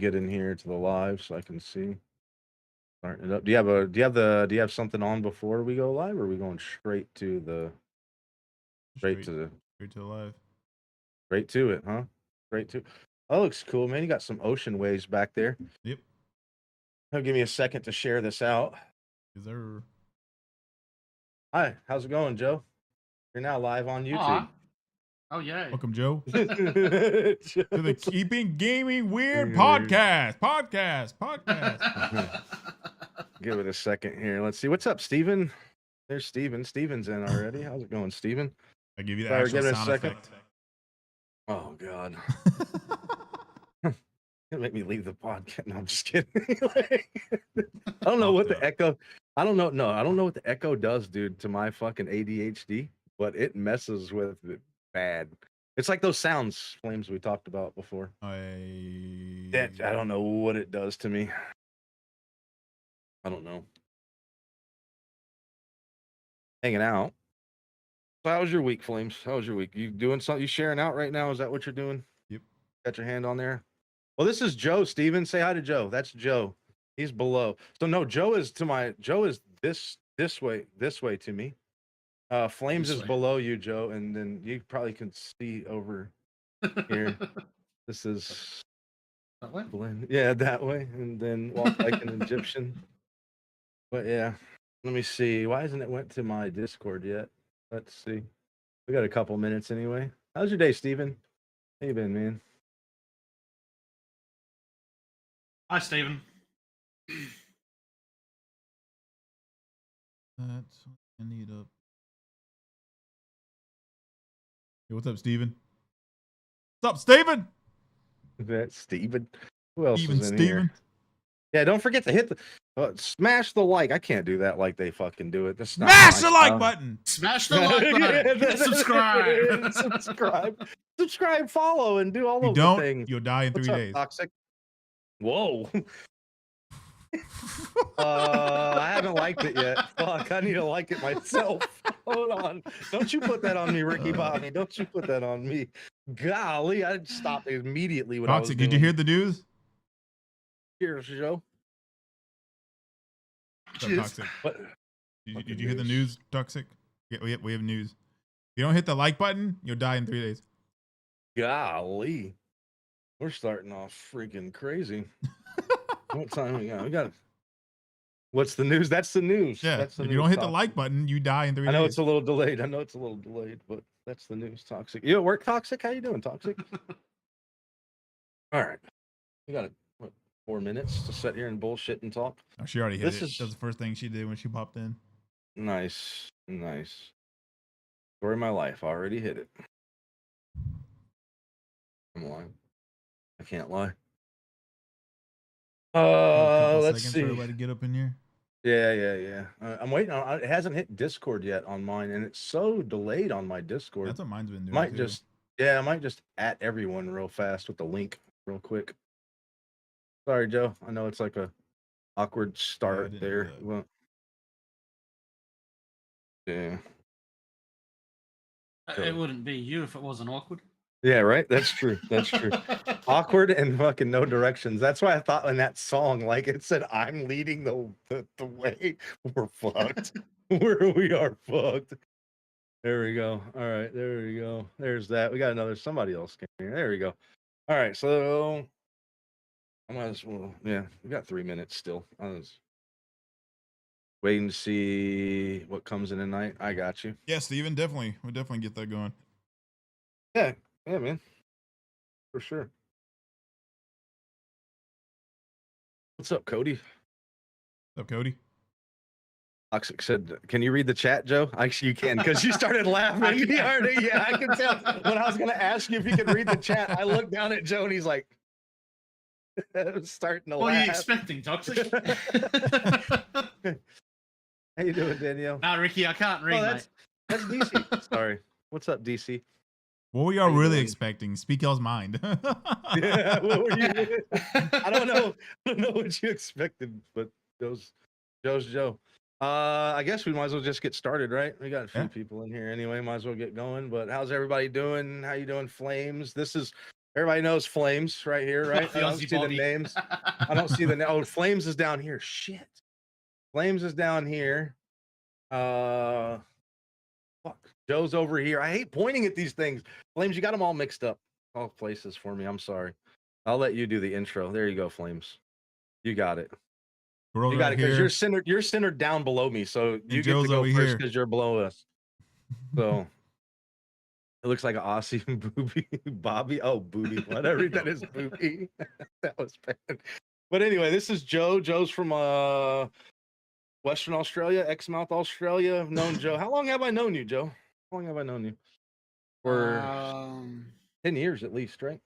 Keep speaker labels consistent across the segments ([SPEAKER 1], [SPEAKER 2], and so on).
[SPEAKER 1] get in here to the live so I can see. Starting it up. Do you have something on before we go live, or are we going straight to the
[SPEAKER 2] Straight to the live.
[SPEAKER 1] Straight to it, huh? Straight to. Oh, looks cool, man. You got some ocean waves back there.
[SPEAKER 2] Yep.
[SPEAKER 1] Give me a second to share this out.
[SPEAKER 2] Is there?
[SPEAKER 1] Hi, how's it going, Joe? You're now live on YouTube.
[SPEAKER 3] Oh yeah.
[SPEAKER 2] Welcome, Joe. To the Keeping Gaming Weird podcast.
[SPEAKER 1] Give it a second here. Let's see. What's up, Steven? There's Steven. Steven's in already. How's it going, Steven?
[SPEAKER 2] I give you the actual sound effect.
[SPEAKER 1] Oh God. Make me leave the podcast. No, I'm just kidding. I don't know what the echo. I don't know. No, I don't know what the echo does, dude, to my fucking ADHD, but it messes with it bad. It's like those sounds, Flames, we talked about before. I don't know what it does to me. I don't know. Hanging out. So how was your week, Flames? How was your week? You doing something? You sharing out right now? Is that what you're doing?
[SPEAKER 2] Yep.
[SPEAKER 1] Got your hand on there? Well, this is Joe, Steven. Say hi to Joe. That's Joe. He's below. So no, Joe is this way to me. Flames is below you, Joe, and then you probably can see over here. This is
[SPEAKER 3] that way.
[SPEAKER 1] Yeah, that way, and then walk like an Egyptian. But yeah, let me see. Why hasn't it went to my Discord yet? Let's see. We got a couple minutes anyway. How's your day, Steven? How you been, man?
[SPEAKER 3] Hi, Steven.
[SPEAKER 2] That's I need up. Hey, what's up, Steven? What's up, Steven?
[SPEAKER 1] That's Steven. Who else
[SPEAKER 2] Steven,
[SPEAKER 1] is in here? Yeah, don't forget to hit the smash the like. I can't do that like they fucking do it.
[SPEAKER 2] Smash the like button.
[SPEAKER 3] Smash the like button.
[SPEAKER 1] Subscribe, follow, and do all
[SPEAKER 2] those
[SPEAKER 1] things.
[SPEAKER 2] You'll die in 3 days.
[SPEAKER 1] Toxic. Whoa. I haven't liked it yet. Fuck, I need to like it myself. Hold on. Don't you put that on me, Ricky Bobby. Don't you put that on me. Golly, I'd stop immediately when
[SPEAKER 2] Toxic, did you hear the news?
[SPEAKER 1] Here's Joe.
[SPEAKER 2] Toxic. What? Did you hear the news, Toxic? Yeah, we have news. If you don't hit the like button, you'll die in 3 days.
[SPEAKER 1] Golly. We're starting off freaking crazy. What time we got? We got. What's the news? That's the news.
[SPEAKER 2] Yeah.
[SPEAKER 1] That's the
[SPEAKER 2] if
[SPEAKER 1] news.
[SPEAKER 2] You don't hit the like button, you die in 3 days.
[SPEAKER 1] I know it's a little delayed. But that's the news. Toxic. You at work, Toxic? How you doing, Toxic? All right. We got 4 minutes to sit here and bullshit and talk.
[SPEAKER 2] Oh, she already hit it. That's the first thing she did when she popped in.
[SPEAKER 1] Nice. Story of my life. I already hit it. I'm lying. I can't lie. Let's see.
[SPEAKER 2] For everybody to get up in here.
[SPEAKER 1] Yeah. I'm waiting on. It hasn't hit Discord yet on mine, and it's so delayed on my Discord.
[SPEAKER 2] That's what mine's been doing.
[SPEAKER 1] I might just at everyone real fast with the link real quick. Sorry, Joe. I know it's like a awkward start there. Well, yeah.
[SPEAKER 3] It wouldn't be you if it wasn't awkward.
[SPEAKER 1] Yeah, right. That's true. Awkward and fucking no directions. That's why I thought in that song, like it said, "I'm leading the way." We're fucked. We are fucked. There we go. All right, there we go. There's that. We got somebody else came here. There we go. All right, so I might as well. Yeah, we got 3 minutes still. I was waiting to see what comes in tonight. I got you.
[SPEAKER 2] Yeah, Steven, definitely. We'll definitely get that going.
[SPEAKER 1] Yeah, man. For sure. What's up, Cody?
[SPEAKER 2] What's up, Cody?
[SPEAKER 1] Toxic said, "Can you read the chat, Joe?" Actually, you can, because you started laughing. Yeah, I can tell. When I was going to ask you if you could read the chat, I looked down at Joe and he's like, starting to laugh.
[SPEAKER 3] What are you expecting, Toxic?
[SPEAKER 1] How you doing, Danielle?
[SPEAKER 3] Nah, Ricky, I can't read, mate.
[SPEAKER 1] That's DC. Sorry. What's up, DC?
[SPEAKER 2] What were y'all really expecting? Speak y'all's mind.
[SPEAKER 1] Yeah, what were you? I don't know what you expected, but Joe's Joe. I guess we might as well just get started, right? We got a few people in here anyway. Might as well get going. But how's everybody doing? How you doing, Flames? This is Everybody knows Flames right here, right?
[SPEAKER 3] The
[SPEAKER 1] I don't
[SPEAKER 3] Aussie
[SPEAKER 1] see the
[SPEAKER 3] body.
[SPEAKER 1] names. I don't see the oh, Flames is down here. Shit. Flames is down here. Fuck. Joe's over here. I hate pointing at these things. Flames, you got them all mixed up. All places for me. I'm sorry. I'll let you do the intro. There you go, Flames. You got it.
[SPEAKER 2] Girls
[SPEAKER 1] You got
[SPEAKER 2] right
[SPEAKER 1] it because
[SPEAKER 2] here.
[SPEAKER 1] you're centered down below me, so you get
[SPEAKER 2] Joe's
[SPEAKER 1] to go
[SPEAKER 2] over
[SPEAKER 1] first
[SPEAKER 2] here.
[SPEAKER 1] because you're below us. So it looks like an Aussie booby, Bobby. Oh, booby, whatever that is, booby. That was bad. But anyway, this is Joe. Joe's from Western Australia, Exmouth, Australia. I've known Joe. How long have I known you, Joe? How long have I known you? For 10 years at least, right?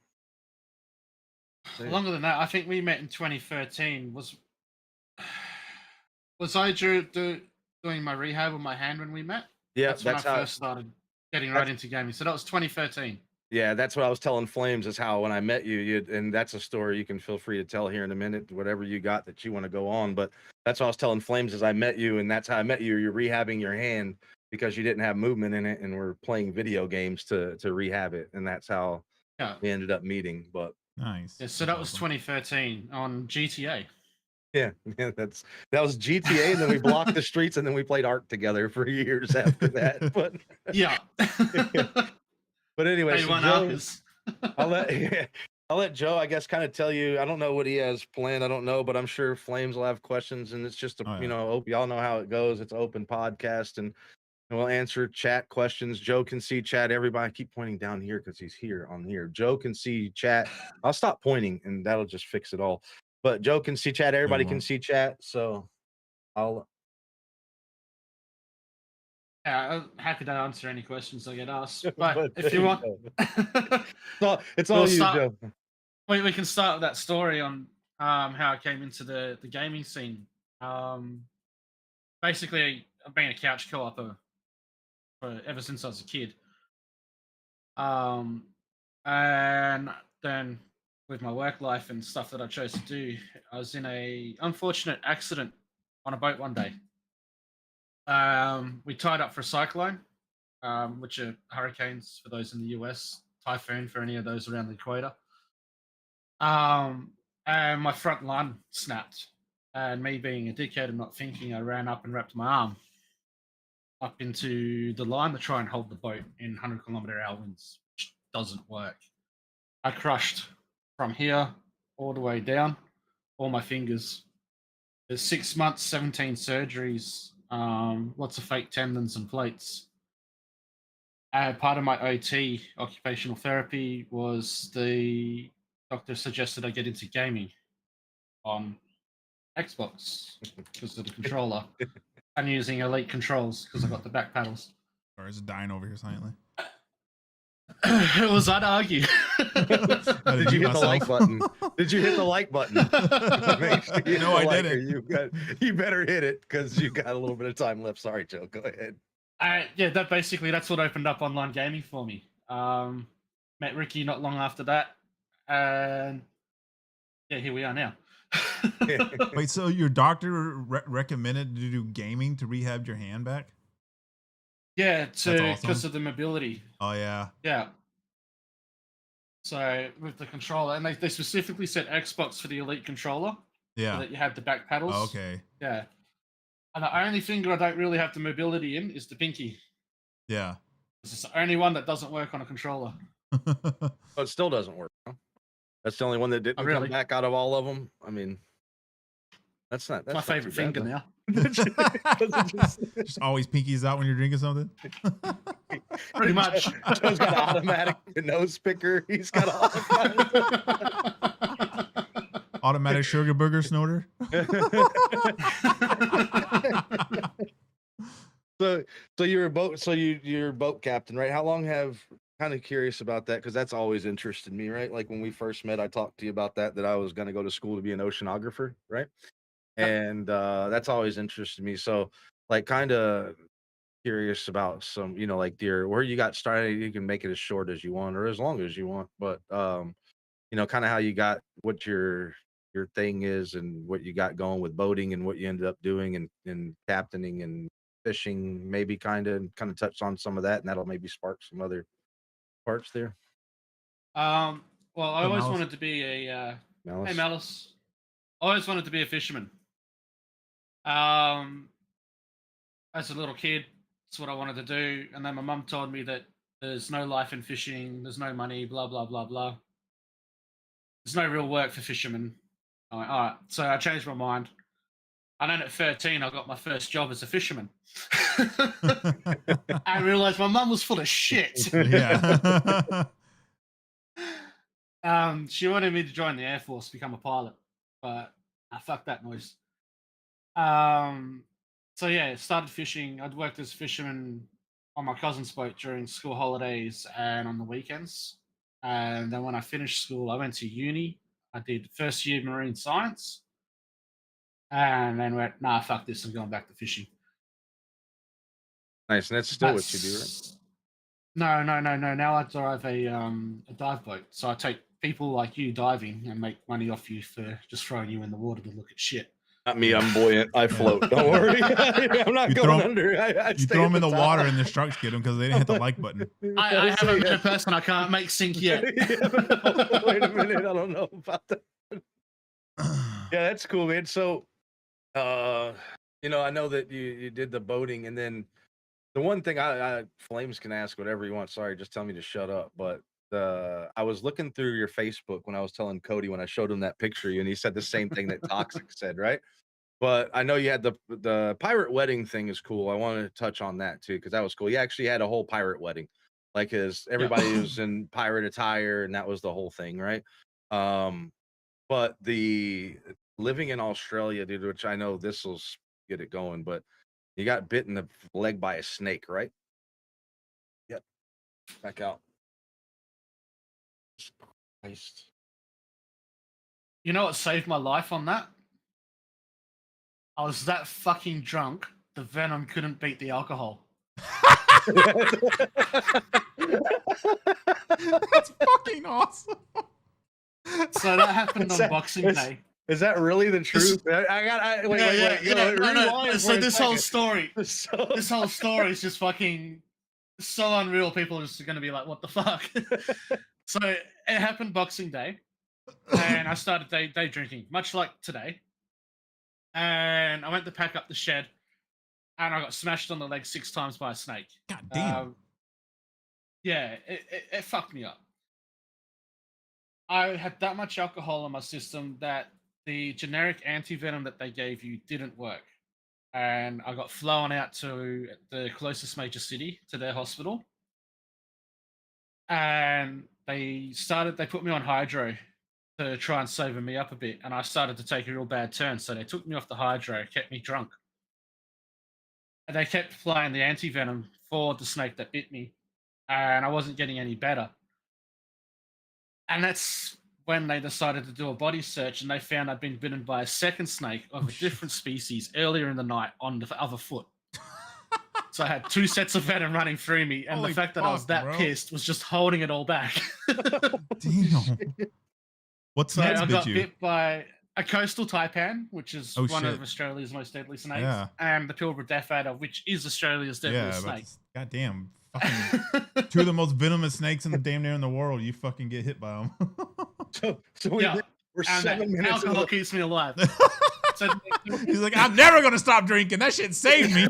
[SPEAKER 3] Longer than that. I think we met in 2013. Was I doing my rehab on my hand when we met?
[SPEAKER 1] Yeah,
[SPEAKER 3] That's when I first started getting right into gaming. So that was 2013.
[SPEAKER 1] Yeah, that's what I was telling Flames is how when I met you, and that's a story you can feel free to tell here in a minute, whatever you got that you want to go on. But that's what I was telling Flames is I met you, and that's how I met you. You're rehabbing your hand because you didn't have movement in it, and we're playing video games to rehab it, and that's how we ended up meeting. But
[SPEAKER 2] nice.
[SPEAKER 3] Yeah, so that was 2013 on GTA.
[SPEAKER 1] Yeah, that was GTA, and then we blocked the streets, and then we played Ark together for years after that. But
[SPEAKER 3] yeah.
[SPEAKER 1] But anyway, so Joe, I'll let Joe, I guess, kind of tell you. I don't know what he has planned. I don't know, but I'm sure Flames will have questions, and it's just y'all know how it goes. It's an open podcast, and we'll answer chat questions. Joe can see chat. Everybody, I keep pointing down here because he's here on here. Joe can see chat. I'll stop pointing, and that'll just fix it all. But Joe can see chat. Everybody can see chat. So I'll.
[SPEAKER 3] Yeah, I'm happy to answer any questions I get asked. But if you want,
[SPEAKER 1] it's all you, Joe.
[SPEAKER 3] We can start with that story on how I came into the gaming scene. Basically, I've been a couch co-opper for ever since I was a kid. And then with my work life and stuff that I chose to do, I was in a unfortunate accident on a boat one day. We tied up for a cyclone, which are hurricanes for those in the US, typhoon for any of those around the equator. And my front line snapped. And me being a dickhead and not thinking, I ran up and wrapped my arm up into the line to try and hold the boat in 100-kilometer-hour winds, which doesn't work. I crushed from here all the way down, all my fingers. There's 6 months, 17 surgeries, lots of fake tendons and plates. Part of my OT, occupational therapy, was the doctor suggested I get into gaming on Xbox because of the controller. I'm using Elite controls because I got the back paddles.
[SPEAKER 2] Or is it dying over here silently?
[SPEAKER 3] It was, I'd argue.
[SPEAKER 1] Did you hit the like button? Did you hit the like button?
[SPEAKER 2] No, I didn't.
[SPEAKER 1] You better hit it because you got a little bit of time left. Sorry, Joe. Go ahead.
[SPEAKER 3] Yeah, that's what opened up online gaming for me. Met Ricky not long after that, and yeah, here we are now.
[SPEAKER 2] Wait, so your doctor recommended to do gaming to rehab your hand back?
[SPEAKER 3] Yeah, because of the mobility.
[SPEAKER 2] Oh yeah.
[SPEAKER 3] Yeah. So with the controller, and they specifically said Xbox for the Elite controller.
[SPEAKER 2] Yeah.
[SPEAKER 3] So that you had the back paddles.
[SPEAKER 2] Oh, okay.
[SPEAKER 3] Yeah. And the only finger I don't really have the mobility in is the pinky.
[SPEAKER 2] Yeah.
[SPEAKER 3] It's the only one that doesn't work on a controller.
[SPEAKER 1] But it still doesn't work. Huh? That's the only one that didn't come back out of all of them. I mean, that's my
[SPEAKER 3] favorite finger now.
[SPEAKER 2] Just always pinkies out when you're drinking something.
[SPEAKER 3] Pretty much.
[SPEAKER 1] Joe's got an automatic nose picker. He's got
[SPEAKER 2] automatic sugar burger snorter.
[SPEAKER 1] So you're a boat captain, right? How long have kind of curious about that because that's always interested me, right? Like when we first met, I talked to you about that I was going to go to school to be an oceanographer, right? And that's always interested me. So like kind of curious about some, like where you got started. You can make it as short as you want or as long as you want, but kind of how you got what your thing is and what you got going with boating and what you ended up doing and captaining and fishing, maybe kind of touch on some of that, and that'll maybe spark some other parts there.
[SPEAKER 3] Well, I
[SPEAKER 2] Oh,
[SPEAKER 3] always
[SPEAKER 2] Malice.
[SPEAKER 3] wanted to be a.
[SPEAKER 1] Malice.
[SPEAKER 3] Hey, Malice. I always wanted to be a fisherman. Um, as a little kid, that's what I wanted to do. And then my mum told me that there's no life in fishing, there's no money, blah blah blah blah. There's no real work for fishermen. I went, all right. So I changed my mind. And then at 13, I got my first job as a fisherman. I realized my mum was full of shit.
[SPEAKER 2] Yeah.
[SPEAKER 3] She wanted me to join the Air Force, become a pilot, but fuck that noise. So yeah, started fishing. I'd worked as a fisherman on my cousin's boat during school holidays and on the weekends. And then when I finished school, I went to uni. I did first year marine science, and then went, nah, fuck this. I'm going back to fishing.
[SPEAKER 1] Nice, and that's still what you do, right?
[SPEAKER 3] That's- No. Now I drive a dive boat. So I take people like you diving and make money off you for just throwing you in the water to look at shit.
[SPEAKER 1] Not me. I'm buoyant. I float. Don't worry. I'm not
[SPEAKER 2] You
[SPEAKER 1] going
[SPEAKER 2] throw-
[SPEAKER 1] under. I
[SPEAKER 2] You
[SPEAKER 1] stay
[SPEAKER 2] throw
[SPEAKER 1] at
[SPEAKER 2] them in the
[SPEAKER 1] top.
[SPEAKER 2] water and the sharks get them because they didn't hit the like button.
[SPEAKER 3] I haven't met a person I can't make sink yet.
[SPEAKER 1] Wait a minute. I don't know about that. Yeah, that's cool, man. So, you know, I know that you did the boating, and then the one thing I Flames can ask whatever you want. Sorry, just tell me to shut up. But I was looking through your Facebook when I was telling Cody when I showed him that picture, and he said the same thing that Toxic said, right? But I know you had the pirate wedding thing is cool. I wanted to touch on that too because that was cool. You actually had a whole pirate wedding, like everybody was in pirate attire, and that was the whole thing, right? But the living in Australia, dude, which I know this will get it going, but you got bit in the leg by a snake, right? Yep. Back out. Christ.
[SPEAKER 3] You know what saved my life on that? I was that fucking drunk, the venom couldn't beat the alcohol.
[SPEAKER 2] That's fucking awesome.
[SPEAKER 3] So that happened on
[SPEAKER 1] that-
[SPEAKER 3] Boxing Day.
[SPEAKER 1] Is that really the truth? Wait. Rewind
[SPEAKER 3] So
[SPEAKER 1] for a
[SPEAKER 3] this whole
[SPEAKER 1] second.
[SPEAKER 3] story,
[SPEAKER 1] So-
[SPEAKER 3] this whole story is just fucking so unreal. People are just going to be like, "What the fuck?" So it happened Boxing Day, and I started day drinking, much like today. And I went to pack up the shed, and I got smashed on the leg 6 times by a snake.
[SPEAKER 2] God damn.
[SPEAKER 3] Yeah, it fucked me up. I had that much alcohol in my system that the generic anti-venom that they gave you didn't work. And I got flown out to the closest major city to their hospital. And they put me on hydro to try and sober me up a bit. And I started to take a real bad turn. So they took me off the hydro, kept me drunk. And they kept applying the anti-venom for the snake that bit me. And I wasn't getting any better. And that's when they decided to do a body search, and they found I'd been bitten by a second snake of a different species earlier in the night on the other foot. So I had 2 sets of venom running through me, and
[SPEAKER 2] Holy
[SPEAKER 3] the fact that I was
[SPEAKER 2] fuck,
[SPEAKER 3] that
[SPEAKER 2] bro.
[SPEAKER 3] pissed was just holding it all back.
[SPEAKER 2] Damn. What
[SPEAKER 3] So
[SPEAKER 2] snakes
[SPEAKER 3] I
[SPEAKER 2] bit
[SPEAKER 3] got
[SPEAKER 2] you?
[SPEAKER 3] bit by a coastal taipan, which is
[SPEAKER 2] Oh,
[SPEAKER 3] one
[SPEAKER 2] shit.
[SPEAKER 3] of Australia's most deadly snakes,
[SPEAKER 2] Yeah.
[SPEAKER 3] and the Pilbara death adder, which is Australia's deadliest
[SPEAKER 2] Yeah,
[SPEAKER 3] snake.
[SPEAKER 2] God damn. Fucking 2 of the most venomous snakes in the damn near in the world. You fucking get hit by them.
[SPEAKER 1] So
[SPEAKER 3] Yeah.
[SPEAKER 1] we're
[SPEAKER 3] And
[SPEAKER 1] 7 minutes.
[SPEAKER 3] alcohol
[SPEAKER 1] into-
[SPEAKER 3] keeps me alive. So
[SPEAKER 2] He's like, I'm never gonna stop drinking. That shit saved me.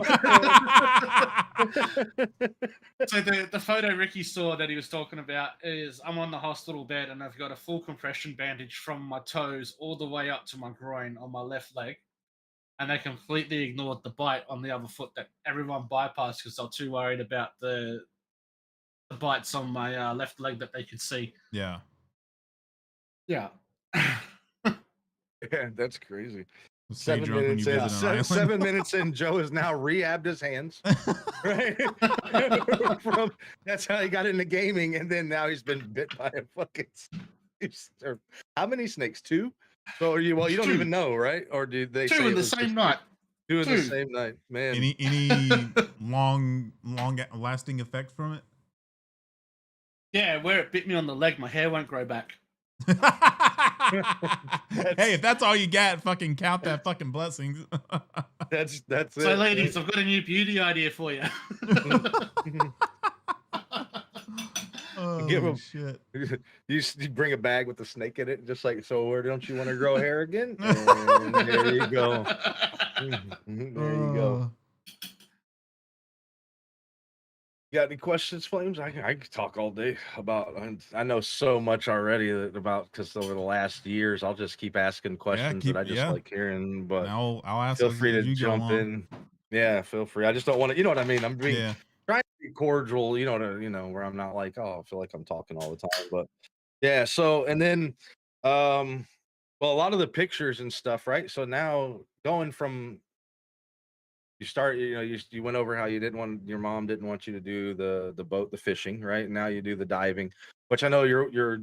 [SPEAKER 3] So the photo Ricky saw that he was talking about is I'm on the hospital bed and I've got a full compression bandage from my toes all the way up to my groin on my left leg. And they completely ignored the bite on the other foot that everyone bypassed because they're too worried about the bites on my left leg that they could see.
[SPEAKER 2] Yeah.
[SPEAKER 3] Yeah.
[SPEAKER 1] Yeah, that's crazy.
[SPEAKER 2] Stay
[SPEAKER 1] 7
[SPEAKER 2] drunk when you
[SPEAKER 1] minutes in.
[SPEAKER 2] visit an island.
[SPEAKER 1] 7 minutes in, Joe has now rehabbed his hands. Right? That's how he got into gaming, and then now he's been bit by a fucking. How many snakes? 2. So are you? Well, you don't
[SPEAKER 3] 2.
[SPEAKER 1] even know, right? Or did they
[SPEAKER 3] 2
[SPEAKER 1] say
[SPEAKER 3] in
[SPEAKER 1] it
[SPEAKER 3] the
[SPEAKER 1] was
[SPEAKER 3] same
[SPEAKER 1] just
[SPEAKER 3] night.
[SPEAKER 1] 2 in the
[SPEAKER 3] 2.
[SPEAKER 1] same night, man.
[SPEAKER 2] Any long lasting effects from it?
[SPEAKER 3] Yeah, where it bit me on the leg, my hair won't grow back.
[SPEAKER 2] Hey, if that's all you got, fucking count that fucking blessings.
[SPEAKER 1] That's
[SPEAKER 3] So,
[SPEAKER 1] it.
[SPEAKER 3] ladies, I've got a new beauty idea for you.
[SPEAKER 2] Oh,
[SPEAKER 1] Give
[SPEAKER 2] Oh
[SPEAKER 1] him.
[SPEAKER 2] shit.
[SPEAKER 1] You bring a bag with the snake in it, just like, so where don't you want to grow hair again? And there you go. There you go. You got any questions, Flames? I could talk all day about. I know so much already about because over the last years, I'll just keep asking questions that I just like hearing. But
[SPEAKER 2] Now I'll ask
[SPEAKER 1] feel
[SPEAKER 2] as
[SPEAKER 1] free to
[SPEAKER 2] you go
[SPEAKER 1] jump
[SPEAKER 2] along.
[SPEAKER 1] in. Yeah, feel free. I just don't want to. You know what I mean? I'm being
[SPEAKER 2] Yeah.
[SPEAKER 1] trying to be cordial. Where I'm not like, oh, I feel like I'm talking all the time. But yeah. So and then, well, a lot of the pictures and stuff, right? So now going from you went over how your mom didn't want you to do the fishing, right? And now you do the diving, which I know your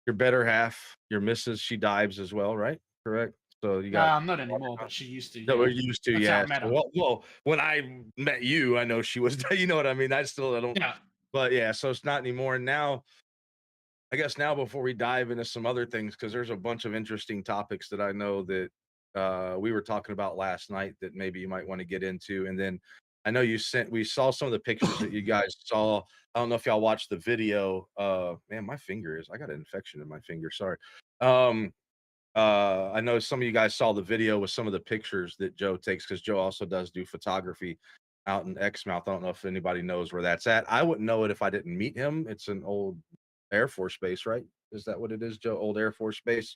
[SPEAKER 1] better half, your missus, she dives as well, right? Correct. So you got
[SPEAKER 3] Not anymore, but she used to.
[SPEAKER 1] that we're
[SPEAKER 3] Yeah,
[SPEAKER 1] used to,
[SPEAKER 3] that's how I
[SPEAKER 1] yeah.
[SPEAKER 3] met
[SPEAKER 1] So,
[SPEAKER 3] her.
[SPEAKER 1] well, when I met you, I know she was, you know what I mean? I don't,
[SPEAKER 3] Yeah.
[SPEAKER 1] but yeah, so it's not anymore. And now, I guess now before we dive into some other things, because there's a bunch of interesting topics that I know that we were talking about last night that maybe you might want to get into. And then I know we saw some of the pictures that you guys saw. I don't know if y'all watched the video. Man, I got an infection in my finger. Sorry. I know some of you guys saw the video with some of the pictures that Joe takes because Joe also does do photography out in Exmouth. I don't know if anybody knows where that's at. I wouldn't know it if I didn't meet him. It's an old Air Force base, right? Is that what it is, Joe? Old Air Force base.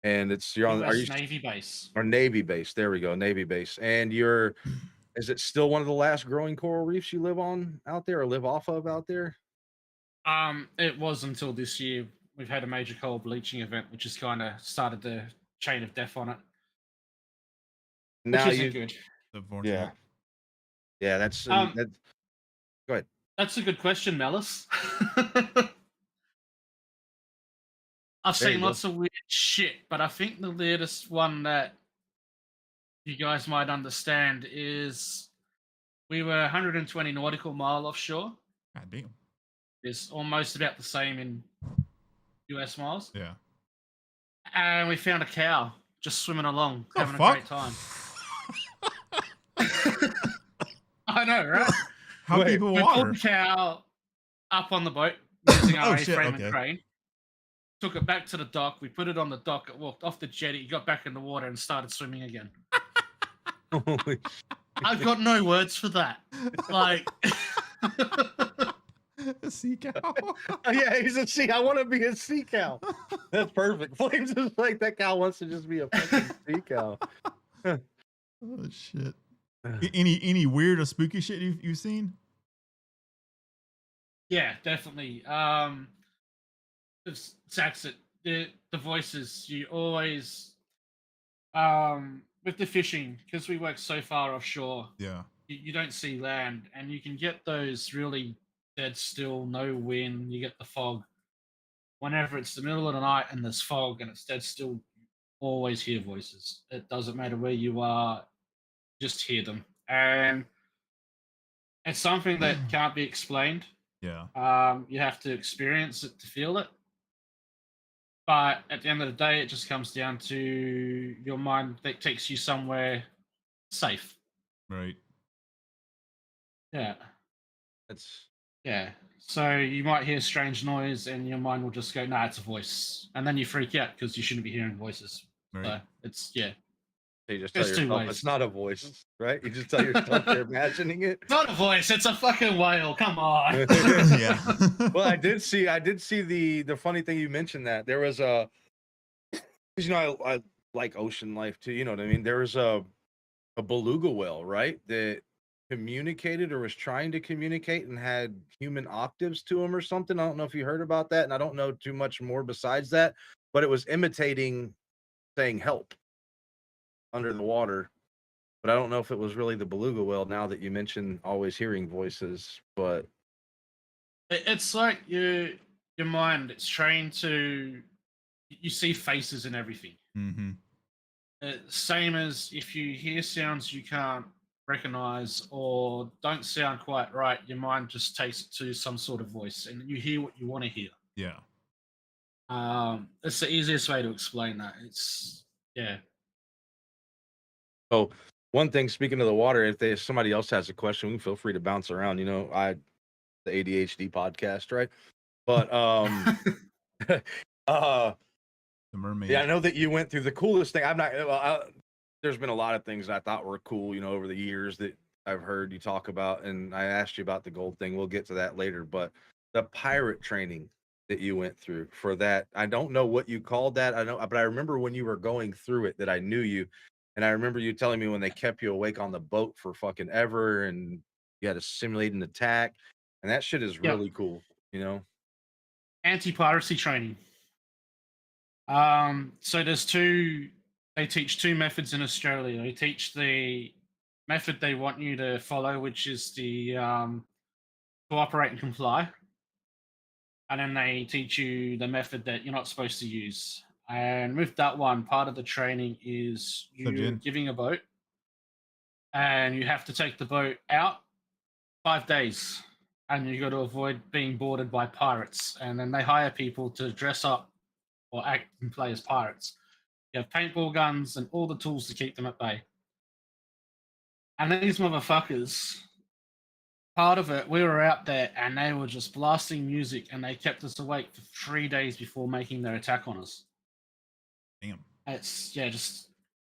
[SPEAKER 1] And are you
[SPEAKER 3] US Navy base.
[SPEAKER 1] or Navy base? There we go, Navy base. And is it still one of the last growing coral reefs you live on out there or live off of out there?
[SPEAKER 3] It was until this year. We've had a major coral bleaching event, which has kind of started the chain of death on it, which
[SPEAKER 1] Now
[SPEAKER 3] isn't good.
[SPEAKER 1] yeah, yeah. That's Go ahead.
[SPEAKER 3] That's a good question, Melis. I've
[SPEAKER 1] There you
[SPEAKER 3] seen
[SPEAKER 1] go.
[SPEAKER 3] lots of weird shit, but I think the weirdest one that you guys might understand is we were 120 nautical mile offshore.
[SPEAKER 2] God damn.
[SPEAKER 3] It's almost about the same in US miles.
[SPEAKER 2] Yeah.
[SPEAKER 3] And we found a cow just swimming along,
[SPEAKER 2] The
[SPEAKER 3] having
[SPEAKER 2] fuck?
[SPEAKER 3] a great time. I know, right?
[SPEAKER 2] How
[SPEAKER 1] Wait,
[SPEAKER 2] deep in
[SPEAKER 3] We
[SPEAKER 2] water?
[SPEAKER 3] pulled the cow up on the boat using our
[SPEAKER 2] Oh, shit,
[SPEAKER 3] A-frame
[SPEAKER 2] okay.
[SPEAKER 3] and crane. Took it back to the dock. We put it on the dock. It walked off the jetty, got back in the water, and started swimming again.
[SPEAKER 1] Holy
[SPEAKER 3] I've got no words for that. Like,
[SPEAKER 2] A sea cow.
[SPEAKER 1] yeah, he's a sea. I want to be a sea cow. That's perfect. Flames is like that cow wants to just be a fucking sea cow.
[SPEAKER 2] Oh shit. Any weird or spooky shit you've seen?
[SPEAKER 3] yeah, definitely. Saxit, the voices you always with the fishing, because we work so far offshore.
[SPEAKER 2] Yeah.
[SPEAKER 3] You don't see land, and you can get those really dead still, no wind. You get the fog. Whenever it's the middle of the night and there's fog and it's dead still, you always hear voices. It doesn't matter where you are, just hear them. And it's something that can't be explained.
[SPEAKER 2] Yeah.
[SPEAKER 3] You have to experience it to feel it. But at the end of the day, it just comes down to your mind that takes you somewhere safe.
[SPEAKER 2] Right.
[SPEAKER 3] Yeah.
[SPEAKER 1] That's
[SPEAKER 3] Yeah. So you might hear strange noise and your mind will just go, nah, it's a voice. And then you freak out because you shouldn't be hearing voices.
[SPEAKER 2] Right.
[SPEAKER 3] So it's, yeah.
[SPEAKER 1] you just tell
[SPEAKER 3] There's two
[SPEAKER 1] yourself
[SPEAKER 3] ways.
[SPEAKER 1] it's not a voice, right? You just tell yourself you're imagining it.
[SPEAKER 3] It's not a voice, it's a fucking whale. Come on.
[SPEAKER 2] Yeah.
[SPEAKER 1] Well, I did see the funny thing you mentioned that there was I like ocean life too, you know what I mean? There was a beluga whale, right? That communicated or was trying to communicate and had human octaves to him or something. I don't know if you heard about that, and I don't know too much more besides that, but it was imitating saying help under the water. But I don't know if it was really the beluga whale now that you mentioned always hearing voices, but
[SPEAKER 3] It's like your mind, it's trained to, you see faces and everything.
[SPEAKER 2] Mm-hmm.
[SPEAKER 3] Same as if you hear sounds you can't recognize or don't sound quite right, your mind just takes it to some sort of voice and you hear what you want to hear.
[SPEAKER 2] Yeah.
[SPEAKER 3] It's the easiest way to explain that. It's, yeah.
[SPEAKER 1] oh, one thing, speaking of the water, if somebody else has a question, feel free to bounce around. the ADHD podcast, right? But uh
[SPEAKER 2] The mermaid.
[SPEAKER 1] yeah, I know that you went through the coolest thing. I'm not there's been a lot of things I thought were cool, you know, over the years that I've heard you talk about, and I asked you about the gold thing. We'll get to that later, but the pirate training that you went through for that, I don't know what you called that. I know, but I remember when you were going through it that I knew you, and I remember you telling me when they kept you awake on the boat for fucking ever, and you had to simulate an attack, and that shit is
[SPEAKER 3] Yep.
[SPEAKER 1] really cool, you know.
[SPEAKER 3] Anti-piracy training. So they teach two methods in Australia. They teach the method they want you to follow, which is the cooperate and comply. And then they teach you the method that you're not supposed to use. And with that one, part of the training is you giving a boat, and you have to take the boat out 5 days, and you got to avoid being boarded by pirates. And then they hire people to dress up or act and play as pirates. You have paintball guns and all the tools to keep them at bay. And these motherfuckers, part of it, we were out there and they were just blasting music, and they kept us awake for 3 days before making their attack on us.
[SPEAKER 2] Damn.
[SPEAKER 3] It's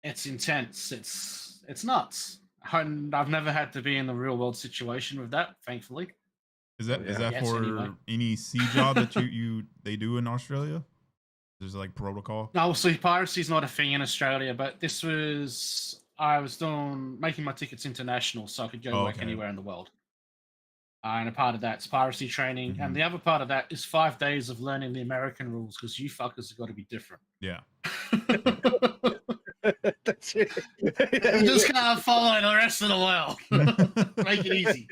[SPEAKER 3] it's intense. It's nuts. And I've never had to be in the real world situation with that, thankfully.
[SPEAKER 2] Is that
[SPEAKER 3] Yes,
[SPEAKER 2] for
[SPEAKER 3] anyway.
[SPEAKER 2] any sea job that they do in Australia? There's like protocol.
[SPEAKER 3] No, so piracy is not a thing in Australia, but I was making my tickets international, so I could go work anywhere in the world. And a part of that's piracy training, and the other part of that is 5 days of learning the American rules, because you fuckers have got to be different.
[SPEAKER 2] Yeah.
[SPEAKER 1] That's it.
[SPEAKER 3] You just can't follow the rest of the world. Make it easy.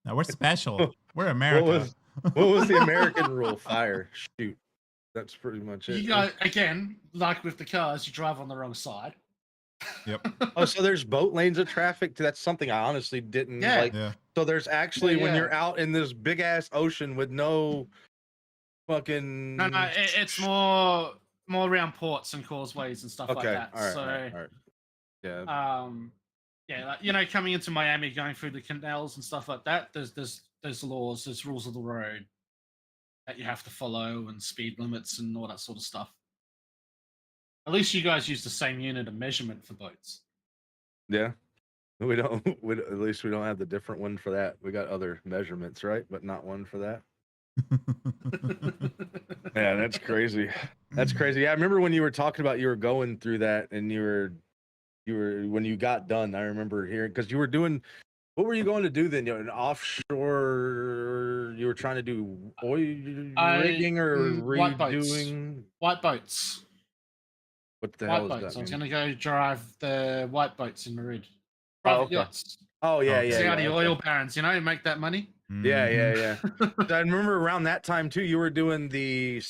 [SPEAKER 2] Now we're special. We're America.
[SPEAKER 1] What was the American rule? Fire, shoot. That's pretty much it.
[SPEAKER 3] You go again, like with the cars, you drive on the wrong side.
[SPEAKER 2] Yep.
[SPEAKER 1] Oh, so there's boat lanes of traffic. That's something I honestly didn't like.
[SPEAKER 2] Yeah.
[SPEAKER 1] So there's actually when
[SPEAKER 3] Yeah.
[SPEAKER 1] you're out in this big ass ocean with no fucking.
[SPEAKER 3] No, it's more around ports and causeways and stuff like that.
[SPEAKER 1] All right,
[SPEAKER 3] So,
[SPEAKER 1] all right. Yeah.
[SPEAKER 3] yeah, like, you know, coming into Miami, going through the canals and stuff like that. There's laws, there's rules of the road that you have to follow, and speed limits and all that sort of stuff. At least you guys use the same unit of measurement for boats.
[SPEAKER 1] Yeah. We don't. At least we don't have the different one for that. We got other measurements, right? But not one for that. Yeah, that's crazy. That's crazy. Yeah, I remember when you were talking about you were going through that, and you were when you got done. I remember hearing, because you were doing. What were you going to do then? You know, an offshore. You were trying to do oil rigging or
[SPEAKER 3] white
[SPEAKER 1] redoing
[SPEAKER 3] white boats.
[SPEAKER 1] What the
[SPEAKER 3] White
[SPEAKER 1] hell
[SPEAKER 3] boats.
[SPEAKER 1] is that?
[SPEAKER 3] I was going to go drive the white boats in Madrid.
[SPEAKER 1] Oh,
[SPEAKER 3] Private
[SPEAKER 1] okay.
[SPEAKER 3] yachts.
[SPEAKER 1] Oh yeah,
[SPEAKER 2] Okay.
[SPEAKER 1] yeah.
[SPEAKER 3] See how the
[SPEAKER 1] okay.
[SPEAKER 3] oil barons, you know, make that money.
[SPEAKER 1] Yeah. I remember around that time too. You were doing the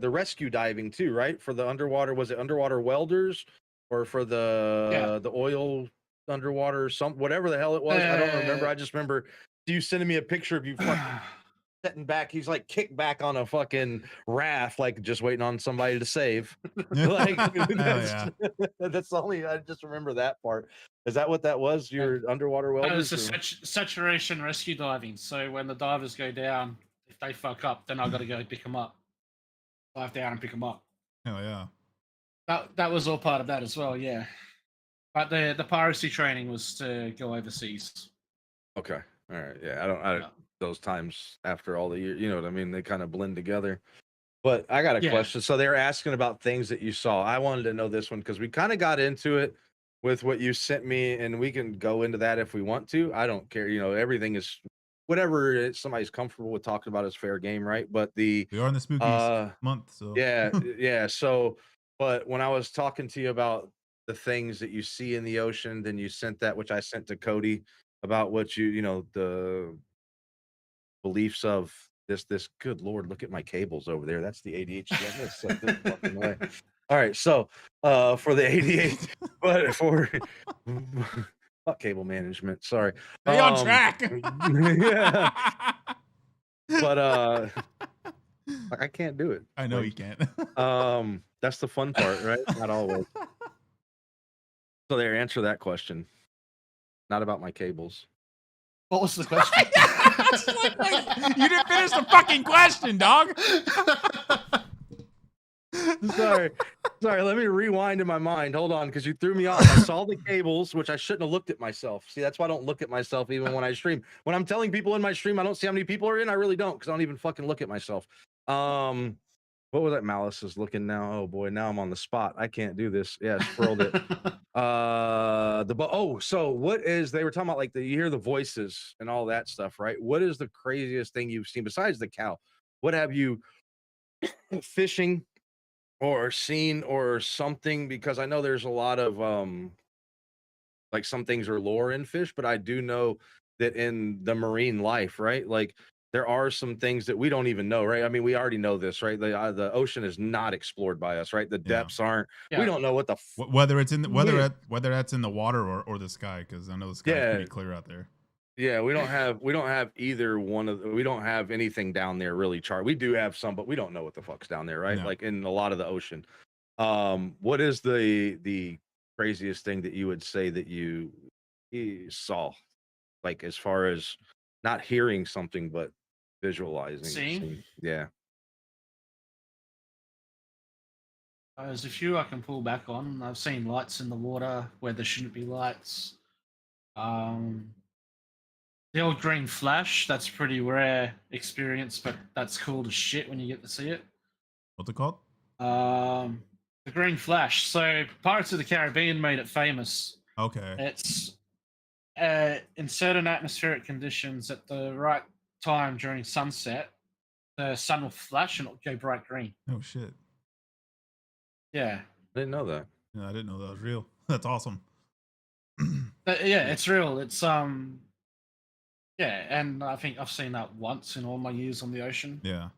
[SPEAKER 1] rescue diving too, right? For the underwater, was it underwater welders, or for the oil underwater whatever the hell it was? I don't remember. I just remember you sending me a picture of you fucking sitting back. He's like kicked back on a fucking raft, like just waiting on somebody to save. Like that's the only. I just remember that part. Is that what that was? Your underwater welders?
[SPEAKER 3] That was the saturation rescue diving. So when the divers go down, if they fuck up, then I got to go pick them up. Dive down and pick them up.
[SPEAKER 2] Hell yeah.
[SPEAKER 3] That was all part of that as well, yeah. But the piracy training was to go overseas.
[SPEAKER 1] Okay. All right. Yeah. I don't those times after all the years, you know what I mean? They kind of blend together. But I got a question. So they were asking about things that you saw. I wanted to know this one because we kind of got into it with what you sent me, and we can go into that if we want to. I don't care. You know, everything is whatever somebody's comfortable with talking about is fair game, right? But we
[SPEAKER 2] are in the spooky month, so
[SPEAKER 1] yeah. So, but when I was talking to you about the things that you see in the ocean, then you sent that, which I sent to Cody, about what the beliefs of this. Good Lord, look at my cables over there. That's the ADHD. I'm gonna set this fucking way. All right, so for the 88, but for fuck cable management, sorry.
[SPEAKER 2] Stay on track.
[SPEAKER 1] Yeah. But I can't do it.
[SPEAKER 2] I know you can't.
[SPEAKER 1] That's the fun part, right? Not always. So there, answer that question. Not about my cables.
[SPEAKER 3] What was the question?
[SPEAKER 2] You didn't finish the fucking question, dog.
[SPEAKER 1] Sorry. Let me rewind in my mind. Hold on, because you threw me off. I saw the cables, which I shouldn't have looked at myself. See, that's why I don't look at myself even when I stream. When I'm telling people in my stream I don't see how many people are in, I really don't, because I don't even fucking look at myself. What was that? Malice is looking now. Oh boy, now I'm on the spot. I can't do this. Yeah, scrolled it. So what is, they were talking about, like, you hear the voices and all that stuff, right? What is the craziest thing you've seen besides the cow? What have you fishing or seen or something? Because I know there's a lot of like, some things are lore in fish, but I do know that in the marine life, right? Like, there are some things that we don't even know, right? I mean, we already know this, right? The ocean is not explored by us, right? The
[SPEAKER 2] Yeah.
[SPEAKER 1] depths aren't.
[SPEAKER 3] Yeah.
[SPEAKER 1] We don't know what the
[SPEAKER 2] Whether it's in the, whether
[SPEAKER 1] Yeah.
[SPEAKER 2] whether that's in the water or the sky, because I know the sky's
[SPEAKER 1] Yeah.
[SPEAKER 2] pretty clear out there.
[SPEAKER 1] Yeah, we don't have either one of we don't have anything down there really chart. We do have some, but we don't know what the fuck's down there, right?
[SPEAKER 2] No.
[SPEAKER 1] Like, in a lot of the ocean. What is the craziest thing that you would say that you saw? Like, as far as not hearing something, but visualizing.
[SPEAKER 3] Seeing?
[SPEAKER 1] Yeah.
[SPEAKER 3] There's a few I can pull back on. I've seen lights in the water where there shouldn't be lights. The old green flash, that's a pretty rare experience, but that's cool to shit when you get to see it.
[SPEAKER 2] What's it called?
[SPEAKER 3] The green flash. So Pirates of the Caribbean made it famous.
[SPEAKER 2] Okay.
[SPEAKER 3] It's in certain atmospheric conditions at the right time during sunset, the sun will flash and it'll go bright green.
[SPEAKER 2] Oh shit.
[SPEAKER 3] Yeah.
[SPEAKER 1] I didn't know that.
[SPEAKER 2] Yeah, I didn't know that was real. That's awesome.
[SPEAKER 3] Yeah, it's real. It's yeah, and I think I've seen that once in all my years on the ocean.
[SPEAKER 2] Yeah.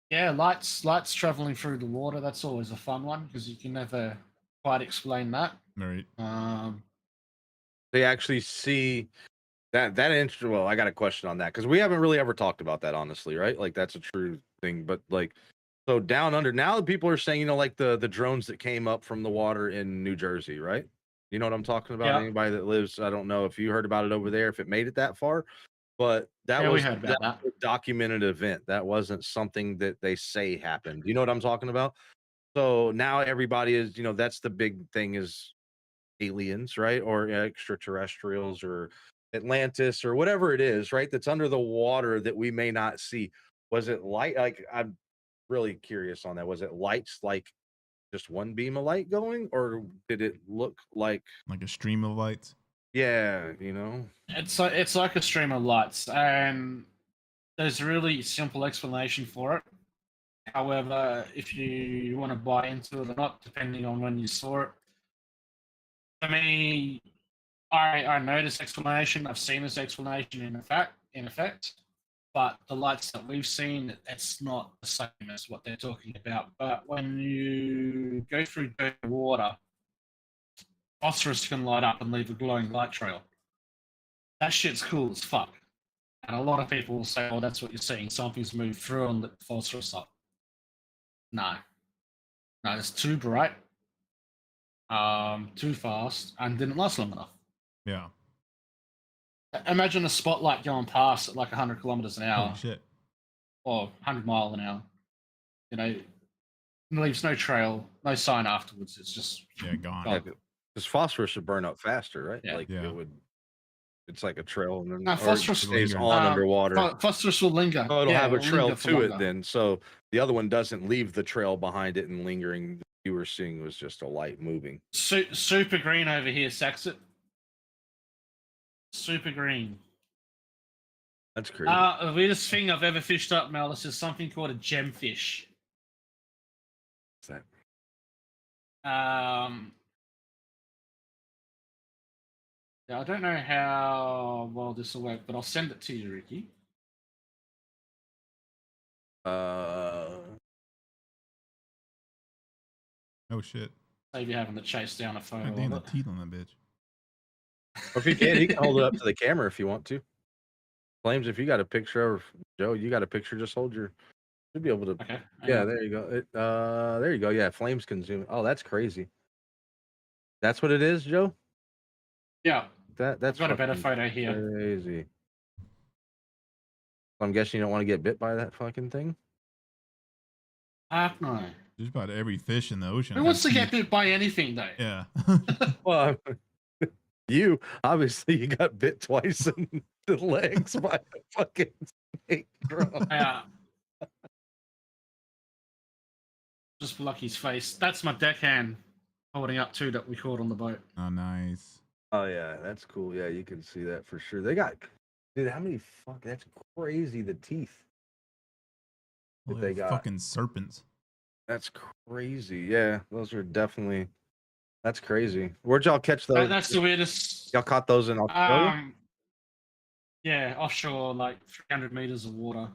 [SPEAKER 3] Yeah, lights traveling through the water, that's always a fun one because you can never quite explain that.
[SPEAKER 2] Right.
[SPEAKER 1] They actually see that well, I got a question on that, because we haven't really ever talked about that, honestly, right? Like, that's a true thing. But, like, so down under now, people are saying, like, the drones that came up from the water in New Jersey, right? You know what I'm talking about?
[SPEAKER 3] Yeah.
[SPEAKER 1] Anybody that lives, I don't know if you heard about it over there, if it made it that far, but that
[SPEAKER 3] Yeah, we
[SPEAKER 1] was
[SPEAKER 3] heard about that.
[SPEAKER 1] a documented event. That wasn't something that they say happened. You know what I'm talking about? So now everybody is, that's the big thing, is aliens, right? Or extraterrestrials, or Atlantis, or whatever it is, right? That's under the water that we may not see. Was it light? Like, I'm really curious on that. Was it lights, like just one beam of light going, or did it look like
[SPEAKER 2] a stream of lights?
[SPEAKER 1] Yeah,
[SPEAKER 3] It's like a stream of lights, and there's a really simple explanation for it. However, if you want to buy into it or not, depending on when you saw it, for me, I know this explanation. I've seen this explanation in effect, but the lights that we've seen, it's not the same as what they're talking about. But when you go through dirty water, phosphorus can light up and leave a glowing light trail. That shit's cool as fuck. And a lot of people will say, "Oh, that's what you're seeing. Something's moved through and lit the phosphorus up." No, it's too bright, too fast, and didn't last long enough.
[SPEAKER 2] Yeah.
[SPEAKER 3] Imagine a spotlight going past at like 100 kilometers an hour.
[SPEAKER 2] Holy shit.
[SPEAKER 3] Or 100 miles an hour. It leaves no trail, no sign afterwards. It's just
[SPEAKER 2] gone.
[SPEAKER 1] Because phosphorus would burn up faster, right?
[SPEAKER 3] Yeah.
[SPEAKER 1] Like, it would. It's like a trail, and then
[SPEAKER 3] No, phosphorus
[SPEAKER 1] stays on underwater.
[SPEAKER 3] Phosphorus will linger.
[SPEAKER 1] Oh, it'll have a trail to it
[SPEAKER 3] longer.
[SPEAKER 1] then. So the other one doesn't leave the trail behind it and lingering. The you were seeing was just a light moving.
[SPEAKER 3] Super green over here, Saxit. Super green.
[SPEAKER 1] That's crazy.
[SPEAKER 3] The weirdest thing I've ever fished up, Malice, is something called a gemfish.
[SPEAKER 1] What's that?
[SPEAKER 3] Yeah, I don't know how well this will work, but I'll send it to you, Ricky.
[SPEAKER 1] Oh
[SPEAKER 2] shit.
[SPEAKER 3] Save you having to chase down a photo.
[SPEAKER 2] Damn, the teeth on that bitch.
[SPEAKER 1] Or if you can, he can hold it up to the camera if you want to. Flames, if you got a picture of Joe, you got a picture, just hold your. Should be able to.
[SPEAKER 3] Okay.
[SPEAKER 1] Yeah, there you go. There you go. Yeah, Flames can zoom. Oh, that's crazy. That's what it is, Joe?
[SPEAKER 3] Yeah,
[SPEAKER 1] That's
[SPEAKER 3] I've got a better
[SPEAKER 1] fucking
[SPEAKER 3] photo here.
[SPEAKER 1] crazy. I'm guessing you don't want to get bit by that fucking thing.
[SPEAKER 3] No.
[SPEAKER 2] Just about every fish in the ocean
[SPEAKER 3] Who
[SPEAKER 2] has
[SPEAKER 3] wants to get
[SPEAKER 2] teeth.
[SPEAKER 3] bit by anything though?
[SPEAKER 2] Yeah.
[SPEAKER 1] Well, you obviously you got bit twice in the legs by a fucking snake, bro.
[SPEAKER 3] Yeah. Just Lucky's face. That's my deckhand holding up too that we caught on the boat.
[SPEAKER 2] Oh, nice.
[SPEAKER 1] Oh yeah, that's cool. Yeah, you can see that for sure. They got, dude. How many fuck? That's crazy. The teeth that
[SPEAKER 2] Well,
[SPEAKER 1] they got.
[SPEAKER 2] fucking serpents.
[SPEAKER 1] That's crazy. Yeah, those are definitely. That's crazy. Where'd y'all catch those?
[SPEAKER 3] That's the weirdest.
[SPEAKER 1] Y'all caught those in Australia?
[SPEAKER 3] Yeah, offshore, like 300 meters of water.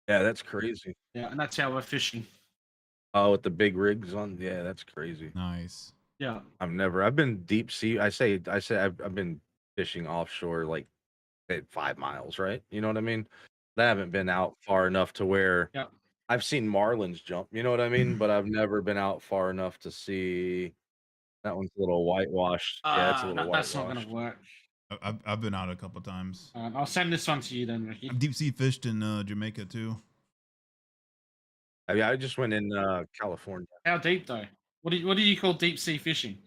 [SPEAKER 1] Yeah, that's crazy.
[SPEAKER 3] Yeah, and that's how we're fishing.
[SPEAKER 1] Oh, with the big rigs on. Yeah, that's crazy.
[SPEAKER 2] Nice.
[SPEAKER 3] Yeah.
[SPEAKER 1] I've been deep sea. I've been fishing offshore like at 5 miles, right? You know what I mean? I haven't been out far enough to where
[SPEAKER 3] Yeah.
[SPEAKER 1] I've seen marlins jump, you know what I mean? But I've never been out far enough to see that one's a little whitewashed. Yeah, it's a little
[SPEAKER 3] That's not gonna
[SPEAKER 1] whitewashed.
[SPEAKER 3] work.
[SPEAKER 2] I've been out a couple times.
[SPEAKER 3] I'll send this one to you then, Ricky.
[SPEAKER 2] I've deep sea fished in Jamaica too.
[SPEAKER 1] I mean, I just went in California.
[SPEAKER 3] How deep though? What do you call deep sea fishing?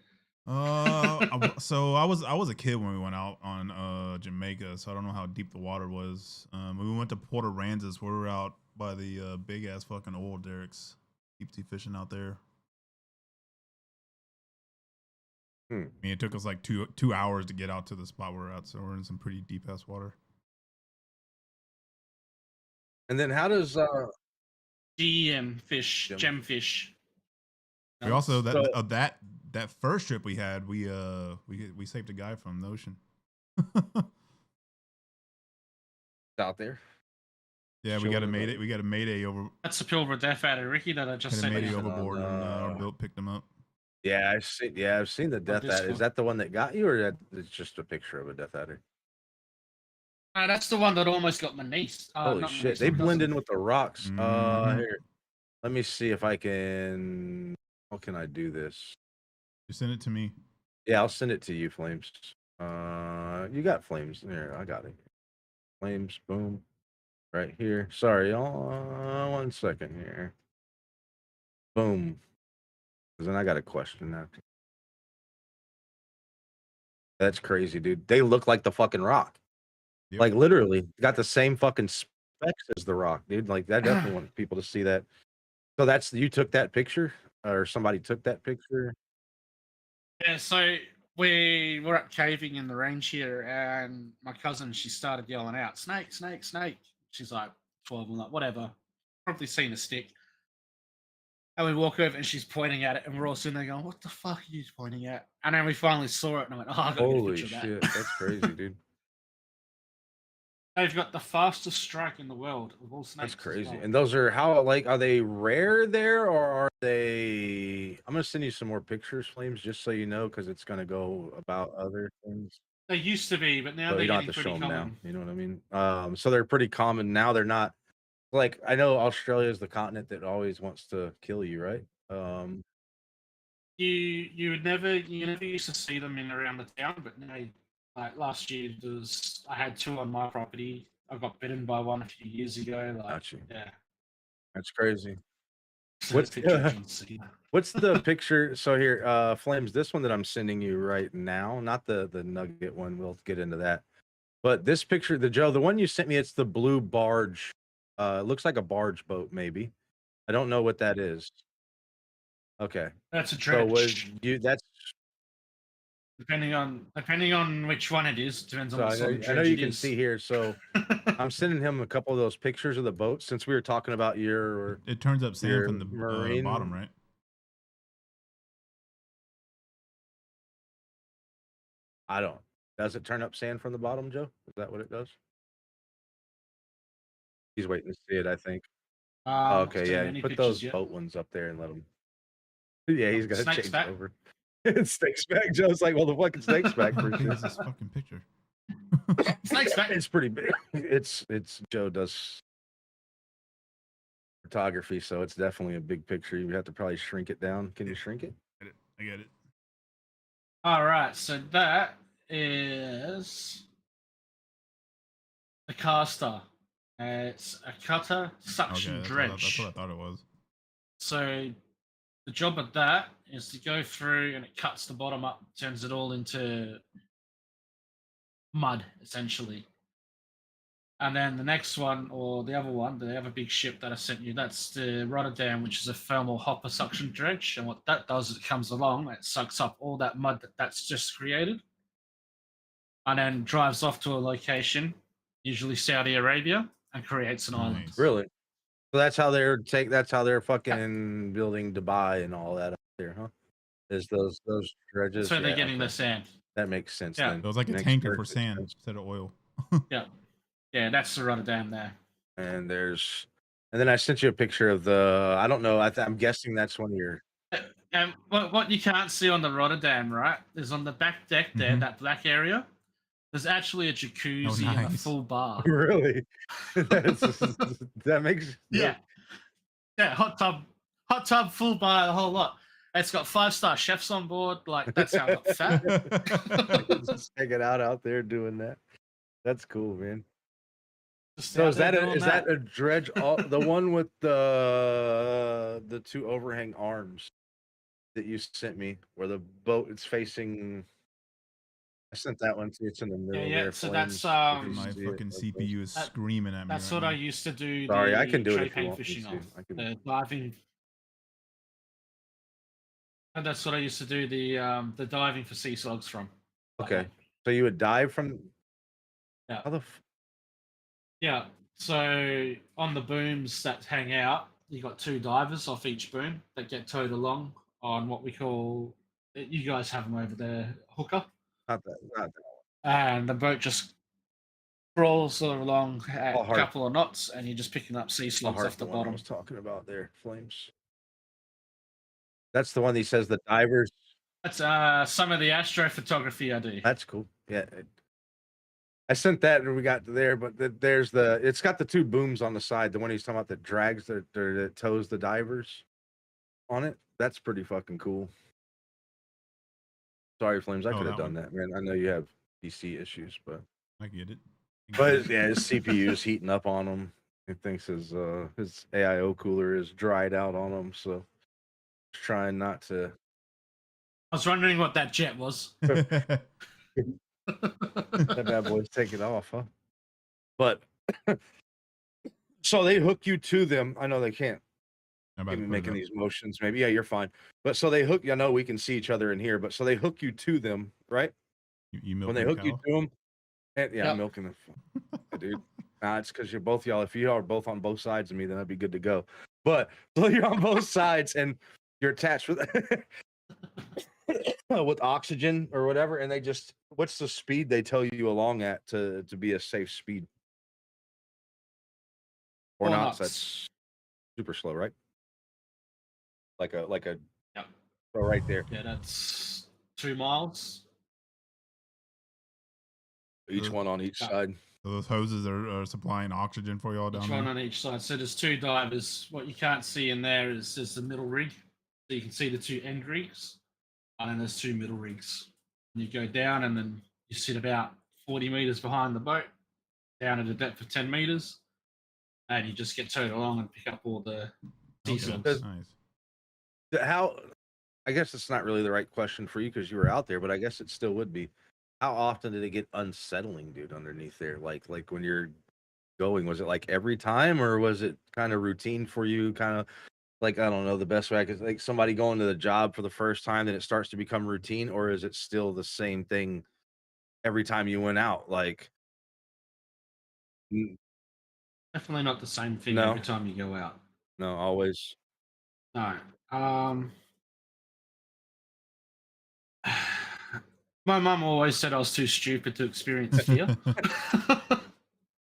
[SPEAKER 2] So I was a kid when we went out on Jamaica, so I don't know how deep the water was. We went to Port Aransas, where we were out by the big ass fucking oil derricks, deep sea fishing out there. I mean, it took us like two hours to get out to the spot we're at, so we're in some pretty deep ass water.
[SPEAKER 1] And then how does
[SPEAKER 3] GM fish, gemfish.
[SPEAKER 2] We also
[SPEAKER 1] So-
[SPEAKER 2] that first trip we had, we saved a guy from the ocean.
[SPEAKER 1] out there?
[SPEAKER 2] Yeah, we got a mayday over.
[SPEAKER 3] That's the Pilbara Death Adder, Ricky, that I just
[SPEAKER 2] Had a
[SPEAKER 3] sent
[SPEAKER 2] mayday
[SPEAKER 3] you.
[SPEAKER 2] overboard, and our boat picked him up.
[SPEAKER 1] Yeah, I've seen the death adder. Is
[SPEAKER 3] Discord.
[SPEAKER 1] that the one that got you, or that it's just a picture of a death adder?
[SPEAKER 3] That's the one that almost got my niece.
[SPEAKER 1] Holy
[SPEAKER 3] not my
[SPEAKER 1] shit!
[SPEAKER 3] niece,
[SPEAKER 1] They
[SPEAKER 3] my
[SPEAKER 1] blend
[SPEAKER 3] cousin.
[SPEAKER 1] in with the rocks.
[SPEAKER 2] Mhm.
[SPEAKER 1] Here, let me see if I can. How can I do this?
[SPEAKER 2] You send it to me.
[SPEAKER 1] Yeah, I'll send it to you, Flames. You got Flames there. I got it. Flames, boom, right here. Sorry, y'all. 1 second here. Boom. Because then I got a question now. That's crazy, dude. They look like the fucking rock.
[SPEAKER 2] Yep.
[SPEAKER 1] Like literally, got the same fucking specs as the rock, dude. Like I definitely want people to see that. So that's you took that picture, or somebody took that picture.
[SPEAKER 3] Yeah, so we were up caving in the range here, and my cousin, she started yelling out, "Snake, snake, snake!" She's like 12, I'm like, whatever. Probably seen a stick. And we walk over, and she's pointing at it, and we're all sitting there going, "What the fuck are you pointing at?" And then we finally saw it, and I went, "Oh, I gotta get a
[SPEAKER 1] Holy
[SPEAKER 3] picture
[SPEAKER 1] shit,
[SPEAKER 3] of that."
[SPEAKER 1] that's crazy, dude.
[SPEAKER 3] They've got the fastest strike in the world of all snakes.
[SPEAKER 1] That's crazy.
[SPEAKER 3] Well.
[SPEAKER 1] And those are are they rare there, or are they? I'm gonna send you some more pictures, Flames, just so you know, because it's gonna go about other things.
[SPEAKER 3] They used to be, but now
[SPEAKER 1] But
[SPEAKER 3] they're
[SPEAKER 1] you don't have
[SPEAKER 3] getting
[SPEAKER 1] to show
[SPEAKER 3] pretty
[SPEAKER 1] them now.
[SPEAKER 3] common.
[SPEAKER 1] You know what I mean? So they're pretty common now. They're not like I know Australia is the continent that always wants to kill you, right?
[SPEAKER 3] You never used to see them in around the town, but now, like last year, I had two on my property. I got bitten by one a few years ago. Like,
[SPEAKER 1] Got you.
[SPEAKER 3] yeah.
[SPEAKER 1] That's crazy.
[SPEAKER 3] What's the picture of John Cena?
[SPEAKER 1] What's the picture? So here, Flames, this one that I'm sending you right now, not the nugget one. We'll get into that. But this picture, the one you sent me, it's the blue barge. It looks like a barge boat, maybe. I don't know what that is. Okay.
[SPEAKER 3] That's a
[SPEAKER 1] So
[SPEAKER 3] dredge.
[SPEAKER 1] was you that's
[SPEAKER 3] depending on which one it is, depends on
[SPEAKER 1] so
[SPEAKER 3] what
[SPEAKER 1] I
[SPEAKER 3] sort
[SPEAKER 1] know,
[SPEAKER 3] of
[SPEAKER 1] I know
[SPEAKER 3] dredge
[SPEAKER 1] you
[SPEAKER 3] it
[SPEAKER 1] can
[SPEAKER 3] is.
[SPEAKER 1] see here. So I'm sending him a couple of those pictures of the boat since we were talking about your
[SPEAKER 2] It turns up sand
[SPEAKER 1] your
[SPEAKER 2] from the
[SPEAKER 1] marine
[SPEAKER 2] bottom, right?
[SPEAKER 1] I don't. Does it turn up sand from the bottom, Joe? Is that what it does? He's waiting to see it, I think. Okay, yeah.
[SPEAKER 3] Any
[SPEAKER 1] Put
[SPEAKER 3] pictures
[SPEAKER 1] those
[SPEAKER 3] yet.
[SPEAKER 1] boat ones up there and let him. Yeah, he's gonna
[SPEAKER 3] Snake's
[SPEAKER 1] change
[SPEAKER 3] back.
[SPEAKER 1] over. Snake's back. Joe's like, well, the fucking snake's back
[SPEAKER 2] How
[SPEAKER 1] for
[SPEAKER 2] big
[SPEAKER 1] sure.
[SPEAKER 2] is this fucking picture?
[SPEAKER 3] Snake's back.
[SPEAKER 1] It's pretty big. It's Joe does photography, so it's definitely a big picture. You have to probably shrink it down. Can you shrink it?
[SPEAKER 2] I get it.
[SPEAKER 3] All right, so that is the caster. It's a cutter suction
[SPEAKER 2] Okay, that's what I
[SPEAKER 3] dredge.
[SPEAKER 2] thought it was.
[SPEAKER 3] So the job of that is to go through and it cuts the bottom up, turns it all into mud, essentially. And then the next one, or the other one, the other big ship that I sent you, that's the Rotterdam, which is a thermal hopper suction dredge. And what that does is it comes along, it sucks up all that mud that's just created, and then drives off to a location, usually Saudi Arabia, and creates an island.
[SPEAKER 2] Nice.
[SPEAKER 1] Really? So that's how they're
[SPEAKER 3] Yeah.
[SPEAKER 1] fucking building Dubai and all that up there, huh? Is those dredges?
[SPEAKER 3] So they're
[SPEAKER 1] Yeah,
[SPEAKER 3] getting the
[SPEAKER 1] okay.
[SPEAKER 3] sand.
[SPEAKER 1] That makes sense
[SPEAKER 3] Yeah.
[SPEAKER 1] then.
[SPEAKER 2] So it's like a
[SPEAKER 1] Makes
[SPEAKER 2] tanker for
[SPEAKER 1] perfect
[SPEAKER 2] sand
[SPEAKER 1] sense.
[SPEAKER 2] instead of oil.
[SPEAKER 3] Yeah. Yeah, that's the Rotterdam there.
[SPEAKER 1] And then I sent you a picture of the. I don't know. I'm guessing that's one of your.
[SPEAKER 3] And what you can't see on the Rotterdam, right, is on the back deck there,
[SPEAKER 2] Mhm.
[SPEAKER 3] that black area, there's actually a jacuzzi and a
[SPEAKER 2] nice.
[SPEAKER 3] full bar.
[SPEAKER 1] Really? That makes.
[SPEAKER 3] Yeah. Yeah, hot tub, full bar, the whole lot. It's got 5-star chefs on board. Like, that's how I got fat.
[SPEAKER 1] Just hanging out there doing that. That's cool, man.
[SPEAKER 3] Just
[SPEAKER 1] So
[SPEAKER 3] out
[SPEAKER 1] is
[SPEAKER 3] there
[SPEAKER 1] that
[SPEAKER 3] doing
[SPEAKER 1] a dredge? The one with the two overhang arms that you sent me, where the boat is facing. I sent that one to you. It's in the middle
[SPEAKER 3] yeah.
[SPEAKER 1] there.
[SPEAKER 3] So
[SPEAKER 1] Flames.
[SPEAKER 3] that's
[SPEAKER 1] If you
[SPEAKER 2] My
[SPEAKER 1] see it,
[SPEAKER 2] fucking
[SPEAKER 1] like those.
[SPEAKER 2] CPU is
[SPEAKER 3] that-
[SPEAKER 2] screaming at me
[SPEAKER 3] that's
[SPEAKER 2] right
[SPEAKER 3] what I
[SPEAKER 2] now.
[SPEAKER 3] used to do
[SPEAKER 1] Sorry, I can
[SPEAKER 3] the
[SPEAKER 1] do it
[SPEAKER 3] tray
[SPEAKER 1] if you
[SPEAKER 3] paint
[SPEAKER 1] want me
[SPEAKER 3] fishing
[SPEAKER 1] to.
[SPEAKER 3] off.
[SPEAKER 1] I can.
[SPEAKER 3] The diving. And that's what I used to do the diving for sea slugs from.
[SPEAKER 1] Okay, so you would dive from.
[SPEAKER 3] Yeah.
[SPEAKER 1] How the?
[SPEAKER 3] Yeah. So on the booms that hang out, you got 2 divers off each boom that get towed along on what we call. You guys have them over there, hooker,
[SPEAKER 1] Not that. Not that.
[SPEAKER 3] and the boat just crawls along at a
[SPEAKER 1] Heart.
[SPEAKER 3] couple of knots, and you're just picking up sea slugs
[SPEAKER 1] Heart.
[SPEAKER 3] off the
[SPEAKER 1] The one I
[SPEAKER 3] bottom.
[SPEAKER 1] was talking about there. Flames. That's the one that says the divers.
[SPEAKER 3] That's some of the astrophotography I do.
[SPEAKER 1] That's cool. Yeah. I sent that and we got to there, but there's it's got the 2 booms on the side. The one he's talking about that drags that tows the divers on it. That's pretty fucking cool. Sorry, Flames. I
[SPEAKER 2] Oh,
[SPEAKER 1] could have
[SPEAKER 2] that
[SPEAKER 1] done
[SPEAKER 2] one.
[SPEAKER 1] that, man. I know you have PC issues, but
[SPEAKER 2] I get it.
[SPEAKER 1] yeah, his CPU is heating up on him. He thinks his AIO cooler is dried out on him, so he's trying not to.
[SPEAKER 3] I was wondering what that jet was.
[SPEAKER 1] That bad boy's taking off, huh? But so they hook you to them. I know they can't.
[SPEAKER 2] I'm about to put it
[SPEAKER 1] Making
[SPEAKER 2] up.
[SPEAKER 1] these motions, maybe. Yeah, you're fine. But so they hook. I know we can see each other in here, but so they hook you to them, right?
[SPEAKER 2] You
[SPEAKER 1] When
[SPEAKER 2] milking
[SPEAKER 1] they
[SPEAKER 2] the
[SPEAKER 1] hook you
[SPEAKER 2] cow?
[SPEAKER 1] to them, and yeah,
[SPEAKER 3] Yep.
[SPEAKER 1] I'm milking the dude. Nah, it's because you're both y'all. If you are both on both sides of me, then I'd be good to go. But so you're on both sides and you're attached with with oxygen or whatever, and they just what's the speed they tell you along at to be a safe speed? Or
[SPEAKER 3] 4
[SPEAKER 1] not?
[SPEAKER 3] knots.
[SPEAKER 1] So that's super slow, right? Like a
[SPEAKER 3] Yep.
[SPEAKER 1] oh, right there.
[SPEAKER 3] Yeah, that's 2 miles.
[SPEAKER 1] Each one on each
[SPEAKER 3] Yeah.
[SPEAKER 1] side.
[SPEAKER 2] So those hoses are supplying oxygen for y'all down
[SPEAKER 3] Each
[SPEAKER 2] there?
[SPEAKER 3] one on each side. So there's 2 divers. What you can't see in there is the middle rig. So you can see the 2 end rigs, and then there's 2 middle rigs. And you go down, and then you sit about 40 meters behind the boat, down at a depth of 10 meters, and you just get towed along and pick up all the sea
[SPEAKER 2] Okay,
[SPEAKER 3] slugs.
[SPEAKER 2] nice.
[SPEAKER 1] How? I guess it's not really the right question for you because you were out there, but I guess it still would be. How often did it get unsettling, dude, underneath there? Like when you're going, was it like every time, or was it kind of routine for you? Kind of like I don't know the best way I could like somebody going to the job for the first time, then it starts to become routine, or is it still the same thing every time you went out? Like,
[SPEAKER 3] Definitely not the same thing
[SPEAKER 1] No.
[SPEAKER 3] every time you go out.
[SPEAKER 1] no, always.
[SPEAKER 3] No. My mum always said I was too stupid to experience fear, which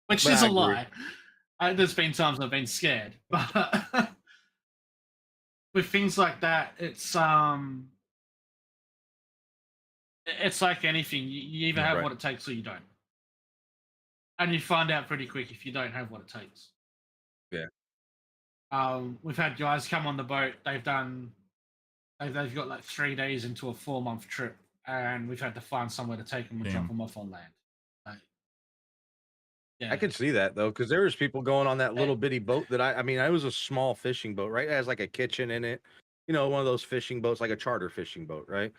[SPEAKER 1] But
[SPEAKER 3] is
[SPEAKER 1] I
[SPEAKER 3] a
[SPEAKER 1] agree.
[SPEAKER 3] lie. There's been times I've been scared, but with things like that, it's like anything. You either have
[SPEAKER 1] Right.
[SPEAKER 3] what it takes or you don't, and you find out pretty quick if you don't have what it takes.
[SPEAKER 1] Yeah.
[SPEAKER 3] We've had guys come on the boat. They've got like 3 days into a 4-month trip, and we've had to find somewhere to take them and drop
[SPEAKER 2] Damn.
[SPEAKER 3] them off on land. Like, yeah,
[SPEAKER 1] I could see that though, because there was people going on that little bitty boat that I mean, it was a small fishing boat, right? It has like a kitchen in it, one of those fishing boats, like a charter fishing boat, right?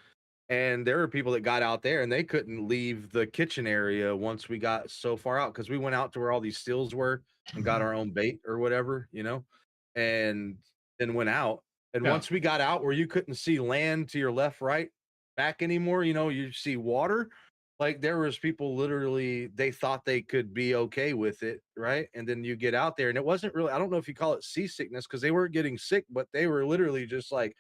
[SPEAKER 1] And there were people that got out there and they couldn't leave the kitchen area once we got so far out because we went out to where all these stills were and got our own bait or whatever, and then went out. And
[SPEAKER 3] Yeah.
[SPEAKER 1] once we got out where you couldn't see land to your left, right, back anymore, you see water. Like there was people literally, they thought they could be okay with it, right? And then you get out there and it wasn't really, I don't know if you call it seasickness because they weren't getting sick, but they were literally just like,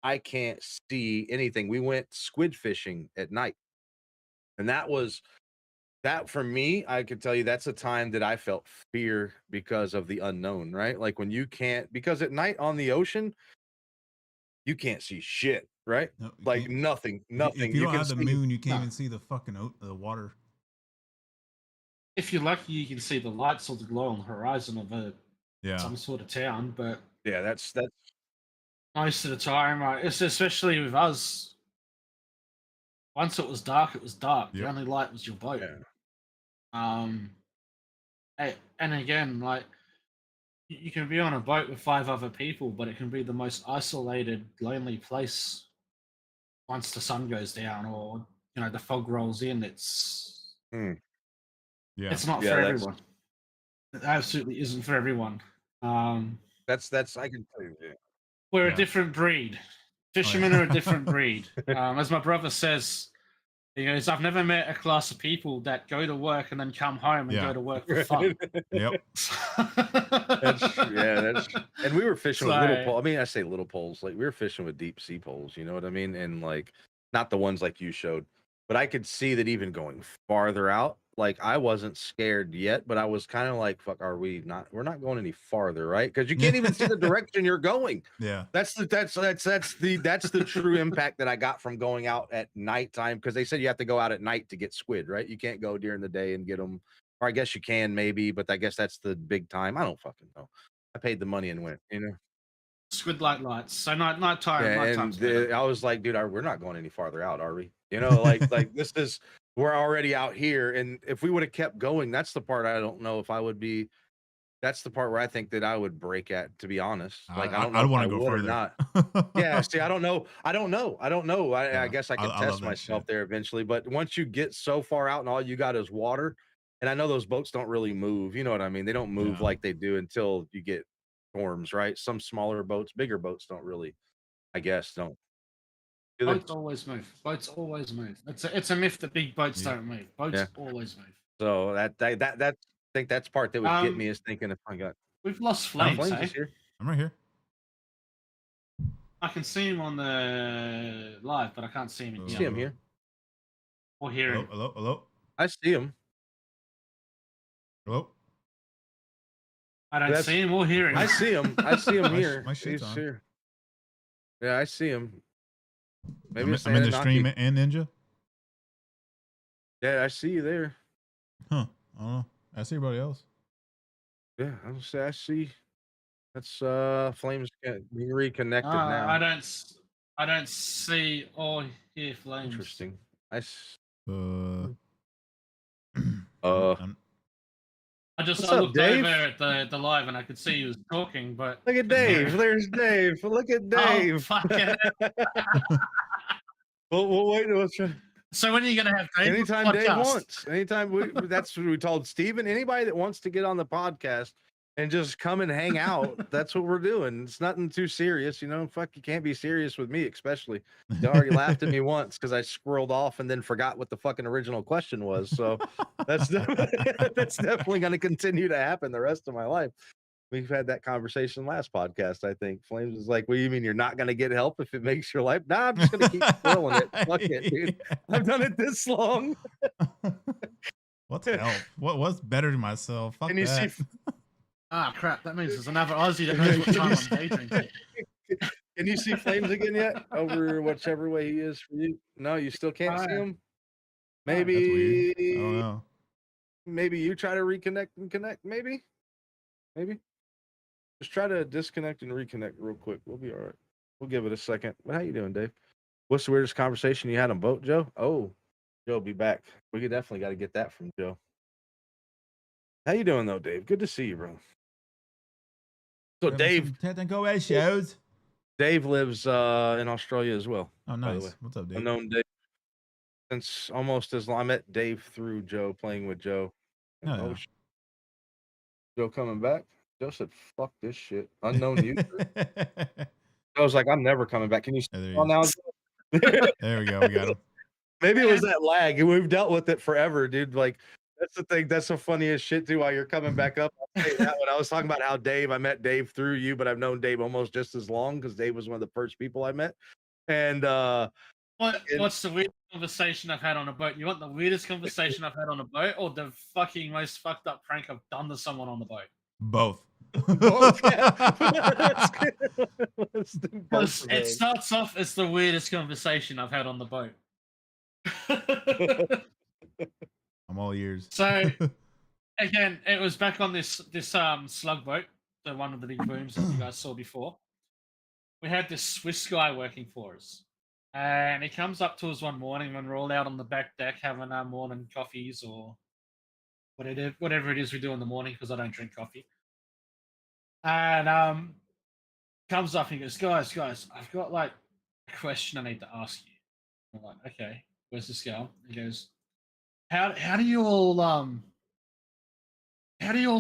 [SPEAKER 1] I can't see anything. We went squid fishing at night. And that for me, I could tell you that's a time that I felt fear because of the unknown, right? Like when you can't, because at night on the ocean, you can't see shit, right?
[SPEAKER 2] No, you
[SPEAKER 1] Like
[SPEAKER 2] can't.
[SPEAKER 1] nothing.
[SPEAKER 2] If you don't
[SPEAKER 1] can
[SPEAKER 2] have the
[SPEAKER 1] see
[SPEAKER 2] moon, you can't
[SPEAKER 3] No.
[SPEAKER 2] even see the fucking the water.
[SPEAKER 3] If you're lucky, you can see the lights or the glow on the horizon of
[SPEAKER 2] Yeah.
[SPEAKER 3] some sort of town, but
[SPEAKER 1] Yeah, that's
[SPEAKER 3] most of the time, it's especially with us. Once it was dark, it was dark. The
[SPEAKER 2] Yep.
[SPEAKER 3] only light was your boat.
[SPEAKER 1] yeah.
[SPEAKER 3] And again, like you can be on a boat with 5 other people, but it can be the most isolated, lonely place once the sun goes down or the fog rolls in. It's
[SPEAKER 1] Hmm.
[SPEAKER 2] Yeah.
[SPEAKER 3] it's not
[SPEAKER 1] Yeah,
[SPEAKER 3] for
[SPEAKER 1] that's-
[SPEAKER 3] everyone. It absolutely isn't for everyone.
[SPEAKER 1] That's I can tell you. Yeah.
[SPEAKER 3] We're
[SPEAKER 2] Yeah.
[SPEAKER 3] a different breed. Fishermen are a different breed. As my brother says, he goes, I've never met a class of people that go to work and then come home and
[SPEAKER 2] Yeah.
[SPEAKER 3] go to work for fun.
[SPEAKER 2] Yep.
[SPEAKER 1] That's true. Yeah, that's and we were fishing with little
[SPEAKER 3] So-
[SPEAKER 1] poles. I mean, I say little poles, like we were fishing with deep sea poles, you know what I mean? And like not the ones like you showed, but I could see that even going farther out, like I wasn't scared yet, but I was kind of like, fuck, we're not going any farther, right? Because you can't even see the direction you're going.
[SPEAKER 2] Yeah.
[SPEAKER 1] That's the true impact that I got from going out at nighttime because they said you have to go out at night to get squid, right? You can't go during the day and get them, or I guess you can maybe, but I guess that's the big time. I don't fucking know. I paid the money and went,
[SPEAKER 3] Squid light lights. So nighttime.
[SPEAKER 1] Yeah,
[SPEAKER 3] Nighttime's
[SPEAKER 1] and
[SPEAKER 3] better.
[SPEAKER 1] I was like, dude, we're not going any farther out, are we? Like this is we're already out here, and if we would have kept going, that's the part I don't know if I would be. That's the part where I think that I would break at, to be honest. Like I don't know
[SPEAKER 2] I'd
[SPEAKER 1] if
[SPEAKER 2] want
[SPEAKER 1] I
[SPEAKER 2] to go
[SPEAKER 1] would or
[SPEAKER 2] further.
[SPEAKER 1] not. Yeah, see, I don't know. I
[SPEAKER 2] Yeah,
[SPEAKER 1] guess I could
[SPEAKER 2] I love
[SPEAKER 1] test
[SPEAKER 2] that
[SPEAKER 1] myself
[SPEAKER 2] shit.
[SPEAKER 1] there eventually, but once you get so far out and all you got is water, and I know those boats don't really move. You know what I mean? They don't move
[SPEAKER 2] Yeah.
[SPEAKER 1] like they do until you get storms, right? Some smaller boats, bigger boats don't really. I guess don't. Do they?
[SPEAKER 3] Boats always move. Boats always move. It's a myth that big boats
[SPEAKER 2] Yeah.
[SPEAKER 3] don't move. Boats
[SPEAKER 1] Yeah.
[SPEAKER 3] always move.
[SPEAKER 1] So that I think that's part that would get me is thinking if I got
[SPEAKER 3] We've lost
[SPEAKER 2] Oh,
[SPEAKER 3] Flames,
[SPEAKER 1] Flames
[SPEAKER 3] eh?
[SPEAKER 1] is here.
[SPEAKER 2] I'm right here.
[SPEAKER 3] I can see him on the live, but I can't see him in
[SPEAKER 1] I
[SPEAKER 3] here.
[SPEAKER 1] see him here.
[SPEAKER 3] Or hear
[SPEAKER 2] Hello,
[SPEAKER 3] him.
[SPEAKER 2] hello, hello,
[SPEAKER 1] I see him.
[SPEAKER 2] hello.
[SPEAKER 3] I don't
[SPEAKER 1] That's-
[SPEAKER 3] see him or hear him.
[SPEAKER 1] I see him. I see him
[SPEAKER 2] My
[SPEAKER 1] here.
[SPEAKER 2] shit's
[SPEAKER 1] He's
[SPEAKER 2] on.
[SPEAKER 1] here. Yeah, I see him. Maybe
[SPEAKER 2] I'm
[SPEAKER 1] it's
[SPEAKER 2] in the
[SPEAKER 1] Anunnaki.
[SPEAKER 2] stream and Ninja.
[SPEAKER 1] Yeah, I see you there.
[SPEAKER 2] Huh. I don't know. I see everybody else.
[SPEAKER 1] Yeah, I was say I see. That's Flames being reconnected now.
[SPEAKER 3] I don't see or hear Flames.
[SPEAKER 1] Interesting.
[SPEAKER 2] I'm-
[SPEAKER 3] I
[SPEAKER 1] What's
[SPEAKER 3] I
[SPEAKER 1] up,
[SPEAKER 3] looked
[SPEAKER 1] Dave?
[SPEAKER 3] over at the live and I could see he was talking, but
[SPEAKER 1] Look at Dave. There's Dave. Look at
[SPEAKER 3] Oh,
[SPEAKER 1] Dave.
[SPEAKER 3] fuck it.
[SPEAKER 1] We'll wait. We'll try.
[SPEAKER 3] So when are you gonna have Dave?
[SPEAKER 1] Anytime
[SPEAKER 3] on the
[SPEAKER 1] Dave
[SPEAKER 3] podcast?
[SPEAKER 1] wants. Anytime that's what we told Steven. Anybody that wants to get on the podcast and just come and hang out, that's what we're doing. It's nothing too serious, Fuck, you can't be serious with me, especially. You already laughed at me once because I squirreled off and then forgot what the fucking original question was. So that's that's definitely going to continue to happen the rest of my life. We've had that conversation last podcast, I think. Flames is like, "What do you mean you're not going to get help if it makes your life?" Nah, I'm just going to keep squirreling it. Fuck it, dude. I've done it this long.
[SPEAKER 2] What's help? What's better than myself? Fuck
[SPEAKER 1] And you
[SPEAKER 2] that.
[SPEAKER 1] see,
[SPEAKER 3] Ah, crap! That means there's another Aussie that knows what time I'm day drinking.
[SPEAKER 1] can you see Flames again yet? Over whichever way he is for you? No, you still can't see him.
[SPEAKER 2] That's weird. I don't
[SPEAKER 1] Maybe,
[SPEAKER 2] know.
[SPEAKER 1] maybe you try to reconnect and connect. Maybe. Just try to disconnect and reconnect real quick. We'll be all right. We'll give it a second. But how you doing, Dave? What's the weirdest conversation you had on boat, Joe? Oh, Joe, be back. We could definitely got to get that from Joe. How you doing though, Dave? Good to see you, bro. So Dave,
[SPEAKER 2] technical issues.
[SPEAKER 1] Dave lives in Australia as well.
[SPEAKER 2] Oh,
[SPEAKER 1] By the way.
[SPEAKER 2] nice. What's up, Dave?
[SPEAKER 1] I've known Dave since almost as long. I met Dave through Joe, playing with Joe.
[SPEAKER 2] Oh, yeah.
[SPEAKER 1] Joe coming back. Joe said, "Fuck this shit." Unknown user. I was like, "I'm never coming back." Can you
[SPEAKER 2] Yeah, there he
[SPEAKER 1] oh, now?
[SPEAKER 2] is. There we go. We got him.
[SPEAKER 1] Maybe it was that lag. We've dealt with it forever, dude. Like, that's the thing. That's the funniest shit too. While you're coming back up, I'll say that when I was talking about how I met Dave through you, but I've known Dave almost just as long because Dave was one of the first people I met. And
[SPEAKER 3] what's the weirdest conversation I've had on a boat? You want the weirdest conversation I've had on a boat, or the fucking most fucked up prank I've done to someone on the boat?
[SPEAKER 2] Both.
[SPEAKER 1] both. Let's do both
[SPEAKER 3] Because
[SPEAKER 1] of
[SPEAKER 3] it
[SPEAKER 1] those.
[SPEAKER 3] starts off as the weirdest conversation I've had on the boat.
[SPEAKER 2] I'm all ears.
[SPEAKER 3] So again, it was back on this slug boat, so one of the big booms that you guys saw before. We had this Swiss guy working for us, and he comes up to us one morning when we're all out on the back deck having our morning coffees or whatever it is we do in the morning, because I don't drink coffee. And comes up and he goes, guys, I've got like a question I need to ask you. I'm like, okay, where's this going? He goes, how do you all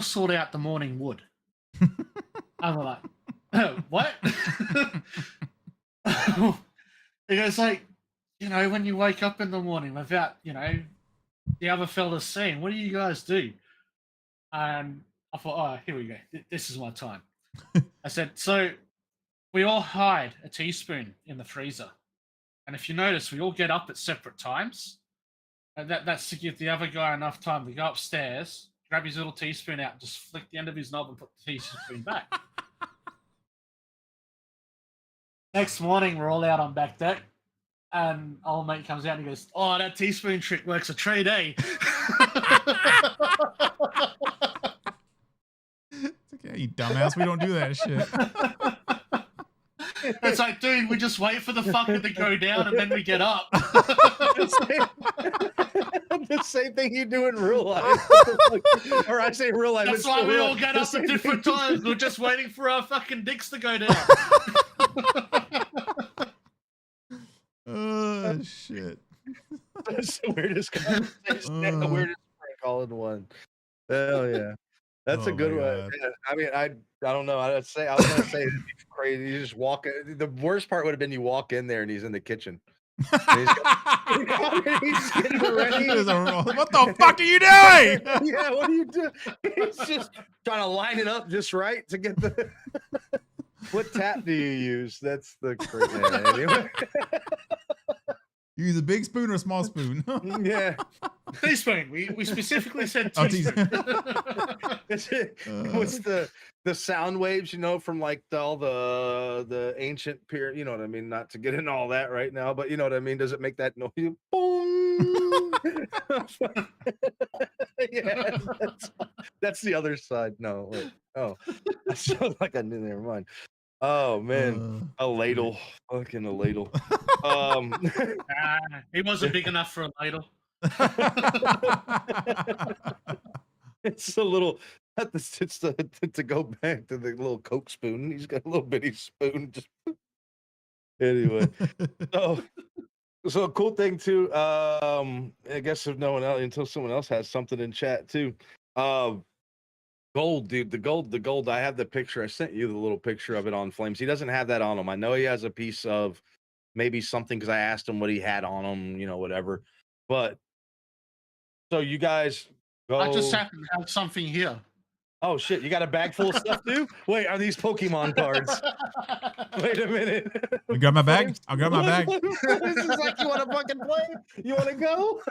[SPEAKER 3] sort out the morning wood? I'm like, what? He goes, like, when you wake up in the morning without, the other fellas seeing, what do you guys do? And I thought, oh, here we go. This is my time. I said, so we all hide a teaspoon in the freezer. And if you notice, we all get up at separate times. And that's to give the other guy enough time to go upstairs, grab his little teaspoon out, and just flick the end of his knob and put the teaspoon back. Next morning, we're all out on back deck. And old mate comes out and he goes, oh, that teaspoon trick works a treat, eh?
[SPEAKER 2] It's okay, you dumbass. We don't do that shit.
[SPEAKER 3] It's like, dude, we just wait for the fucker to go down and then we get up.
[SPEAKER 1] The same thing you do in real life. Or I say real life.
[SPEAKER 3] That's why we all get up at different times. We're just waiting for our fucking dicks to go down.
[SPEAKER 2] Oh, shit.
[SPEAKER 1] That's the weirdest conversation. The weirdest prank all in one. Hell yeah. That's a good one. Yeah. I mean, I don't know. I was gonna say it'd be crazy. You just walk in. The worst part would have been you walk in there and he's in the kitchen. He's getting ready.
[SPEAKER 2] What the fuck are you doing?
[SPEAKER 1] Yeah, what are you doing? He's just trying to line it up just right to get the. What tap do you use? That's the crazy. Anyway.
[SPEAKER 2] You use a big spoon or a small spoon?
[SPEAKER 1] Yeah.
[SPEAKER 3] Teaspoon. We specifically said teaspoon.
[SPEAKER 1] What's the sound waves, from like all the ancient period, you know what I mean? Not to get into all that right now, but you know what I mean? Does it make that noise? Boom! Yeah, that's the other side. No, wait. Oh, that sounds like I knew. Never mind. Oh man, a ladle, fucking a ladle.
[SPEAKER 3] He wasn't big enough for a ladle.
[SPEAKER 1] It's a little. It's to go back to the little Coke spoon. He's got a little bitty spoon. Just anyway. So a cool thing too. I guess if no one else, until someone else has something in chat too. Gold, dude. The gold. I have the picture. I sent you the little picture of it on Flames. He doesn't have that on him. I know he has a piece of maybe something because I asked him what he had on him, whatever. But so you guys go.
[SPEAKER 3] I just happen to have something here.
[SPEAKER 1] Oh shit! You got a bag full of stuff too? Wait, are these Pokemon cards? Wait a minute.
[SPEAKER 2] You grab my bag? I'll grab my bag.
[SPEAKER 1] This is like, you want to fucking play? You want to go?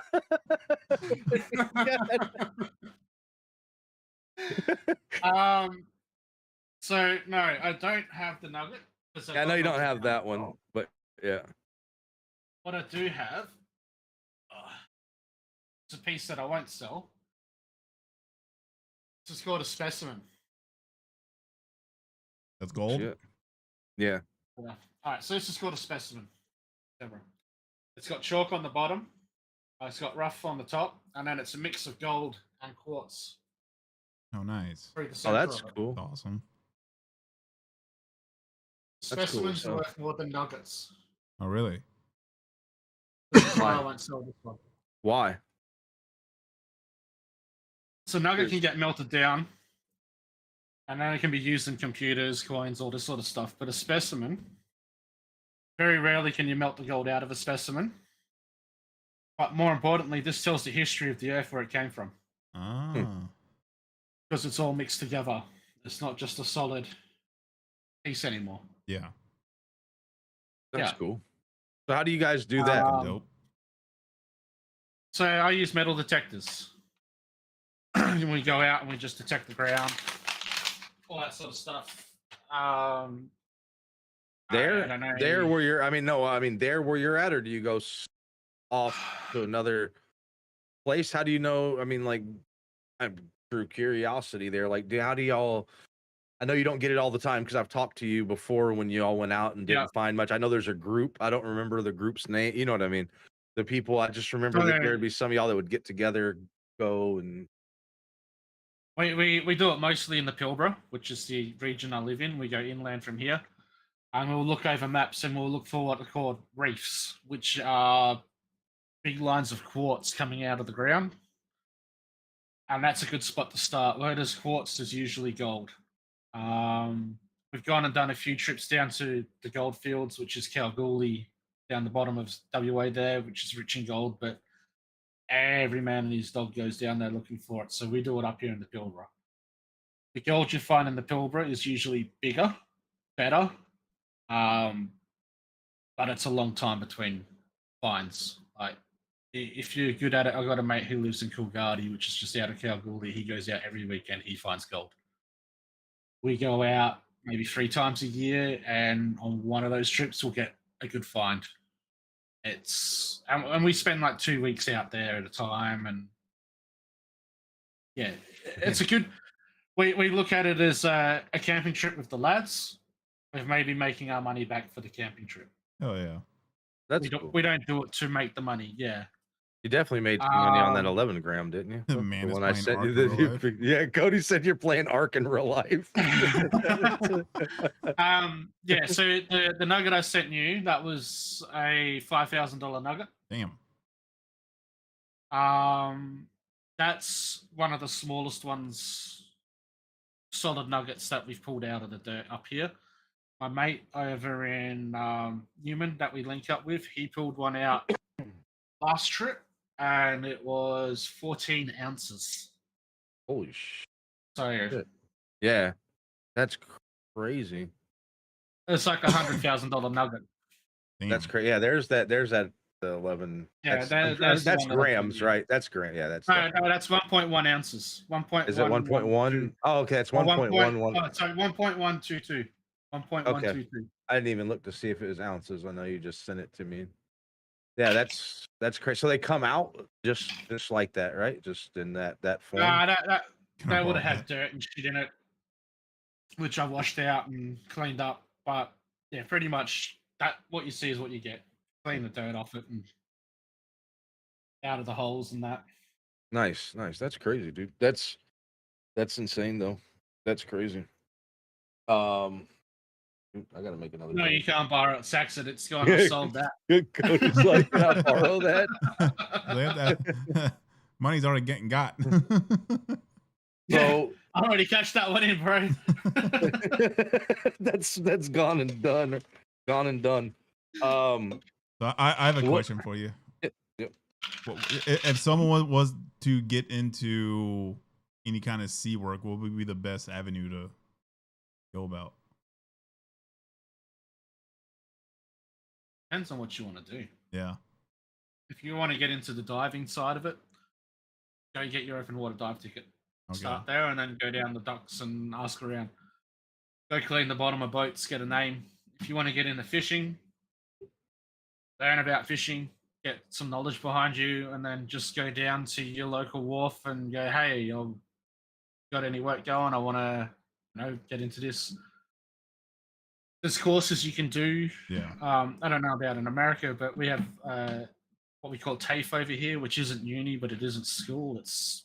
[SPEAKER 3] So no, I don't have the nugget.
[SPEAKER 1] I know you don't have that one, but yeah.
[SPEAKER 3] What I do have, it's a piece that I won't sell. It's just called a specimen.
[SPEAKER 2] That's gold?
[SPEAKER 1] Shit. Yeah.
[SPEAKER 3] All right, so this is called a specimen. Camera. It's got chalk on the bottom. It's got rough on the top, and then it's a mix of gold and quartz
[SPEAKER 2] Oh, nice.
[SPEAKER 3] through the
[SPEAKER 1] Oh,
[SPEAKER 3] center
[SPEAKER 1] that's
[SPEAKER 3] of it.
[SPEAKER 1] cool.
[SPEAKER 2] Awesome.
[SPEAKER 1] That's cool.
[SPEAKER 3] Specimens are
[SPEAKER 1] So
[SPEAKER 3] worth more than nuggets.
[SPEAKER 2] Oh, really?
[SPEAKER 3] This is why I
[SPEAKER 1] why?
[SPEAKER 3] won't sell this one.
[SPEAKER 1] Why?
[SPEAKER 3] So nugget can
[SPEAKER 1] There's-
[SPEAKER 3] get melted down, and then it can be used in computers, coins, all this sort of stuff. But a specimen, very rarely can you melt the gold out of a specimen. But more importantly, this tells the history of the Earth, where it came from,
[SPEAKER 2] Ah.
[SPEAKER 3] because it's all mixed together. It's not just a solid piece anymore.
[SPEAKER 2] Yeah.
[SPEAKER 1] That's
[SPEAKER 3] Yeah.
[SPEAKER 1] cool. So how do you guys do that?
[SPEAKER 2] Fucking dope.
[SPEAKER 3] So I use metal detectors. We go out and we just detect the ground, all that sort of stuff. I don't know.
[SPEAKER 1] There where you're. I mean, no. I mean, there where you're at, or do you go off to another place? How do you know? I mean, like, I'm through curiosity. There, like, how do y'all? I know you don't get it all the time because I've talked to you before when you all went out and didn't
[SPEAKER 3] Yeah.
[SPEAKER 1] find much. I know there's a group. I don't remember the group's name. You know what I mean? The people. I just remember that
[SPEAKER 3] Okay.
[SPEAKER 1] there'd be some of y'all that would get together, go and.
[SPEAKER 3] We do it mostly in the Pilbara, which is the region I live in. We go inland from here, and we'll look over maps and we'll look for what are called reefs, which are big lines of quartz coming out of the ground. And that's a good spot to start. Where there's quartz, there's usually gold. We've gone and done a few trips down to the gold fields, which is Kalgoorlie, down the bottom of WA there, which is rich in gold, but every man and his dog goes down there looking for it. So we do it up here in the Pilbara. The gold you find in the Pilbara is usually bigger, better, but it's a long time between finds. Like, if you're good at it, I've got a mate who lives in Coolgardie, which is just out of Kalgoorlie. He goes out every weekend. He finds gold. We go out maybe 3 times a year, and on one of those trips, we'll get a good find. And we spend like 2 weeks out there at a time, and yeah, it's a good. We look at it as a camping trip with the lads, with maybe making our money back for the camping trip.
[SPEAKER 2] Oh, yeah.
[SPEAKER 1] That's cool.
[SPEAKER 3] We don't do it to make the money. Yeah.
[SPEAKER 1] You definitely made some money on that
[SPEAKER 3] Um,
[SPEAKER 1] 11 gram, didn't you?
[SPEAKER 2] The
[SPEAKER 1] The
[SPEAKER 2] man is
[SPEAKER 1] one I
[SPEAKER 2] playing
[SPEAKER 1] sent
[SPEAKER 2] Ark
[SPEAKER 1] you.
[SPEAKER 2] in real life.
[SPEAKER 1] Yeah, Cody said you're playing Ark in real life.
[SPEAKER 3] Yeah. So the nugget I sent you, that was a $5,000 nugget.
[SPEAKER 2] Damn.
[SPEAKER 3] That's one of the smallest ones, solid nuggets that we've pulled out of the dirt up here. My mate over in Newman that we link up with, he pulled one out last trip, and it was 14 ounces.
[SPEAKER 1] Holy shit.
[SPEAKER 3] So
[SPEAKER 1] Yeah, that's crazy.
[SPEAKER 3] it's like $100,000 nugget.
[SPEAKER 2] Damn.
[SPEAKER 1] That's crazy. Yeah, there's that. The 11.
[SPEAKER 3] Yeah,
[SPEAKER 1] That's
[SPEAKER 3] that's the one that I
[SPEAKER 1] grams,
[SPEAKER 3] sent you.
[SPEAKER 1] right? That's gram. Yeah, that's.
[SPEAKER 3] No,
[SPEAKER 1] definitely-
[SPEAKER 3] that's 1.1 ounces. 1.1.
[SPEAKER 1] Is it 1.1? Oh, okay, that's
[SPEAKER 3] Or
[SPEAKER 1] 1.11.
[SPEAKER 3] Oh, sorry, 1.122. 1.122.
[SPEAKER 1] I didn't even look to see if it was ounces. I know you just sent it to me. Yeah, that's crazy. So they come out just like that, right? Just in that form.
[SPEAKER 3] Nah, that
[SPEAKER 2] Can I
[SPEAKER 3] would
[SPEAKER 2] borrow
[SPEAKER 3] have had
[SPEAKER 2] that?
[SPEAKER 3] dirt and shit in it, which I washed out and cleaned up. But yeah, pretty much that what you see is what you get. Clean the dirt off it and out of the holes and that.
[SPEAKER 1] Nice. That's crazy, dude. That's insane though. That's crazy. I gotta make another.
[SPEAKER 3] No,
[SPEAKER 1] drink.
[SPEAKER 3] you can't borrow it. Saxon, it's gone. I sold that.
[SPEAKER 1] Cody's like, can I borrow that?
[SPEAKER 2] They have that. Money's already getting got.
[SPEAKER 1] So
[SPEAKER 3] I already cashed that one in, bro.
[SPEAKER 1] that's gone and done. Gone and done.
[SPEAKER 2] So I have a
[SPEAKER 1] What-
[SPEAKER 2] question for you.
[SPEAKER 1] Yep.
[SPEAKER 2] If someone was to get into any kind of sea work, what would be the best avenue to go about?
[SPEAKER 3] Depends on what you want to do.
[SPEAKER 2] Yeah.
[SPEAKER 3] If you want to get into the diving side of it, go get your open water dive ticket.
[SPEAKER 2] Okay.
[SPEAKER 3] Start there and then go down the docks and ask around. Go clean the bottom of boats, get a name. If you want to get into fishing, learn about fishing, get some knowledge behind you, and then just go down to your local wharf and go, hey, I've got any work going? I want to, get into this. there's courses you can do.
[SPEAKER 2] Yeah.
[SPEAKER 3] I don't know about in America, but we have what we call TAFE over here, which isn't uni, but it isn't school. It's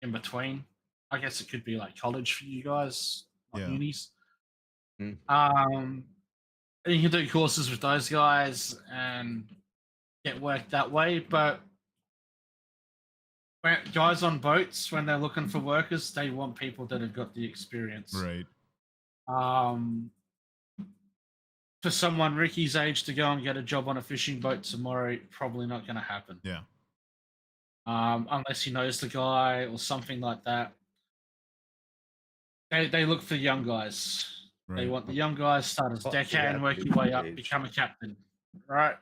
[SPEAKER 3] in between. I guess it could be like college for you guys, not
[SPEAKER 2] Yeah.
[SPEAKER 3] unis.
[SPEAKER 1] Mm.
[SPEAKER 3] And you can do courses with those guys and get work that way. But when guys on boats, when they're looking for workers, they want people that have got the experience.
[SPEAKER 2] Right.
[SPEAKER 3] For someone Ricky's age to go and get a job on a fishing boat tomorrow, probably not going to happen.
[SPEAKER 2] Yeah.
[SPEAKER 3] Unless he knows the guy or something like that. They look for young guys.
[SPEAKER 2] Right.
[SPEAKER 3] They want the young guys, start as deckhand, work your way up, become a captain. Right?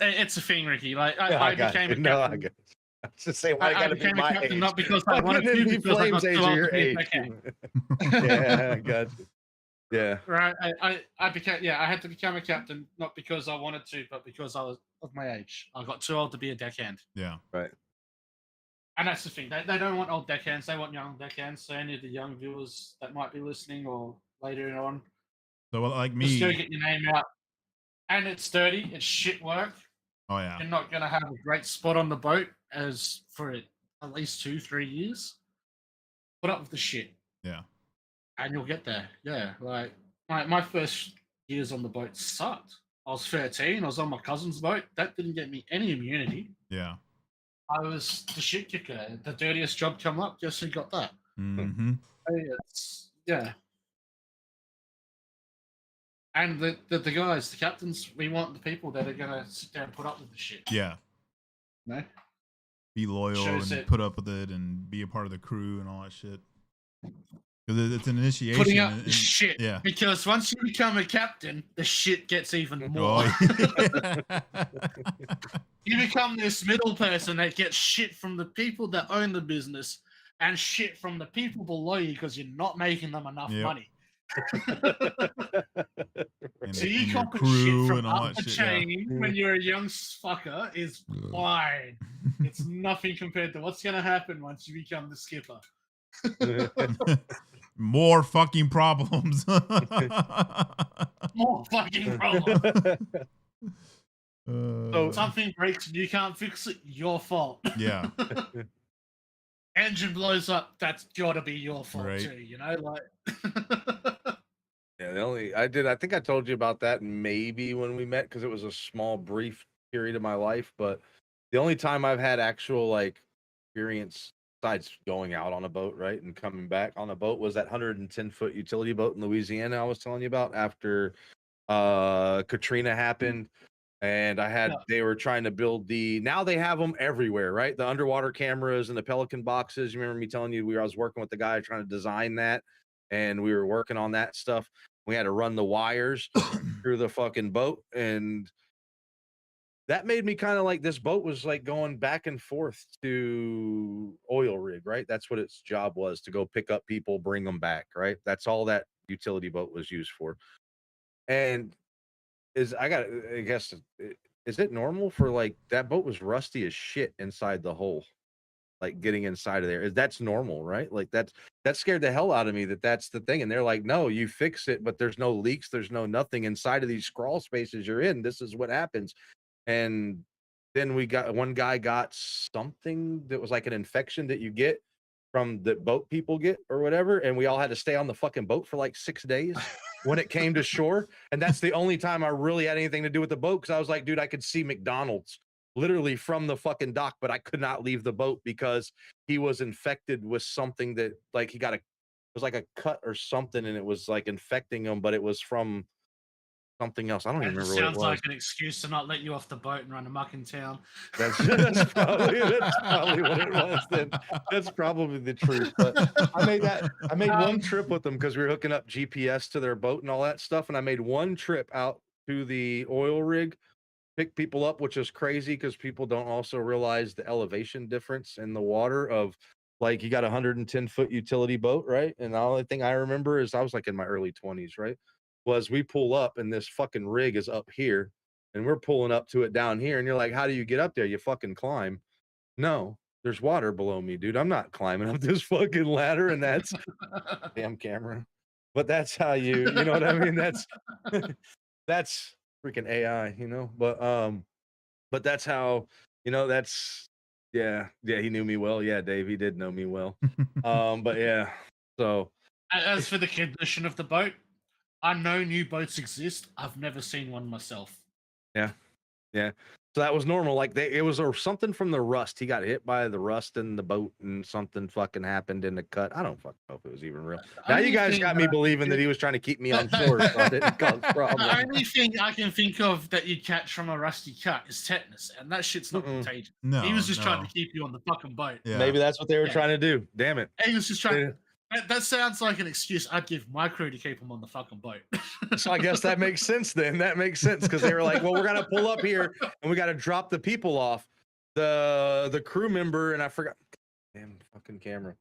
[SPEAKER 3] It's a thing, Ricky. Like I became a captain.
[SPEAKER 1] I got it. I was just saying, why I gotta be
[SPEAKER 3] became a
[SPEAKER 1] my
[SPEAKER 3] captain
[SPEAKER 1] age?
[SPEAKER 3] not because I wanted to,
[SPEAKER 1] be
[SPEAKER 3] because I got
[SPEAKER 1] Flame's age
[SPEAKER 3] too
[SPEAKER 1] or
[SPEAKER 3] old
[SPEAKER 1] your
[SPEAKER 3] to be a
[SPEAKER 1] age.
[SPEAKER 3] deckhand.
[SPEAKER 1] Yeah, I got you. Yeah.
[SPEAKER 3] Right. I became I had to become a captain not because I wanted to, but because I was of my age. I got too old to be a deckhand.
[SPEAKER 2] Yeah.
[SPEAKER 1] Right.
[SPEAKER 3] And that's the thing. They don't want old deckhands. They want young deckhands. So any of the young viewers that might be listening or later on,
[SPEAKER 2] So like
[SPEAKER 3] just go
[SPEAKER 2] me.
[SPEAKER 3] get your name out. And it's dirty. It's shit work.
[SPEAKER 2] Oh yeah.
[SPEAKER 3] You're not going to have a great spot on the boat as for at least 2-3 years. Put up with the shit.
[SPEAKER 2] Yeah.
[SPEAKER 3] And you'll get there. Yeah. Like my first years on the boat sucked. I was 13. I was on my cousin's boat. That didn't get me any immunity.
[SPEAKER 2] Yeah.
[SPEAKER 3] I was the shit kicker. The dirtiest job come up. Guess who got that?
[SPEAKER 2] Mm-hmm.
[SPEAKER 3] Yeah. And the guys, the captains, we want the people that are gonna sit there and put up with the shit.
[SPEAKER 2] Yeah.
[SPEAKER 3] No?
[SPEAKER 2] Be loyal
[SPEAKER 3] Shows
[SPEAKER 2] and
[SPEAKER 3] it.
[SPEAKER 2] put up with it and be a part of the crew and all that shit. Because it's an initiation.
[SPEAKER 3] Putting up the shit.
[SPEAKER 2] Yeah.
[SPEAKER 3] Because once you become a captain, the shit gets even more.
[SPEAKER 2] Oh,
[SPEAKER 3] You become this middle person that gets shit from the people that own the business and shit from the people below you because you're not making them enough money. So you cop shit from up the chain when you're a young fucker is fine. It's nothing compared to what's going to happen once you become the skipper.
[SPEAKER 2] More fucking problems.
[SPEAKER 3] More fucking problems.
[SPEAKER 2] So
[SPEAKER 3] something breaks and you can't fix it, your fault.
[SPEAKER 2] Yeah.
[SPEAKER 3] Engine blows up, that's gotta be your fault
[SPEAKER 2] right.
[SPEAKER 3] too, you know, like
[SPEAKER 1] Yeah, I think I told you about that maybe when we met because it was a small brief period of my life, but the only time I've had actual like experience besides going out on a boat, right, and coming back on a boat was that 110-foot utility boat in Louisiana I was telling you about after Katrina happened. And they were trying to build now they have them everywhere, right? The underwater cameras and the Pelican boxes. You remember me telling you I was working with the guy trying to design that, and we were working on that stuff. We had to run the wires through the fucking boat, and that made me kind of like this boat was like going back and forth to oil rig, right? That's what its job was, to go pick up people, bring them back, right? That's all that utility boat was used for. And is it normal for like that boat was rusty as shit inside the hull, like getting inside of there? That's normal, right? Like that scared the hell out of me that's the thing. And they're like, no, you fix it, but there's no leaks, there's no nothing inside of these crawl spaces you're in. This is what happens. And then one guy got something that was like an infection that you get from the boat people get or whatever, and we all had to stay on the fucking boat for like 6 days when it came to shore. And that's the only time I really had anything to do with the boat, because I was like, dude, I could see McDonald's literally from the fucking dock, but I could not leave the boat because he was infected with something that like it was like a cut or something, and it was like infecting him, but it was from something else. I don't even remember what it was.
[SPEAKER 3] Sounds like an excuse to not let you off the boat and run amok in town.
[SPEAKER 1] That's probably what it was then. That's probably the truth. But I made one trip with them because we were hooking up GPS to their boat and all that stuff. And I made one trip out to the oil rig, pick people up, which is crazy because people don't also realize the elevation difference in the water of like, you got a 110-foot utility boat, right? And the only thing I remember is I was like in my early 20s, right? Was we pull up and this fucking rig is up here and we're pulling up to it down here. And you're like, how do you get up there? You fucking climb. No, there's water below me, dude. I'm not climbing up this fucking ladder. And that's damn camera. but that's how you know what I mean? That's that's freaking AI, you know. But that's how, that's yeah, he knew me well. Yeah, Dave, he did know me well. But yeah, so
[SPEAKER 3] As for the condition of the boat, I know new boats exist. I've never seen one myself.
[SPEAKER 1] yeah, yeah. So that was normal. Like it was something from the rust. He got hit by the rust in the boat, and something fucking happened in the cut. I don't fucking know if it was even real.
[SPEAKER 3] The
[SPEAKER 1] Now you
[SPEAKER 3] only
[SPEAKER 1] guys
[SPEAKER 3] thing
[SPEAKER 1] got
[SPEAKER 3] that
[SPEAKER 1] me
[SPEAKER 3] I can
[SPEAKER 1] believing that
[SPEAKER 3] think-
[SPEAKER 1] he was trying to keep me on
[SPEAKER 3] that-
[SPEAKER 1] shore, so I didn't cause
[SPEAKER 3] the
[SPEAKER 1] problems.
[SPEAKER 3] only thing I can think of that you catch from a rusty cut is tetanus, and that shit's not
[SPEAKER 1] Mm-mm.
[SPEAKER 3] contagious.
[SPEAKER 2] No,
[SPEAKER 3] He was just trying
[SPEAKER 2] no.
[SPEAKER 3] to keep you on the fucking boat.
[SPEAKER 2] Yeah.
[SPEAKER 1] Maybe that's what they were
[SPEAKER 3] Yeah.
[SPEAKER 1] trying to do. Damn it.
[SPEAKER 3] He was just trying.
[SPEAKER 1] They-
[SPEAKER 3] That sounds like an excuse I'd give my crew to keep him on the fucking boat.
[SPEAKER 1] So I guess that makes sense then. That makes sense because they were like, well, we're gonna pull up here and we gotta drop the people off. The crew member, and I forgot, damn fucking camera.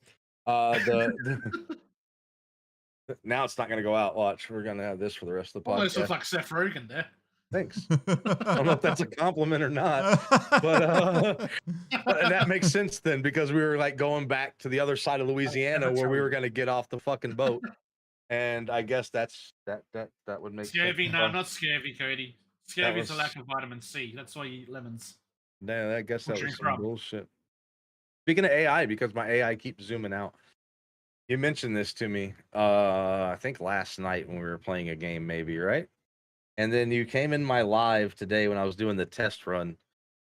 [SPEAKER 1] Now it's not gonna go out. Watch, we're gonna have this for the rest of the
[SPEAKER 3] Almost
[SPEAKER 1] podcast.
[SPEAKER 3] look like Seth Rogen there.
[SPEAKER 1] Thanks. I don't know if that's a compliment or not, but and that makes sense then because we were like going back to the other side of Louisiana where we were gonna get off the fucking boat, and I guess that would make
[SPEAKER 3] Scurvy,
[SPEAKER 1] sense.
[SPEAKER 3] no,
[SPEAKER 1] Well,
[SPEAKER 3] not scurvy, Cody. Scurvy's a
[SPEAKER 1] was-
[SPEAKER 3] lack of vitamin C. That's why you eat lemons.
[SPEAKER 1] no, I guess that was
[SPEAKER 3] Drink
[SPEAKER 1] some
[SPEAKER 3] rum.
[SPEAKER 1] bullshit. Speaking of AI, because my AI keeps zooming out. You mentioned this to me, I think last night when we were playing a game, maybe, right? And then you came in my live today when I was doing the test run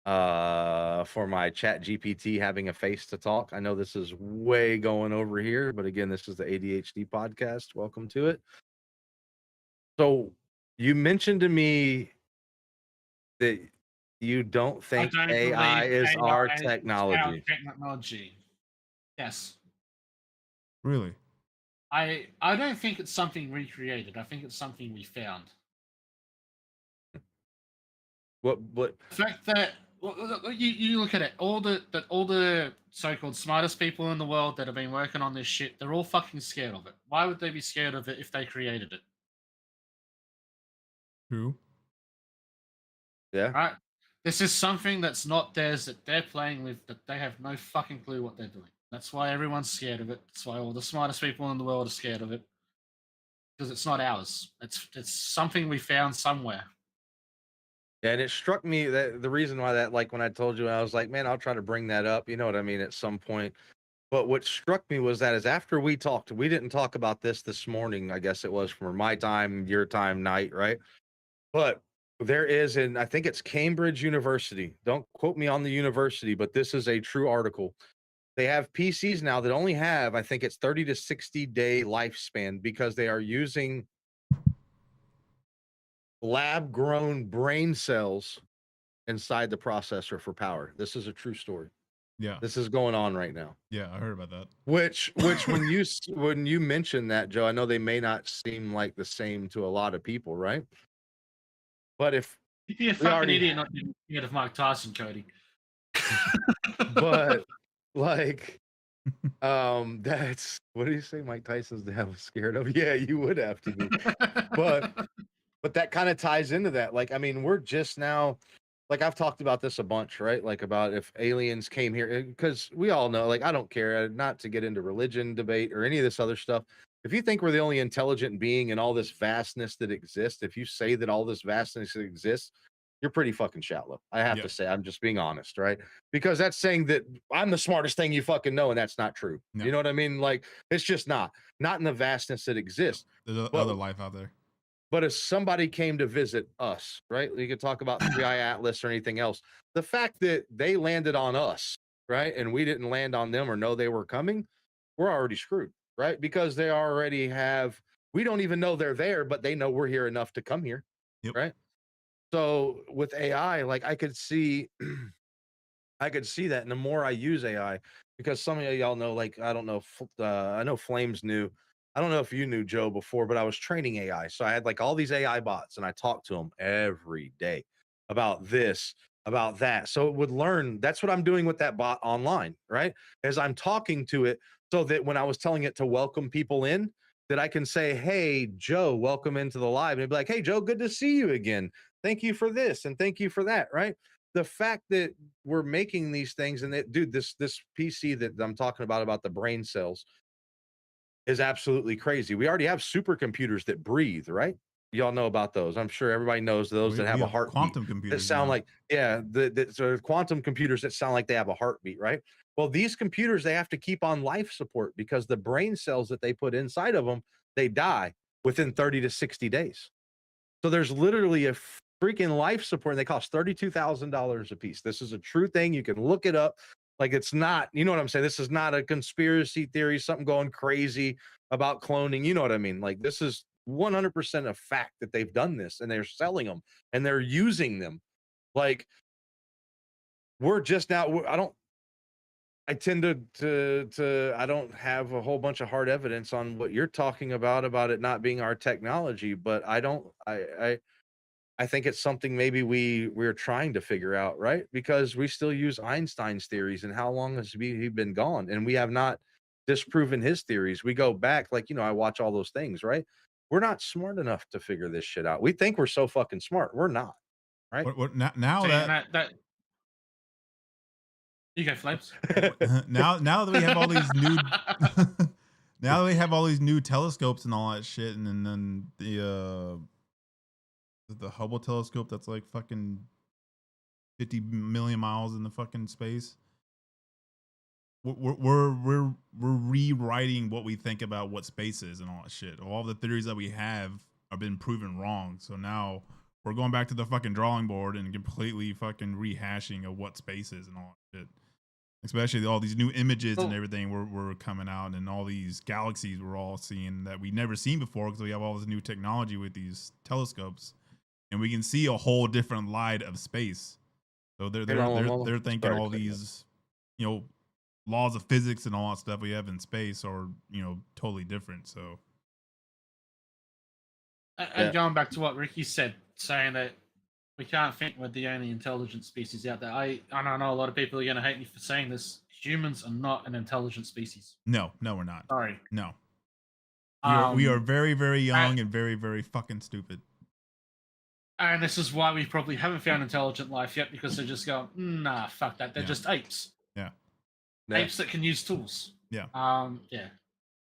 [SPEAKER 1] for my chat GPT having a face to talk. I know this is way going over here, but again, this is the ADHD podcast. Welcome to it. So you mentioned to me that you don't think
[SPEAKER 3] I don't
[SPEAKER 1] AI
[SPEAKER 3] believe
[SPEAKER 1] is
[SPEAKER 3] AI
[SPEAKER 1] our
[SPEAKER 3] is
[SPEAKER 1] technology.
[SPEAKER 3] our technology. Yes.
[SPEAKER 2] Really?
[SPEAKER 3] I don't think it's something recreated. I think it's something we found.
[SPEAKER 1] What
[SPEAKER 3] The fact that you look at it, all the so-called smartest people in the world that have been working on this shit, they're all fucking scared of it. Why would they be scared of it if they created it?
[SPEAKER 2] True.
[SPEAKER 1] yeah.
[SPEAKER 3] Right? This is something that's not theirs that they're playing with that they have no fucking clue what they're doing. That's why everyone's scared of it. That's why all the smartest people in the world are scared of it. Because it's not ours. It's something we found somewhere.
[SPEAKER 1] Yeah, and it struck me that the reason why that, like when I told you, I was like, man, I'll try to bring that up. You know what I mean? At some point. But what struck me was that is after we talked, we didn't talk about this morning. I guess it was for my time, your time, night, right? But there is, and I think it's Cambridge University. Don't quote me on the university, but this is a true article. They have PCs now that only have, I think it's 30 to 60 day lifespan because they are using lab grown brain cells inside the processor for power. This is a true story.
[SPEAKER 2] Yeah.
[SPEAKER 1] This is going on right now.
[SPEAKER 2] Yeah, I heard about that.
[SPEAKER 1] Which when you mention that, Joe, I know they may not seem like the same to a lot of people, right? But if
[SPEAKER 3] You'd be a fucking idiot not to be scared of Mike Tyson, Cody.
[SPEAKER 1] but like that's what do you say Mike Tyson's dad was scared of? Yeah, you would have to be. But that kind of ties into that. Like, I mean, we're just now, like I've talked about this a bunch, right? Like about if aliens came here, because we all know, like, I don't care, not to get into religion debate or any of this other stuff. If you think we're the only intelligent being in all this vastness that exists, if you say that all this vastness exists, you're pretty fucking shallow. I have to say, I'm just being honest, right? Because that's saying that I'm the smartest thing you fucking know, and that's not true.
[SPEAKER 2] No.
[SPEAKER 1] You know what I mean? Like, it's just not in the vastness that exists.
[SPEAKER 2] There's other life out there.
[SPEAKER 1] But if somebody came to visit us, right? We could talk about 3i Atlas or anything else. The fact that they landed on us, right? And we didn't land on them or know they were coming, we're already screwed, right? Because they already have, we don't even know they're there, but they know we're here enough to come here.
[SPEAKER 2] Yep.
[SPEAKER 1] Right. So with AI, like I could see that. And the more I use AI, because some of y'all know, like, I don't know, I know Flames knew. I don't know if you knew, Joe, before, but I was training AI. So I had like all these AI bots and I talked to them every day about this, about that. So it would learn. That's what I'm doing with that bot online, right? As I'm talking to it so that when I was telling it to welcome people in, that I can say, hey, Joe, welcome into the live. And it'd be like, hey, Joe, good to see you again. Thank you for this and thank you for that, right? The fact that we're making these things and that, dude, this PC that I'm talking about the brain cells, is absolutely crazy. We already have supercomputers that breathe, right? Y'all know about those. I'm sure everybody knows those that have
[SPEAKER 2] We
[SPEAKER 1] a
[SPEAKER 2] have
[SPEAKER 1] heartbeat
[SPEAKER 2] quantum
[SPEAKER 1] that
[SPEAKER 2] computers
[SPEAKER 1] sound
[SPEAKER 2] now.
[SPEAKER 1] like, yeah, so quantum computers that sound like they have a heartbeat, right? Well, these computers, they have to keep on life support because the brain cells that they put inside of them, they die within 30 to 60 days. So there's literally a freaking life support, and they cost $32,000 a piece. This is a true thing. You can look it up. Like, it's not, you know what I'm saying? This is not a conspiracy theory, something going crazy about cloning. You know what I mean? Like, this is 100% a fact that they've done this and they're selling them and they're using them. Like, we're just now, I tend to I don't have a whole bunch of hard evidence on what you're talking about it not being our technology, but I think it's something maybe we're trying to figure out, right? Because we still use Einstein's theories, and how long has he been gone? And we have not disproven his theories. We go back, like, I watch all those things, right? We're not smart enough to figure this shit out. We think we're so fucking smart. We're not, right?
[SPEAKER 2] Now
[SPEAKER 3] See, and
[SPEAKER 2] that
[SPEAKER 3] that you go, Flames.
[SPEAKER 2] now that we have all these new now that we have all these new telescopes and all that shit, and then the Hubble telescope that's like fucking 50 million miles in the fucking space. We're rewriting what we think about what space is and all that shit. All the theories that we have been proven wrong. So now we're going back to the fucking drawing board and completely fucking rehashing of what space is and all that shit. Especially all these new images and everything were coming out, and all these galaxies we're all seeing that we never seen before because we have all this new technology with these telescopes, and we can see a whole different light of space. So they're thinking all these, laws of physics and all that stuff we have in space are, totally different. So,
[SPEAKER 3] and going back to what Ricky said, saying that we can't think we're the only intelligent species out there. I know a lot of people are going to hate me for saying this. Humans are not an intelligent species.
[SPEAKER 2] No, we're not.
[SPEAKER 3] Sorry.
[SPEAKER 2] No. We are very, very young and very, very fucking stupid.
[SPEAKER 3] And this is why we probably haven't found intelligent life yet, because they're just going, nah, fuck that. They're just apes.
[SPEAKER 2] Yeah.
[SPEAKER 3] Apes that can use tools.
[SPEAKER 2] Yeah.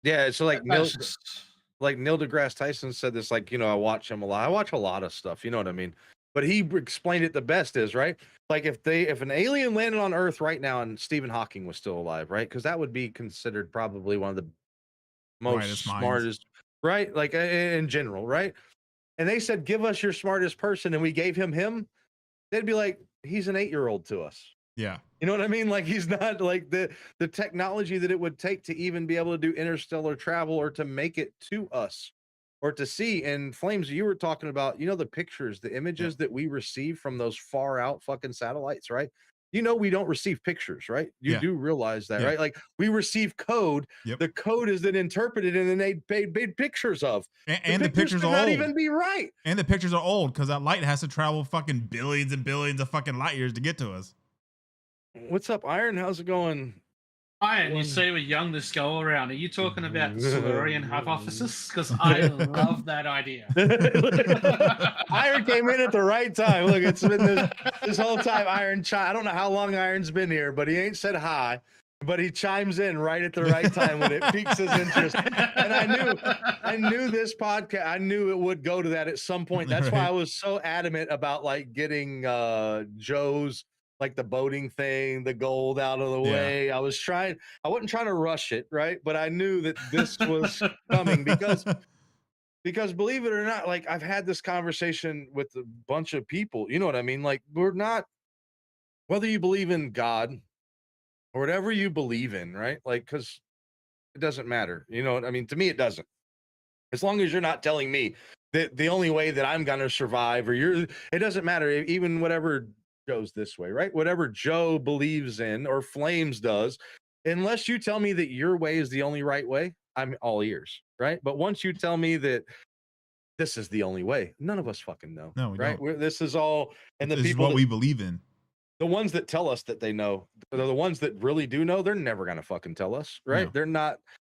[SPEAKER 1] Yeah. So like Neil
[SPEAKER 3] just...
[SPEAKER 1] deGrasse Tyson said this, like, I watch him a lot. I watch a lot of stuff, you know what I mean? But he explained it the best is, right? Like, if an alien landed on Earth right now and Stephen Hawking was still alive, right? Because that would be considered probably one of the most smartest, right? Like, in general, right? And they said, give us your smartest person, and we gave him, they'd be like, he's an 8-year-old to us.
[SPEAKER 2] Yeah.
[SPEAKER 1] You know what I mean? Like, he's not like the technology that it would take to even be able to do interstellar travel or to make it to us or to see. And Flames, you were talking about, the pictures, the images that we receive from those far out fucking satellites, right? We don't receive pictures, right? You do realize that, right? Like, we receive code.
[SPEAKER 2] Yep.
[SPEAKER 1] The code is then interpreted and then they made pictures of.
[SPEAKER 2] And the pictures are
[SPEAKER 1] not
[SPEAKER 2] old.
[SPEAKER 1] even be right.
[SPEAKER 2] And the pictures are old because that light has to travel fucking billions and billions of fucking light years to get to us.
[SPEAKER 1] What's up, Iron? How's it going?
[SPEAKER 3] Iron, you say we're young this go around. Are you talking about the Silurian hypothesis? Because I love that idea.
[SPEAKER 1] Iron came in at the right time. Look, it's been this whole time. Iron, I don't know how long Iron's been here, but he ain't said hi. But he chimes in right at the right time when it piques his interest. And I knew this podcast. I knew it would go to that at some point. That's why I was so adamant about like getting Joe's, like, the boating thing, the gold out of the way. I wasn't trying to rush it, right? But I knew that this was coming because believe it or not, like, I've had this conversation with a bunch of people. You know what I mean? Like, we're not, whether you believe in God or whatever you believe in, right? Like, because it doesn't matter. You know what I mean? To me, it doesn't. As long as you're not telling me that the only way that I'm going to survive it doesn't matter. Even whatever goes this way, right? Whatever Joe believes in or Flames does, unless you tell me that your way is the only right way, I'm all ears, right? But once you tell me that this is the only way, none of us fucking know.
[SPEAKER 2] No, we
[SPEAKER 1] right?
[SPEAKER 2] don't.
[SPEAKER 1] This is all, and
[SPEAKER 2] this
[SPEAKER 1] the people
[SPEAKER 2] is what we believe in.
[SPEAKER 1] The ones that tell us that they know, the ones that really do know, they're never gonna fucking tell us, right?
[SPEAKER 2] No.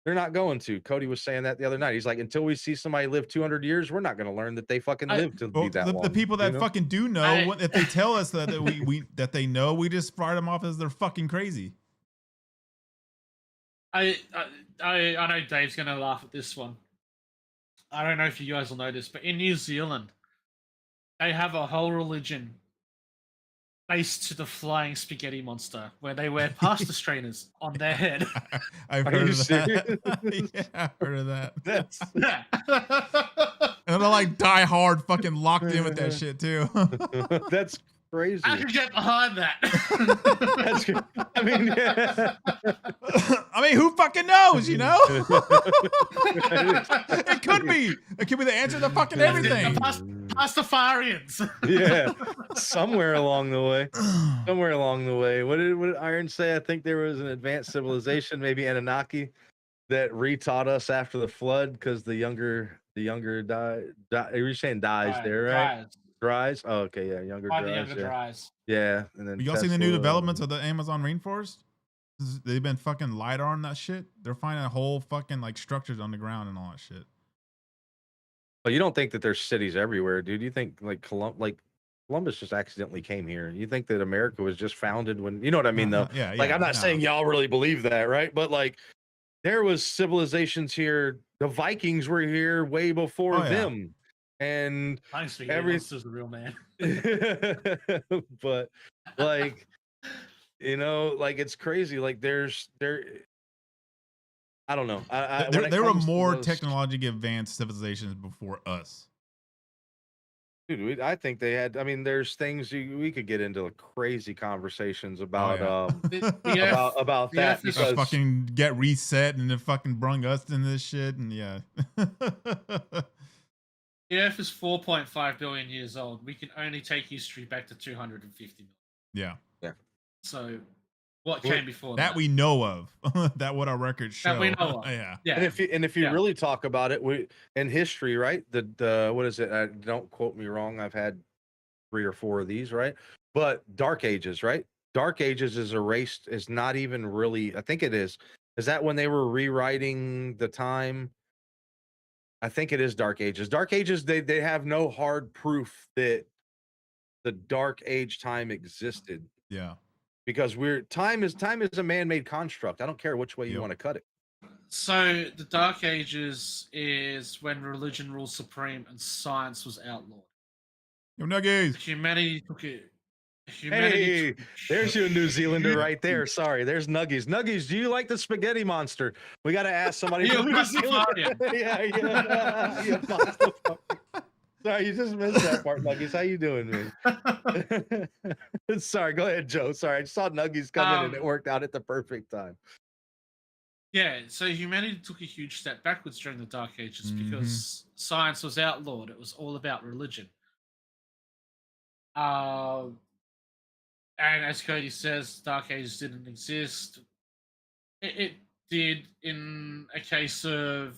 [SPEAKER 1] They're not going to. Cody was saying that the other night. He's like, until we see somebody live 200 years, we're not going to learn that they fucking lived to be that long.
[SPEAKER 2] The people that fucking do know, if they tell us that we that they know, we just write them off as they're fucking crazy.
[SPEAKER 3] I know Dave's gonna laugh at this one. I don't know if you guys will know this, but in New Zealand, they have a whole religion based to the flying spaghetti monster, where they wear pasta strainers on their head.
[SPEAKER 2] I've
[SPEAKER 1] Are
[SPEAKER 2] heard
[SPEAKER 1] you
[SPEAKER 2] of that.
[SPEAKER 1] serious?
[SPEAKER 2] Yeah, I've heard of that.
[SPEAKER 1] That's
[SPEAKER 3] Yeah.
[SPEAKER 2] And they're like die hard fucking locked in with that shit too.
[SPEAKER 1] that's crazy.
[SPEAKER 3] I could get behind that.
[SPEAKER 1] That's good. I mean, yeah.
[SPEAKER 2] I mean, who fucking knows, you know? It could be. It could be the answer to fucking everything.
[SPEAKER 3] Pastafarians.
[SPEAKER 1] Yeah, somewhere along the way. Somewhere along the way. What did Iron say? I think there was an advanced civilization, maybe Anunnaki, that retaught us after the flood because the younger die. You're saying dies
[SPEAKER 3] Right,
[SPEAKER 1] there, right?
[SPEAKER 3] dries.
[SPEAKER 1] Dries. Oh, okay, yeah, younger
[SPEAKER 3] By
[SPEAKER 1] dries.
[SPEAKER 3] the younger
[SPEAKER 1] yeah.
[SPEAKER 3] dries.
[SPEAKER 1] Yeah, and then
[SPEAKER 2] Y'all seen the new
[SPEAKER 1] Tesla.
[SPEAKER 2] developments of the Amazon rainforest? They've been fucking lidar on that shit. They're finding whole fucking like structures on the ground and all that shit.
[SPEAKER 1] But you don't think that there's cities everywhere, dude? You think like Columbus just accidentally came here? You think that America was just founded when you know what I mean, though?
[SPEAKER 2] Yeah,
[SPEAKER 1] Like
[SPEAKER 2] yeah,
[SPEAKER 1] I'm not
[SPEAKER 2] no.
[SPEAKER 1] saying y'all really believe that, right? But like there was civilizations here. The Vikings were here way before
[SPEAKER 2] Oh, yeah.
[SPEAKER 1] them, and
[SPEAKER 3] Thanks for
[SPEAKER 1] Every-
[SPEAKER 3] Monster's the real man.
[SPEAKER 1] but like you know, like it's crazy. Like I don't know.
[SPEAKER 2] There were more technologically advanced civilizations before us.
[SPEAKER 1] Dude, I think they had. I mean, there's things we could get into crazy conversations about. About
[SPEAKER 3] the
[SPEAKER 1] that
[SPEAKER 3] Earth is-
[SPEAKER 1] because
[SPEAKER 2] Fucking get reset and then fucking brung us in this shit and yeah.
[SPEAKER 3] The Earth is 4.5 billion years old. We can only take history back to 250 million.
[SPEAKER 2] Yeah.
[SPEAKER 3] So, what came before
[SPEAKER 2] That we know of. That what our records show.
[SPEAKER 3] That we know of.
[SPEAKER 2] Yeah.
[SPEAKER 3] Yeah.
[SPEAKER 1] and if you
[SPEAKER 3] Yeah.
[SPEAKER 1] really talk about it, in history, right? The what is it? Don't quote me wrong. I've had 3 or 4 of these, right? But Dark Ages, right? Dark Ages is erased. Is not even really. I think it is. Is that when they were rewriting the time? I think it is Dark Ages. Dark Ages, they have no hard proof that the Dark Age time existed
[SPEAKER 2] Yeah.
[SPEAKER 1] because time is a man-made construct. I don't care which way you
[SPEAKER 2] Yep.
[SPEAKER 1] want to cut it.
[SPEAKER 3] So, the Dark Ages is when religion ruled supreme and science was outlawed.
[SPEAKER 2] Yo, nuggies.
[SPEAKER 3] Humanity took it.
[SPEAKER 1] Hey, there's your New Zealander
[SPEAKER 3] huge-
[SPEAKER 1] right there. Sorry, there's Nuggies. Nuggies, do you like the spaghetti monster? We got to ask somebody.
[SPEAKER 3] You
[SPEAKER 1] from New Zealand.
[SPEAKER 3] Pastafarian.
[SPEAKER 1] yeah. You Pastafarian. Sorry, you just missed that part, Nuggies. How you doing, man? Sorry, go ahead, Joe. Sorry, I just saw Nuggies come in and it worked out at the perfect time.
[SPEAKER 3] Yeah, so humanity took a huge step backwards during the Dark Ages because science was outlawed. It was all about religion. And as Cody says, Dark Ages didn't exist. It did in a case of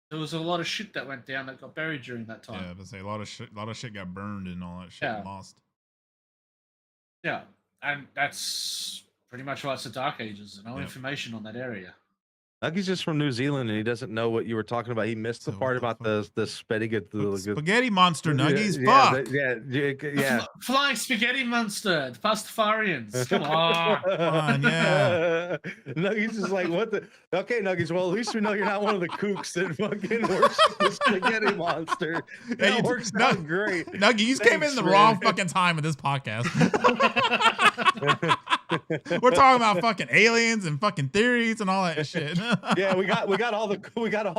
[SPEAKER 3] there was a lot of shit that went down that got buried during that time.
[SPEAKER 2] Yeah, to say a lot of shit got burned and all that shit
[SPEAKER 3] Yeah.
[SPEAKER 2] lost.
[SPEAKER 3] Yeah, and that's pretty much why it's the Dark Ages. No
[SPEAKER 2] Yep.
[SPEAKER 3] information on that area.
[SPEAKER 1] Nuggies just from New Zealand and he doesn't know what you were talking about. He missed the
[SPEAKER 2] So
[SPEAKER 1] part
[SPEAKER 2] what the
[SPEAKER 1] about the spaghetti.
[SPEAKER 2] Spaghetti monster nuggies.
[SPEAKER 1] Yeah,
[SPEAKER 2] Fuck.
[SPEAKER 1] yeah.
[SPEAKER 3] Flying spaghetti monster, the Pastafarians. Come on.
[SPEAKER 2] on, yeah.
[SPEAKER 1] Nuggies is like, what the? Okay, Nuggies. Well, at least we know you're not one of the kooks that fucking works the spaghetti monster. That works out great.
[SPEAKER 2] Nuggie, you just came in the
[SPEAKER 1] Thanks,
[SPEAKER 2] wrong
[SPEAKER 1] man.
[SPEAKER 2] fucking time of this podcast. We're talking about fucking aliens and fucking theories and all that shit.
[SPEAKER 1] Yeah, we got all the grounded.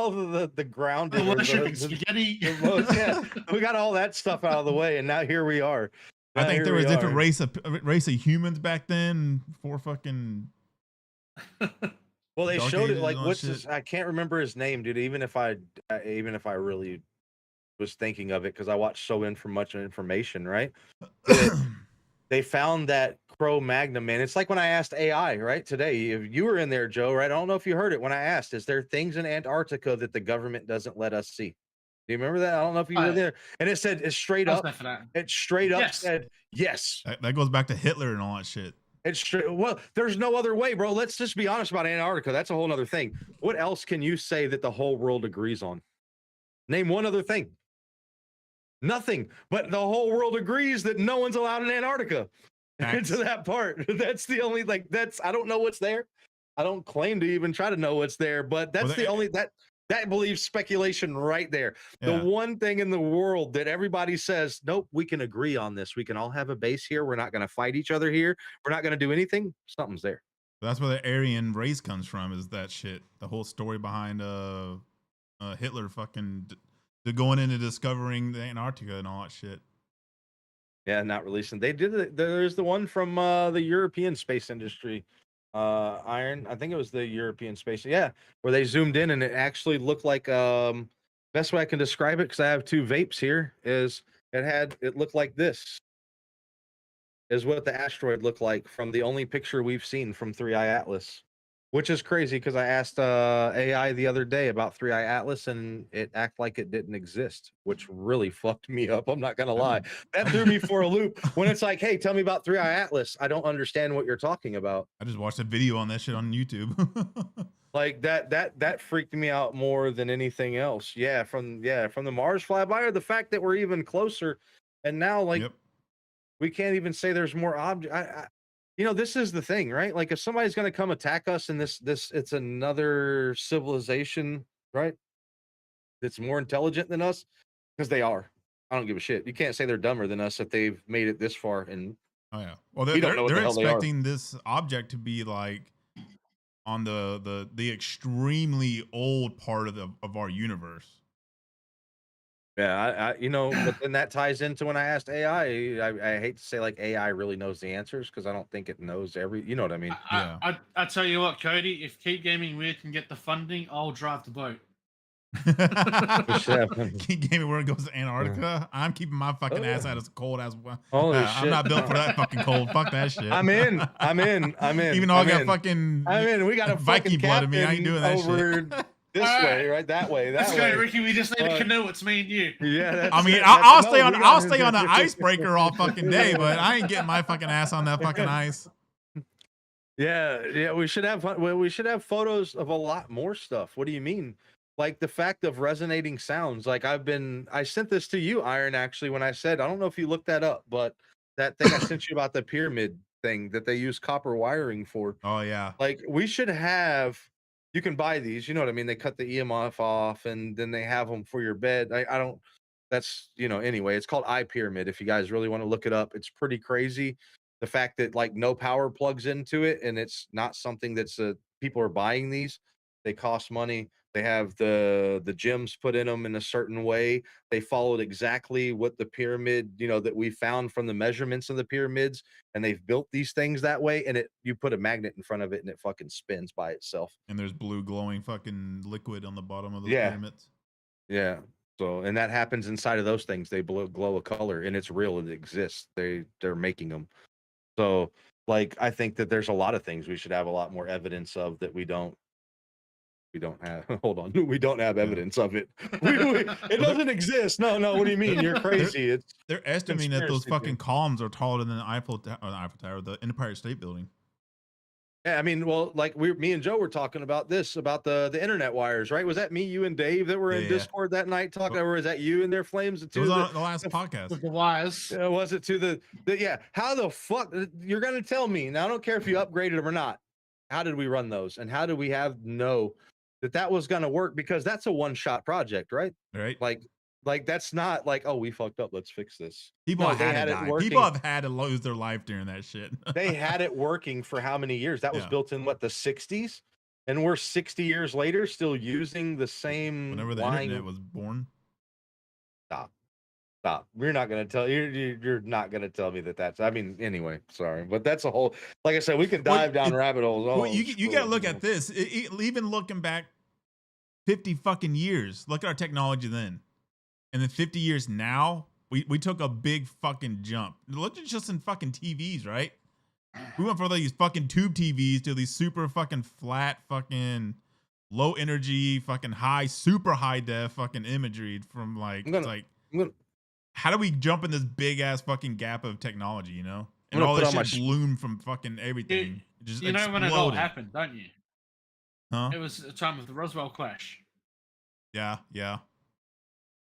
[SPEAKER 3] The
[SPEAKER 1] or
[SPEAKER 3] worshipping spaghetti.
[SPEAKER 1] yeah, we got all that stuff out of the way, and now here we are.
[SPEAKER 2] I
[SPEAKER 1] Now
[SPEAKER 2] think
[SPEAKER 1] here
[SPEAKER 2] there was
[SPEAKER 1] we
[SPEAKER 2] different
[SPEAKER 1] are.
[SPEAKER 2] race of humans back then for fucking.
[SPEAKER 1] Well, they
[SPEAKER 2] Dark
[SPEAKER 1] showed it
[SPEAKER 2] Ages
[SPEAKER 1] like
[SPEAKER 2] and all
[SPEAKER 1] what's
[SPEAKER 2] shit.
[SPEAKER 1] his? I can't remember his name, dude. Even if I really was thinking of it because I watched so much information, right? They found that Cro-Magnon, man. It's like when I asked AI, right, today. If you were in there, Joe, right? I don't know if you heard it when I asked, is there things in Antarctica that the government doesn't let us see? Do you remember that? I don't know if you were there. And it said, it's straight
[SPEAKER 3] I was
[SPEAKER 1] up.
[SPEAKER 3] there for that.
[SPEAKER 1] It straight up
[SPEAKER 3] Yes.
[SPEAKER 1] said, yes.
[SPEAKER 2] That goes back to Hitler and all that shit.
[SPEAKER 1] It's straight. Well, there's no other way, bro. Let's just be honest about Antarctica. That's a whole nother thing. What else can you say that the whole world agrees on? Name one other thing. Nothing. But the whole world agrees that no one's allowed in Antarctica.
[SPEAKER 2] Facts.
[SPEAKER 1] To that part. That's the only I don't know what's there. I don't claim to even try to know what's there, but that's
[SPEAKER 2] Well,
[SPEAKER 1] the only that believes speculation right there. The
[SPEAKER 2] Yeah.
[SPEAKER 1] one thing in the world that everybody says, nope, we can agree on this. We can all have a base here. We're not going to fight each other here. We're not going to do anything. Something's there.
[SPEAKER 2] That's where the Aryan race comes from. Is that shit? The whole story behind Hitler fucking going into discovering the Antarctica and all that shit.
[SPEAKER 1] Yeah, not releasing. They did it. There's the one from the European space industry. Iron, I think it was the European space. Yeah, where they zoomed in and it actually looked like best way I can describe it, because I have two vapes here, is it looked like this. Is what the asteroid looked like from the only picture we've seen from 3i Atlas. Which is crazy because I asked AI the other day about 3i Atlas and it acted like it didn't exist, which really fucked me up. I'm not gonna lie. That threw me for a loop when it's like, hey, tell me about 3i Atlas. I don't understand what you're talking about.
[SPEAKER 2] I just watched a video on that shit on YouTube.
[SPEAKER 1] Like that freaked me out more than anything else. Yeah, from the Mars flyby, or the fact that we're even closer, and now like
[SPEAKER 2] Yep.
[SPEAKER 1] we can't even say there's more object. This is the thing, right? Like if somebody's going to come attack us and this it's another civilization, right? That's more intelligent than us, because they are. I don't give a shit. You can't say they're dumber than us if they've made it this far, and
[SPEAKER 2] Oh yeah. Well,
[SPEAKER 1] we don't know what the
[SPEAKER 2] they're
[SPEAKER 1] hell they are.
[SPEAKER 2] expecting this object to be like on the extremely old part of our universe.
[SPEAKER 1] Yeah, but then that ties into when I asked AI. I hate to say like AI really knows the answers, because I don't think it knows you know what I mean?
[SPEAKER 2] Yeah.
[SPEAKER 3] I tell you what, Cody, if Keep Gaming Weird can get the funding, I'll drive the boat.
[SPEAKER 2] Keep gaming where it goes to Antarctica. I'm keeping my fucking ass out as cold as well.
[SPEAKER 1] Holy shit.
[SPEAKER 2] I'm not built for that fucking cold. Fuck that shit.
[SPEAKER 1] I'm in.
[SPEAKER 2] Even though I got fucking
[SPEAKER 1] we got a
[SPEAKER 2] Viking
[SPEAKER 1] fucking
[SPEAKER 2] blood in me. I ain't doing that
[SPEAKER 1] over
[SPEAKER 2] shit.
[SPEAKER 1] this way, right? That way.
[SPEAKER 3] Let's
[SPEAKER 1] way.
[SPEAKER 3] go, Ricky. We just need a canoe. It's me and you.
[SPEAKER 1] Yeah,
[SPEAKER 2] I mean, I'll stay on the icebreaker all fucking day, but I ain't getting my fucking ass on that fucking ice.
[SPEAKER 1] Yeah, we should have photos of a lot more stuff. What do you mean? Like the fact of resonating sounds. Like I sent this to you, Iron, actually, when I said, I don't know if you looked that up, but that thing I sent you about the pyramid thing that they use copper wiring for.
[SPEAKER 2] Oh yeah.
[SPEAKER 1] Like we should have, you can buy these, you know what I mean? They cut the EMF off and then they have them for your bed. I don't, that's, anyway, it's called iPyramid. If you guys really want to look it up, it's pretty crazy. The fact that like no power plugs into it, and it's not something that's people are buying these. They cost money. They have the gems put in them in a certain way. They followed exactly what the pyramid, that we found from the measurements of the pyramids, and they've built these things that way. And you put a magnet in front of it, and it fucking spins by itself.
[SPEAKER 2] And there's blue glowing fucking liquid on the bottom of those
[SPEAKER 1] Yeah.
[SPEAKER 2] pyramids.
[SPEAKER 1] Yeah. So, and that happens inside of those things. They glow a color, and it's real. It exists. They're making them. So, like, I think that there's a lot of things we should have a lot more evidence of that we don't have. Hold on, we don't have evidence of it. It doesn't exist. No. What do you mean? You're crazy.
[SPEAKER 2] They're estimating that those
[SPEAKER 1] conspiracy
[SPEAKER 2] fucking columns are taller than the Eiffel Tower, the Empire State Building.
[SPEAKER 1] Yeah, I mean, well, like me and Joe were talking about this, about the internet wires, right? Was that me, you, and Dave that were in Discord that night talking? Or was that you and their flames?
[SPEAKER 2] It was on the last podcast.
[SPEAKER 3] With the wires.
[SPEAKER 1] Was it to the yeah? How the fuck you're gonna tell me now? I don't care if you upgraded them or not. How did we run those, and how did we know that was gonna work? Because that's a one-shot project, right?
[SPEAKER 2] Right.
[SPEAKER 1] Like that's not like, oh, we fucked up, let's fix this.
[SPEAKER 2] People
[SPEAKER 1] No,
[SPEAKER 2] had to die. People have had to lose their life during that shit.
[SPEAKER 1] They had it working for how many years? That was built in what, the 60s? And we're 60 years later still using the same
[SPEAKER 2] whenever the internet was born.
[SPEAKER 1] Stop. You're not gonna tell you're not gonna tell me that's, I mean, anyway, sorry. But that's a whole, like I said, we can dive down rabbit holes.
[SPEAKER 2] Well, you gotta look at this. Even looking back 50 fucking years, look at our technology then. And then 50 years now, we took a big fucking jump. Look at just in fucking TVs, right? We went from these fucking tube TVs to these super fucking flat, fucking low energy, fucking high, super high def fucking imagery from how do we jump in this big ass fucking gap of technology, And all this shit bloomed from fucking everything.
[SPEAKER 3] You know when it all happened, don't you?
[SPEAKER 2] Huh?
[SPEAKER 3] It was the time of the Roswell crash.
[SPEAKER 2] Yeah.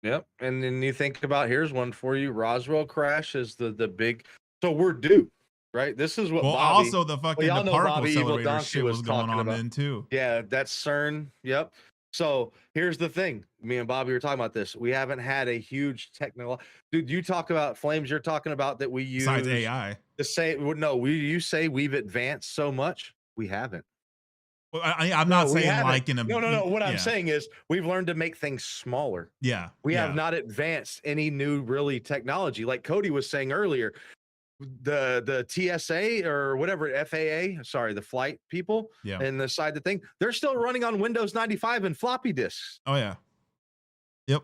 [SPEAKER 1] Yep. And then you think about, here's one for you. Roswell crash is the big, so we're due. right? This is what
[SPEAKER 2] Well,
[SPEAKER 1] Bobby.
[SPEAKER 2] also the fucking
[SPEAKER 1] y'all
[SPEAKER 2] the
[SPEAKER 1] know
[SPEAKER 2] particle
[SPEAKER 1] Bobby Evil
[SPEAKER 2] accelerator
[SPEAKER 1] Donkey
[SPEAKER 2] shit
[SPEAKER 1] was
[SPEAKER 2] was going
[SPEAKER 1] talking
[SPEAKER 2] on
[SPEAKER 1] about.
[SPEAKER 2] then too.
[SPEAKER 1] Yeah, that's CERN. Yep. So here's the thing. Me and Bobby were talking about this. We haven't had a huge technical. Dude, you talk about Flames. You're talking about that we use
[SPEAKER 2] Besides AI.
[SPEAKER 1] to say no. You say we've advanced so much. We haven't.
[SPEAKER 2] Well, I'm
[SPEAKER 1] No,
[SPEAKER 2] not
[SPEAKER 1] we
[SPEAKER 2] saying
[SPEAKER 1] haven't.
[SPEAKER 2] like in a
[SPEAKER 1] No. What I'm
[SPEAKER 2] yeah.
[SPEAKER 1] saying is we've learned to make things smaller.
[SPEAKER 2] Yeah.
[SPEAKER 1] We
[SPEAKER 2] yeah.
[SPEAKER 1] have not advanced any new really technology. Like Cody was saying earlier, the TSA or whatever, FAA, sorry, the flight people
[SPEAKER 2] Yeah.
[SPEAKER 1] and the side of the thing, they're still running on Windows 95 and floppy disks.
[SPEAKER 2] Oh yeah. Yep.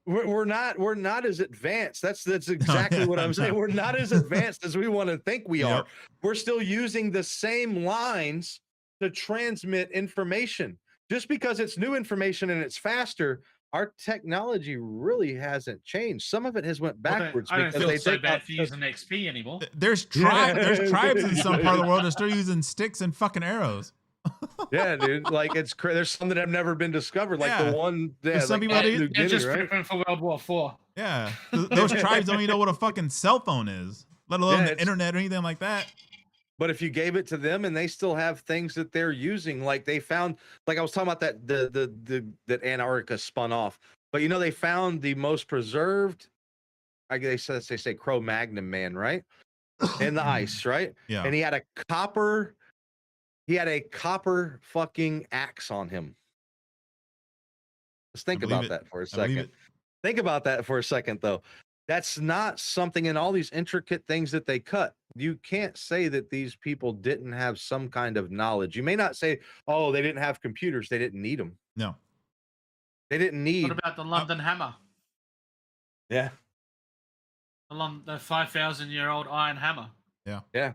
[SPEAKER 1] We're not as advanced. That's exactly what I'm saying. We're not as advanced as we want to think we are.
[SPEAKER 2] Yep.
[SPEAKER 1] We're still using the same lines to transmit information. Just because it's new information and it's faster, our technology really hasn't changed. Some of it has went backwards
[SPEAKER 3] I don't
[SPEAKER 1] because
[SPEAKER 3] feel
[SPEAKER 1] they
[SPEAKER 3] so
[SPEAKER 1] take
[SPEAKER 3] bad
[SPEAKER 1] out
[SPEAKER 3] for using XP anymore.
[SPEAKER 2] There's
[SPEAKER 1] Yeah.
[SPEAKER 2] tribes in some part of the world that are still using sticks and fucking arrows.
[SPEAKER 1] Yeah, dude. Like there's some that have never been discovered. Like
[SPEAKER 2] Yeah.
[SPEAKER 1] the one
[SPEAKER 2] There's some
[SPEAKER 1] like
[SPEAKER 2] people that
[SPEAKER 1] New
[SPEAKER 3] They're
[SPEAKER 1] Guinea,
[SPEAKER 3] just
[SPEAKER 1] right?
[SPEAKER 3] prepping for World War IV.
[SPEAKER 2] Yeah. Those tribes don't even know what a fucking cell phone is, let alone
[SPEAKER 1] Yeah,
[SPEAKER 2] the internet or anything like that.
[SPEAKER 1] But if you gave it to them and they still have things that they're using, like they found, like I was talking about that Antarctica spun off, but they found the most preserved, they say Cro-Magnon man, right? In the ice, right?
[SPEAKER 2] Yeah.
[SPEAKER 1] And he had a copper fucking axe on him. Let's think about that for a second. Think about that for a second, though. That's not something in all these intricate things that they cut. You can't say that these people didn't have some kind of knowledge. You may not say, oh, they didn't have computers. They didn't need them.
[SPEAKER 2] No.
[SPEAKER 1] They didn't need.
[SPEAKER 3] What about the London Hammer?
[SPEAKER 1] Yeah.
[SPEAKER 3] The 5,000-year-old iron hammer.
[SPEAKER 2] Yeah.
[SPEAKER 1] Yeah.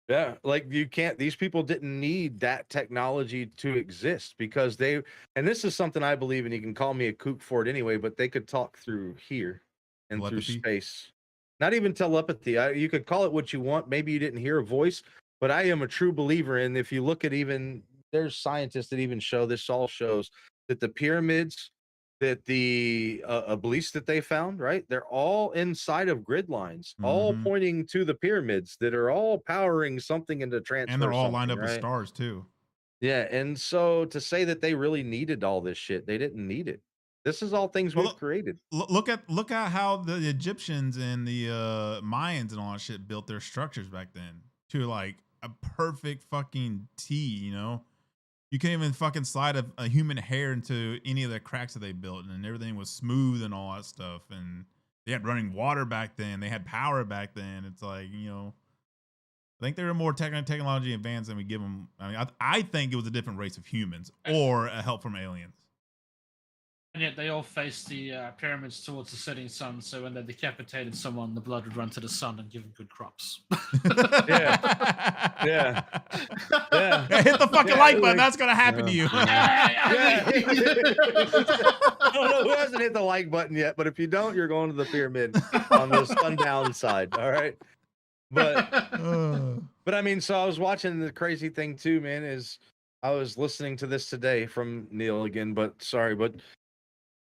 [SPEAKER 1] Yeah. Like you can't, these people didn't need that technology to exist because and this is something I believe in. You can call me a kook for it anyway, but they could talk through here and
[SPEAKER 2] Telepathy?
[SPEAKER 1] through space. Not even telepathy. You could call it what you want. Maybe you didn't hear a voice, but I am a true believer in, if you look at there's scientists that even show this, all shows that the pyramids, that the obelisk that they found, right? They're all inside of grid lines, all
[SPEAKER 2] Mhm.
[SPEAKER 1] pointing to the pyramids that are all powering something into transfer.
[SPEAKER 2] And they're all lined up
[SPEAKER 1] right?
[SPEAKER 2] with stars too.
[SPEAKER 1] Yeah, and so to say that they really needed all this shit, they didn't need it. This is all things we've created.
[SPEAKER 2] Look at how the Egyptians and the Mayans and all that shit built their structures back then to like a perfect fucking T. You can't even fucking slide a human hair into any of the cracks that they built, and everything was smooth and all that stuff. And they had running water back then. They had power back then. It's like, I think they were more technology advanced than we give them. I mean, I think it was a different race of humans or a help from aliens.
[SPEAKER 3] And yet they all faced the pyramids towards the setting sun, so when they decapitated someone, the blood would run to the sun and give them good crops.
[SPEAKER 1] Yeah. Yeah.
[SPEAKER 2] Hit the fucking like button. That's gonna happen to you.
[SPEAKER 1] I don't know who hasn't hit the like button yet, but if you don't, you're going to the pyramid on the sundown side. All right. But I mean, so I was watching, the crazy thing too, man, is I was listening to this today from Neil again, but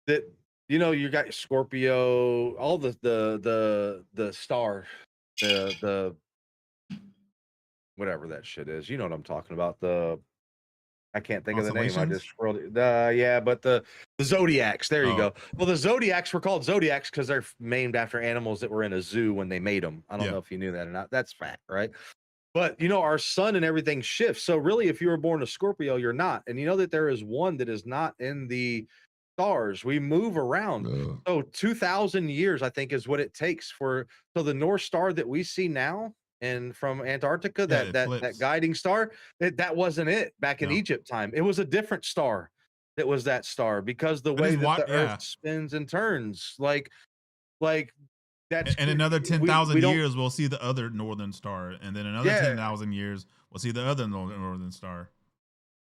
[SPEAKER 1] that you got Scorpio, all the star, the whatever that shit is. You know what I'm talking about. I can't think of the name. I just scrolled it. But the zodiacs. There you go. Well, the zodiacs were called zodiacs because they're named after animals that were in a zoo when they made them. I don't know if you knew that or not. That's fact, right? But our sun and everything shifts. So really, if you were born a Scorpio, you're not. And you know that there is one that is not in the stars. We move around. So 2,000 years, I think, is what it takes so the North Star that we see now and from Antarctica, that guiding star, that wasn't it back in Egypt time. It was a different star that was that star, because the way that the Earth spins and turns, like that's.
[SPEAKER 2] And another 10,000 years, we'll see the other northern star, and then another 10,000 years, we'll see the other northern star.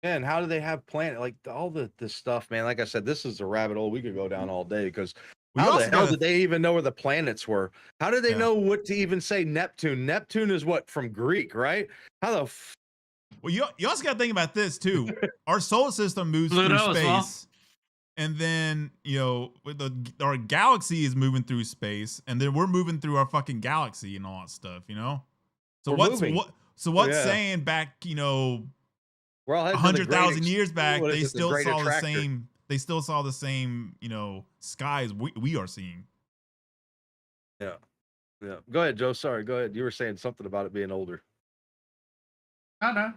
[SPEAKER 1] And how do they have planet, like all this stuff, man? Like I said, this is a rabbit hole we could go down all day, because how the hell did they even know where the planets were? How did they know what to even say Neptune? Neptune is what, from Greek, right? How the
[SPEAKER 2] well, you also got to think about this too. Our solar system moves through space, and then our galaxy is moving through space, and then we're moving through our fucking galaxy and all that stuff. So
[SPEAKER 1] We're
[SPEAKER 2] what's
[SPEAKER 1] moving.
[SPEAKER 2] what? So what's
[SPEAKER 1] Yeah.
[SPEAKER 2] saying back? You know,
[SPEAKER 1] We're all heading to the
[SPEAKER 2] 100,000
[SPEAKER 1] great
[SPEAKER 2] years back,
[SPEAKER 1] what is
[SPEAKER 2] they
[SPEAKER 1] it, the
[SPEAKER 2] still
[SPEAKER 1] great
[SPEAKER 2] saw the
[SPEAKER 1] attractor.
[SPEAKER 2] same. They still saw the same. You know, skies we are seeing.
[SPEAKER 1] Yeah. Yeah. Go ahead, Joe. Sorry. Go ahead. You were saying something about it being older.
[SPEAKER 3] No.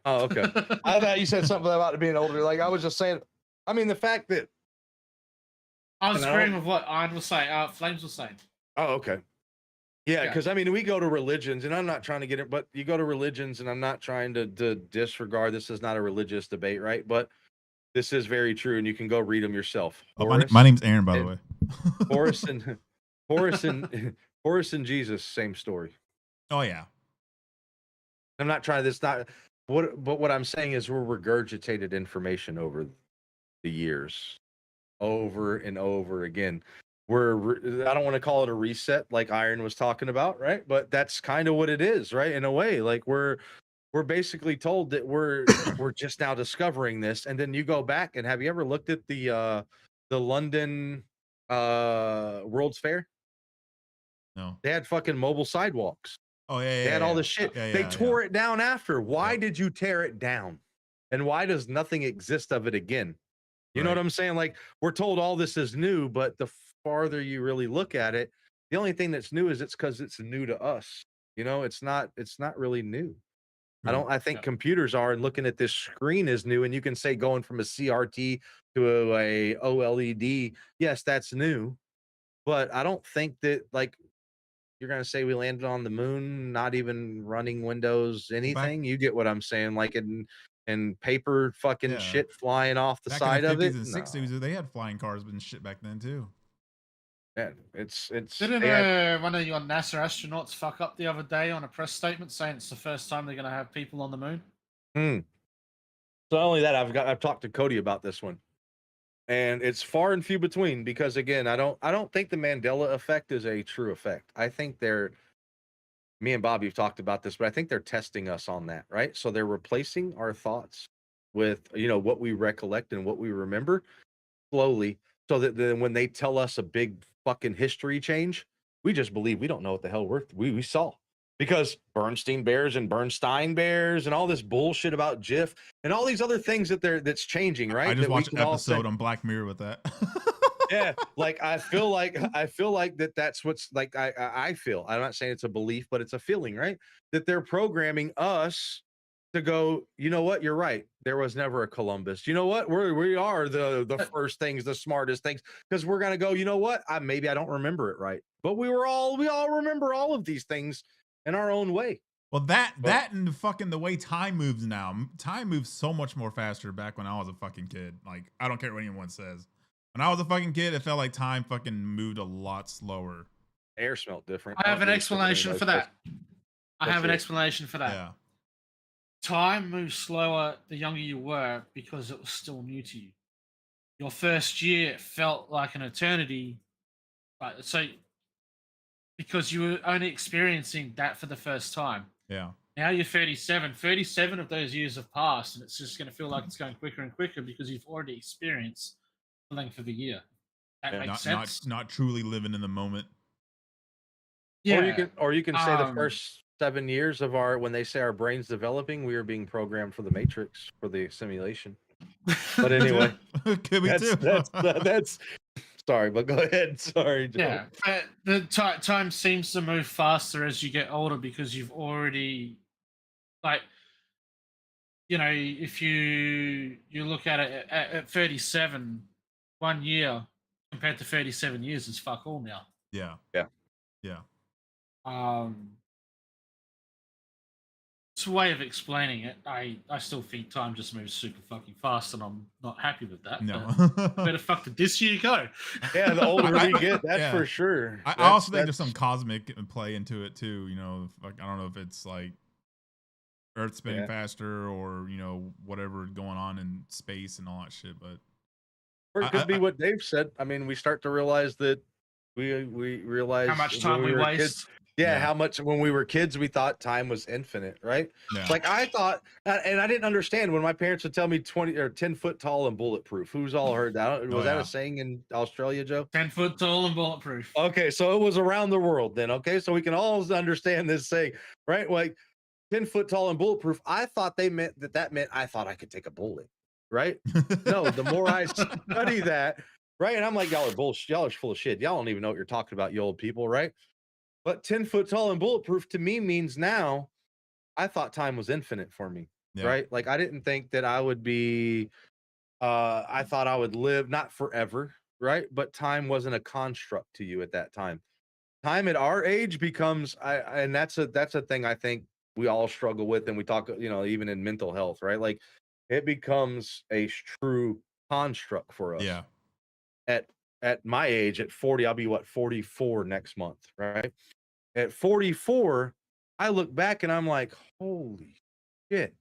[SPEAKER 1] Oh, okay. I thought you said something about it being older. Like I was just saying. I mean, the fact that.
[SPEAKER 3] I was
[SPEAKER 1] And I
[SPEAKER 3] agreeing
[SPEAKER 1] don't-
[SPEAKER 3] with what Iron was saying. Flames was saying.
[SPEAKER 1] Oh, okay. Yeah,
[SPEAKER 3] Yeah.
[SPEAKER 1] because I mean, we go to religions, and I'm not trying to get it, but you go to religions, and I'm not trying to disregard. This is not a religious debate, right? But this is very true, and you can go read them yourself.
[SPEAKER 2] Oh,
[SPEAKER 1] Horus,
[SPEAKER 2] my name's Aaron, by the
[SPEAKER 1] and
[SPEAKER 2] way.
[SPEAKER 1] Horus and Horus and Horus and Jesus, same story.
[SPEAKER 2] Oh yeah.
[SPEAKER 1] I'm not trying to. This not what, but what I'm saying is we're regurgitated information over the years, over and over again. I don't want to call it a reset like Iron was talking about, right? But that's kind of what it is, right? In a way, like we're basically told that we're just now discovering this, and then you go back and have you ever looked at the London World's Fair?
[SPEAKER 2] No.
[SPEAKER 1] They had fucking mobile sidewalks.
[SPEAKER 2] Oh yeah.
[SPEAKER 1] They had all
[SPEAKER 2] yeah.
[SPEAKER 1] this shit.
[SPEAKER 2] Yeah,
[SPEAKER 1] They
[SPEAKER 2] yeah,
[SPEAKER 1] tore it down after. Why
[SPEAKER 2] Yep.
[SPEAKER 1] did you tear it down? And why does nothing exist of it again? You know what
[SPEAKER 2] Right.
[SPEAKER 1] I'm saying? Like we're told all this is new, but the farther you really look at it, the only thing that's new is it's because it's new to us. You know, it's not really new.
[SPEAKER 2] True.
[SPEAKER 1] I think
[SPEAKER 3] Yeah.
[SPEAKER 1] computers are, and looking at this screen is new. And you can say going from a CRT to a OLED, yes, that's new. But I don't think that like you're gonna say we landed on the moon, not even running Windows,
[SPEAKER 2] Well, back
[SPEAKER 1] anything. You get what I'm saying? Like and paper fucking
[SPEAKER 2] yeah.
[SPEAKER 1] shit flying off the
[SPEAKER 2] Back in the
[SPEAKER 1] side of
[SPEAKER 2] 50s
[SPEAKER 1] it.
[SPEAKER 2] and
[SPEAKER 1] No,
[SPEAKER 2] 60s, they had flying cars and shit back then too.
[SPEAKER 1] man, it's
[SPEAKER 3] Didn't
[SPEAKER 1] they had
[SPEAKER 3] one of your NASA astronauts fuck up the other day on a press statement saying it's the first time they're going to have people on the moon?
[SPEAKER 1] So not only that, I've talked to Cody about this one, and it's far and few between because again, I don't think the Mandela effect is a true effect. I think me and Bobby have talked about this, but I think they're testing us on that, right? So they're replacing our thoughts with what we recollect and what we remember slowly, so that then when they tell us a big fucking history change, we just believe we don't know what the hell we saw. Because Bernstein Bears and Bernstein Bears and all this bullshit about Jif and all these other things that's changing, right?
[SPEAKER 2] I just
[SPEAKER 1] That we
[SPEAKER 2] watched
[SPEAKER 1] can
[SPEAKER 2] an
[SPEAKER 1] all say,
[SPEAKER 2] episode on Black Mirror with that.
[SPEAKER 1] yeah, like I feel like that's what's like I feel. I'm not saying it's a belief, but it's a feeling, right? That they're programming us to go, you know what, you're right. There was never a Columbus. You know what? We are the first things, the smartest things, because we're gonna go, you know what? Maybe I don't remember it right. But we all remember all of these things in our own way.
[SPEAKER 2] Well,
[SPEAKER 1] But
[SPEAKER 2] that and fucking the way time moves now. Time moves so much more faster back when I was a fucking kid. Like, I don't care what anyone says. When I was a fucking kid, it felt like time fucking moved a lot slower.
[SPEAKER 1] air smelled different.
[SPEAKER 3] I have an
[SPEAKER 1] don't give a shit what
[SPEAKER 3] explanation
[SPEAKER 1] anybody
[SPEAKER 3] for
[SPEAKER 1] says.
[SPEAKER 3] that. I
[SPEAKER 1] Let's
[SPEAKER 3] have an
[SPEAKER 1] hear it.
[SPEAKER 3] explanation for that.
[SPEAKER 2] Yeah.
[SPEAKER 3] Time moves slower the younger you were because it was still new to you. Your first year felt like an eternity, but so because you were only experiencing that for the first time.
[SPEAKER 2] Yeah.
[SPEAKER 3] Now you're 37. 37 of those years have passed, and it's just going to feel like it's going quicker and quicker because you've already experienced the length of a year. That makes sense.
[SPEAKER 2] Not truly living in the moment.
[SPEAKER 3] Yeah.
[SPEAKER 1] Or you can say the first 7 years of when they say our brain's developing, we are being programmed for the Matrix, for the simulation. But anyway,
[SPEAKER 2] Could be too.
[SPEAKER 1] that's sorry, but go ahead. Sorry, Joe.
[SPEAKER 3] Yeah, but the time seems to move faster as you get older because you've already, like, if you look at it at 37, 1 year compared to 37 years is fuck all now.
[SPEAKER 2] Yeah.
[SPEAKER 1] Yeah.
[SPEAKER 2] Yeah.
[SPEAKER 3] It's a way of explaining it. I still think time just moves super fucking fast, and I'm not happy with that.
[SPEAKER 2] No.
[SPEAKER 3] But better fuck the this year go.
[SPEAKER 1] Yeah, the older we get, that's
[SPEAKER 2] yeah.
[SPEAKER 1] for sure.
[SPEAKER 2] I also think there's some cosmic play into it too. Like, I don't know if it's like Earth spinning faster or whatever going on in space and all that shit. But
[SPEAKER 1] or it could be what Dave said. I mean, we start to realize that we realize
[SPEAKER 3] How much time we waste.
[SPEAKER 1] Kids, Yeah, how much when we were kids we thought time was infinite, right?
[SPEAKER 2] Yeah.
[SPEAKER 1] Like I thought, and I didn't understand when my parents would tell me 20 or 10 foot tall and bulletproof. Who's all heard that? Was that a saying in Australia, Joe?
[SPEAKER 3] 10 foot tall and bulletproof.
[SPEAKER 1] Okay, so it was around the world then. Okay, so we can all understand this saying, right? Like 10 foot tall and bulletproof. I thought they meant that meant I thought I could take a bullet, right? No, the more I study that, right? And I'm like, y'all are bullshit. Y'all are full of shit. Y'all don't even know what you're talking about, you old people, right? But 10 foot tall and bulletproof to me means now I thought time was infinite for me, right? Like I didn't think that I would be, I thought I would live not forever, right? But time wasn't a construct to you at that time. Time at our age becomes, and that's a thing I think we all struggle with, and we talk, even in mental health, right? Like it becomes a true construct for us.
[SPEAKER 2] Yeah.
[SPEAKER 1] At my age, at 40, I'll be 44 next month, right? At 44, I look back and I'm like, holy shit.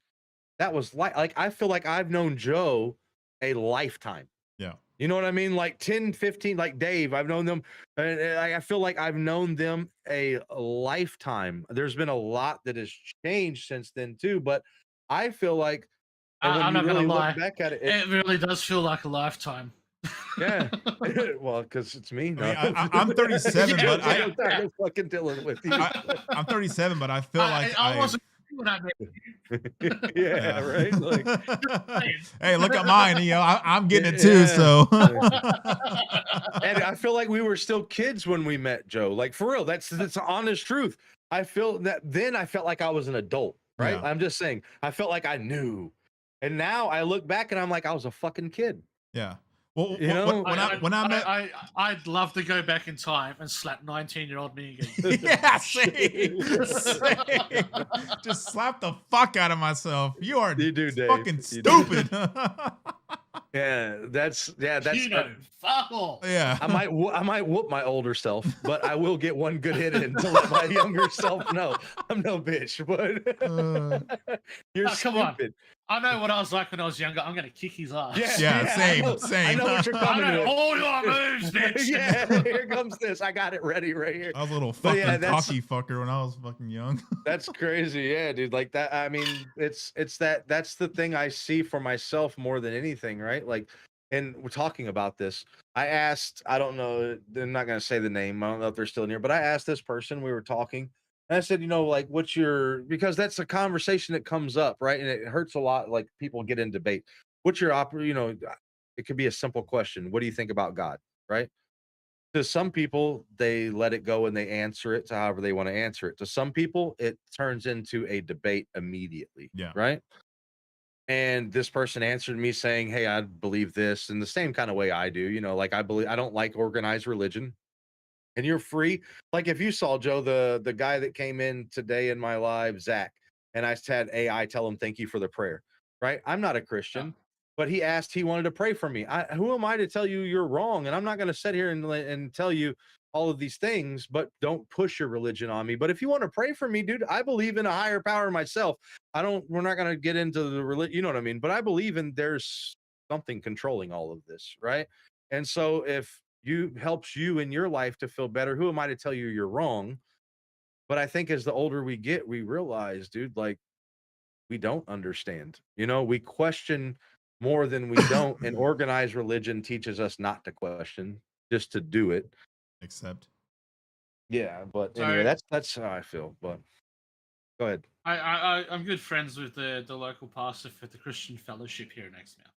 [SPEAKER 1] That was like I feel like I've known Joe a lifetime.
[SPEAKER 2] Yeah.
[SPEAKER 1] You know what I mean? Like 10, 15, like Dave, I've known them. And I feel like I've known them a lifetime. There's been a lot that has changed since then too, but I feel like
[SPEAKER 3] I'm not
[SPEAKER 1] really
[SPEAKER 3] gonna lie.
[SPEAKER 1] look back at it,
[SPEAKER 3] It really does feel like a lifetime.
[SPEAKER 1] yeah. Well, because it's me. No.
[SPEAKER 2] I'm 37, but
[SPEAKER 1] I'm fucking dealing with you.
[SPEAKER 2] I'm 37, but I feel like
[SPEAKER 3] I wasn't when I met you.
[SPEAKER 1] Yeah, right. Like,
[SPEAKER 2] hey, look at mine. I'm getting it too. So,
[SPEAKER 1] and I feel like we were still kids when we met Joe. Like for real, that's the honest truth. I feel that then I felt like I was an adult. Right.
[SPEAKER 2] Yeah.
[SPEAKER 1] I'm just saying. I felt like I knew, and now I look back and I'm like I was a fucking kid.
[SPEAKER 2] Yeah. Well,
[SPEAKER 3] I'd love to go back in time and slap 19-year-old me again.
[SPEAKER 2] Yeah, same. Just slap the fuck out of myself. You are fucking stupid.
[SPEAKER 1] Yeah, that's
[SPEAKER 3] fuck off.
[SPEAKER 2] Yeah,
[SPEAKER 1] I might whoop my older self, but I will get one good hit in to let my younger self know I'm no bitch. But you're
[SPEAKER 3] come on.
[SPEAKER 1] stupid.
[SPEAKER 3] I know what I was like when I was younger. I'm gonna kick his ass.
[SPEAKER 2] Yeah, same.
[SPEAKER 1] I know what you're coming with.
[SPEAKER 3] All your moves, bitch.
[SPEAKER 1] Yeah, here comes this. I got it ready right here.
[SPEAKER 2] I was a little fucking cocky fucker when I was fucking young.
[SPEAKER 1] That's crazy. Yeah, dude. Like that. I mean, that's the thing I see for myself more than anything, right? Like, and we're talking about this. I asked, I don't know, I'm not going to say the name. I don't know if they're still in here, but I asked this person, we were talking, and I said, like, what's your, because that's a conversation that comes up, right? And it hurts a lot. Like people get in debate. What's your it could be a simple question. What do you think about God? Right? To some people, they let it go and they answer it to however they want to answer it. To some people, it turns into a debate immediately.
[SPEAKER 2] Yeah.
[SPEAKER 1] Right. And this person answered me saying, hey, I believe this in the same kind of way I do. Like I don't like organized religion. And you're free. Like if you saw Joe, the guy that came in today in my live, Zach, and I had AI tell him thank you for the prayer. Right. I'm not a Christian. But he wanted to pray for me. Who am I to tell you you're wrong? And I'm not going to sit here and tell you all of these things, but don't push your religion on me. But if you want to pray for me, dude, I believe in a higher power myself. We're not going to get into the religion, you know what I mean? But I believe there's something controlling all of this, right? And so if helps you in your life to feel better, who am I to tell you you're wrong? But I think as the older we get, we realize, dude, like we don't understand. We question more than we don't, and organized religion teaches us not to question, just to do it.
[SPEAKER 2] Accept.
[SPEAKER 1] Yeah, but anyway, that's how I feel. But go ahead.
[SPEAKER 3] I'm good friends with the local pastor for the Christian Fellowship here in Exmouth.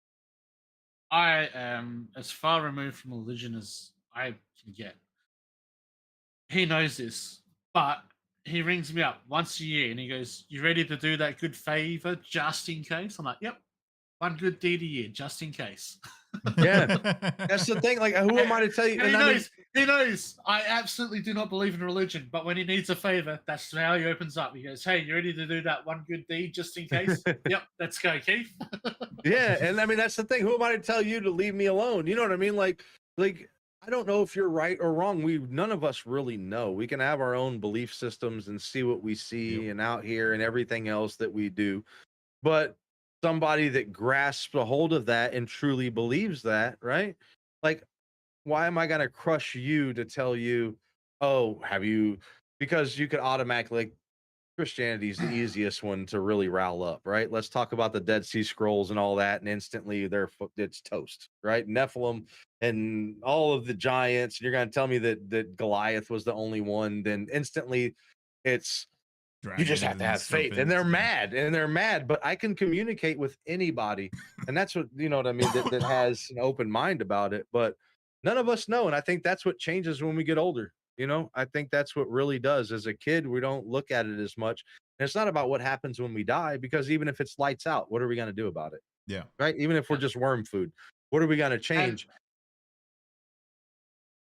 [SPEAKER 3] I am as far removed from religion as I can get. He knows this, but he rings me up once a year and he goes, "You ready to do that good favor just in case?" I'm like, "Yep. One good deed a year, just in case."
[SPEAKER 1] Yeah, that's the thing. Like, who am I to tell you?
[SPEAKER 3] And he knows I absolutely do not believe in religion, but when he needs a favor, that's how he opens up. He goes, "Hey, you ready to do that one good deed just in case?" Yep, let's go, Keith.
[SPEAKER 1] Yeah, and I mean that's the thing. Who am I to tell you to leave me alone? You know what I mean? Like I don't know if you're right or wrong. None of us really know. We can have our own belief systems and see what we see and out here and everything else that we do, but somebody that grasps a hold of that and truly believes that, right? Like, why am I going to crush you to tell you, oh, have you because you could automatically, like, Christianity is the easiest one to really rile up, right? Let's talk about the Dead Sea Scrolls and all that, and instantly it's toast, right? Nephilim and all of the giants. And you're going to tell me that Goliath was the only one, then instantly it's you just have to have faith, and they're mad. But I can communicate with anybody, and that's what what I mean. That has an open mind about it, but none of us know, and I think that's what changes when we get older. I think that's what really does. As a kid, we don't look at it as much. And it's not about what happens when we die, because even if it's lights out, what are we going to do about it?
[SPEAKER 2] Yeah.
[SPEAKER 1] Right. Even if we're just worm food, what are we going to change?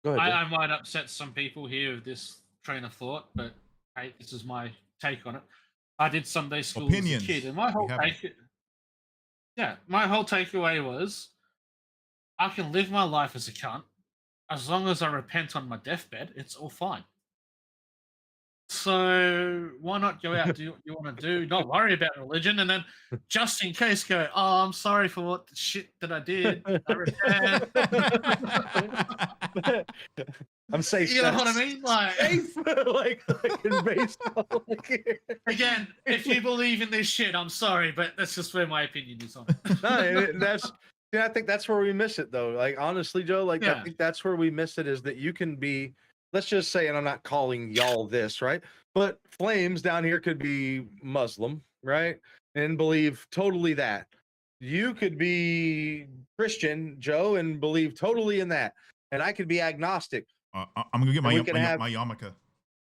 [SPEAKER 1] Go ahead.
[SPEAKER 3] I might upset some people here with this train of thought, but hey, this is my take on it. I did Sunday school
[SPEAKER 2] Opinions.
[SPEAKER 3] as a kid, and my whole takeaway was I can live my life as a cunt as long as I repent on my deathbed. It's all fine. So why not go out and do what you want to do? Not worry about religion, and then just in case, go. Oh, I'm sorry for what the shit that I did. I repent.
[SPEAKER 1] I'm safe.
[SPEAKER 3] You know what I mean? Like,
[SPEAKER 1] like in baseball.
[SPEAKER 3] Again, if you believe in this shit, I'm sorry, but that's just where my opinion is on it.
[SPEAKER 1] I think that's where we miss it, though. Like, honestly, Joe, I think that's where we miss it, is that you can be, let's just say, and I'm not calling y'all this, right? But Flames down here could be Muslim, right? And believe totally that. You could be Christian, Joe, and believe totally in that. And I could be agnostic.
[SPEAKER 2] I'm gonna get my yarmulke.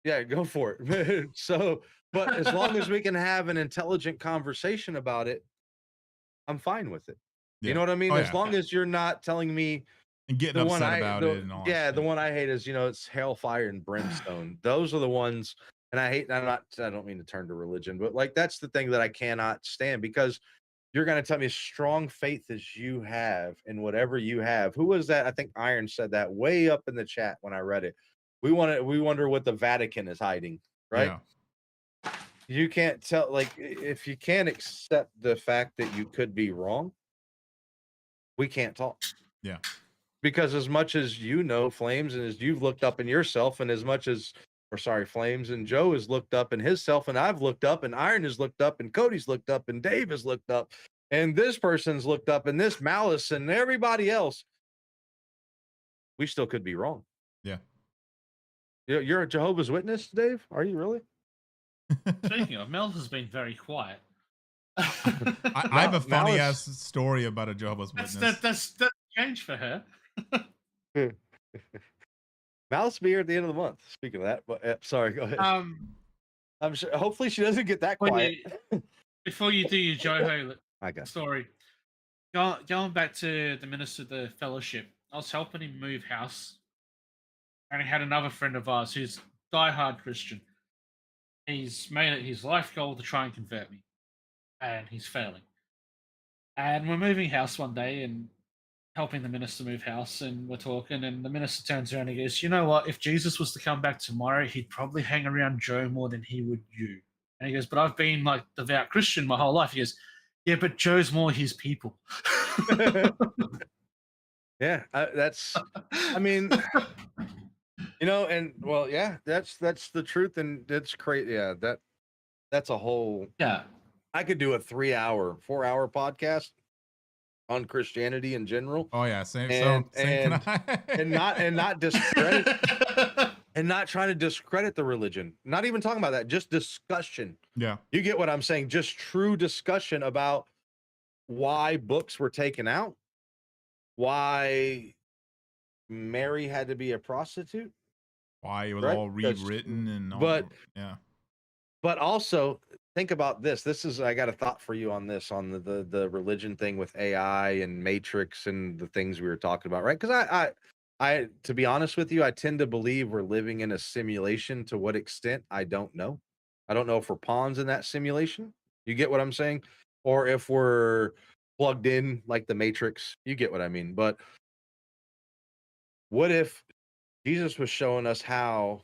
[SPEAKER 1] Yeah, go for it. So, but as long as we can have an intelligent conversation about it, I'm fine with it. Yeah. You know what I mean? As long as you're not telling me
[SPEAKER 2] and getting upset about it and all.
[SPEAKER 1] Yeah, the one I hate is it's hellfire and brimstone. Those are the ones, and I hate. I don't mean to turn to religion, but like that's the thing that I cannot stand, because you're going to tell me as strong faith as you have in whatever you have. Who was that? I think Iron said that way up in the chat when I read it. We wonder what the Vatican is hiding, right? Yeah. You can't tell, like, if you can't accept the fact that you could be wrong, we can't talk.
[SPEAKER 2] Yeah.
[SPEAKER 1] Because as much as Flames, and as you've looked up in yourself, and as much as Flames and Joe has looked up in himself, and I've looked up, and Iron has looked up, and Cody's looked up, and Dave has looked up, and this person's looked up, and this Malice, and everybody else, we still could be wrong.
[SPEAKER 2] Yeah.
[SPEAKER 1] You're a Jehovah's Witness, Dave? Are you really?
[SPEAKER 3] Speaking of, Mel has been very quiet.
[SPEAKER 2] I have a funny ass story about a Jehovah's Witness.
[SPEAKER 3] That's change for her.
[SPEAKER 1] Malice will be here at the end of the month. Speaking of that, but sorry, go ahead. I'm sure. Hopefully, she doesn't get that quiet.
[SPEAKER 3] Before you do your Joho story, going back to the minister of the fellowship, I was helping him move house, and he had another friend of ours who's diehard Christian. He's made it his life goal to try and convert me, and he's failing. And we're moving house one day, and helping the minister move house, and we're talking, and the minister turns around and he goes, you know what, if Jesus was to come back tomorrow, he'd probably hang around Joe more than he would you. And he goes, but I've been like devout Christian my whole life. He goes, yeah, but Joe's more his people.
[SPEAKER 1] Yeah, that's, I mean, and well, yeah, that's the truth, and it's crazy. Yeah, that's a whole, I could do a 4-hour podcast on Christianity in general.
[SPEAKER 2] Oh yeah, same.
[SPEAKER 1] And not discredit, and not trying to discredit the religion. Not even talking about that. Just discussion.
[SPEAKER 2] Yeah,
[SPEAKER 1] you get what I'm saying. Just true discussion about why books were taken out, why Mary had to be a prostitute,
[SPEAKER 2] why it was all rewritten, and all,
[SPEAKER 1] but also. Think about this. I got a thought for you on this, on the religion thing with AI and Matrix and the things we were talking about, right? Because I, to be honest with you, I tend to believe we're living in a simulation. To what extent, I don't know. I don't know if we're pawns in that simulation. You get what I'm saying? Or if we're plugged in like the Matrix. You get what I mean? But what if Jesus was showing us how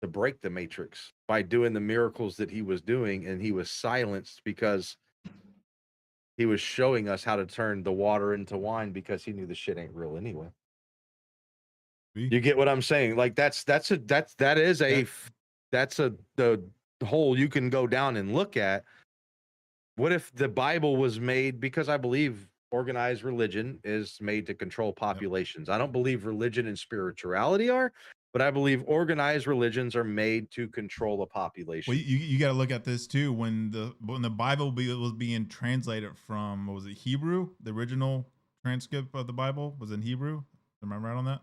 [SPEAKER 1] to break the Matrix by doing the miracles that he was doing, and he was silenced because he was showing us how to turn the water into wine, because he knew the shit ain't real anyway. You get what I'm saying? Like that is a that's the hole you can go down and look at. What if the Bible was made, because I believe organized religion is made to control populations. I don't believe religion and spirituality are, but I believe organized religions are made to control a
[SPEAKER 2] Well,
[SPEAKER 1] population.
[SPEAKER 2] you got to look at this too. When the Bible was being translated from, what was it, Hebrew? The original transcript of the Bible was in Hebrew. Am I right on that?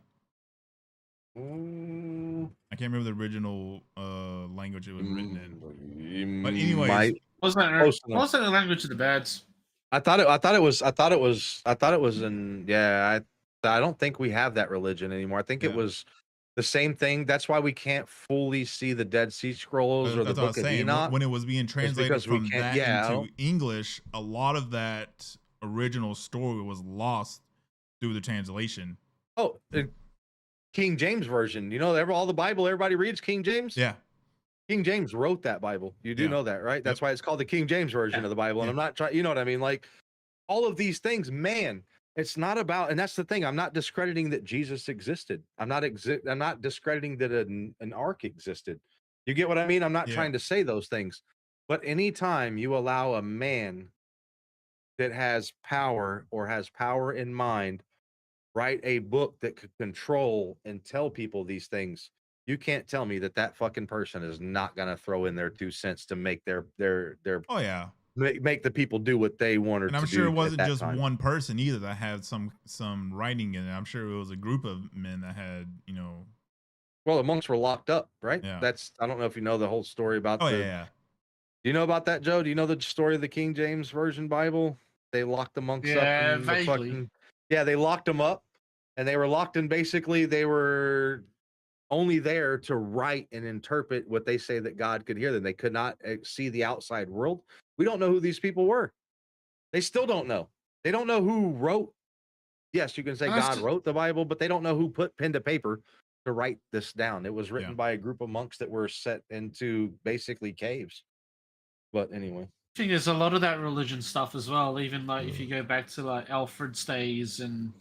[SPEAKER 2] I can't remember the original language it was written in. But anyways,
[SPEAKER 3] Wasn't the language of the birds?
[SPEAKER 1] I thought it was in, I don't think we have that religion anymore. I think it
[SPEAKER 2] Yeah.
[SPEAKER 1] was the same thing. That's why we can't fully see the Dead Sea Scrolls or the
[SPEAKER 2] that's what I
[SPEAKER 1] Book
[SPEAKER 2] was
[SPEAKER 1] of
[SPEAKER 2] saying.
[SPEAKER 1] Enoch.
[SPEAKER 2] When it was being translated
[SPEAKER 1] because we
[SPEAKER 2] from
[SPEAKER 1] can't-
[SPEAKER 2] that
[SPEAKER 1] yeah, I
[SPEAKER 2] into
[SPEAKER 1] don't-
[SPEAKER 2] English, a lot of that original story was lost through the translation.
[SPEAKER 1] Oh, King James version. You know, all the Bible everybody reads King James.
[SPEAKER 2] Yeah.
[SPEAKER 1] King James wrote that Bible. You do
[SPEAKER 2] Yeah.
[SPEAKER 1] know that, right? That's why it's called the King James version of the Bible. And
[SPEAKER 2] Yeah.
[SPEAKER 1] I'm not trying, you know what I mean? Like all of these things, man, it's not about, and that's the thing. I'm not discrediting that Jesus existed. I'm not discrediting that an ark existed. You get what I mean? I'm not
[SPEAKER 2] Yeah.
[SPEAKER 1] trying to say those things. But anytime you allow a man that has power or has power in mind write a book that could control and tell people these things, you can't tell me that that fucking person is not going to throw in their 2 cents to make their
[SPEAKER 2] Oh yeah.
[SPEAKER 1] make the people do what they wanted
[SPEAKER 2] And I'm
[SPEAKER 1] to
[SPEAKER 2] sure
[SPEAKER 1] do
[SPEAKER 2] it wasn't
[SPEAKER 1] at that
[SPEAKER 2] just
[SPEAKER 1] time.
[SPEAKER 2] one person either that had some writing in it. I'm sure it was a group of men that had,
[SPEAKER 1] Well, the monks were locked up, right?
[SPEAKER 2] Yeah.
[SPEAKER 1] That's, I don't know if you know the whole story about
[SPEAKER 2] Oh
[SPEAKER 1] the
[SPEAKER 2] yeah.
[SPEAKER 1] Do you know about that, Joe? Do you know the story of the King James Version Bible? They locked the monks up
[SPEAKER 3] Yeah,
[SPEAKER 1] in the
[SPEAKER 3] vaguely.
[SPEAKER 1] fucking, yeah, they locked them up, and they were locked in, basically they were only there to write and interpret what they say that God could hear them. They could not see the outside world. We don't know who these people were. They still don't know. They don't know who wrote. Yes, you can say God wrote the Bible, but they don't know who put pen to paper to write this down. It was written by a group of monks that were set into basically caves. But anyway,
[SPEAKER 3] I think there's a lot of that religion stuff as well. Even like if you go back to like Alfred's days and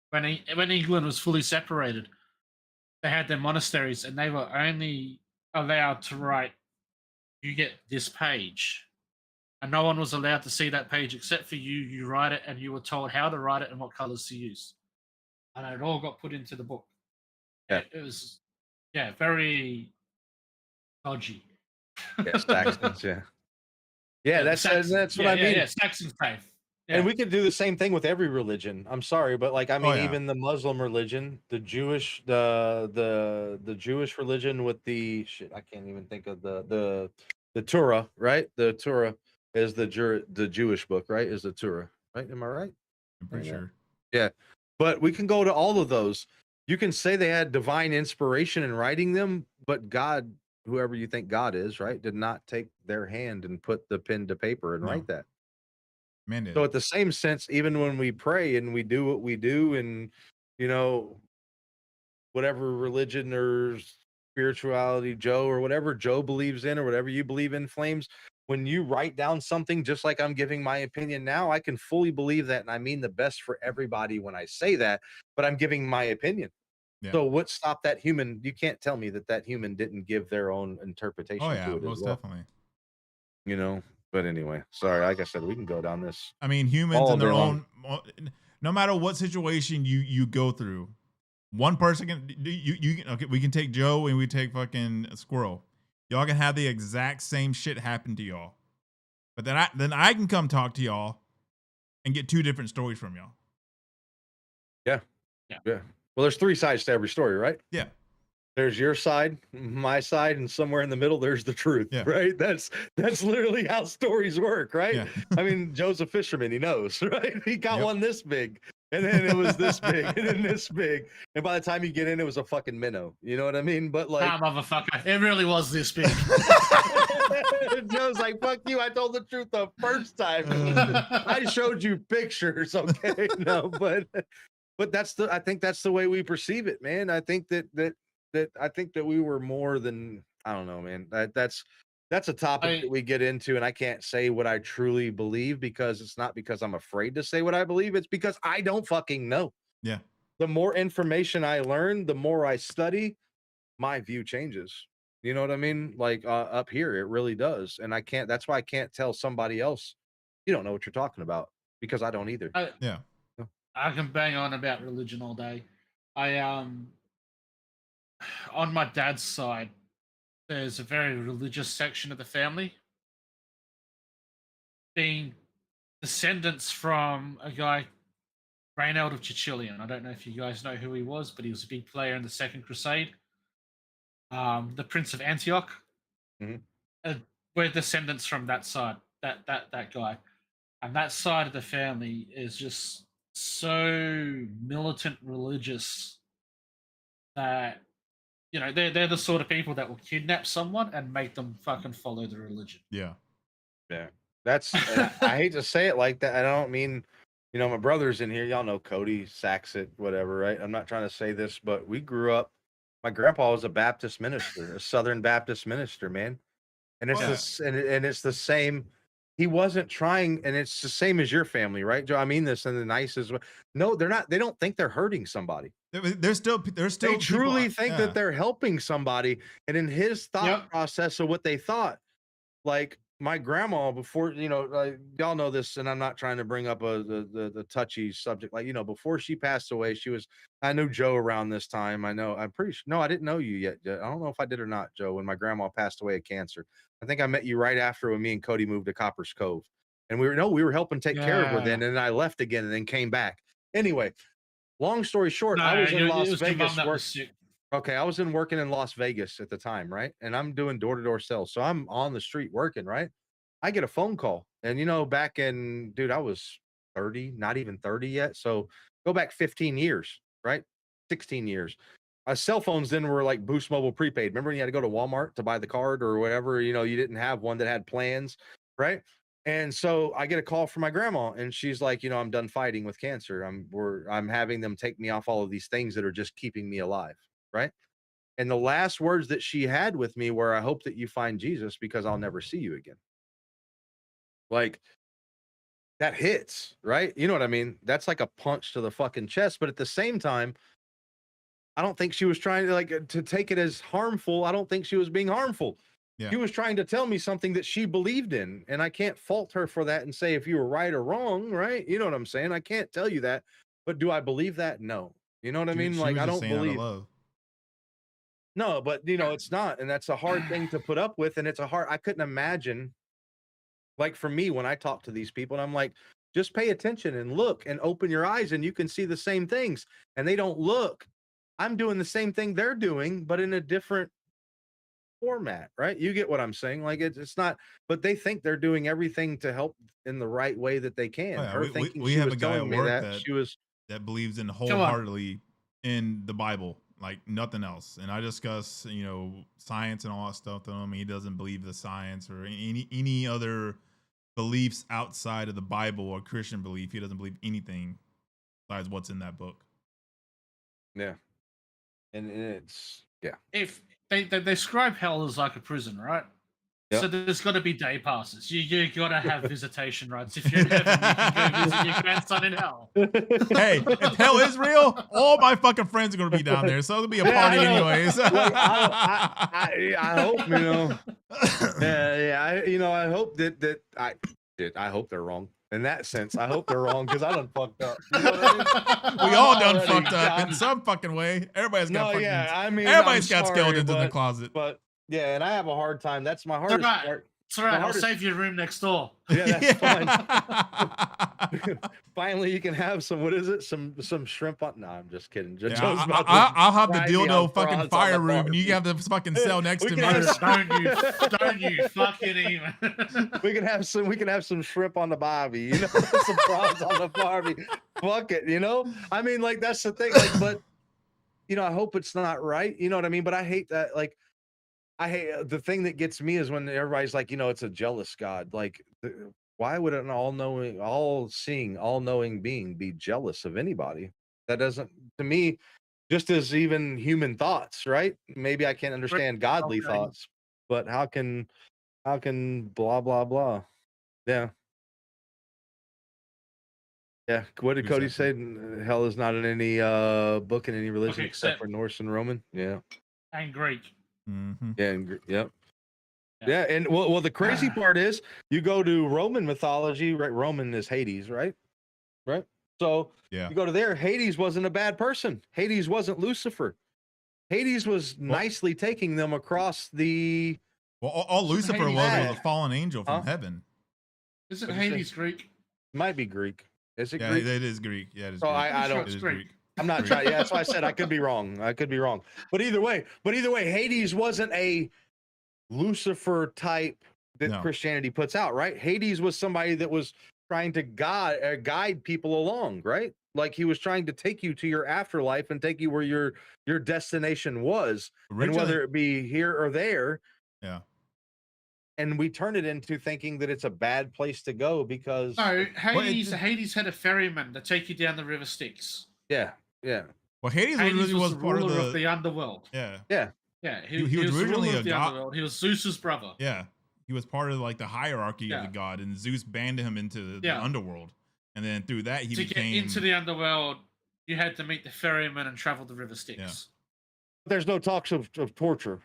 [SPEAKER 3] when England was fully separated, they had their monasteries and they were only allowed to write, "You get this page," and no one was allowed to see that page except for you. You write it, and you were told how to write it and what colors to use, and it all got put into the book.
[SPEAKER 1] Yeah.
[SPEAKER 3] It was, very dodgy.
[SPEAKER 1] yeah, Saxons, yeah, that's what I mean.
[SPEAKER 3] Yeah, Saxon's faith. Yeah.
[SPEAKER 1] And we could do the same thing with every religion. I'm sorry, but like, I mean,
[SPEAKER 2] yeah.
[SPEAKER 1] even the Muslim religion, the Jewish, the Jewish religion with the shit, I can't even think of the Torah, right? The Torah is the Jewish book, right? Is the Torah, right? Am I right?
[SPEAKER 2] I'm pretty sure.
[SPEAKER 1] Yeah, but we can go to all of those. You can say they had divine inspiration in writing them, but God, whoever you think God is, right, did not take their hand and put the pen to paper and write that.
[SPEAKER 2] Man did.
[SPEAKER 1] So at the same sense, even when we pray and we do what we do, and whatever religion or spirituality Joe or whatever Joe believes in or whatever you believe in, Flames, when you write down something, just like I'm giving my opinion now, I can fully believe that, and I mean the best for everybody when I say that, but I'm giving my opinion.
[SPEAKER 2] Yeah.
[SPEAKER 1] So what stopped that human? You can't tell me that human didn't give their own interpretation to it
[SPEAKER 2] most
[SPEAKER 1] as well.
[SPEAKER 2] definitely.
[SPEAKER 1] But anyway, sorry, like I said, we can go down this.
[SPEAKER 2] I mean, humans
[SPEAKER 1] all
[SPEAKER 2] in their
[SPEAKER 1] day long.
[SPEAKER 2] own, no matter what situation you go through, one person can okay, we can take Joe and we take fucking Squirrel. Y'all can have the exact same shit happen to y'all. But then I can come talk to y'all and get 2 different stories from y'all.
[SPEAKER 1] Yeah. Well, there's 3 sides to every story, right?
[SPEAKER 2] Yeah.
[SPEAKER 1] There's your side, my side, and somewhere in the middle, there's the truth, right? That's literally how stories work, right?
[SPEAKER 2] Yeah.
[SPEAKER 1] I mean, Joe's a fisherman, he knows, right? He got one this big, and then it was this big, and then this big, and by the time you get in, it was a fucking minnow. You know what I mean? But like,
[SPEAKER 3] motherfucker, it really was this big.
[SPEAKER 1] Joe's like, fuck you, I told the truth the first time. I showed you pictures, okay? No, but I think that's the way we perceive it, man. I think that I think that we were more than, I don't know, man. That's a topic that we get into, and I can't say what I truly believe, because it's not because I'm afraid to say what I believe. It's because I don't fucking know.
[SPEAKER 2] Yeah.
[SPEAKER 1] The more information I learn, the more I study, my view changes. You know what I mean? Like up here, it really does. And I can't. That's why I can't tell somebody else. You don't know what you're talking about because I don't either.
[SPEAKER 2] Yeah.
[SPEAKER 3] I can bang on about religion all day. I on my dad's side, there's a very religious section of the family, being descendants from a guy, Reynald of Chichilian. I don't know if you guys know who he was, but he was a big player in the Second Crusade. The Prince of Antioch.
[SPEAKER 1] Mhm.
[SPEAKER 3] We're descendants from that side, that guy, and that side of the family is just so militant religious that they're the sort of people that will kidnap someone and make them fucking follow the religion.
[SPEAKER 2] Yeah.
[SPEAKER 1] Yeah. That's, and I hate to say it like that. I don't mean, my brother's in here. Y'all know Cody, Saxit, whatever, right? I'm not trying to say this, but we grew up. My grandpa was a Baptist minister, a Southern Baptist minister, man. And it's
[SPEAKER 2] Yeah.
[SPEAKER 1] this, and it's the same. He wasn't trying, and it's the same as your family, right, Joe? I mean this in the nicest way. No, they're not. They don't think they're hurting somebody.
[SPEAKER 2] There's still
[SPEAKER 1] They truly
[SPEAKER 2] people,
[SPEAKER 1] think that they're helping somebody. And in his thought process of what they thought, like my grandma before, y'all know this, and I'm not trying to bring up the touchy subject. Like, before she passed away, I knew Joe around this time. I'm pretty sure. No, I didn't know you yet. I don't know if I did or not, Joe, when my grandma passed away of cancer. I think I met you right after when me and Cody moved to Copper's Cove. And we were helping take care of her then. And then I left again and then came back. Anyway, long story short, I was in Las Vegas working. Okay, I was working in Las Vegas at the time, right? And I'm doing door-to-door sales. So I'm on the street working, right? I get a phone call. And back in, dude, I was 30, not even 30 yet. So go back 15 years, right? 16 years. Cell phones then were like Boost Mobile prepaid. Remember when you had to go to Walmart to buy the card or whatever, you didn't have one that had plans, right? And so I get a call from my grandma and she's like, I'm done fighting with cancer. I'm having them take me off all of these things that are just keeping me alive. Right. And the last words that she had with me were, I hope that you find Jesus because I'll never see you again. Like that hits, right? You know what I mean? That's like a punch to the fucking chest. But at the same time, I don't think she was trying to take it as harmful. I don't think she was being harmful.
[SPEAKER 2] Yeah.
[SPEAKER 1] She was trying to tell me something that she believed in. And I can't fault her for that and say if you were right or wrong, right? You know what I'm saying? I can't tell you that. But do I believe that? No. You know what I mean? Like, I don't believe.
[SPEAKER 2] Love.
[SPEAKER 1] No, but it's not. And that's a hard thing to put up with. And I couldn't imagine, like for me, when I talk to these people and I'm like, just pay attention and look and open your eyes and you can see the same things. And they don't look. I'm doing the same thing they're doing, but in a different format, right? You get what I'm saying? Like it's not, but they think they're doing everything to help in the right way that they can.
[SPEAKER 2] Oh, yeah.
[SPEAKER 1] Her thinking
[SPEAKER 2] we
[SPEAKER 1] she
[SPEAKER 2] have
[SPEAKER 1] was
[SPEAKER 2] a guy
[SPEAKER 1] telling
[SPEAKER 2] at
[SPEAKER 1] me
[SPEAKER 2] work
[SPEAKER 1] that
[SPEAKER 2] believes in wholeheartedly in the Bible, like nothing else. And I discuss, science and all that stuff to him. He doesn't believe the science or any other beliefs outside of the Bible or Christian belief. He doesn't believe anything besides what's in that book.
[SPEAKER 1] Yeah. And it's, yeah.
[SPEAKER 3] If they describe hell as like a prison, right?
[SPEAKER 1] Yep.
[SPEAKER 3] So there's got to be day passes. You got to have visitation rights. If you're in heaven, you can go visit your grandson in hell.
[SPEAKER 2] Hey, if hell is real, all my fucking friends are going to be down there. So it'll be a party anyways.
[SPEAKER 1] Like, I hope, I hope that I hope they're wrong. In that sense, I hope they're wrong because I done fucked up. You know what I mean?
[SPEAKER 2] We all done fucked up in some fucking way. Everybody's got everybody's got skeletons in the closet.
[SPEAKER 1] But yeah, and I have a hard time. That's my hardest part.
[SPEAKER 3] It's all right. I'll save you a room next door.
[SPEAKER 1] Yeah, that's fine. Finally, you can have some. What is it? Some shrimp on. No, I'm just kidding.
[SPEAKER 2] I'll have the dildo fucking fire room, and you have the fucking cell next to me.
[SPEAKER 3] Don't you fucking even.
[SPEAKER 1] We can have some shrimp on the barbie. Some prawns on the barbie. Fuck it. I mean, like that's the thing. Like, but I hope it's not right. You know what I mean? But I hate that. Like. I hate the thing that gets me is when everybody's like, it's a jealous God. Like, why would an all-knowing, all-seeing, all-knowing being be jealous of anybody? That doesn't, to me, just as even human thoughts, right? Maybe I can't understand godly thoughts, but how can blah blah blah? Yeah. Yeah. What did Cody say? Hell is not in any book in any religion except for Norse and Roman. Yeah.
[SPEAKER 3] And Greek.
[SPEAKER 1] Yeah, yep. Yeah, and well, the crazy part is you go to Roman mythology, right? Roman is Hades, right? Right. So
[SPEAKER 2] Yeah.
[SPEAKER 1] you go to there. Hades wasn't a bad person. Hades wasn't Lucifer. Hades was nicely taking them across the.
[SPEAKER 2] Well, all
[SPEAKER 3] Isn't
[SPEAKER 2] Lucifer
[SPEAKER 3] Hades
[SPEAKER 2] was
[SPEAKER 1] Greek?
[SPEAKER 2] a fallen angel from heaven.
[SPEAKER 3] Isn't
[SPEAKER 1] What'd you say?
[SPEAKER 3] Hades Greek?
[SPEAKER 1] Might be Greek. Is it
[SPEAKER 2] Yeah,
[SPEAKER 1] Greek?
[SPEAKER 2] it is Greek. Yeah, it is
[SPEAKER 1] So
[SPEAKER 2] Greek.
[SPEAKER 1] I don't.
[SPEAKER 2] It is
[SPEAKER 3] Greek.
[SPEAKER 2] Greek.
[SPEAKER 1] I'm not
[SPEAKER 2] Greek.
[SPEAKER 1] trying. Yeah, that's why I said I could be wrong. I could be wrong. But either way, Hades wasn't a Lucifer type that
[SPEAKER 2] No.
[SPEAKER 1] Christianity puts out, right? Hades was somebody that was trying to guide people along, right? Like he was trying to take you to your afterlife and take you where your destination was, and whether it be here or there.
[SPEAKER 2] Yeah.
[SPEAKER 1] And we turn it into thinking that it's a bad place to go because
[SPEAKER 3] No, Hades had a ferryman to take you down the river Styx.
[SPEAKER 1] yeah.
[SPEAKER 2] Well, Hades
[SPEAKER 3] Hades
[SPEAKER 2] really was
[SPEAKER 3] the
[SPEAKER 2] part
[SPEAKER 3] ruler
[SPEAKER 2] of
[SPEAKER 3] the underworld.
[SPEAKER 2] Yeah.
[SPEAKER 3] Yeah,
[SPEAKER 2] He was
[SPEAKER 3] the
[SPEAKER 2] originally
[SPEAKER 3] ruler
[SPEAKER 2] a
[SPEAKER 3] of the
[SPEAKER 2] god.
[SPEAKER 3] underworld. He was Zeus's brother.
[SPEAKER 2] Yeah. He was part of like the hierarchy of the god, and Zeus banned him into the underworld. And then through that, he became.
[SPEAKER 3] Get into the underworld, you had to meet the ferryman and travel the river Styx.
[SPEAKER 2] Yeah.
[SPEAKER 1] There's no talks of torture.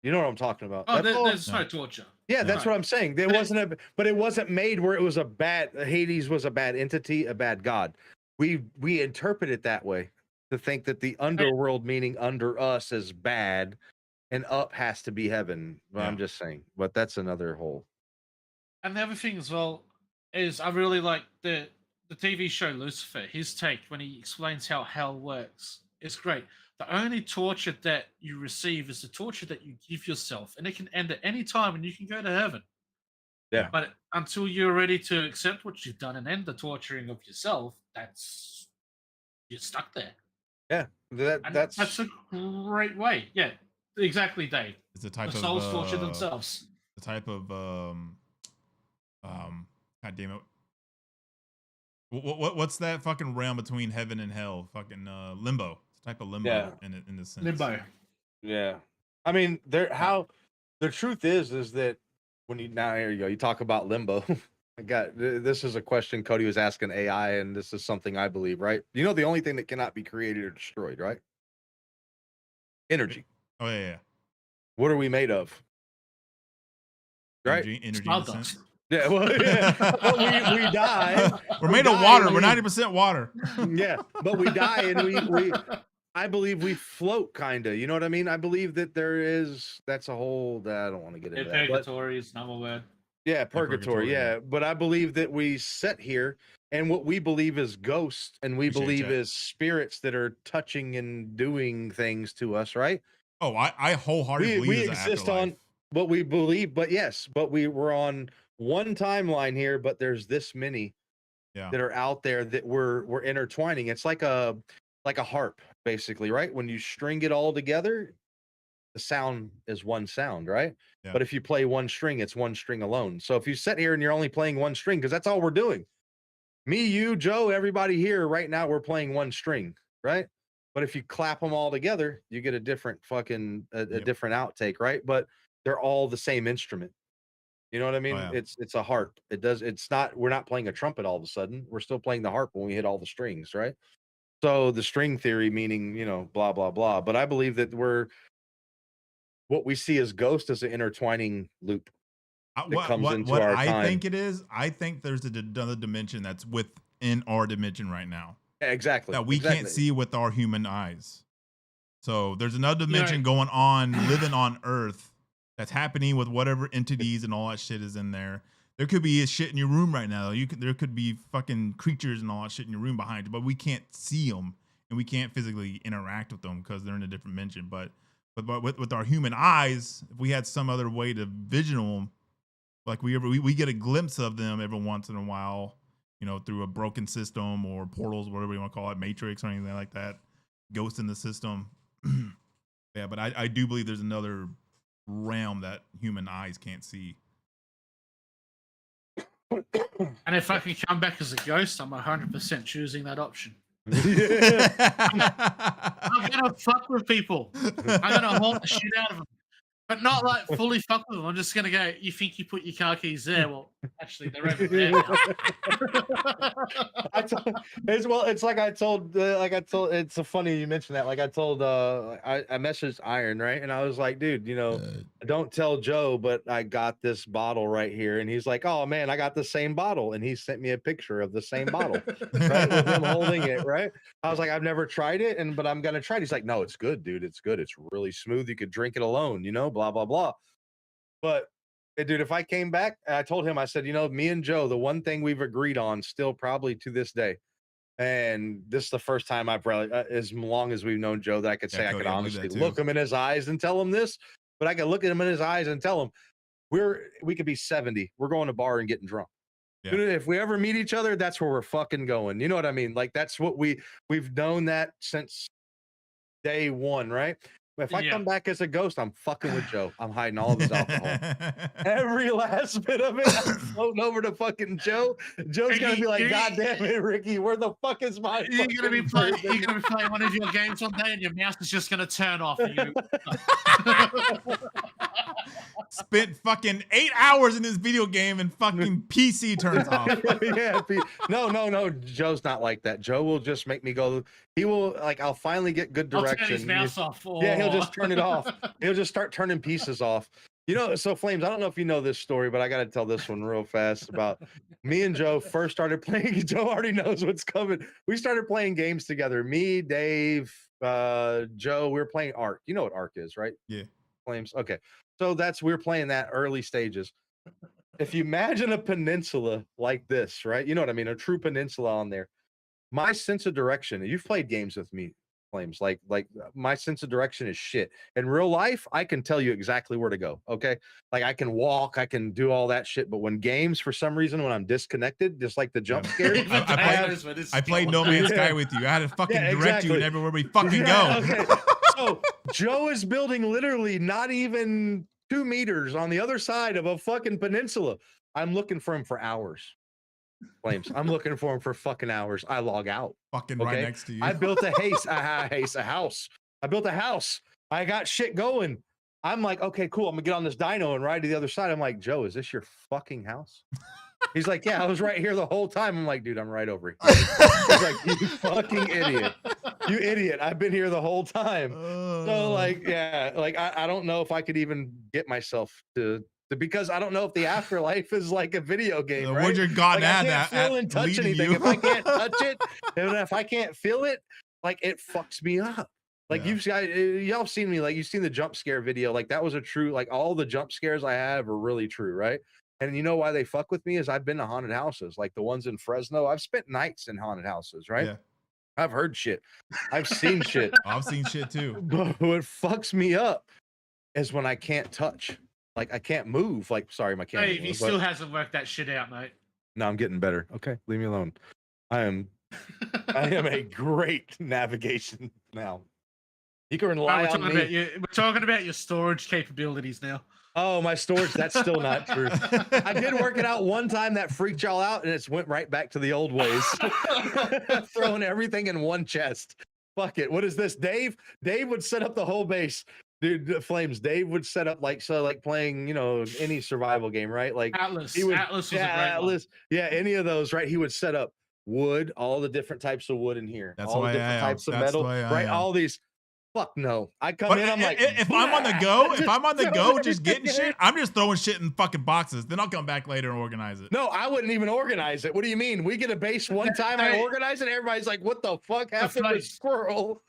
[SPEAKER 1] You know what I'm talking about.
[SPEAKER 3] Oh, there's no torture.
[SPEAKER 1] Yeah, that's what I'm saying. There wasn't but it wasn't made where it was a bad. Hades was a bad entity, a bad god. We interpret it that way to think that the underworld, meaning under us, is bad, and up has to be heaven. Well, I'm just saying, but that's another whole.
[SPEAKER 3] And the other thing as well is I really like the TV show Lucifer. His take when he explains how hell works is great. The only torture that you receive is the torture that you give yourself, and it can end at any time, and you can go to heaven.
[SPEAKER 1] Yeah.
[SPEAKER 3] But until you're ready to accept what you've done and end the torturing of yourself, you're stuck there.
[SPEAKER 1] Yeah, that's
[SPEAKER 3] a great way. Yeah, exactly, Dave.
[SPEAKER 2] It's a type
[SPEAKER 3] the
[SPEAKER 2] of
[SPEAKER 3] souls torture themselves.
[SPEAKER 2] The type of God damn it. What's that fucking realm between heaven and hell? Fucking limbo. It's a type of limbo in this sense.
[SPEAKER 3] Limbo.
[SPEAKER 1] Yeah. I mean, the truth is that when here you go, you talk about limbo. This is a question Cody was asking AI, and this is something I believe, right? You know, the only thing that cannot be created or destroyed, right? Energy.
[SPEAKER 2] Oh yeah.
[SPEAKER 1] What are we made of? Right?
[SPEAKER 2] Energy in a sense.
[SPEAKER 1] Yeah, well, we die.
[SPEAKER 2] We're made of water. We're 90% water.
[SPEAKER 1] Yeah, but we die, and we I believe we float, kind of. You know what I mean? I believe that that's a whole. I don't want to get into that.
[SPEAKER 3] Purgatory is another word.
[SPEAKER 1] Yeah, purgatory. Yeah, but I believe that we sit here, and what we believe is ghosts, and we believe is spirits that are touching and doing things to us. Right?
[SPEAKER 2] Oh, I wholeheartedly believe
[SPEAKER 1] we exist on what we believe, but we're on one timeline here, but there's this many that are out there that we're intertwining. It's like a harp, basically, right? When you string it all together, the sound is one sound, right?
[SPEAKER 2] Yeah.
[SPEAKER 1] But if you play one string, it's one string alone. So if you sit here and you're only playing one string, because that's all we're doing. Me, you, Joe, everybody here right now, we're playing one string, right? But if you clap them all together, you get a different fucking different outtake, right? But they're all the same instrument. You know what I mean?
[SPEAKER 2] Oh, yeah.
[SPEAKER 1] It's a harp. We're not playing a trumpet all of a sudden. We're still playing the harp when we hit all the strings, right? So the string theory, meaning, blah, blah, blah. But I believe that what we see as ghost is an intertwining loop.
[SPEAKER 2] What I think it is, I think there's another dimension that's within our dimension right now.
[SPEAKER 1] Yeah, exactly.
[SPEAKER 2] That we can't see with our human eyes. So there's another dimension going on, living on Earth, that's happening with whatever entities and all that shit is in there. There could be a shit in your room right now. There could be fucking creatures and all that shit in your room behind you, but we can't see them and we can't physically interact with them because they're in a different dimension. But with our human eyes, if we had some other way to vision them, like we get a glimpse of them every once in a while, through a broken system or portals, whatever you want to call it, Matrix or anything like that, ghost in the system. Yeah, but I do believe there's another realm that human eyes can't see.
[SPEAKER 3] And if I can come back as a ghost, I'm 100% choosing that option. I'm gonna fuck with people. I'm gonna haunt the shit out of them, but not like fully fuck with them. I'm just gonna go. You think you put your car keys there? Well, Actually, they're over there now.
[SPEAKER 1] I told, it's like it's so funny you mentioned that. Like I told, I messaged Iron, right, and I was like, dude, don't tell Joe, but I got this bottle right here, and he's like, oh man, I got the same bottle, and he sent me a picture of the same bottle, right, with him holding it, right. I was like, I've never tried it, but I'm gonna try it. He's like, no, it's good, dude, it's good, it's really smooth, you could drink it alone, blah blah blah. But dude, if I came back, I told him, I said, me and Joe, the one thing we've agreed on still probably to this day, and this is the first time I've probably, as long as we've known Joe, that I could say, I
[SPEAKER 2] Cody,
[SPEAKER 1] could
[SPEAKER 2] I believe
[SPEAKER 1] honestly
[SPEAKER 2] that too.
[SPEAKER 1] look him in his eyes and tell him this, but I could look at him in his eyes and tell him we could be 70. We're going to bar and getting drunk.
[SPEAKER 2] Yeah.
[SPEAKER 1] Dude, if we ever meet each other, that's where we're fucking going. You know what I mean? Like that's what we've known that since day one, right? If I come back as a ghost, I'm fucking with Joe. I'm hiding all of his alcohol. Every last bit of it, I'm floating over to fucking Joe. Joe's gonna be like, God damn it, Ricky, where the fuck is my
[SPEAKER 3] You're gonna be playing
[SPEAKER 1] bourbon?"
[SPEAKER 3] you're gonna be playing one of your games one day and your mouse is just gonna turn off and you
[SPEAKER 2] Spent fucking 8 hours in this video game and fucking PC turns off.
[SPEAKER 1] Yeah, no, Joe's not like that. Joe will just make me go. He will, like, I'll finally get good
[SPEAKER 3] I'll
[SPEAKER 1] direction.
[SPEAKER 3] turn his mouse off.
[SPEAKER 1] Yeah, he'll just turn it off. He'll just start turning pieces off. So Flames, I don't know if you know this story, but I got to tell this one real fast about me and Joe first started playing. Joe already knows what's coming. We started playing games together. Me, Dave, Joe, we were playing Ark. You know what Ark is, right?
[SPEAKER 2] Yeah.
[SPEAKER 1] Flames. Okay. So we were playing that early stages. If you imagine a peninsula like this, right? You know what I mean? A true peninsula on there. My sense of direction, you've played games with me, Flames, like my sense of direction is shit. In real life, I can tell you exactly where to go. Okay. Like I can walk, I can do all that shit. But when games, for some reason, when I'm disconnected, just like the jump scare,
[SPEAKER 2] I played No Man's Sky with you. I had to fucking direct you in everywhere we fucking go.
[SPEAKER 1] Okay. So Joe is building literally not even 2 meters on the other side of a fucking peninsula. I'm looking for him for hours. Flames. I'm looking for him for fucking hours. I log out.
[SPEAKER 2] Fucking right next to you.
[SPEAKER 1] I built a house. I built a house. I got shit going. I'm like, okay, cool. I'm gonna get on this dyno and ride to the other side. I'm like, Joe, is this your fucking house? He's like, yeah, I was right here the whole time. I'm like, dude, I'm right over here. He's like, you fucking idiot. You idiot. I've been here the whole time. So like, yeah, like I don't know if I could even get myself to because I don't know if the afterlife is like a video game. Right?
[SPEAKER 2] Where'd your God
[SPEAKER 1] like,
[SPEAKER 2] I
[SPEAKER 1] can't feel and touch anything. If I can't touch it, and if I can't feel it, like it fucks me up. Like y'all seen me, like you've seen the jump scare video. Like that was a true, like all the jump scares I have are really true, right? And you know why they fuck with me is I've been to haunted houses, like the ones in Fresno. I've spent nights in haunted houses, right? Yeah. I've heard shit. I've seen shit.
[SPEAKER 2] I've seen shit too.
[SPEAKER 1] But what fucks me up is when I can't touch. Like I can't move. Like, sorry, my camera.
[SPEAKER 3] Hey, he still hasn't worked that shit out, mate.
[SPEAKER 1] No, I'm getting better. Okay, leave me alone. I am a great navigation now. You can rely on me.
[SPEAKER 3] We're talking about your storage capabilities now.
[SPEAKER 1] Oh, my storage, that's still not true. I did work it out one time that freaked y'all out, and it's went right back to the old ways. Throwing everything in one chest. Fuck it. What is this? Dave would set up the whole base. Dude, Flames, Dave would set up like playing, any survival game, right? Like
[SPEAKER 3] Atlas.
[SPEAKER 1] He would,
[SPEAKER 3] Atlas was a great
[SPEAKER 1] Atlas. One. Yeah, any of those, right? He would set up wood, all the different types of wood in here.
[SPEAKER 2] That's
[SPEAKER 1] all
[SPEAKER 2] why
[SPEAKER 1] the different types of metal, right? All these. Fuck no. I come in, I'm like,
[SPEAKER 2] if I'm on the go, just getting shit, I'm just throwing shit in fucking boxes. Then I'll come back later and organize it.
[SPEAKER 1] No, I wouldn't even organize it. What do you mean? We get a base one time, I organize it, everybody's like, what the fuck happened to Squirrel?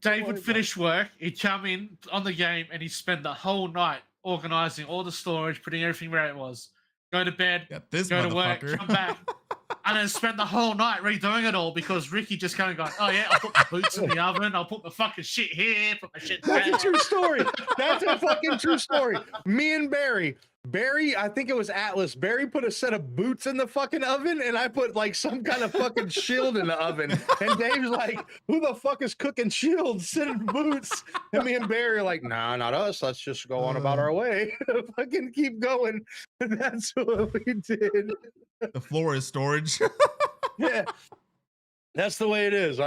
[SPEAKER 3] Dave would finish work, he'd come in on the game, and he'd spend the whole night organizing all the storage, putting everything where it was. Go to bed, go to work, come back, and then spend the whole night redoing it all because Ricky just kind of got, oh yeah, I'll put the boots in the oven, I'll put the fucking shit here, put my shit
[SPEAKER 1] That's
[SPEAKER 3] there.
[SPEAKER 1] a true story. That's a fucking true story. Me and Barry, I think it was Atlas. Barry put a set of boots in the fucking oven, and I put like some kind of fucking shield in the oven. And Dave's like, who the fuck is cooking shields, sitting boots? And me and Barry are like, nah, not us. Let's just go on about our way. Fucking keep going. And that's what we did.
[SPEAKER 2] The floor is storage.
[SPEAKER 1] Yeah. That's the way it is.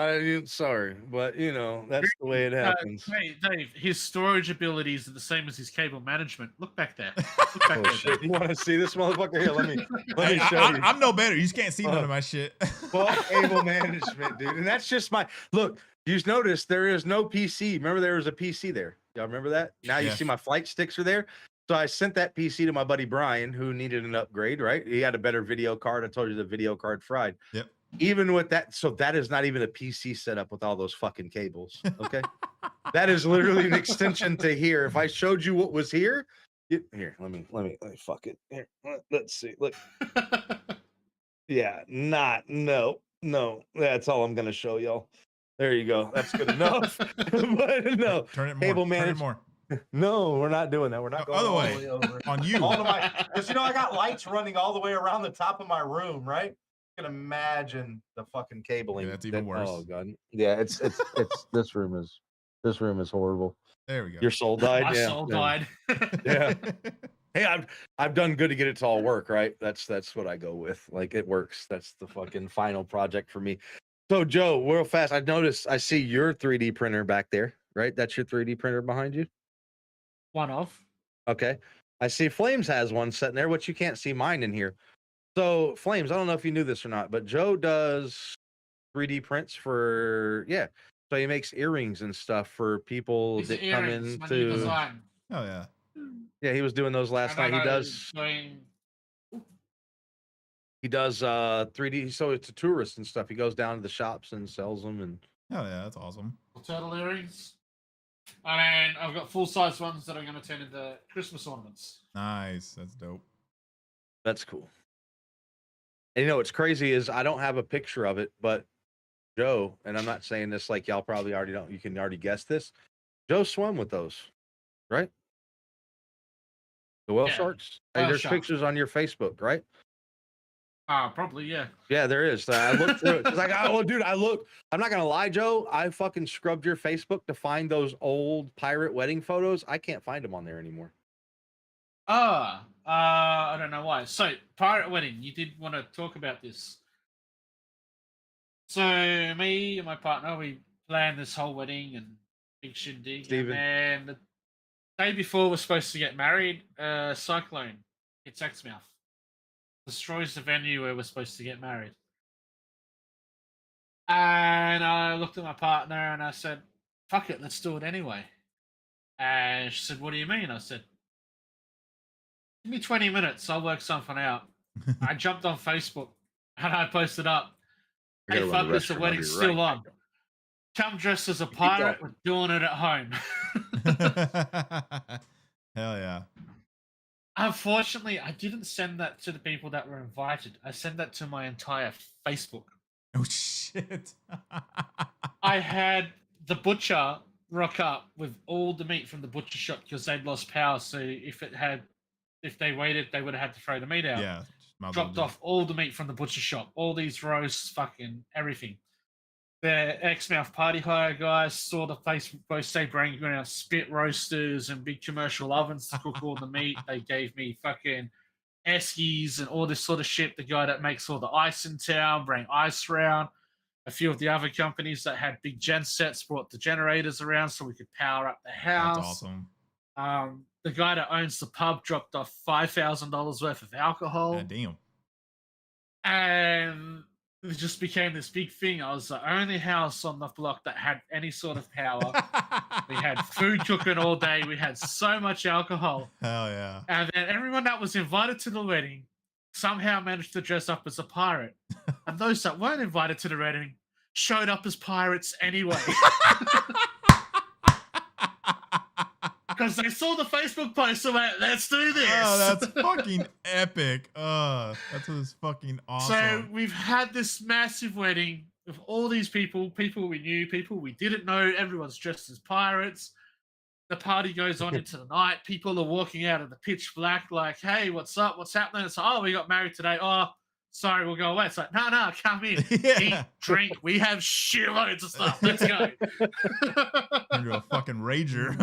[SPEAKER 1] Sorry, but you know that's the way it happens.
[SPEAKER 3] Dave, his storage abilities are the same as his cable management. Look back there. Look back
[SPEAKER 1] Oh
[SPEAKER 3] there.
[SPEAKER 1] shit! You want to see this motherfucker? Here, let me
[SPEAKER 2] Hey,
[SPEAKER 1] show you.
[SPEAKER 2] I'm no better. You just can't see none of my shit.
[SPEAKER 1] Fuck cable management, dude. And that's just my look. You notice there is no PC. Remember there was a PC there. Y'all remember that? Now you
[SPEAKER 2] Yeah.
[SPEAKER 1] see my flight sticks are there. So I sent that PC to my buddy Brian, who needed an upgrade. Right? He had a better video card. I told you the video card fried.
[SPEAKER 2] Yep.
[SPEAKER 1] Even with that, so that is not even a PC setup with all those fucking cables. Okay. That is literally an extension to here. If I showed you what was here, here, let me fuck it. Here, let's see. Look. Yeah, no. That's all I'm gonna show y'all. There you go. That's good enough. But no,
[SPEAKER 2] Turn it more.
[SPEAKER 1] cable
[SPEAKER 2] Turn it
[SPEAKER 1] manage-
[SPEAKER 2] more.
[SPEAKER 1] No, we're not doing that. We're not going
[SPEAKER 2] Other
[SPEAKER 1] all
[SPEAKER 2] way.
[SPEAKER 1] the way over.
[SPEAKER 2] On you.
[SPEAKER 1] All of my, because you know I got lights running all the way around the top of my room, right? You can imagine the fucking cabling.
[SPEAKER 2] Yeah, that's even worse.
[SPEAKER 1] Oh god. Yeah, it's this room is horrible.
[SPEAKER 2] There we go.
[SPEAKER 1] Your soul died.
[SPEAKER 3] My
[SPEAKER 1] Yeah.
[SPEAKER 3] soul died.
[SPEAKER 1] Yeah. Hey, I've done good to get it to all work, right? That's what I go with. Like it works. That's the fucking final project for me. So Joe, real fast, I noticed I see your 3D printer back there, right? That's your 3D printer behind you.
[SPEAKER 3] One of.
[SPEAKER 1] Okay. I see Flames has one sitting there, which you can't see mine in here. So Flames, I don't know if you knew this or not, but Joe does 3D prints for So he makes earrings and stuff for people
[SPEAKER 3] These
[SPEAKER 1] that
[SPEAKER 3] are
[SPEAKER 1] come
[SPEAKER 3] earrings, my new
[SPEAKER 1] into.
[SPEAKER 3] design.
[SPEAKER 2] Oh yeah.
[SPEAKER 1] Yeah, he was doing those last night. He does 3D, so it's a tourist and stuff. He goes down to the shops and sells them and
[SPEAKER 2] Oh yeah, that's awesome.
[SPEAKER 3] Turtle earrings. And then I've got full-size ones that I'm going to turn into Christmas ornaments.
[SPEAKER 2] Nice. That's dope.
[SPEAKER 1] that's cool. And you know what's crazy is I don't have a picture of it, but Joe, and I'm not saying this like y'all probably already don't, you can already guess this. Joe swam with those, right? The whale sharks. Hey,
[SPEAKER 3] Whale
[SPEAKER 1] there's
[SPEAKER 3] sharks.
[SPEAKER 1] pictures on your Facebook, right?
[SPEAKER 3] Probably, yeah.
[SPEAKER 1] Yeah, there is. I looked through it. It's like, oh, dude, I'm not gonna lie, Joe. I fucking scrubbed your Facebook to find those old pirate wedding photos. I can't find them on there anymore.
[SPEAKER 3] I don't know why. So, pirate wedding, you did want to talk about this. So, me and my partner, we planned this whole wedding and big shindig.
[SPEAKER 1] Steven.
[SPEAKER 3] And the day before we're supposed to get married, cyclone hits Exmouth. Destroys the venue where we're supposed to get married. And I looked at my partner and I said, fuck it, let's do it anyway. And she said, what do you mean? I said, give me 20 minutes, I'll work something out. I jumped on Facebook and I posted up, hey, fuck this, the wedding's still on. Come dressed as a pirate, we're doing it at home.
[SPEAKER 2] Hell yeah.
[SPEAKER 3] Unfortunately, I didn't send that to the people that were invited. I sent that to my entire Facebook.
[SPEAKER 2] Oh shit.
[SPEAKER 3] I had the butcher rock up with all the meat from the butcher shop because they'd lost power. So if they waited, they would have had to throw the meat out.
[SPEAKER 2] Yeah.
[SPEAKER 3] Dropped off all the meat from the butcher shop, all these roasts, fucking everything. The Exmouth party hire guys saw the Facebook post. They bring out spit roasters and big commercial ovens to cook all the meat. They gave me fucking eskies and all this sort of shit. The guy that makes all the ice in town bring ice round. A few of the other companies that had big gen sets brought the generators around so we could power up the house.
[SPEAKER 2] That's awesome.
[SPEAKER 3] The guy that owns the pub dropped off $5,000 worth of alcohol.
[SPEAKER 2] Yeah, damn.
[SPEAKER 3] And it just became this big thing. I was the only house on the block that had any sort of power. We had food cooking all day. We had so much alcohol.
[SPEAKER 2] Hell yeah.
[SPEAKER 3] And then everyone that was invited to the wedding somehow managed to dress up as a pirate. And those that weren't invited to the wedding showed up as pirates anyway. Because they saw the Facebook post and went, let's do this.
[SPEAKER 2] Oh, that's fucking epic. That was fucking awesome.
[SPEAKER 3] So we've had this massive wedding with all these people we knew, people we didn't know. Everyone's dressed as pirates. The party goes on into the night. People are walking out of the pitch black like, hey, what's up? What's happening? It's like, oh, we got married today. Oh, sorry, we'll go away. It's like, no, come in.
[SPEAKER 2] Yeah.
[SPEAKER 3] Eat, drink. We have shitloads of stuff. Let's go.
[SPEAKER 2] You're a fucking rager.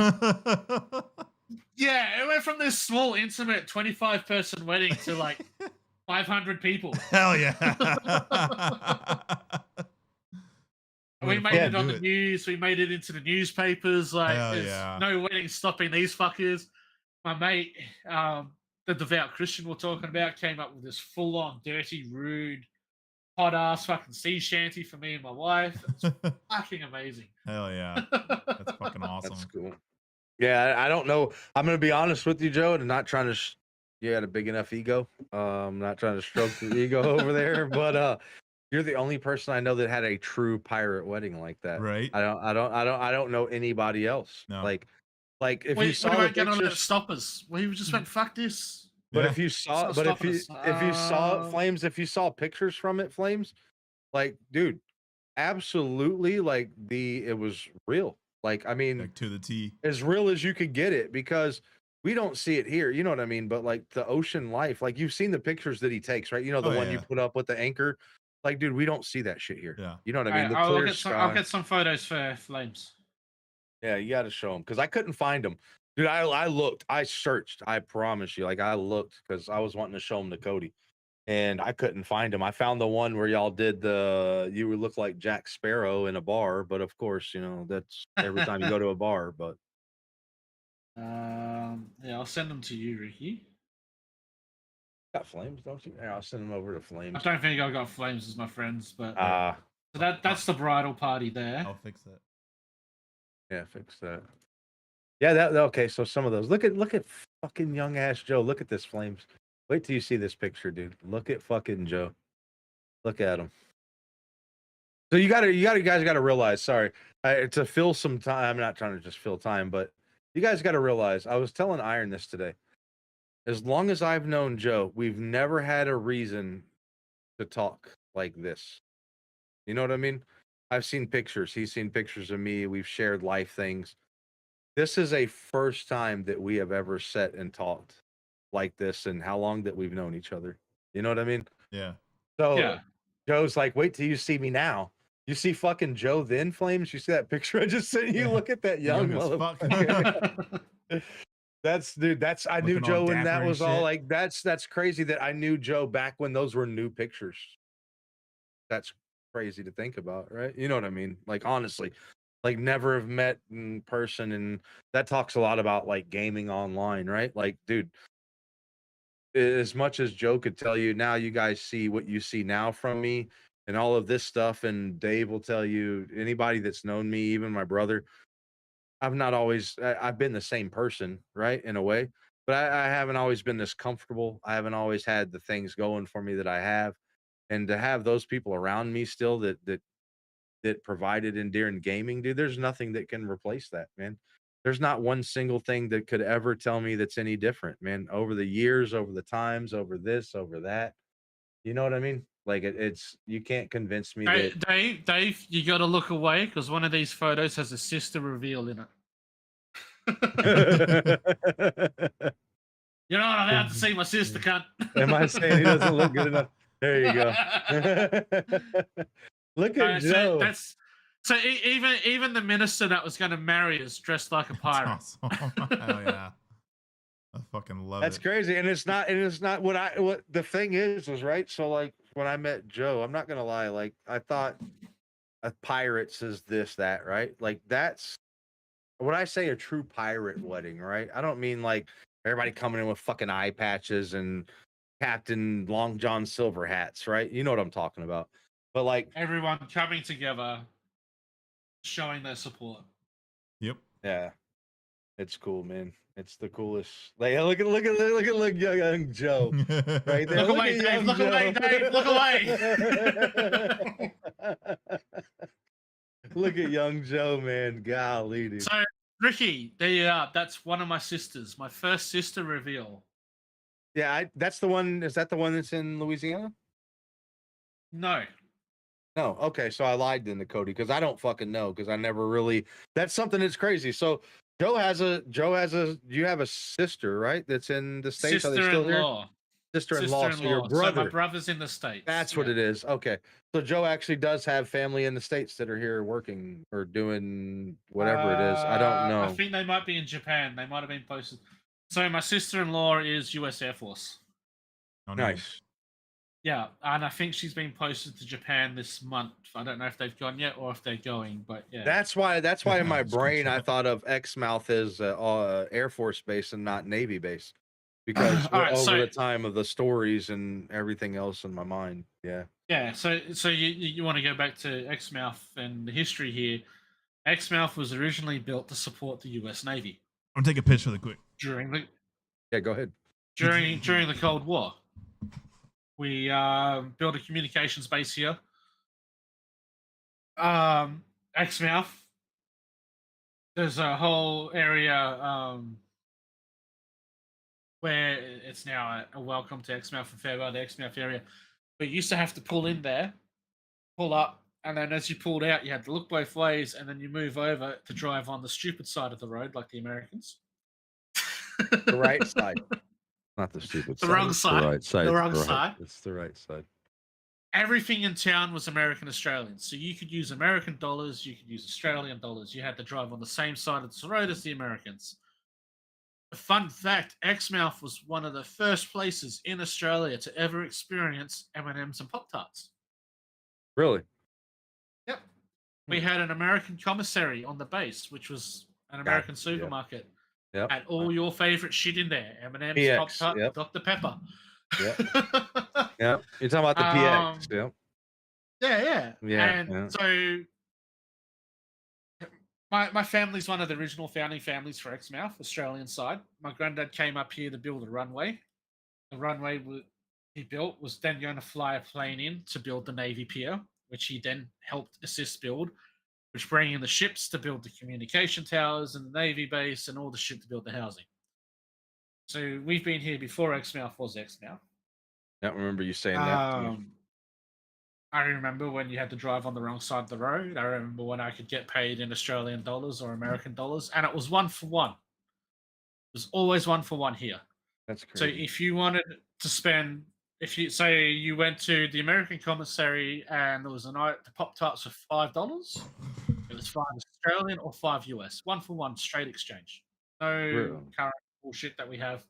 [SPEAKER 3] Yeah, it went from this small, intimate 25-person wedding to like 500 people.
[SPEAKER 2] Hell yeah.
[SPEAKER 3] We
[SPEAKER 2] the
[SPEAKER 3] made
[SPEAKER 2] fuck
[SPEAKER 3] it
[SPEAKER 2] you
[SPEAKER 3] on
[SPEAKER 2] do
[SPEAKER 3] the
[SPEAKER 2] it?
[SPEAKER 3] news. We made it into the newspapers. Like,
[SPEAKER 2] Hell
[SPEAKER 3] there's
[SPEAKER 2] yeah.
[SPEAKER 3] no wedding stopping these fuckers. My mate, the devout Christian we're talking about, came up with this full-on, dirty, rude, hot-ass fucking sea shanty for me and my wife. It was fucking amazing.
[SPEAKER 2] Hell yeah. That's fucking
[SPEAKER 1] That's
[SPEAKER 2] awesome.
[SPEAKER 1] cool. Yeah, I don't know. I'm gonna be honest with you, Joe, and not trying to. You had a big enough ego. Not trying to stroke your ego over there, but you're the only person I know that had a true pirate wedding like that.
[SPEAKER 2] Right?
[SPEAKER 1] I don't know anybody else.
[SPEAKER 2] No.
[SPEAKER 1] Like if
[SPEAKER 3] we
[SPEAKER 1] you saw the
[SPEAKER 3] weren't gonna let it
[SPEAKER 1] pictures,
[SPEAKER 3] stop us. We just went, fuck this.
[SPEAKER 1] but
[SPEAKER 2] Yeah.
[SPEAKER 1] if you
[SPEAKER 3] It's
[SPEAKER 1] saw,
[SPEAKER 3] not
[SPEAKER 1] but
[SPEAKER 3] stopping us.
[SPEAKER 1] if you saw it, Flames, if you saw pictures from it, Flames, like, dude, absolutely, like it was real. Like, I mean,
[SPEAKER 2] Like to the T.
[SPEAKER 1] as real as you could get it, because we don't see it here, you know what I mean? But like the ocean life, like you've seen the pictures that he takes, right? You know, the
[SPEAKER 2] Oh,
[SPEAKER 1] one you
[SPEAKER 2] yeah.
[SPEAKER 1] put up with the anchor. Like, dude, we don't see that shit here.
[SPEAKER 2] Yeah.
[SPEAKER 1] You know what I mean? The
[SPEAKER 3] I'll
[SPEAKER 1] clear
[SPEAKER 3] get some.
[SPEAKER 1] sky.
[SPEAKER 3] I'll get some photos for Flames.
[SPEAKER 1] Yeah, you got to show them because I couldn't find them, dude. I looked, I searched. I promise you, like I looked because I was wanting to show them to Cody, and I couldn't find them. I found the one where y'all did you would look like Jack Sparrow in a bar, but of course, you know that's every time you go to a bar. But
[SPEAKER 3] Yeah, I'll send them to you, Ricky.
[SPEAKER 1] got Flames, don't you? Yeah, I'll send them over to
[SPEAKER 3] I
[SPEAKER 1] Flames.
[SPEAKER 3] don't think I got Flames as my friends, but so
[SPEAKER 2] Oh,
[SPEAKER 3] that's the bridal party there.
[SPEAKER 2] I'll fix that.
[SPEAKER 1] Yeah, fix that. Yeah, that okay. So some of those. Look at fucking young ass Joe. Look at this, Flames. Wait till you see this picture, dude. Look at fucking Joe. Look at him. So you guys gotta realize. Sorry, to fill some time. I'm not trying to just fill time, but you guys gotta realize. I was telling Iron this today. As long as I've known Joe, we've never had a reason to talk like this. You know what I mean? I've seen pictures. He's seen pictures of me. We've shared life things. This is a first time that we have ever sat and talked like this and how long that we've known each other. You know what I mean?
[SPEAKER 2] Yeah.
[SPEAKER 1] So
[SPEAKER 3] Yeah.
[SPEAKER 1] Joe's like, wait till you see me now. You see fucking Joe then, Flames? You see that picture I just sent you?
[SPEAKER 2] Yeah.
[SPEAKER 1] Look at that young
[SPEAKER 2] Young as fuck.
[SPEAKER 1] motherfucker. I knew
[SPEAKER 2] Looking all
[SPEAKER 1] Joe when
[SPEAKER 2] dapper
[SPEAKER 1] that
[SPEAKER 2] and
[SPEAKER 1] was all
[SPEAKER 2] shit.
[SPEAKER 1] like that's crazy that I knew Joe back when those were new pictures. That's crazy to think about, right? You know what I mean? Like honestly, like never have met in person, and that talks a lot about like gaming online, right? Like, dude, as much as Joe could tell you now, you guys see what you see now from me and all of this stuff, and Dave will tell you, anybody that's known me, even my brother, I've been the same person, right? In a way, but I haven't always been this comfortable. I haven't always had the things going for me that I have. And to have those people around me still that provided endearing gaming, dude, there's nothing that can replace that, man. There's not one single thing that could ever tell me that's any different, man. Over the years, over the times, over this, over that. You know what I mean? Like it's you can't convince me that
[SPEAKER 3] Dave, you got to look away because one of these photos has a sister reveal in it. You're not allowed to see my sister, cunt.
[SPEAKER 1] Am I saying he doesn't look good enough? There you go. Look at Joe.
[SPEAKER 3] So even the minister that was going to marry is dressed like a pirate.
[SPEAKER 2] Awesome. Hell yeah. I fucking love
[SPEAKER 1] That's
[SPEAKER 2] it.
[SPEAKER 1] crazy. And it's not what the thing is right. So like when I met Joe, I'm not gonna lie, like I thought pirates is this, that, right? Like that's when I say a true pirate wedding, right? I don't mean like everybody coming in with fucking eye patches and Captain Long John Silver hats, right? You know what I'm talking about. But like
[SPEAKER 3] Everyone coming together, showing their support.
[SPEAKER 2] Yep.
[SPEAKER 1] yeah. It's cool, man. It's the coolest. Like look at young Joe right there.
[SPEAKER 3] Look away, Dave. Look away, Dave. Look away.
[SPEAKER 1] Look at young Joe, man. Golly, dude.
[SPEAKER 3] So, Ricky, there you are. That's one of my sisters. My first sister reveal.
[SPEAKER 1] Yeah, that's the one. Is that the one that's in Louisiana?
[SPEAKER 3] No.
[SPEAKER 1] No. Okay, so I lied then to Cody because I don't fucking know because I never really. That's something that's crazy. So you have a sister, right? That's in the States. Are they still here? Sister-in-law. So your brother.
[SPEAKER 3] So my brother's in the States.
[SPEAKER 1] That's what it is. Okay. So Joe actually does have family in the States that are here working or doing whatever it is. I don't know.
[SPEAKER 3] I think they might be in Japan. They might have been posted. So my sister-in-law is U.S. Air Force.
[SPEAKER 2] Oh,
[SPEAKER 1] nice.
[SPEAKER 3] Yeah, and I think she's been posted to Japan this month. I don't know if they've gone yet or if they're going, but yeah.
[SPEAKER 1] That's why in my brain I
[SPEAKER 2] Screenshot.
[SPEAKER 1] thought of Exmouth as Air Force Base and not Navy base, because
[SPEAKER 3] All right,
[SPEAKER 1] over
[SPEAKER 3] so
[SPEAKER 1] the time of the stories and everything else in my mind. Yeah.
[SPEAKER 3] yeah, so you want to go back to Exmouth and the history here. Exmouth was originally built to support the U.S. Navy
[SPEAKER 2] I'm gonna take a picture really quick.
[SPEAKER 3] during the
[SPEAKER 1] Yeah, go ahead.
[SPEAKER 3] during the Cold War. We built a communications base here. Exmouth. There's a whole area where it's now a welcome to Exmouth and farewell to Exmouth area. But you used to have to pull in there, pull up, and then as you pulled out, you had to look both ways, and then you move over to drive on the stupid side of the road, like the Americans.
[SPEAKER 1] The right side, not the stupid
[SPEAKER 3] The
[SPEAKER 1] side.
[SPEAKER 3] wrong
[SPEAKER 1] it's
[SPEAKER 3] side.
[SPEAKER 1] The right side.
[SPEAKER 3] The
[SPEAKER 1] It's
[SPEAKER 3] wrong
[SPEAKER 1] right-
[SPEAKER 3] side.
[SPEAKER 1] It's the right side.
[SPEAKER 3] Everything in town was American Australian. So you could use American dollars, you could use Australian dollars. You had to drive on the same side of the road as the Americans. A fun fact, Exmouth was one of the first places in Australia to ever experience M&Ms and Pop-Tarts.
[SPEAKER 1] Really?
[SPEAKER 3] Yep. We had an American commissary on the base, which was an American supermarket.
[SPEAKER 1] Yep.
[SPEAKER 3] Had all your favorite shit in there. M&Ms,
[SPEAKER 1] PX,
[SPEAKER 3] Pop-Tart,
[SPEAKER 1] yep.
[SPEAKER 3] Dr. Pepper.
[SPEAKER 1] Yep. Yeah. You're talking about the PX. Yep.
[SPEAKER 3] Yeah. And
[SPEAKER 1] yeah.
[SPEAKER 3] so my family's one of the original founding families for Exmouth, Australian side. My granddad came up here to build a runway. The runway he built was then going to fly a plane in to build the Navy Pier, which he then helped assist build, which bring in the ships to build the communication towers and the Navy base and all the shit to build the housing. So we've been here before Exmouth was Exmouth.
[SPEAKER 1] I don't remember you saying that to me.
[SPEAKER 3] I remember when you had to drive on the wrong side of the road. I remember when I could get paid in Australian dollars or American dollars, and it was 1 for 1. It was always 1 for 1 here.
[SPEAKER 1] That's
[SPEAKER 3] So
[SPEAKER 1] crazy.
[SPEAKER 3] if you wanted to spend, if you say you went to the American commissary and there was a night, the Pop-Tarts for $5, it was 5 Australian or 5 US. 1 for 1, straight exchange. No current bullshit that we have.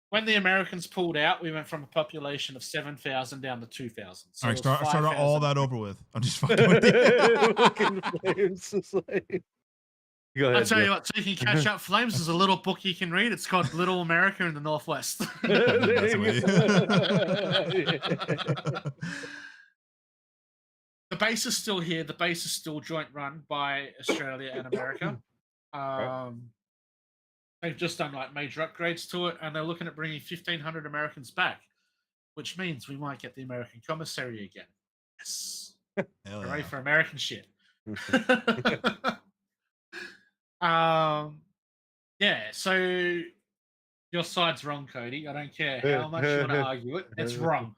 [SPEAKER 3] When the Americans pulled out, we went from a population of 7,000 down to 2,000. So
[SPEAKER 2] All right, start all that over with. I'm just fucking with you.
[SPEAKER 1] Go ahead.
[SPEAKER 3] I'll tell you what, so you can catch up flames. There's a little book you can read. It's called Little America in the Northwest. The base is still here. The base is still joint run by Australia and America. They've just done like major upgrades to it, and they're looking at bringing 1,500 Americans back, which means we might get the American commissary again. Yes. Hooray for American shit. Yeah, so your side's wrong, Cody. I don't care how much you want to argue it. It's wrong.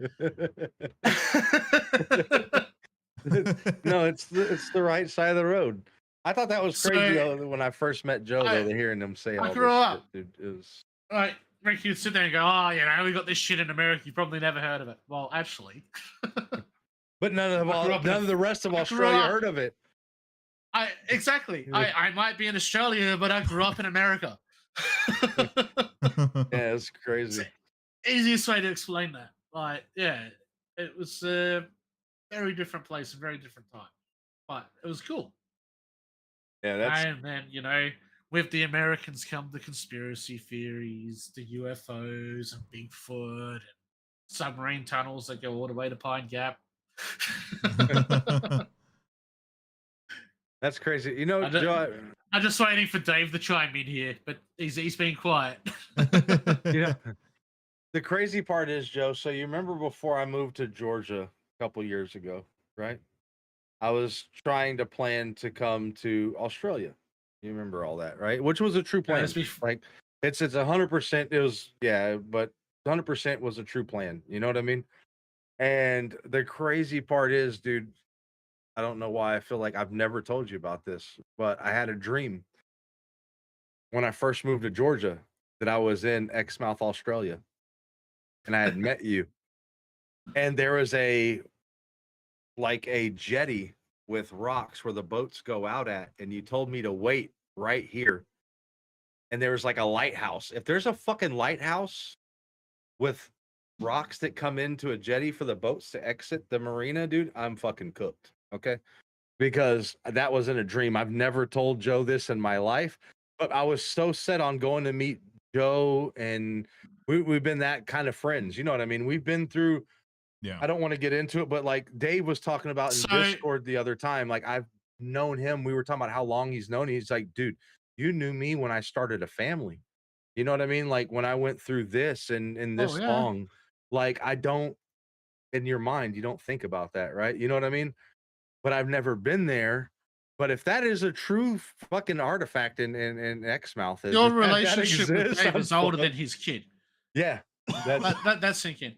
[SPEAKER 1] No, it's the right side of the road. I thought that was crazy though, when I first met Joe. Though, hearing him say all this shit, dude, it was
[SPEAKER 3] like Rick. You'd sit there and go, "Oh, you know, we got this shit in America. You probably never heard of it." Well, actually,
[SPEAKER 1] but none of the rest of Australia heard of it.
[SPEAKER 3] Exactly. I might be in Australia, but I grew up in America.
[SPEAKER 1] Yeah, it's crazy.
[SPEAKER 3] It's the easiest way to explain that. Like, yeah, it was a very different place, a very different time, but it was cool.
[SPEAKER 1] Yeah,
[SPEAKER 3] and then, you know, with the Americans come the conspiracy theories, the UFOs and Bigfoot and submarine tunnels that go all the way to Pine Gap.
[SPEAKER 1] That's crazy. You know, Joe,
[SPEAKER 3] I'm just waiting for Dave to chime in here, but he's being quiet.
[SPEAKER 1] Yeah. The crazy part is, Joe, so you remember before I moved to Georgia a couple years ago, right? I was trying to plan to come to Australia. You remember all that, right? Which was a true plan. Like it's 100%. It was, yeah, but 100% was a true plan. You know what I mean? And the crazy part is, dude, I don't know why I feel like I've never told you about this, but I had a dream when I first moved to Georgia that I was in Exmouth, Australia, and I had met you. And there was a jetty with rocks where the boats go out at, and you told me to wait right here. And there was like a lighthouse. If there's a fucking lighthouse with rocks that come into a jetty for the boats to exit the marina, dude, I'm fucking cooked. Okay. Because that wasn't a dream. I've never told Joe this in my life, but I was so set on going to meet Joe, and we've been that kind of friends. You know what I mean? We've been through,
[SPEAKER 2] Yeah.
[SPEAKER 1] I don't want to get into it, but like Dave was talking about in Discord the other time, like I've known him. We were talking about how long he's known. He's like, dude, you knew me when I started a family. You know what I mean? Like when I went through this and this long, like I don't, in your mind, you don't think about that, right? You know what I mean? But I've never been there. But if that is a true fucking artifact in Exmouth,
[SPEAKER 3] your relationship with Dave is older than his kid.
[SPEAKER 1] Yeah,
[SPEAKER 3] that's thinking.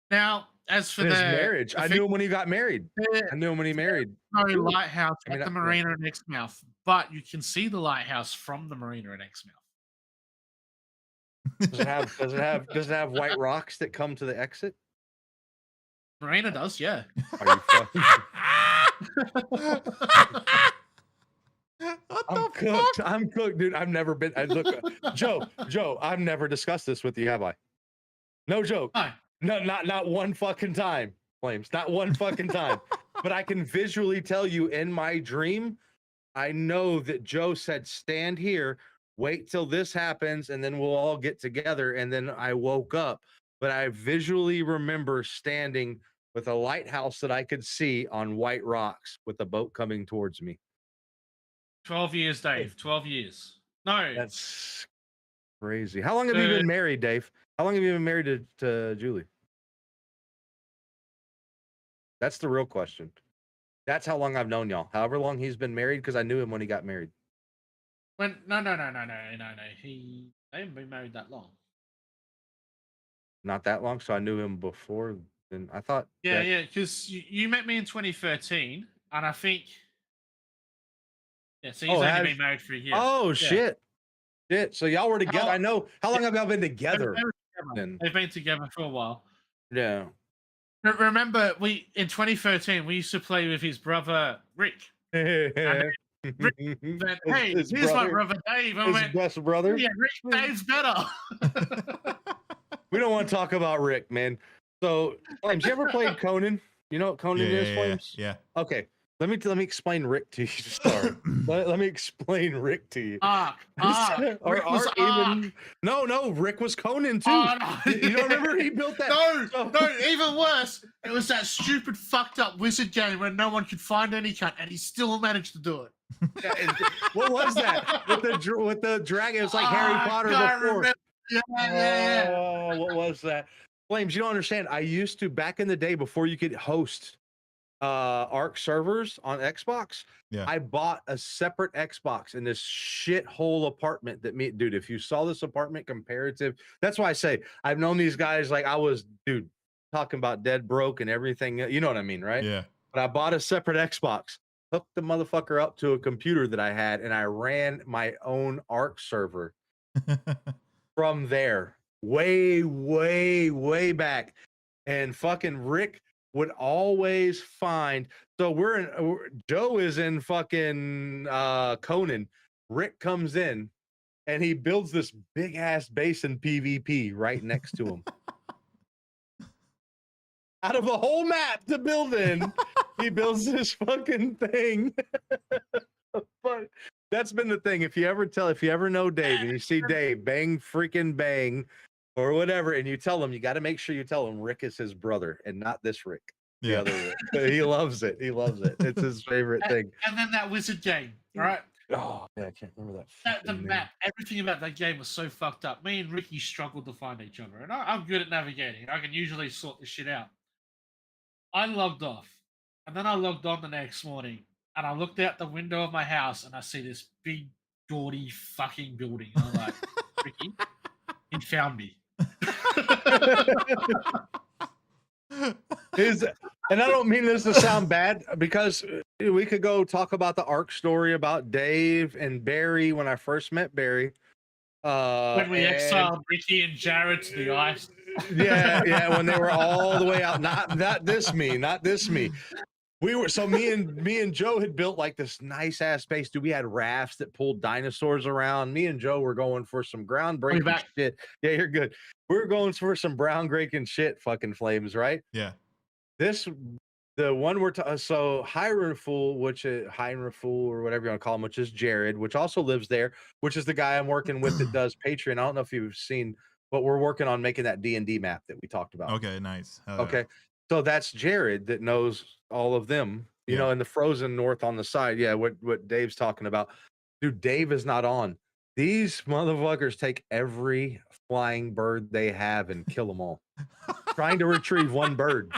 [SPEAKER 3] Now, as for
[SPEAKER 1] his marriage, I knew him when he got married. I knew him when he married.
[SPEAKER 3] No lighthouse at the marina in Exmouth, but you can see the lighthouse from the marina in Exmouth.
[SPEAKER 1] Does it have white rocks that come to the exit?
[SPEAKER 3] Marina does, yeah.
[SPEAKER 1] Are you fucking? I'm cooked. I'm cooked, dude. I've never been. Joe, I've never discussed this with you, have I? No joke. No, not one fucking time. Flames, not one fucking time. But I can visually tell you in my dream, I know that Joe said, "Stand here, wait till this happens, and then we'll all get together." And then I woke up, but I visually remember standing with a lighthouse that I could see on white rocks with a boat coming towards me.
[SPEAKER 3] 12 years, Dave. 12 years. No.
[SPEAKER 1] That's crazy. How long have you been married, Dave? How long have you been married to Julie? That's the real question. That's how long I've known y'all. However long he's been married, because I knew him when he got married.
[SPEAKER 3] No. They haven't been married that long.
[SPEAKER 1] Not that long, so I knew him before then. I thought.
[SPEAKER 3] Yeah, because you met me in 2013, and I think. Yeah, so he's only been married for a year.
[SPEAKER 1] Oh, shit. So y'all were together. I know. How long have y'all been together?
[SPEAKER 3] They've been together for a while.
[SPEAKER 1] Yeah.
[SPEAKER 3] Remember, in 2013, we used to play with his brother, Rick. Rick went, hey, here's my brother, Dave.
[SPEAKER 1] His best brother?
[SPEAKER 3] Yeah, Rick, Dave's better.
[SPEAKER 1] We don't want to talk about Rick, man. So, Flames, you ever played Conan? You know what Conan is, Flames?
[SPEAKER 2] Yeah.
[SPEAKER 1] Okay. Let me explain Rick to you to start. let me explain Rick to you. No, Rick was Conan too.
[SPEAKER 3] Oh, no.
[SPEAKER 1] You don't remember he built that?
[SPEAKER 3] No, even worse. It was that stupid fucked up wizard game where no one could find any cut, and he still managed to do it.
[SPEAKER 1] What was that? With the dragon? It was like Harry Potter before.
[SPEAKER 3] Yeah.
[SPEAKER 1] Oh, what was that? Flames, you don't understand. I used to, back in the day before you could host Arc servers on Xbox.
[SPEAKER 2] Yeah.
[SPEAKER 1] I bought a separate Xbox in this shithole apartment dude, if you saw this apartment comparative, that's why I say I've known these guys like I was, dude, talking about dead broke and everything. You know what I mean, right?
[SPEAKER 2] Yeah.
[SPEAKER 1] But I bought a separate Xbox, hooked the motherfucker up to a computer that I had, and I ran my own Arc server from there way back. And fucking Rick would always find. So Joe is in fucking Conan. Rick comes in and he builds this big ass base in PvP right next to him. Out of a whole map to build in, he builds this fucking thing. But that's been the thing. If you ever know Dave and you see Dave bang freaking bang or whatever, and you tell him, you got to make sure you tell him Rick is his brother and not this Rick. The other Rick. He loves it. It's his favorite thing.
[SPEAKER 3] And then that wizard game, right?
[SPEAKER 1] Oh, yeah, I can't remember that.
[SPEAKER 3] The map, everything about that game was so fucked up. Me and Ricky struggled to find each other, and I'm good at navigating. I can usually sort this shit out. I logged off, and then I logged on the next morning, and I looked out the window of my house, and I see this big, gaudy fucking building. And I'm like, Ricky, he found me.
[SPEAKER 1] And I don't mean this to sound bad, because we could go talk about the Arc story about Dave and Barry when I first met Barry.
[SPEAKER 3] When we exiled Ricky and Jared to the ice.
[SPEAKER 1] Yeah, when they were all the way out. Not this me. We were so me and Joe had built like this nice ass base. Dude, we had rafts that pulled dinosaurs around. Me and Joe were going for some groundbreaking
[SPEAKER 3] back.
[SPEAKER 1] shit. Yeah, you're good. We were going for some groundbreaking shit, fucking Flames, right?
[SPEAKER 2] Yeah.
[SPEAKER 1] The one we're so Hyrule, or whatever you want to call him, which is Jared, which also lives there, which is the guy I'm working with that does Patreon. I don't know if you've seen, but we're working on making that D&D map that we talked about.
[SPEAKER 2] Okay, nice.
[SPEAKER 1] Okay. So that's Jared that knows all of them, you know, in the frozen north on the side. Yeah, what Dave's talking about. Dude, Dave is not on. These motherfuckers take every flying bird they have and kill them all. Trying to retrieve one bird,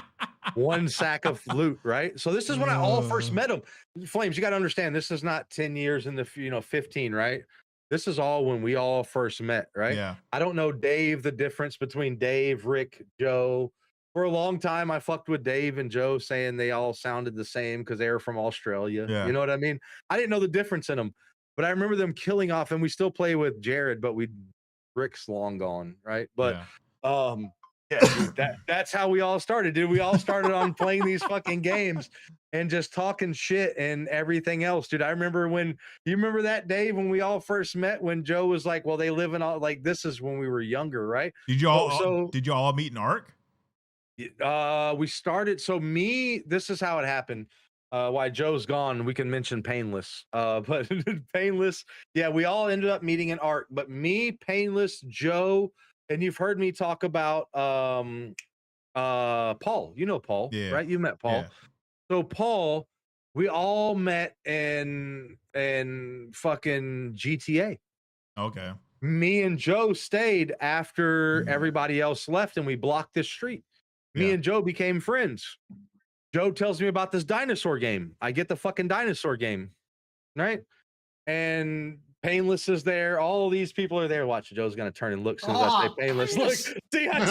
[SPEAKER 1] one sack of loot, right? So this is when I all first met him. Flames, you got to understand, this is not 10 years in the 15, right? This is all when we all first met, right?
[SPEAKER 2] Yeah.
[SPEAKER 1] I don't know Dave, the difference between Dave, Rick, Joe. For a long time, I fucked with Dave and Joe, saying they all sounded the same because they were from Australia.
[SPEAKER 2] Yeah.
[SPEAKER 1] You know what I mean? I didn't know the difference in them, but I remember them killing off, and we still play with Jared, but Rick's long gone, right? But yeah, dude, that's how we all started, dude. We all started on playing these fucking games and just talking shit and everything else, dude. I remember you remember that, Dave, when we all first met, when Joe was like, well, they live in all, like, this is when we were younger, right?
[SPEAKER 2] Did you all meet in Ark?
[SPEAKER 1] We started, this is how it happened. Why Joe's gone, we can mention Painless. But Painless, yeah, we all ended up meeting in Ark, but me, Painless, Joe, and you've heard me talk about Paul. You know Paul, right? You met Paul.
[SPEAKER 2] Yeah.
[SPEAKER 1] So Paul, we all met in fucking GTA.
[SPEAKER 2] Okay.
[SPEAKER 1] Me and Joe stayed after everybody else left, and we blocked this street. Me and Joe became friends. Joe tells me about this dinosaur game. I get the fucking dinosaur game, right? And Painless is there. All these people are there. Watch, Joe's gonna turn and look as soon as I say Painless. Look, see, I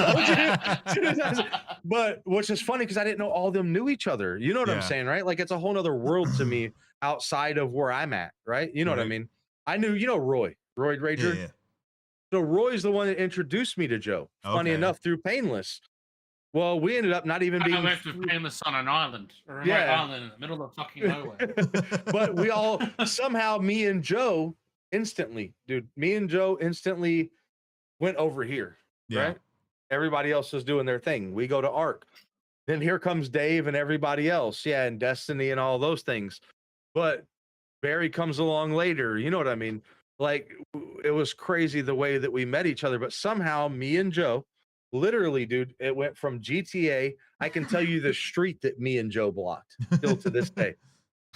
[SPEAKER 1] told you. But which is funny because I didn't know all of them knew each other. You know what I'm saying, right? Like, it's a whole other world to me outside of where I'm at, right? You know what I mean? I knew, Roy Rager.
[SPEAKER 2] Yeah.
[SPEAKER 1] So Roy's the one that introduced me to Joe. Funny enough, through Painless. Well, we ended up not even being.
[SPEAKER 3] I left with Painless on an island, or a remote island in the middle of fucking nowhere.
[SPEAKER 1] But we all somehow, me and Joe instantly went over here. Right? Everybody else is doing their thing. We go to Ark. Then here comes Dave and everybody else. Yeah, and Destiny and all those things. But Barry comes along later. You know what I mean? Like, it was crazy the way that we met each other. But somehow, me and Joe. Literally, dude, it went from GTA. I can tell you the street that me and Joe blocked still to this day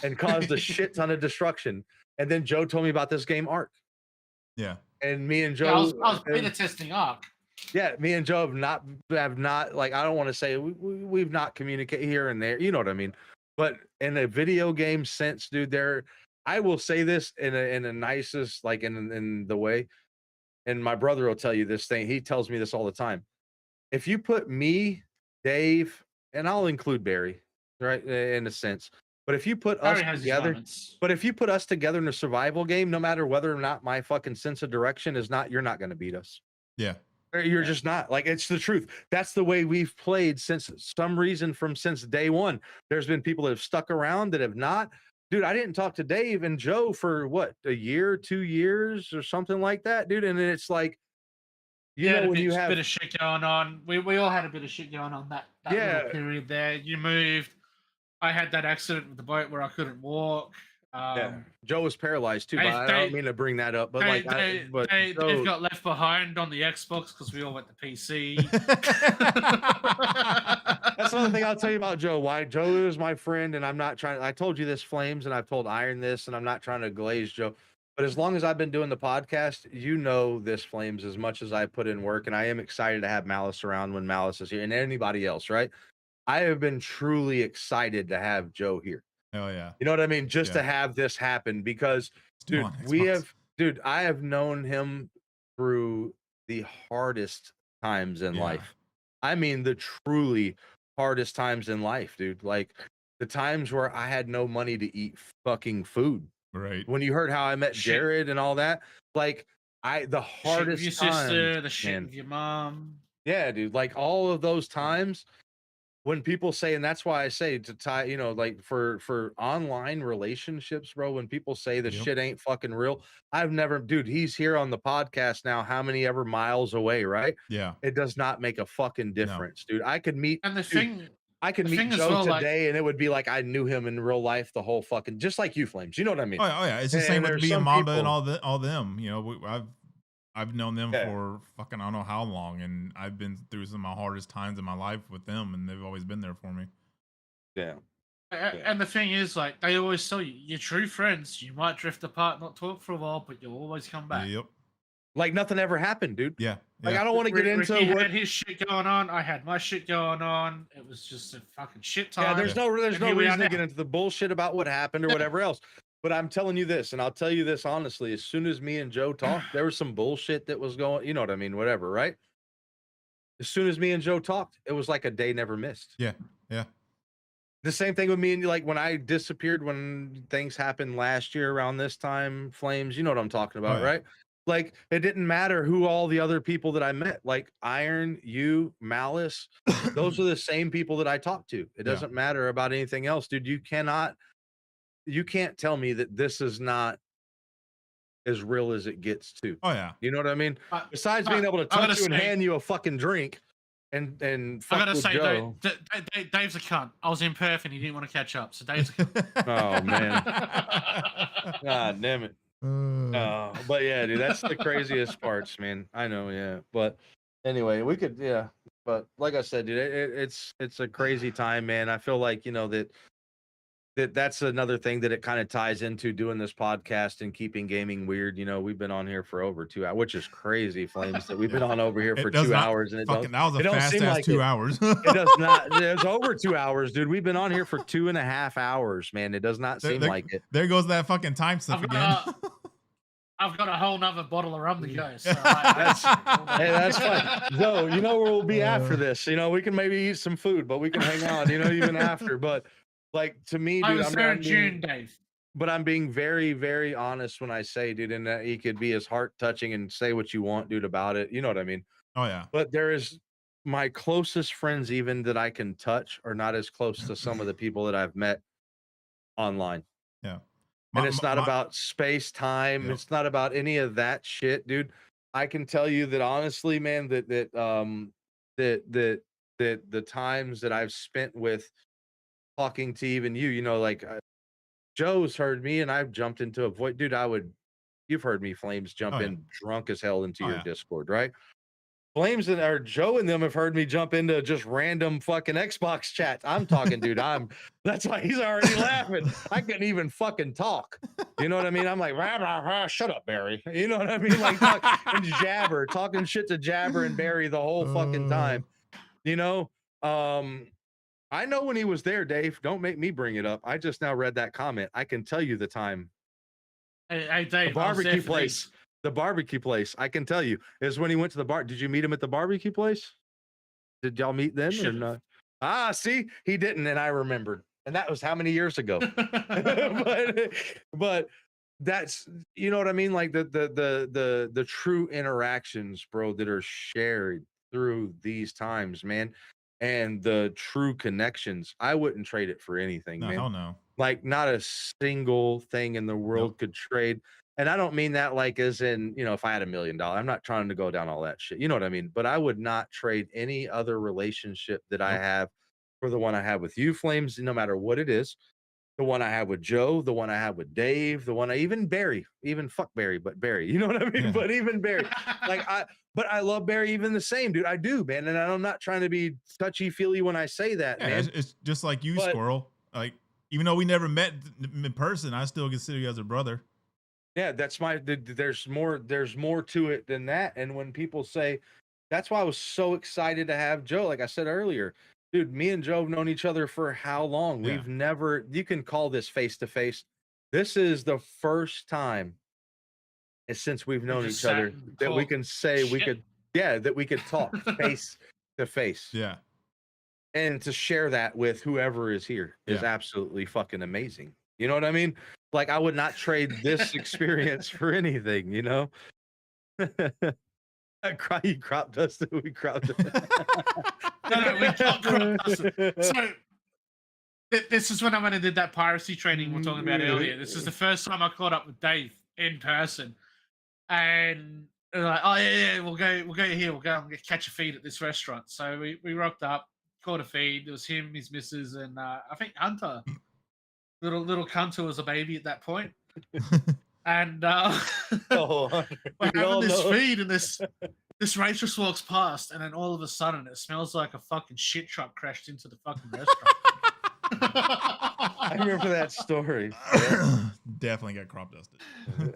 [SPEAKER 1] and caused a shit ton of destruction. And then Joe told me about this game, Ark.
[SPEAKER 2] Yeah.
[SPEAKER 1] And me and Joe.
[SPEAKER 3] Yeah, I was beta testing Ark.
[SPEAKER 1] Yeah, me and Joe have not like, I don't want to say we've not communicated here and there. You know what I mean? But in a video game sense, dude, I will say this in a nicest, like in the way. And my brother will tell you this thing. He tells me this all the time. If you put me, Dave, and I'll include Barry, right, in a sense, but if you put us together in a survival game, no matter whether or not my fucking sense of direction is not, you're not going to beat us.
[SPEAKER 2] Yeah.
[SPEAKER 1] You're just not. Like, it's the truth. That's the way we've played since day one. There's been people that have stuck around that have not. Dude, I didn't talk to Dave and Joe for what, a year, 2 years or something like that, dude. And it's like, when you have a
[SPEAKER 3] bit of shit going on, we all had a bit of shit going on that little period there. You moved. I had that accident with the boat where I couldn't walk.
[SPEAKER 1] Joe was paralyzed too, but I don't mean to bring that up. But
[SPEAKER 3] Dave got left behind on the Xbox because we all went to PC.
[SPEAKER 1] That's another thing I'll tell you about Joe. Why Joe is my friend, and I'm not trying. I told you this, Flames, and I've told Iron this, and I'm not trying to glaze Joe. But as long as I've been doing the podcast, this, Flames, as much as I put in work, and I am excited to have Malice around when Malice is here, and anybody else, right? I have been truly excited to have Joe here.
[SPEAKER 2] Oh yeah.
[SPEAKER 1] You know what I mean? Just to have this happen because, dude, I have known him through the hardest times in life. I mean, the truly hardest times in life, dude. Like the times where I had no money to eat fucking food.
[SPEAKER 2] Right.
[SPEAKER 1] When you heard how I met Jared and all that, like the hardest
[SPEAKER 3] shit with your sister, the shit with your mom.
[SPEAKER 1] Yeah, dude. Like all of those times when people say, and that's why I say to tie, like for online relationships, bro, when people say the
[SPEAKER 2] Yep.
[SPEAKER 1] shit ain't fucking real, I've never, dude, he's here on the podcast now, how many ever miles away, right?
[SPEAKER 2] Yeah.
[SPEAKER 1] It does not make a fucking difference, dude. I could meet,
[SPEAKER 3] And the
[SPEAKER 1] dude, I could
[SPEAKER 3] the
[SPEAKER 1] meet
[SPEAKER 3] thing as
[SPEAKER 1] Joe
[SPEAKER 3] well, like,
[SPEAKER 1] today and it would be like I knew him in real life the whole fucking, just like you, Flames. You know what I mean?
[SPEAKER 2] Oh yeah. It's the same
[SPEAKER 1] And
[SPEAKER 2] with
[SPEAKER 1] there's
[SPEAKER 2] me and
[SPEAKER 1] some
[SPEAKER 2] Mamba and
[SPEAKER 1] people,
[SPEAKER 2] all them. You know, I've known them
[SPEAKER 1] yeah,
[SPEAKER 2] for fucking I don't know how long, and I've been through some of my hardest times in my life with them, and they've always been there for me.
[SPEAKER 1] yeah,
[SPEAKER 3] and the thing is, like, they always tell you, you're true friends. You might drift apart, not talk for a while, but you'll always come back.
[SPEAKER 2] Yep.
[SPEAKER 1] like nothing ever happened, dude.
[SPEAKER 2] Yeah.
[SPEAKER 1] Like
[SPEAKER 2] Yeah.
[SPEAKER 1] I don't want to get into
[SPEAKER 3] Ricky
[SPEAKER 1] what.
[SPEAKER 3] had his shit going on. I had my shit going on. It was just a fucking shit time.
[SPEAKER 1] Yeah, there's no
[SPEAKER 3] And here we are
[SPEAKER 1] reason to
[SPEAKER 3] now.
[SPEAKER 1] get into the bullshit about what happened or
[SPEAKER 3] Yeah.
[SPEAKER 1] whatever else. But I'm telling you this, and I'll tell you this honestly, as soon as me and Joe talked, there was some bullshit that was going, you know what I mean, whatever, right? As soon as me and Joe talked, it was like a day never missed.
[SPEAKER 2] Yeah. Yeah.
[SPEAKER 1] The same thing with me and you, like when I disappeared, when things happened last year around this time, Flames, you know what I'm talking about,
[SPEAKER 2] yeah.
[SPEAKER 1] right? Like it didn't matter who all the other people that I met, like Iron, you, Malice, those are the same people that I talked to. It
[SPEAKER 2] Yeah.
[SPEAKER 1] doesn't matter about anything else, dude. You can't tell me that this is not as real as it gets to.
[SPEAKER 2] Oh yeah.
[SPEAKER 1] You know what I mean?
[SPEAKER 3] But-
[SPEAKER 1] Besides
[SPEAKER 3] but
[SPEAKER 1] being able to
[SPEAKER 3] I gotta
[SPEAKER 1] touch you and
[SPEAKER 3] say-
[SPEAKER 1] hand you a fucking drink and
[SPEAKER 3] I
[SPEAKER 1] fuck
[SPEAKER 3] gotta
[SPEAKER 1] with
[SPEAKER 3] say,
[SPEAKER 1] Joe.
[SPEAKER 3] Dave's a cunt. I was in Perth and he didn't want to catch up, so Dave's a cunt.
[SPEAKER 1] Oh man. God damn it.
[SPEAKER 2] Uh,
[SPEAKER 1] But yeah, dude, that's the craziest parts, man. I know, yeah. But anyway, we could, yeah. But like I said, dude, it's a crazy time, man. I feel like that's another thing that it kind of ties into doing this podcast and keeping gaming weird. You know, we've been on here for over 2 hours, which is crazy, Flames, that we've been on over here for
[SPEAKER 2] It does
[SPEAKER 1] 2
[SPEAKER 2] not
[SPEAKER 1] hours, and
[SPEAKER 2] fucking that was a
[SPEAKER 1] it don't
[SPEAKER 2] fast
[SPEAKER 1] seem
[SPEAKER 2] ass
[SPEAKER 1] like
[SPEAKER 2] 2
[SPEAKER 1] it.
[SPEAKER 2] hours.
[SPEAKER 1] It does not. It's over 2 hours, dude. We've been on here for 2.5 hours, man. It does not seem like it.
[SPEAKER 2] There goes that fucking time slip again.
[SPEAKER 3] I've got a whole nother bottle of rum to go. So
[SPEAKER 1] Hey, that's fine. Joe, you know where we'll be after this. You know, we can maybe eat some food, but we can hang on, you know, even after. But like to me,
[SPEAKER 3] I
[SPEAKER 1] dude,
[SPEAKER 3] was there in June, Dave.
[SPEAKER 1] but I'm being very, very honest when I say, dude, and that he could be as heart touching and say what you want, dude, about it. You know what I mean?
[SPEAKER 2] Oh yeah.
[SPEAKER 1] But there is my closest friends, even that I can touch, are not as close to some of the people that I've met online.
[SPEAKER 2] Yeah.
[SPEAKER 1] And it's not about space time.
[SPEAKER 2] Yep.
[SPEAKER 1] It's not about any of that shit, dude. I can tell you that honestly, man, that the times that I've spent with talking to even you, you know, like Joe's heard me and I've jumped into a void, dude. You've heard me, Flames, jump
[SPEAKER 2] Oh, yeah.
[SPEAKER 1] in drunk as hell into
[SPEAKER 2] Oh,
[SPEAKER 1] your
[SPEAKER 2] yeah.
[SPEAKER 1] Discord, right? Flames and or Joe and them have heard me jump into just random fucking Xbox chats. I'm talking, dude. That's why he's already laughing. I couldn't even fucking talk. You know what I mean? I'm like, rah, rah, rah, shut up, Barry. You know what I mean? Like talking shit to Jabber and Barry the whole fucking time. You know? I know when he was there, Dave. Don't make me bring it up. I just now read that comment. I can tell you the time.
[SPEAKER 3] Hey, Dave,
[SPEAKER 1] The barbecue place. The barbecue place, I can tell you, is when he went to the bar. Did you meet him at the barbecue place? Did y'all meet then or not? Ah, see, he didn't, and I remembered. And that was how many years ago? but that's, you know what I mean? Like the true interactions, bro, that are shared through these times, man. And the true connections. I wouldn't trade it for anything,
[SPEAKER 2] No,
[SPEAKER 1] man.
[SPEAKER 2] hell no.
[SPEAKER 1] Like not a single thing in the world could trade. And I don't mean that like as in, you know, if I had $1 million, I'm not trying to go down all that shit. You know what I mean? But I would not trade any other relationship that I have for the one I have with you, Flames, no matter what it is. The one I have with Joe, the one I have with Dave, the one even Barry, even fuck Barry, but Barry, you know what I mean?
[SPEAKER 2] Yeah.
[SPEAKER 1] But even Barry, but I love Barry even the same, dude. I do, man. And I'm not trying to be touchy feely when I say that,
[SPEAKER 2] Yeah,
[SPEAKER 1] man.
[SPEAKER 2] it's just like you, Squirrel. Like, even though we never met in person, I still consider you as a brother.
[SPEAKER 1] Yeah, that's there's more to it than that. And when people say, that's why I was so excited to have Joe, like I said earlier, dude, me and Joe have known each other for how long?
[SPEAKER 2] Yeah.
[SPEAKER 1] We've never, you can call this face to face. This is the first time since we've known each other that we can say that we could talk face to face.
[SPEAKER 2] Yeah.
[SPEAKER 1] And to share that with whoever is here is absolutely fucking amazing. You know what I mean? Like I would not trade this experience for anything, you know? You crop dusted. We crop dusted.
[SPEAKER 3] No, we got crop dusted. So this is when I went and did that piracy training we were talking about earlier. This is the first time I caught up with Dave in person, and they're like, "Oh yeah, we'll go here. We'll go and catch a feed at this restaurant." So we rocked up, caught a feed. It was him, his missus, and I think Hunter, little Hunter was a baby at that point, and
[SPEAKER 1] Oh,
[SPEAKER 3] we're
[SPEAKER 1] we all
[SPEAKER 3] having this
[SPEAKER 1] know.
[SPEAKER 3] feed, and this waitress walks past, and then all of a sudden, it smells like a fucking shit truck crashed into the fucking restaurant.
[SPEAKER 1] I remember that story. Yeah.
[SPEAKER 2] Definitely got crop dusted.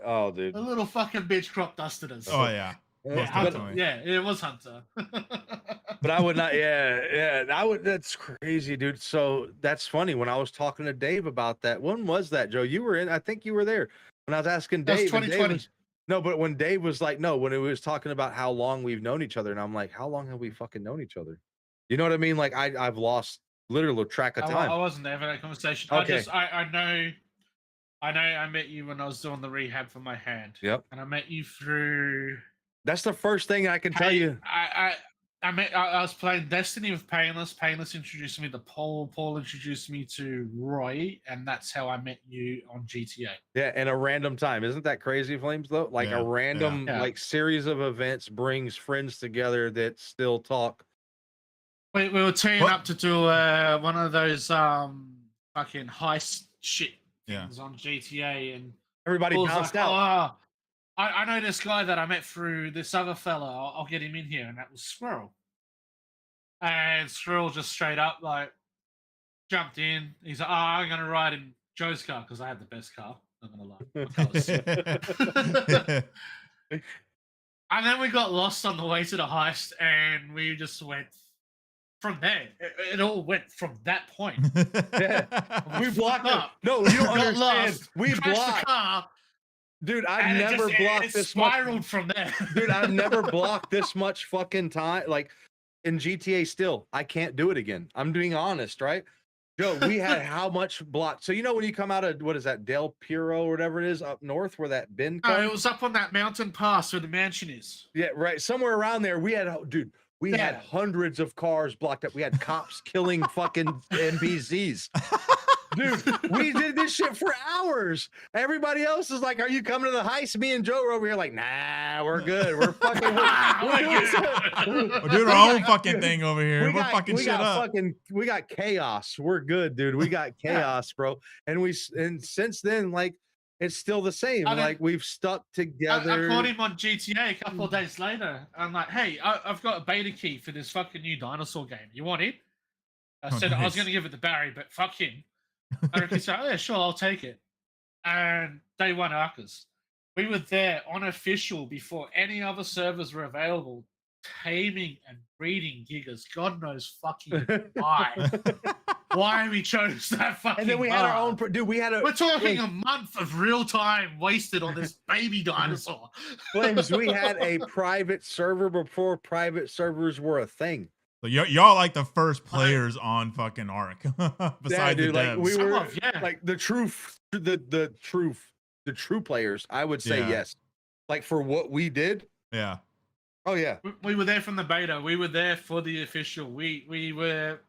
[SPEAKER 1] Oh, dude.
[SPEAKER 3] A little fucking bitch crop dusted us.
[SPEAKER 2] Oh yeah.
[SPEAKER 3] Yeah,
[SPEAKER 2] Most
[SPEAKER 3] Hunter,
[SPEAKER 2] definitely.
[SPEAKER 3] yeah, it was Hunter.
[SPEAKER 1] But I would not. Yeah. I would. That's crazy, dude. So that's funny. When I was talking to Dave about that, when was that, Joe? You were in. I think you were there when I was asking
[SPEAKER 3] That was
[SPEAKER 1] Dave. And Dave
[SPEAKER 3] 2020.
[SPEAKER 1] was, no, but when Dave was like, no, when it was talking about how long we've known each other, and I'm like, how long have we fucking known each other? You know what I mean? Like I've lost literal track of
[SPEAKER 3] I
[SPEAKER 1] time.
[SPEAKER 3] wasn't there for that conversation.
[SPEAKER 1] Okay.
[SPEAKER 3] I know I met you when I was doing the rehab for my hand.
[SPEAKER 1] Yep.
[SPEAKER 3] And I met you through
[SPEAKER 1] That's the first thing I can tell you.
[SPEAKER 3] I was playing Destiny with Painless. Painless introduced me to Paul. Paul introduced me to Roy, and that's how I met you on GTA.
[SPEAKER 1] Yeah, and a random time. Isn't that crazy, Flames, though? Like
[SPEAKER 2] Yeah,
[SPEAKER 1] a random
[SPEAKER 3] yeah.
[SPEAKER 1] like series of events brings friends together that still talk.
[SPEAKER 3] We were teaming
[SPEAKER 2] What?
[SPEAKER 3] up to do one of those fucking heist shit
[SPEAKER 2] Yeah.
[SPEAKER 3] things on GTA, and
[SPEAKER 1] Everybody
[SPEAKER 3] Paul's
[SPEAKER 1] bounced
[SPEAKER 3] like,
[SPEAKER 1] out.
[SPEAKER 3] "Oh, I know this guy that I met through this other fella. I'll get him in here," and that was Squirrel. And Squirrel just straight up like jumped in. He's like, "Oh, I'm gonna ride in Joe's car because I had the best car. I'm gonna lie, my car was sick." And then we got lost on the way to the heist, and we just went from there. It all went from that point.
[SPEAKER 1] Yeah. We blocked
[SPEAKER 3] up.
[SPEAKER 1] it. No, you don't
[SPEAKER 3] Got
[SPEAKER 1] understand.
[SPEAKER 3] lost,
[SPEAKER 1] We
[SPEAKER 3] crashed
[SPEAKER 1] blocked.
[SPEAKER 3] the car,
[SPEAKER 1] Dude, I've
[SPEAKER 3] and
[SPEAKER 1] never blocked
[SPEAKER 3] it
[SPEAKER 1] this much.
[SPEAKER 3] spiraled from there.
[SPEAKER 1] Dude, I've never blocked this much fucking time. Like in GTA still, I can't do it again. I'm being honest, right? Joe, we had how much blocked? So you know when you come out of what is that, Del Puro or whatever it is up north where that bend
[SPEAKER 3] No,
[SPEAKER 1] comes?
[SPEAKER 3] it was up on that mountain pass where the mansion is.
[SPEAKER 1] Yeah, right. Somewhere around there, we had, dude, we had
[SPEAKER 3] Yeah.
[SPEAKER 1] hundreds of cars blocked up. We had cops killing fucking NPCs. Dude, we did this shit for hours. Everybody else is like, "Are you coming to the heist?" Me and Joe were over here like, "Nah, we're good. We're fucking.
[SPEAKER 2] We're doing our own fucking thing over here. We're fucking shit up.
[SPEAKER 1] We got chaos. We're good, dude. We got chaos, bro. And since then, like, it's still the same.
[SPEAKER 3] I
[SPEAKER 1] Like we've stuck together.
[SPEAKER 3] I caught him on GTA a couple of days later. I'm like, "Hey, I've got a beta key for this fucking new dinosaur game. You want it?" I
[SPEAKER 2] Oh,
[SPEAKER 3] said I was
[SPEAKER 2] nice.
[SPEAKER 3] going to give it to Barry, but fuck him. And he said, "Oh, yeah, sure, I'll take it." And day one Arcas. We were there unofficial before any other servers were available, taming and breeding gigas. God knows fucking why. Why we chose that fucking
[SPEAKER 1] And then we had our
[SPEAKER 3] path.
[SPEAKER 1] own. Dude, we had a.
[SPEAKER 3] We're talking a month of real time wasted on this baby dinosaur.
[SPEAKER 1] Flames, we had a private server before private servers were a thing.
[SPEAKER 2] So y'all like the first players on fucking Ark, besides
[SPEAKER 1] dude,
[SPEAKER 2] the
[SPEAKER 1] like
[SPEAKER 2] devs.
[SPEAKER 1] we
[SPEAKER 3] Some
[SPEAKER 1] were
[SPEAKER 3] of, yeah.
[SPEAKER 1] like the true players. I would say
[SPEAKER 2] Yeah.
[SPEAKER 1] yes. Like for what we did.
[SPEAKER 2] Yeah.
[SPEAKER 1] Oh yeah.
[SPEAKER 3] We were there from the beta. We were there for the official. We were.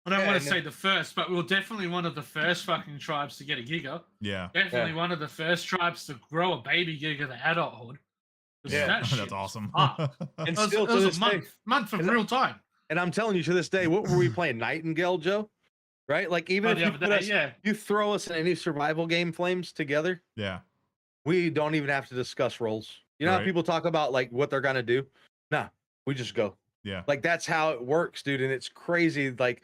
[SPEAKER 3] I don't
[SPEAKER 1] Yeah,
[SPEAKER 3] want
[SPEAKER 1] and
[SPEAKER 3] to say the first, but we were definitely one of the first fucking tribes to get a giga.
[SPEAKER 2] Yeah.
[SPEAKER 3] Definitely one of the first tribes to grow a baby giga to adulthood. 'Cause
[SPEAKER 1] Yeah.
[SPEAKER 3] that shit
[SPEAKER 2] That's
[SPEAKER 3] was
[SPEAKER 2] awesome.
[SPEAKER 3] hard.
[SPEAKER 1] And
[SPEAKER 3] It was,
[SPEAKER 1] still
[SPEAKER 3] it
[SPEAKER 1] to
[SPEAKER 3] was
[SPEAKER 1] this
[SPEAKER 3] a
[SPEAKER 1] day.
[SPEAKER 3] month of
[SPEAKER 1] And
[SPEAKER 3] real time.
[SPEAKER 1] And I'm telling you, to this day, what were we playing? Nightingale, Joe? Right? Like even if
[SPEAKER 3] The
[SPEAKER 1] you
[SPEAKER 3] other
[SPEAKER 1] put
[SPEAKER 3] day,
[SPEAKER 1] us,
[SPEAKER 3] yeah.
[SPEAKER 1] you throw us in any survival game, Flames, together,
[SPEAKER 2] Yeah.
[SPEAKER 1] we don't even have to discuss roles. You know how
[SPEAKER 2] Right.
[SPEAKER 1] people talk about like what they're gonna do? Nah, we just go.
[SPEAKER 2] Yeah.
[SPEAKER 1] Like that's how it works, dude. And it's crazy. Like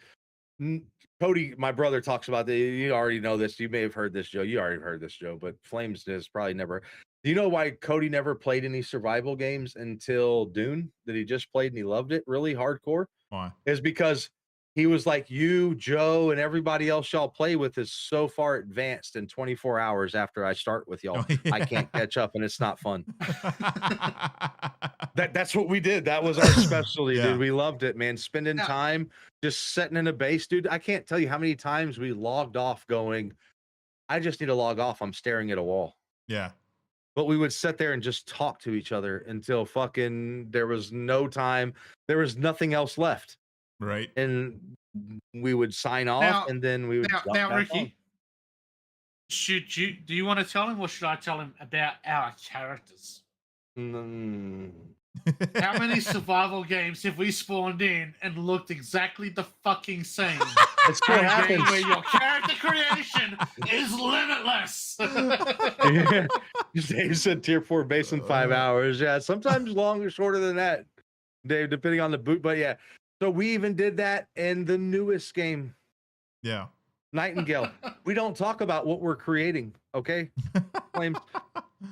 [SPEAKER 1] Cody, my brother, talks about that. You already know this. You may have heard this, Joe. You already heard this, Joe. But Flames has probably never. Do you know why Cody never played any survival games until Dune? That he just played and he loved it really hardcore.
[SPEAKER 2] Why?
[SPEAKER 1] Is because he was like, you, Joe, and everybody else y'all play with is so far advanced in 24 hours after I start with y'all.
[SPEAKER 2] Oh, yeah.
[SPEAKER 1] I can't catch up and it's not fun. That's what we did. That was our specialty,
[SPEAKER 2] Yeah.
[SPEAKER 1] dude. We loved it, man. Spending
[SPEAKER 3] Yeah.
[SPEAKER 1] time just sitting in a base, dude. I can't tell you how many times we logged off going, I just need to log off. I'm staring at a wall.
[SPEAKER 2] Yeah.
[SPEAKER 1] but we would sit there and just talk to each other until fucking there was no time, there was nothing else left,
[SPEAKER 2] Right.
[SPEAKER 1] and we would sign off,
[SPEAKER 3] Now,
[SPEAKER 1] and then we would jump
[SPEAKER 3] now,
[SPEAKER 1] back on.
[SPEAKER 3] Ricky, do you want to tell him, or should I tell him about our characters?
[SPEAKER 1] Mm.
[SPEAKER 3] How many survival games have we spawned in and looked exactly the fucking same?
[SPEAKER 1] That's what
[SPEAKER 3] A game
[SPEAKER 1] happens.
[SPEAKER 3] where your character creation is limitless.
[SPEAKER 1] Yeah. Dave said tier 4 base in 5 hours. Yeah, sometimes longer, shorter than that, Dave, depending on the boot. But yeah, so we even did that in the newest game,
[SPEAKER 2] Yeah.
[SPEAKER 1] Nightingale. We don't talk about what we're creating, okay? Flames.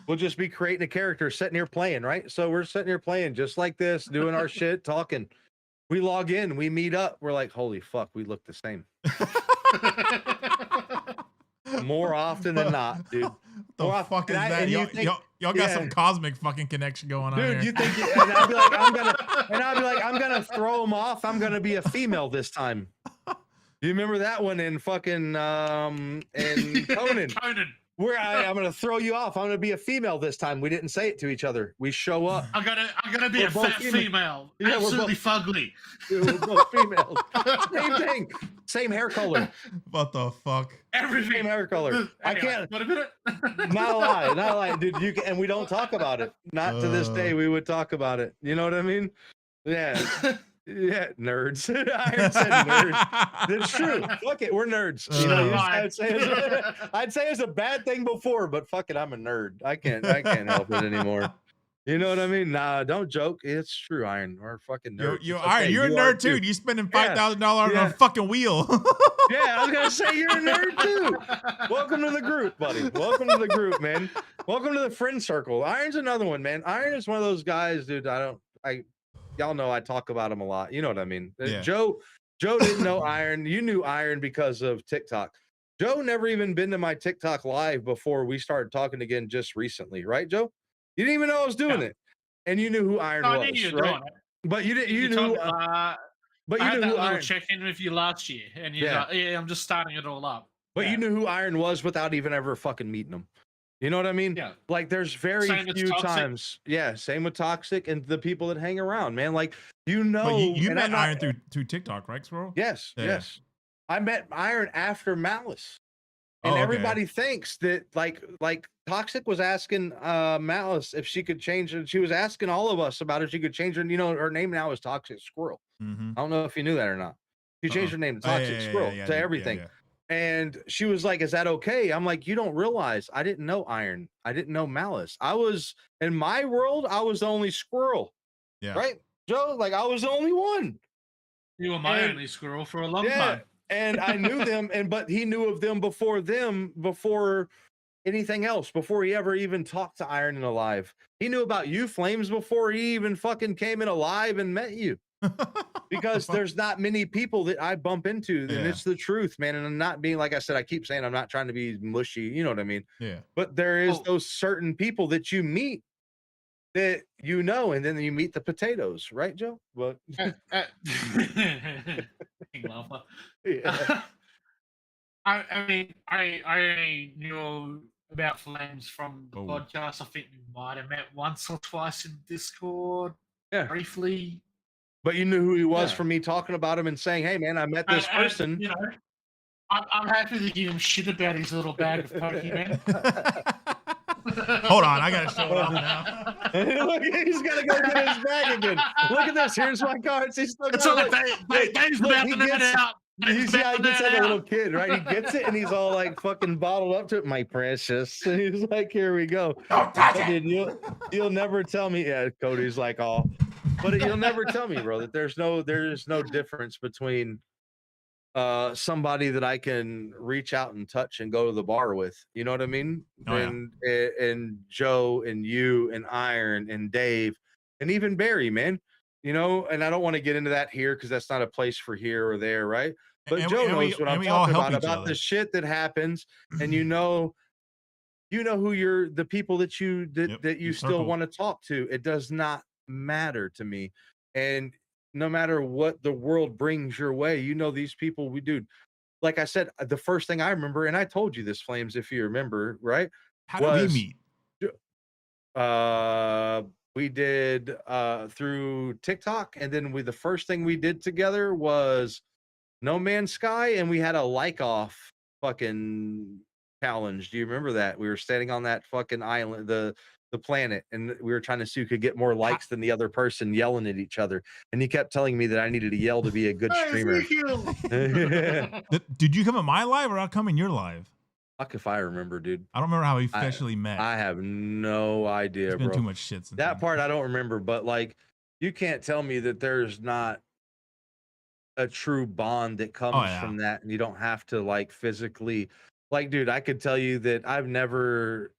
[SPEAKER 1] We'll just be creating a character, sitting here playing, right? So we're sitting here playing just like this, doing our shit, talking. We log in, we meet up. We're like, holy fuck, we look the same. More often than not, dude.
[SPEAKER 2] The
[SPEAKER 1] More
[SPEAKER 2] fuck
[SPEAKER 1] often-
[SPEAKER 2] is
[SPEAKER 1] and
[SPEAKER 2] that?
[SPEAKER 1] you
[SPEAKER 2] Y'all,
[SPEAKER 1] think-
[SPEAKER 2] y'all got
[SPEAKER 1] yeah.
[SPEAKER 2] some cosmic fucking connection going on
[SPEAKER 1] Dude,
[SPEAKER 2] here.
[SPEAKER 1] you think, and I'll be like, I'm gonna throw him off. I'm gonna be a female this time. You remember that one in fucking in Conan?
[SPEAKER 3] Conan.
[SPEAKER 1] Where I'm gonna throw you off. I'm gonna be a female this time. We didn't say it to each other. We show up.
[SPEAKER 3] I'm gonna be
[SPEAKER 1] We're
[SPEAKER 3] a
[SPEAKER 1] both
[SPEAKER 3] fat
[SPEAKER 1] female.
[SPEAKER 3] female.
[SPEAKER 1] Yeah, we're
[SPEAKER 3] Absolutely fugly.
[SPEAKER 1] We're both females. Same thing. Same hair color.
[SPEAKER 2] What the fuck?
[SPEAKER 3] Everything.
[SPEAKER 1] Same hair color. I
[SPEAKER 3] Anyway,
[SPEAKER 1] can't.
[SPEAKER 3] Wait a minute.
[SPEAKER 1] Not a lie. Not a lie, dude. You can, and we don't talk about it. Not to this day. We would talk about it. You know what I mean? Yeah. Yeah. Nerds. Iron said nerds. That's true. Fuck it. We're nerds. You know, I'd say it's a bad thing before, but fuck it. I'm a nerd. I can't help it anymore. You know what I mean? Nah, don't joke. It's true, Iron. We're fucking nerds.
[SPEAKER 2] You're
[SPEAKER 1] It's
[SPEAKER 2] Iron.
[SPEAKER 1] okay.
[SPEAKER 2] You're a
[SPEAKER 1] You are
[SPEAKER 2] nerd too. You spending
[SPEAKER 1] Yeah.
[SPEAKER 2] $5,000 on
[SPEAKER 1] Yeah.
[SPEAKER 2] a fucking wheel.
[SPEAKER 1] Yeah, I was gonna say you're a nerd too. Welcome to the group, buddy. Welcome to the group, man. Welcome to the friend circle. Iron's another one, man. Iron is one of those guys, dude. Y'all know I talk about him a lot. You know what I mean?
[SPEAKER 2] Yeah.
[SPEAKER 1] Joe didn't know Iron. You knew Iron because of TikTok. Joe never even been to my TikTok live before we started talking again just recently, right, Joe? You didn't even know I was doing it, and you knew who Iron
[SPEAKER 3] I
[SPEAKER 1] was,
[SPEAKER 3] knew you were
[SPEAKER 1] right?
[SPEAKER 3] doing it.
[SPEAKER 1] But you didn't. You
[SPEAKER 3] told
[SPEAKER 1] knew.
[SPEAKER 3] me,
[SPEAKER 1] But
[SPEAKER 3] I
[SPEAKER 1] you
[SPEAKER 3] had
[SPEAKER 1] knew
[SPEAKER 3] that
[SPEAKER 1] who
[SPEAKER 3] little
[SPEAKER 1] Iron.
[SPEAKER 3] check-in with you last year, and you're
[SPEAKER 1] Yeah.
[SPEAKER 3] like, yeah, I'm just starting it all up.
[SPEAKER 1] But
[SPEAKER 3] Yeah.
[SPEAKER 1] you knew who Iron was without even ever fucking meeting him. You know what I mean?
[SPEAKER 3] Yeah.
[SPEAKER 1] Like there's very
[SPEAKER 3] Same with
[SPEAKER 1] few
[SPEAKER 3] Toxic.
[SPEAKER 1] times. Yeah, same with Toxic and the people that hang around, man. Like you know,
[SPEAKER 2] But you
[SPEAKER 1] and
[SPEAKER 2] met
[SPEAKER 1] I'm not-
[SPEAKER 2] Iron through TikTok, right, Squirrel?
[SPEAKER 1] Yes,
[SPEAKER 2] Yeah.
[SPEAKER 1] yes. I met Iron after Malice. And
[SPEAKER 2] Oh, okay.
[SPEAKER 1] everybody thinks that like Toxic was asking Malice if she could change it. She was asking all of us about if she could change her. You know, her name now is Toxic Squirrel.
[SPEAKER 2] Mm-hmm.
[SPEAKER 1] I don't know if you knew that or not. She changed her name to Toxic Squirrel to everything. And she was like, is that okay? I'm like, you don't realize I didn't know Iron. I didn't know Malice. I was in my world, I was the only squirrel.
[SPEAKER 2] Yeah.
[SPEAKER 1] Right? Joe, like I was the only one.
[SPEAKER 3] You were my
[SPEAKER 1] And-
[SPEAKER 3] only squirrel for a long
[SPEAKER 1] Yeah.
[SPEAKER 3] time.
[SPEAKER 1] And I knew them, but he knew of them before anything else, before he ever even talked to Iron in Alive. He knew about you, Flames, before he even fucking came in Alive and met you. Because there's not many people that I bump into, and
[SPEAKER 2] Yeah.
[SPEAKER 1] it's the truth, man. And I'm not being, like I said, I keep saying I'm not trying to be mushy, you know what I mean?
[SPEAKER 2] Yeah.
[SPEAKER 1] But there is
[SPEAKER 3] Oh.
[SPEAKER 1] those certain people that you meet that you know, and then you meet the potatoes, right, Joe? But
[SPEAKER 3] King Laugher.
[SPEAKER 1] yeah.
[SPEAKER 3] I mean, I only knew about Flames from the
[SPEAKER 2] Oh.
[SPEAKER 3] podcast. I think we might have met once or twice in Discord,
[SPEAKER 1] Yeah.
[SPEAKER 3] briefly.
[SPEAKER 1] But you knew who he was
[SPEAKER 3] Yeah.
[SPEAKER 1] from me talking about him and saying, "Hey, man, I met this
[SPEAKER 3] And,
[SPEAKER 1] person."
[SPEAKER 3] you know, I'm happy to give him shit about his little bag of Pokemon.
[SPEAKER 2] Hold on, I gotta show it off now.
[SPEAKER 1] Look, he's got to go get his bag again. Look at this. Here's my cards. He's still
[SPEAKER 3] It's
[SPEAKER 1] got
[SPEAKER 3] all
[SPEAKER 1] it.
[SPEAKER 3] like Dave's
[SPEAKER 1] Look,
[SPEAKER 3] about
[SPEAKER 1] he
[SPEAKER 3] to net
[SPEAKER 1] gets-
[SPEAKER 3] out.
[SPEAKER 1] He's
[SPEAKER 3] Dave's
[SPEAKER 1] yeah, he
[SPEAKER 3] about to
[SPEAKER 1] gets
[SPEAKER 3] net
[SPEAKER 1] like a
[SPEAKER 3] out.
[SPEAKER 1] little kid, right? He gets it and he's all like fucking bottled up to it, my precious. And he's like, "Here we go."
[SPEAKER 2] Don't touch
[SPEAKER 1] But
[SPEAKER 2] it.
[SPEAKER 1] dude, you'll never tell me. Yeah, Cody's like, "Oh," but you'll never tell me, bro, that there's no difference between somebody that I can reach out and touch and go to the bar with. You know what I mean?
[SPEAKER 2] Oh, yeah.
[SPEAKER 1] And Joe and you and Iron and Dave and even Barry, man. You know, and I don't want to get into that here because that's not a place for here or there, right? But
[SPEAKER 2] And
[SPEAKER 1] Joe
[SPEAKER 2] we-
[SPEAKER 1] knows what I'm
[SPEAKER 2] and we all
[SPEAKER 1] talking
[SPEAKER 2] help
[SPEAKER 1] about
[SPEAKER 2] each other.
[SPEAKER 1] the shit that happens, and you know who you're, the people that you
[SPEAKER 2] Yep,
[SPEAKER 1] that you
[SPEAKER 2] your
[SPEAKER 1] still
[SPEAKER 2] circle.
[SPEAKER 1] want to talk to. It does not matter to me, and no matter what the world brings your way, you know these people. We do, like I said, the first thing I remember, and I told you this, Flames, if you remember, right?
[SPEAKER 2] How did we
[SPEAKER 1] was-
[SPEAKER 2] meet?
[SPEAKER 1] We did through TikTok, and then the first thing we did together was No Man's Sky, and we had a like off fucking challenge. Do you remember that? We were standing on that fucking island, the planet, and we were trying to see who could get more likes than the other person, yelling at each other. And you kept telling me that I needed to yell to be a good streamer.
[SPEAKER 2] Did you come in my live or I'll come in your live?
[SPEAKER 1] Fuck if I remember, dude.
[SPEAKER 2] I don't remember how we officially met.
[SPEAKER 1] I have no idea,
[SPEAKER 2] There's been
[SPEAKER 1] bro.
[SPEAKER 2] too much shit since
[SPEAKER 1] That
[SPEAKER 2] then.
[SPEAKER 1] part I don't remember, but like, you can't tell me that there's not a true bond that comes from that, and you don't have to like physically, like, dude, I could tell you that I've never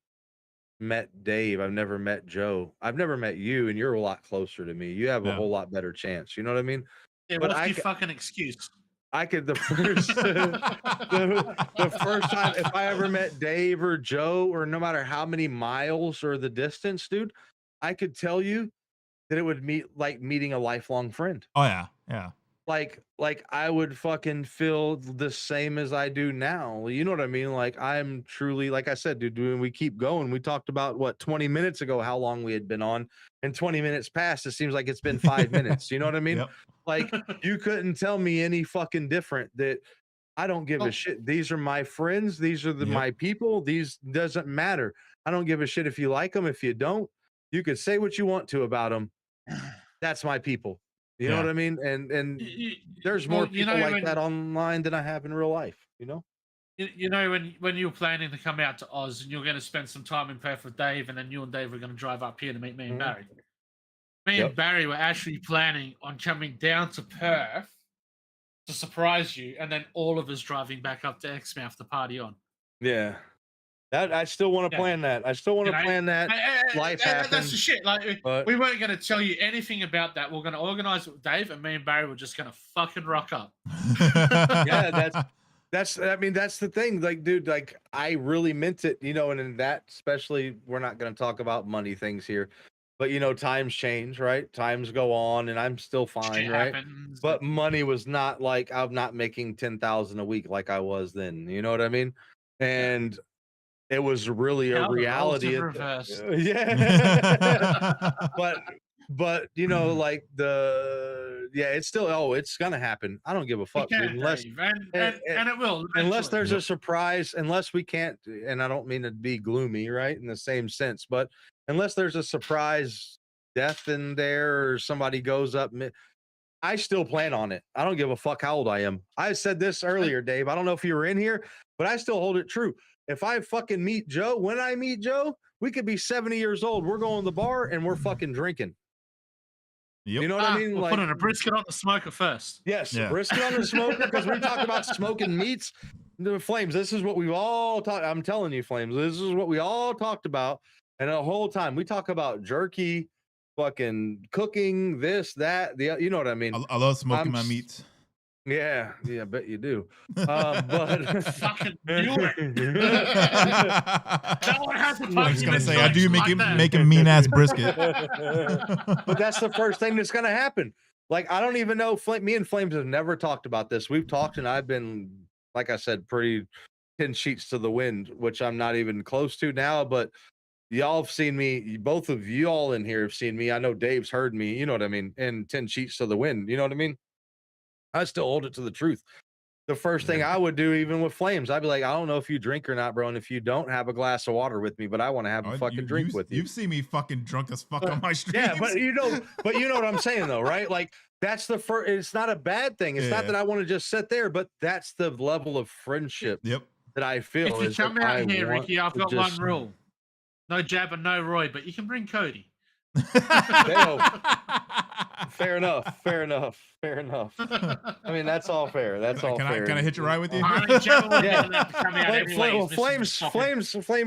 [SPEAKER 1] met Dave, I've never met Joe, I've never met you, and you're a lot closer to me. You have a whole lot better chance. You know what I mean?
[SPEAKER 3] Yeah,
[SPEAKER 1] but
[SPEAKER 3] what's your fucking excuse?
[SPEAKER 1] I could the first the first time if I ever met Dave or Joe, or no matter how many miles or the distance, dude, I could tell you that it would like meeting a lifelong friend.
[SPEAKER 2] Oh yeah, yeah.
[SPEAKER 1] Like I would fucking feel the same as I do now. You know what I mean? Like, I'm truly, like I said, dude, when we keep going, we talked about what 20 minutes ago, how long we had been on, and 20 minutes passed. It seems like it's been 5 minutes. You know what I mean?
[SPEAKER 2] Yep.
[SPEAKER 1] Like, you couldn't tell me any fucking different. That I don't give a shit. These are my friends. These are my people. These doesn't matter. I don't give a shit if you like them. If you don't, you could say what you want to about them. That's my people. You know what I mean? And there's more people like that online than I have in real life, you know?
[SPEAKER 3] You know, when you were planning to come out to Oz and you're going to spend some time in Perth with Dave, and then you and Dave were going to drive up here to meet me and Barry. Me and Barry were actually planning on coming down to Perth to surprise you, and then all of us driving back up to Exmouth to party on.
[SPEAKER 1] Yeah. That I still want to plan that. I still want to plan that. Life happens.
[SPEAKER 3] That's the shit. Like, we weren't going to tell you anything about that. We're going to organize it with Dave, and me and Barry were just going to fucking rock up.
[SPEAKER 1] Yeah, that's. I mean, that's the thing. Like, dude, like, I really meant it. You know, and in that, especially, we're not going to talk about money things here, but you know, times change, right? Times go on, and I'm still fine,
[SPEAKER 3] shit
[SPEAKER 1] right?
[SPEAKER 3] happens.
[SPEAKER 1] But money was not like I'm not making 10,000 a week like I was then. You know what I mean? And it was really a reality. Yeah. but you know, like it's still, it's gonna happen. I don't give a fuck, dude, unless
[SPEAKER 3] and it will
[SPEAKER 1] unless there's a surprise, unless we can't, and I don't mean to be gloomy, right, in the same sense, but unless there's a surprise death in there or somebody goes up, I still plan on it. I don't give a fuck how old I am. I said this earlier, Dave. I don't know if you were in here, but I still hold it true. If I fucking meet Joe, when I meet Joe, we could be 70 years old. We're going to the bar and we're fucking drinking.
[SPEAKER 2] Yep.
[SPEAKER 1] You know what I mean?
[SPEAKER 3] We're putting a brisket on the smoker first.
[SPEAKER 1] Yes, brisket on the smoker, because we talked about smoking meats. The Flames, this is what we've all talked. I'm telling you, Flames, this is what we all talked about. And the whole time we talk about jerky, fucking cooking, this, that, you know what I mean?
[SPEAKER 2] I love smoking my meats.
[SPEAKER 1] Yeah, I bet you do. But
[SPEAKER 3] fucking do it.
[SPEAKER 2] I was gonna say, I do make a mean ass brisket.
[SPEAKER 1] But that's the first thing that's gonna happen. Like, I don't even know. Me and Flames have never talked about this. We've talked, and I've been, like I said, pretty 10 sheets to the wind, which I'm not even close to now. But y'all have seen me. Both of you all in here have seen me. I know Dave's heard me. You know what I mean? And 10 sheets to the wind. You know what I mean? I still hold it to the truth. The first thing I would do, even with Flames, I'd be like, I don't know if you drink or not, bro. And if you don't, have a glass of water with me, but I want to have a fucking drink with you.
[SPEAKER 2] You've seen me fucking drunk as fuck on my streams.
[SPEAKER 1] Yeah, but you know what I'm saying though, right? Like, that's the first. It's not a bad thing. It's not that I want to just sit there, but that's the level of friendship that I feel.
[SPEAKER 3] If you come out here, Ricky, I've got one rule: no Jab and no Roy, but you can bring Cody.
[SPEAKER 1] Fair enough. I mean, that's all fair. That's all fair.
[SPEAKER 2] Can I hitch a ride with you?
[SPEAKER 1] Flames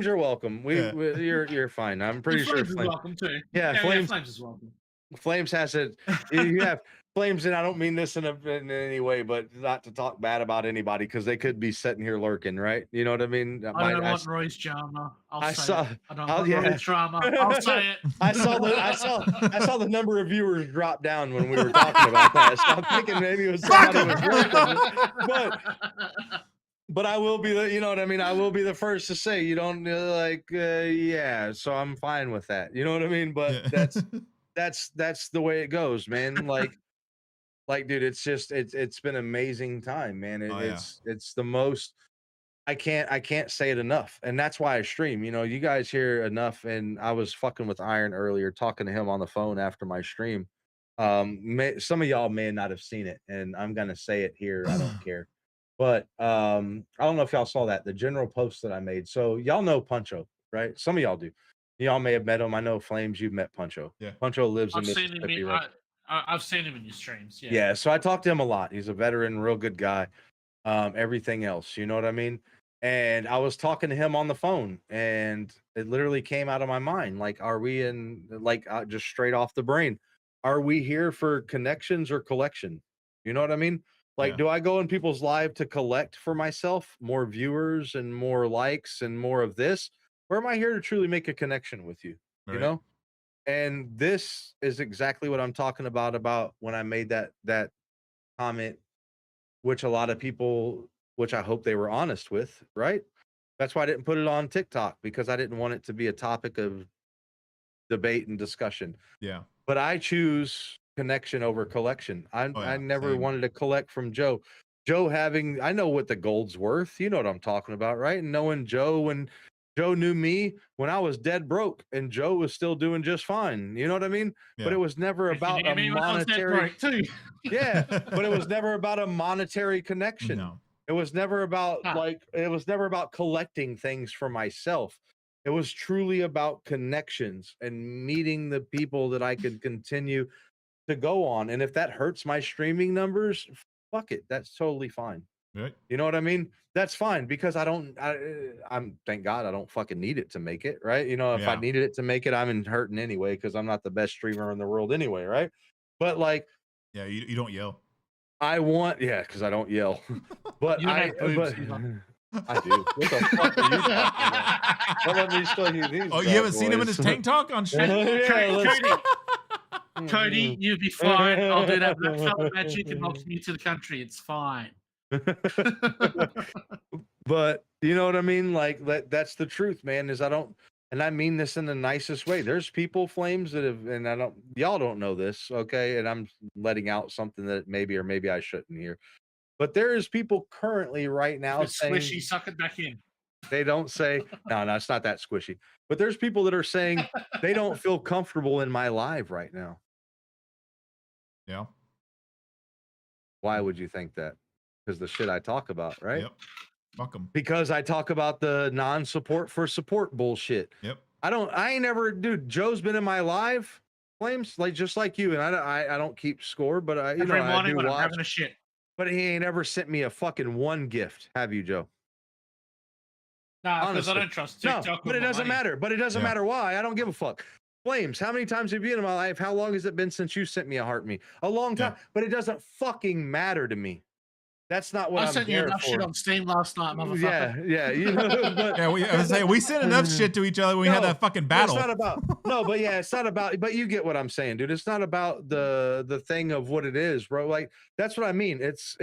[SPEAKER 1] are welcome. You're fine. I'm pretty sure
[SPEAKER 3] Flames is welcome too.
[SPEAKER 1] Yeah,
[SPEAKER 3] Flames is welcome.
[SPEAKER 1] Flames has it. You have Flames, and I don't mean this in any way, but not to talk bad about anybody, because they could be sitting here lurking, right? You know what I mean?
[SPEAKER 3] I don't want Roy's drama. I don't want
[SPEAKER 1] yeah.
[SPEAKER 3] Roy's drama. I'll say it.
[SPEAKER 1] I saw the number of viewers drop down when we were talking about that. So I'm thinking maybe it was somebody was lurking. but I will be the, you know what I mean? I will be the first to say you don't yeah, so I'm fine with that. You know what I mean? But
[SPEAKER 2] Yeah.
[SPEAKER 1] that's the way it goes, man. Like dude, it's just it's been an amazing time, man.
[SPEAKER 2] Oh, yeah.
[SPEAKER 1] It's the most I can't say it enough. And that's why I stream. You know, you guys hear enough, and I was fucking with Iron earlier, talking to him on the phone after my stream. Some of y'all may not have seen it, and I'm gonna say it here. I don't care. But I don't know if y'all saw that, the general post that I made. So y'all know Puncho, right? Some of y'all do. Y'all may have met him. I know Flames, you've met Puncho.
[SPEAKER 2] Yeah.
[SPEAKER 1] Puncho lives in
[SPEAKER 3] I've seen him.
[SPEAKER 1] Mississippi, right?
[SPEAKER 3] I've seen him in your streams. Yeah.
[SPEAKER 1] Yeah, so I talked to him a lot. He's a veteran, real good guy. Everything else, you know what I mean? And I was talking to him on the phone, and it literally came out of my mind. Like, are we in like just straight off the brain? Are we here for connections or collection? You know what I mean? Like,
[SPEAKER 2] Yeah.
[SPEAKER 1] do I go in people's live to collect for myself more viewers and more likes and more of this? Or am I here to truly make a connection with you? You
[SPEAKER 2] Right.
[SPEAKER 1] know? And this is exactly what I'm talking about when I made that comment, which a lot of people, which I hope they were honest with, right? That's why I didn't put it on TikTok, because I didn't want it to be a topic of debate and discussion.
[SPEAKER 2] Yeah.
[SPEAKER 1] But I choose connection over collection. I
[SPEAKER 2] Oh, yeah,
[SPEAKER 1] never
[SPEAKER 2] same.
[SPEAKER 1] wanted to collect from Joe. Joe having, I know what the gold's worth. You know what I'm talking about, right? And knowing Joe, when Joe knew me when I was dead broke, and Joe was still doing just fine. You know what I mean? But
[SPEAKER 2] Yeah.
[SPEAKER 1] it was never
[SPEAKER 3] If you
[SPEAKER 1] about
[SPEAKER 3] knew
[SPEAKER 1] a
[SPEAKER 3] me when I was dead
[SPEAKER 1] monetary.
[SPEAKER 3] broke too.
[SPEAKER 1] Yeah, but it was never about a monetary connection.
[SPEAKER 2] No.
[SPEAKER 1] It was never about
[SPEAKER 3] Ah.
[SPEAKER 1] it was never about collecting things for myself. It was truly about connections and meeting the people that I could continue to go on. And if that hurts my streaming numbers, fuck it. That's totally fine.
[SPEAKER 2] Right.
[SPEAKER 1] You know what I mean? That's fine, because I'm thank God I don't fucking need it to make it, right? You know, if I
[SPEAKER 2] Yeah.
[SPEAKER 1] needed it to make it, I'm in hurting anyway, because I'm not the best streamer in the world anyway, right? But like,
[SPEAKER 2] Yeah. You don't yell.
[SPEAKER 1] I want, yeah, because I don't yell. But
[SPEAKER 3] You don't
[SPEAKER 1] I
[SPEAKER 3] have boobs
[SPEAKER 1] but
[SPEAKER 3] either.
[SPEAKER 1] I do. What the fuck are you talking about? Well, let me show you these.
[SPEAKER 2] Oh, you
[SPEAKER 1] bad
[SPEAKER 2] haven't seen him in
[SPEAKER 1] boys.
[SPEAKER 2] his tank talk on stream?
[SPEAKER 1] Yeah, let's-
[SPEAKER 3] Cody, you'll be fine. I'll do that black fella magic and welcome you to the country. It's fine.
[SPEAKER 1] But you know what I mean? Like, that's the truth, man. Is I don't, and I mean this in the nicest way. There's people, Flames, that have, and y'all don't know this, okay? And I'm letting out something that maybe or maybe I shouldn't hear. But there is people currently right now
[SPEAKER 3] It's
[SPEAKER 1] saying,
[SPEAKER 3] squishy, suck it back in.
[SPEAKER 1] they don't say, no, it's not that squishy. But there's people that are saying they don't feel comfortable in my live right now.
[SPEAKER 2] Yeah.
[SPEAKER 1] Why would you think that? Because the shit I talk about, right?
[SPEAKER 2] Yep. Fuck him.
[SPEAKER 1] Because I talk about the non-support for support bullshit.
[SPEAKER 2] Yep.
[SPEAKER 1] I ain't never, dude. Joe's been in my live, Flames, like just like you, and I don't keep score, but I
[SPEAKER 3] Every
[SPEAKER 1] I
[SPEAKER 3] morning
[SPEAKER 1] do
[SPEAKER 3] when I'm
[SPEAKER 1] watch.
[SPEAKER 3] having a shit.
[SPEAKER 1] But he ain't ever sent me a fucking one gift, have you, Joe?
[SPEAKER 3] Nah, because I
[SPEAKER 1] Honestly.
[SPEAKER 3] don't trust
[SPEAKER 1] No,
[SPEAKER 3] TikTok.
[SPEAKER 1] but it doesn't matter. But it doesn't
[SPEAKER 2] Yeah.
[SPEAKER 1] matter why. I don't give a fuck. Flames, how many times have you been in my life? How long has it been since you sent me a heart me? A long time.
[SPEAKER 2] Yeah.
[SPEAKER 1] But it doesn't fucking matter to me. That's not what
[SPEAKER 3] I
[SPEAKER 1] I'm
[SPEAKER 3] sent you
[SPEAKER 1] here
[SPEAKER 3] enough
[SPEAKER 1] for.
[SPEAKER 3] shit on Steam last night, motherfucker.
[SPEAKER 1] Yeah, you know. But
[SPEAKER 2] Yeah, I was saying we sent enough shit to each other when we had
[SPEAKER 1] No,
[SPEAKER 2] that fucking
[SPEAKER 1] but it's
[SPEAKER 2] battle.
[SPEAKER 1] not about no, but yeah, it's not about. But you get what I'm saying, dude. It's not about the thing of what it is, bro. Like, that's what I mean. It's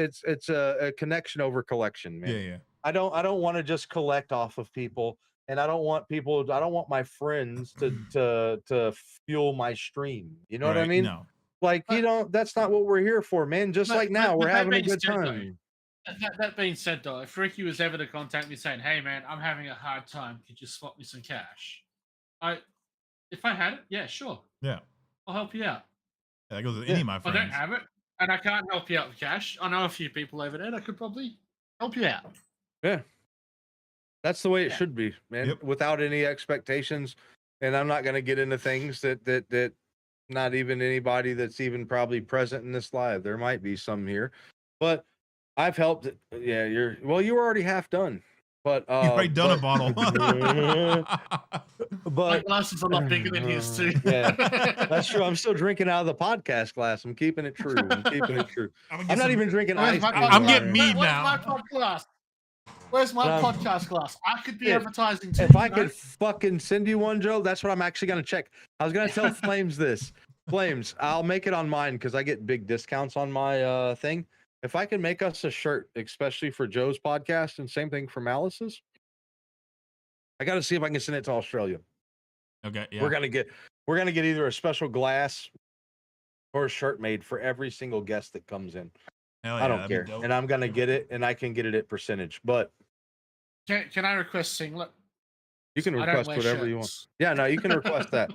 [SPEAKER 1] a connection over collection, man.
[SPEAKER 2] Yeah, yeah.
[SPEAKER 1] I don't want to just collect off of people, and I don't want my friends to fuel my stream. You know what I
[SPEAKER 2] Right,
[SPEAKER 1] mean?
[SPEAKER 2] no.
[SPEAKER 1] Like,
[SPEAKER 3] But-
[SPEAKER 1] you know, that's not what we're here for, man. Just
[SPEAKER 3] But-
[SPEAKER 1] like now,
[SPEAKER 3] but
[SPEAKER 1] we're
[SPEAKER 3] that
[SPEAKER 1] having a
[SPEAKER 3] being
[SPEAKER 1] good
[SPEAKER 3] said, though,
[SPEAKER 1] time.
[SPEAKER 3] That being said, though, if Ricky was ever to contact me saying, "Hey, man, I'm having a hard time. Could you swap me some cash?" If I had it, yeah, sure,
[SPEAKER 2] Yeah.
[SPEAKER 3] I'll help you out.
[SPEAKER 2] Yeah, that goes with
[SPEAKER 1] Yeah.
[SPEAKER 2] any of my
[SPEAKER 3] If I
[SPEAKER 2] friends.
[SPEAKER 3] don't have it, and I can't help you out with cash, I know a few people over there that could probably help you out.
[SPEAKER 1] Yeah. That's the way it
[SPEAKER 3] Yeah.
[SPEAKER 1] should be, man.
[SPEAKER 2] Yep.
[SPEAKER 1] Without any expectations. And I'm not going to get into things that not even anybody that's even probably present in this live. There might be some here, but I've helped. Yeah, you were already half done, but
[SPEAKER 2] You already done a bottle.
[SPEAKER 3] My
[SPEAKER 1] but
[SPEAKER 3] glass is a lot bigger than his too.
[SPEAKER 1] Yeah, that's true. I'm still drinking out of the podcast glass. I'm keeping it true. I'm keeping it true.
[SPEAKER 2] I'm
[SPEAKER 1] I'm not even drinking
[SPEAKER 3] Where's
[SPEAKER 1] ice.
[SPEAKER 3] my
[SPEAKER 2] I'm
[SPEAKER 3] podcast-
[SPEAKER 2] getting mead
[SPEAKER 3] where's
[SPEAKER 2] now.
[SPEAKER 3] my podcast? Where's my
[SPEAKER 1] Um,
[SPEAKER 3] podcast glass? I could be
[SPEAKER 1] if-
[SPEAKER 3] advertising too.
[SPEAKER 1] If I
[SPEAKER 3] you know?
[SPEAKER 1] could fucking send you one, Joe, that's what I'm actually gonna check. I was gonna tell Flames this. Flames, I'll make it on mine because I get big discounts on my thing. if I can make us a shirt, especially for Joe's podcast, and same thing for Malice's, I got to see if I can send it to Australia.
[SPEAKER 2] Okay, yeah.
[SPEAKER 1] We're gonna get either a special glass or a shirt made for every single guest that comes in.
[SPEAKER 2] Hell yeah,
[SPEAKER 1] I don't
[SPEAKER 2] that'd be
[SPEAKER 1] care,
[SPEAKER 2] dope.
[SPEAKER 1] and I'm gonna get it, and I can get it at percentage. But
[SPEAKER 3] Can I request singlet?
[SPEAKER 1] you can
[SPEAKER 3] I don't
[SPEAKER 1] request
[SPEAKER 3] wear
[SPEAKER 1] whatever you want.
[SPEAKER 3] shirts.
[SPEAKER 1] Yeah, no, you can request that.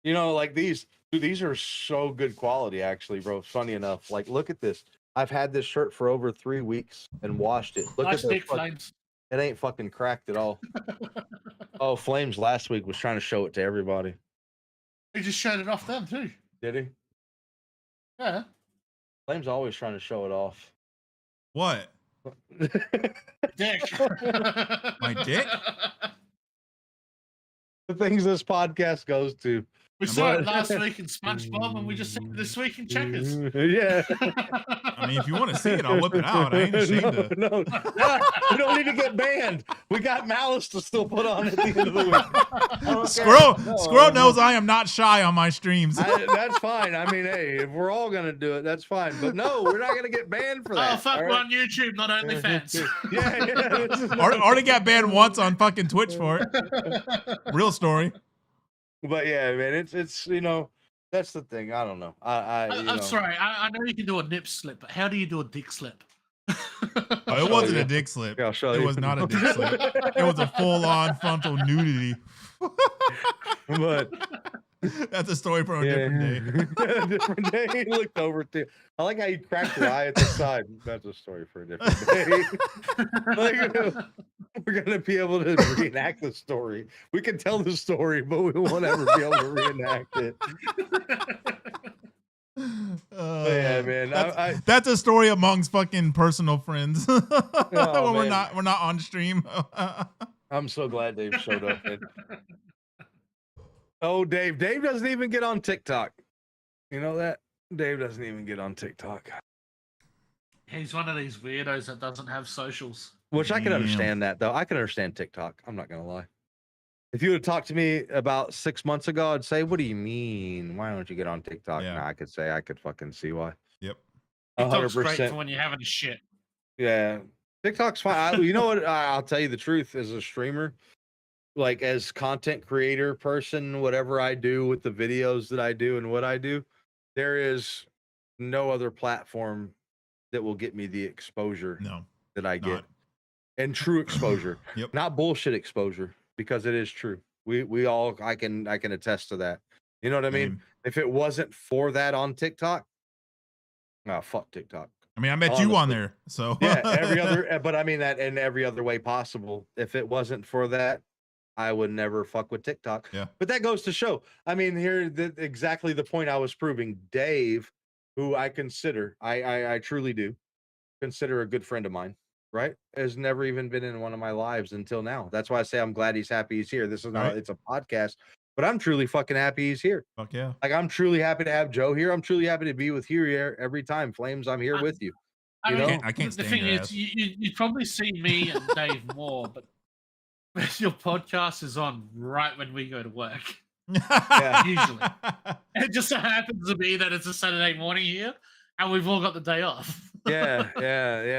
[SPEAKER 1] You know, like these, dude, these are so good quality, actually, bro. Funny enough, like look at this. I've had this shirt for over 3 weeks and washed it. Look
[SPEAKER 3] Nice
[SPEAKER 1] at
[SPEAKER 3] big
[SPEAKER 1] the
[SPEAKER 3] flames.
[SPEAKER 1] it ain't fucking cracked at all. Oh, Flames last week was trying to show it to everybody.
[SPEAKER 3] He just showed it off them too.
[SPEAKER 1] Did he?
[SPEAKER 3] Yeah.
[SPEAKER 1] Flames always trying to show it off.
[SPEAKER 2] What?
[SPEAKER 3] Dick.
[SPEAKER 2] My dick?
[SPEAKER 1] The things this podcast goes to.
[SPEAKER 3] We saw it
[SPEAKER 1] But-
[SPEAKER 3] last week in SpongeBob, and we just said it this week in Checkers.
[SPEAKER 1] Yeah.
[SPEAKER 2] I mean, if you want to see it, I'll whip it out. I ain't ashamed of.
[SPEAKER 1] No, we don't need to get banned. We got Malice to still put on at the end of the week. I don't care.
[SPEAKER 2] Squirrel,
[SPEAKER 1] No,
[SPEAKER 2] Squirrel knows I am not shy on my streams.
[SPEAKER 1] that's fine. I mean, hey, if we're all gonna do it, that's fine. But no, we're not gonna get banned for that.
[SPEAKER 3] Oh, fuck,
[SPEAKER 1] all
[SPEAKER 3] we're
[SPEAKER 1] right?
[SPEAKER 3] on YouTube, not OnlyFans.
[SPEAKER 1] Yeah.
[SPEAKER 2] Already got banned once on fucking Twitch for it. Real story.
[SPEAKER 1] But yeah, man, it's you know, that's the thing. I don't know.
[SPEAKER 3] I'm sorry. I know you can do a nip slip, but how do you do a dick slip?
[SPEAKER 2] Oh, it wasn't a dick slip.
[SPEAKER 1] Yeah, I'll show
[SPEAKER 2] It
[SPEAKER 1] you.
[SPEAKER 2] was not a dick slip. It was a full-on frontal nudity.
[SPEAKER 1] But
[SPEAKER 2] That's a story for a different day.
[SPEAKER 1] Different day. He looked over too. I like how you cracked your eye at the side. That's a story for a different day. Like, we're gonna be able to reenact the story. We can tell the story, but we won't ever be able to reenact it. But yeah, man.
[SPEAKER 2] That's a story amongst fucking personal friends. when we're
[SPEAKER 1] man.
[SPEAKER 2] not on stream.
[SPEAKER 1] I'm so glad Dave showed up. Man. Oh, Dave. Dave doesn't even get on TikTok. You know that? Dave doesn't even get on TikTok.
[SPEAKER 3] He's one of these weirdos that doesn't have socials.
[SPEAKER 1] Which I can
[SPEAKER 2] Damn.
[SPEAKER 1] understand that, though. I can understand TikTok. I'm not going to lie. If you would have talked to me about 6 months ago, I'd say, what do you mean? Why don't you get on TikTok?
[SPEAKER 2] Yeah.
[SPEAKER 1] Nah, I could say I could fucking see why.
[SPEAKER 2] Yep.
[SPEAKER 3] TikTok's great
[SPEAKER 1] 100%.
[SPEAKER 3] for when you're having a shit.
[SPEAKER 1] Yeah. TikTok's fine. You know what? I'll tell you the truth as a streamer, like as content creator person, whatever I do with the videos that I do and what I do, there is no other platform that will get me the exposure
[SPEAKER 2] No.
[SPEAKER 1] that I get.
[SPEAKER 2] Not.
[SPEAKER 1] And true exposure.
[SPEAKER 2] Yep.
[SPEAKER 1] Not bullshit exposure, because it is true. We all I can attest to that. You know what I mean?
[SPEAKER 2] Same.
[SPEAKER 1] If it wasn't for that on TikTok, fuck TikTok.
[SPEAKER 2] I mean, I met you on
[SPEAKER 1] Honestly.
[SPEAKER 2] there, so
[SPEAKER 1] Yeah, every other but I mean that in every other way possible. If it wasn't for that, I would never fuck with TikTok.
[SPEAKER 2] Yeah.
[SPEAKER 1] But that goes to show. I mean, here exactly the point I was proving. Dave, who I consider, I truly do consider a good friend of mine, right? Has never even been in one of my lives until now. That's why I say I'm glad he's happy he's here. This is not
[SPEAKER 2] Right.
[SPEAKER 1] it's a podcast, but I'm truly fucking happy he's here.
[SPEAKER 2] fuck yeah.
[SPEAKER 1] Like I'm truly happy to have Joe here. I'm truly happy to be with you here every time. Flames, I'm here with you.
[SPEAKER 3] I
[SPEAKER 1] You
[SPEAKER 3] mean,
[SPEAKER 1] know?
[SPEAKER 2] I can't
[SPEAKER 3] the
[SPEAKER 2] stand
[SPEAKER 3] thing
[SPEAKER 2] your
[SPEAKER 3] is,
[SPEAKER 2] ass.
[SPEAKER 3] you'd probably see me and Dave more, but your podcast is on right when we go to work. Usually. It just so happens to be that it's a Saturday morning here, and we've all got the day off.
[SPEAKER 1] Yeah.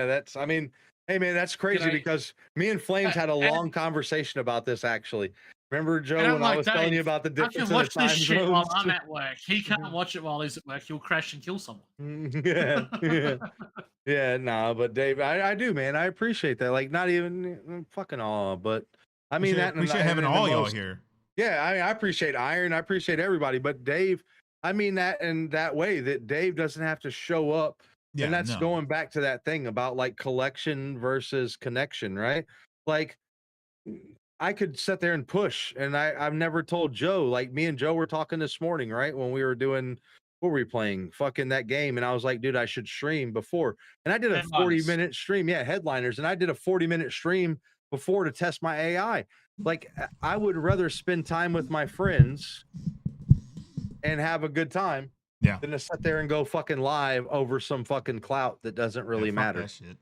[SPEAKER 1] That's, I mean, hey man, that's crazy
[SPEAKER 3] I-
[SPEAKER 1] because me and Flames had a
[SPEAKER 3] and-
[SPEAKER 1] long conversation about this actually. Remember, Joe,
[SPEAKER 3] And I'm
[SPEAKER 1] when I
[SPEAKER 3] like,
[SPEAKER 1] was telling you
[SPEAKER 3] Dave,
[SPEAKER 1] about the
[SPEAKER 3] I
[SPEAKER 1] difference
[SPEAKER 3] can
[SPEAKER 1] in the
[SPEAKER 3] watch
[SPEAKER 1] time
[SPEAKER 3] this shit while
[SPEAKER 1] zones?
[SPEAKER 3] I'm at work. He can't watch it while he's at work. He'll crash and kill someone.
[SPEAKER 1] Yeah, nah, but Dave, I do, man. I appreciate that. Like, not even fucking all, but I mean that.
[SPEAKER 2] we should having
[SPEAKER 1] in the
[SPEAKER 2] all y'all
[SPEAKER 1] most-
[SPEAKER 2] here.
[SPEAKER 1] Yeah, I appreciate Iron. I appreciate everybody, but Dave, I mean that in that way that Dave doesn't have to show up.
[SPEAKER 2] Yeah,
[SPEAKER 1] And that's
[SPEAKER 2] no.
[SPEAKER 1] going back to that thing about like collection versus connection, right? Like I could sit there and push, and I've never told Joe, like me and Joe were talking this morning, right? When we were doing, what were we playing? Fucking that game. And I was like, dude, I should stream before. And I did a
[SPEAKER 3] Headliners.
[SPEAKER 1] 40-minute stream. Yeah, Headliners. And I did a 40-minute stream before to test my AI. Like I would rather spend time with my friends and have a good time
[SPEAKER 2] Yeah.
[SPEAKER 1] than to sit there and go fucking live over some fucking clout that doesn't really
[SPEAKER 2] Yeah, fuck
[SPEAKER 1] matter.
[SPEAKER 2] that shit.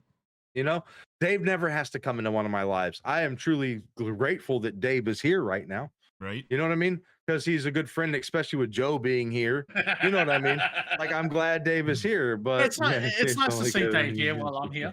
[SPEAKER 1] You know, Dave never has to come into one of my lives. I am truly grateful that Dave is here right now.
[SPEAKER 2] Right.
[SPEAKER 1] You know what I mean? Because he's a good friend, especially with Joe being here. You know what I mean? Like, I'm glad Dave is here, but
[SPEAKER 3] It's nice to see Dave here while I'm here.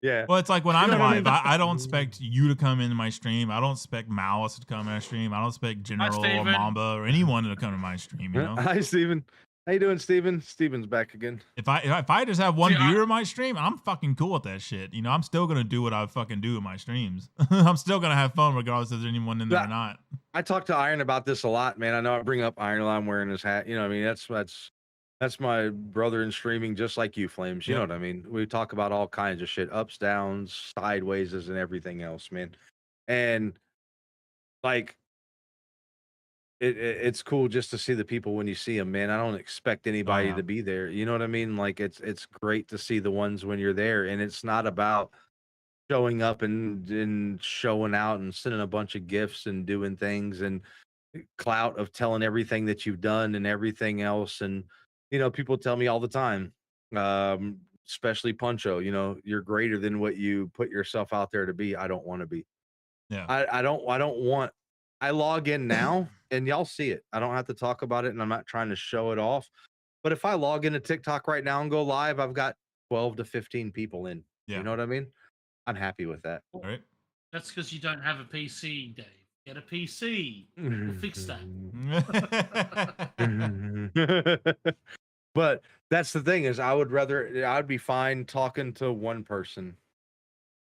[SPEAKER 1] Yeah.
[SPEAKER 2] Well, it's like when
[SPEAKER 1] You
[SPEAKER 2] I'm
[SPEAKER 1] know what I
[SPEAKER 2] live,
[SPEAKER 1] mean?
[SPEAKER 2] I don't expect you to come into my stream. I don't expect Malice to come in my stream. I don't expect General or
[SPEAKER 3] Steven.
[SPEAKER 2] Mamba or anyone to come to my stream. You know,
[SPEAKER 1] Hi, Steven. How you doing, Steven? Steven's back again.
[SPEAKER 2] if I just have one
[SPEAKER 3] See,
[SPEAKER 2] viewer in my stream, I'm fucking cool with that shit. You know, I'm still gonna do what I fucking do in my streams. I'm still gonna have fun regardless if there's anyone in there or not.
[SPEAKER 1] I talk to Iron about this a lot, man. I know I bring up Iron while I'm wearing his hat. You know what I mean? That's my brother in streaming, just like you, Flames. You know what I mean? We talk about all kinds of shit, ups, downs, sidewayses, and everything else, man. And like, it's cool just to see the people when you see them, man. I don't expect anybody to be there. You know what I mean? Like, it's great to see the ones when you're there, and it's not about showing up and showing out and sending a bunch of gifts and doing things and clout of telling everything that you've done and everything else. And you know, people tell me all the time, especially Puncho, you know, you're greater than what you put yourself out there to be. I don't want to be.
[SPEAKER 2] Yeah.
[SPEAKER 1] I don't want. I log in now and y'all see it. I don't have to talk about it, and I'm not trying to show it off. But if I log into TikTok right now and go live, I've got 12 to 15 people in.
[SPEAKER 2] Yeah.
[SPEAKER 1] You know what I mean? I'm happy with that.
[SPEAKER 2] All right.
[SPEAKER 3] That's because you don't have a PC, Dave. Get a PC. We'll fix that.
[SPEAKER 1] But that's the thing is I'd be fine talking to one person.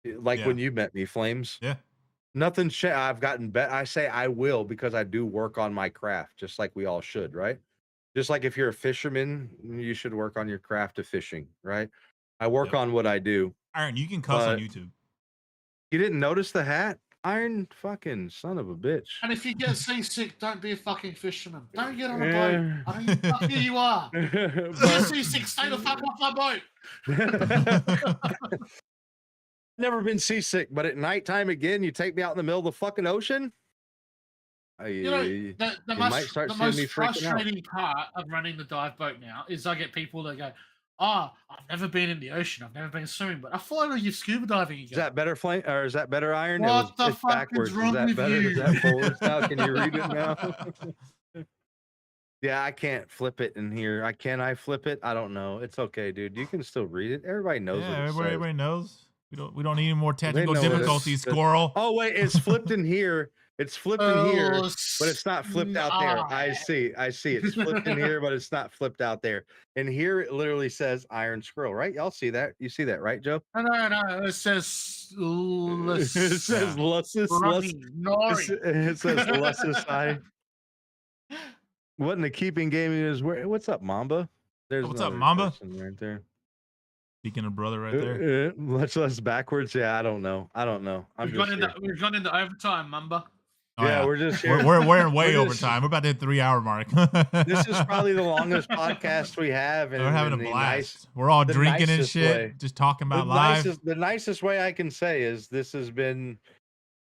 [SPEAKER 1] Like when you met me, Flames.
[SPEAKER 2] Yeah.
[SPEAKER 1] Nothing I've gotten better. I say I will because I do work on my craft, just like we all should, right? Just like if you're a fisherman, you should work on your craft of fishing, right? I work on what I do.
[SPEAKER 2] Iron, you can cuss on YouTube.
[SPEAKER 1] You didn't notice the hat? Iron fucking son of a bitch.
[SPEAKER 3] And if you get seasick, don't be a fucking fisherman. Don't get on a boat. I don't give a fuck who you are. If you're seasick, stay the fuck off my boat.
[SPEAKER 1] Never been seasick, but at nighttime again, you take me out in the middle of the fucking ocean.
[SPEAKER 3] You know, the most frustrating part of running the dive boat now is I get people that go, "Oh, I've never been in the ocean. I've never been swimming, but I follow you scuba diving again."
[SPEAKER 1] Is that better, Flame? Or is that better, Iron?
[SPEAKER 3] What the
[SPEAKER 1] it's
[SPEAKER 3] fuck
[SPEAKER 1] backwards.
[SPEAKER 3] is wrong
[SPEAKER 1] that
[SPEAKER 3] with
[SPEAKER 1] better?
[SPEAKER 3] you?
[SPEAKER 1] Is that forwards now? Can you read it now? Yeah, I can't flip it in here. I flip it? I don't know. It's okay, dude. You can still read it. Everybody knows what it says.
[SPEAKER 2] Everybody knows. We don't need any more technical difficulties, Squirrel.
[SPEAKER 1] Oh wait, it's flipped in here. It's flipped in here, but it's not flipped out there. I see. It's flipped in here, but it's not flipped out there. And here it literally says Iron Squirrel, right? Y'all see that? You see that, right, Joe?
[SPEAKER 3] No. It says
[SPEAKER 1] it says Lussus. It says Lussus. What in the keeping game is where? What's up, Mamba? There's
[SPEAKER 2] what's up, Mamba?
[SPEAKER 1] Right there.
[SPEAKER 2] Speaking of brother, right there.
[SPEAKER 1] Much less backwards. Yeah, I don't know.
[SPEAKER 3] We've gone into overtime, Mamba.
[SPEAKER 2] Oh,
[SPEAKER 1] yeah, we're just here.
[SPEAKER 2] We're way overtime. We're about to hit 3 hour mark.
[SPEAKER 1] This is probably the longest podcast we have. And
[SPEAKER 2] we're having a blast. We're all drinking and shit, just talking about live.
[SPEAKER 1] The nicest way I can say is this has been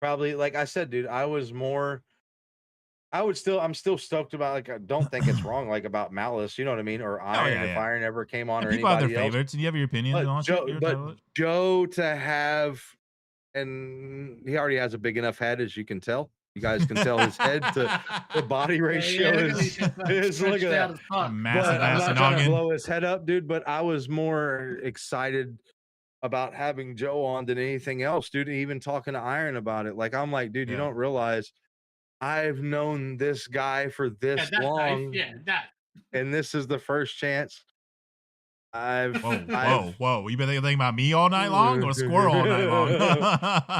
[SPEAKER 1] probably, like I said, dude. I'm still stoked about, like, I don't think it's wrong, like, about Malice, you know what I mean, or Iron. If Iron ever came on, or
[SPEAKER 2] people have
[SPEAKER 1] anybody
[SPEAKER 2] their
[SPEAKER 1] else.
[SPEAKER 2] favorites, and you have your opinion on it.
[SPEAKER 1] But Joe to have, and he already has a big enough head, as you can tell. You guys can tell his head to the body ratio is look at that.
[SPEAKER 2] Massive
[SPEAKER 1] I'm
[SPEAKER 2] ass
[SPEAKER 1] not trying to
[SPEAKER 2] noggin.
[SPEAKER 1] blow his head up, dude, but I was more excited about having Joe on than anything else, dude. Even talking to Iron about it, like, I'm like, dude, you don't realize I've known this guy for this long, and this is the first chance.
[SPEAKER 2] Whoa! You been thinking about me all night long, or Squirrel all night long?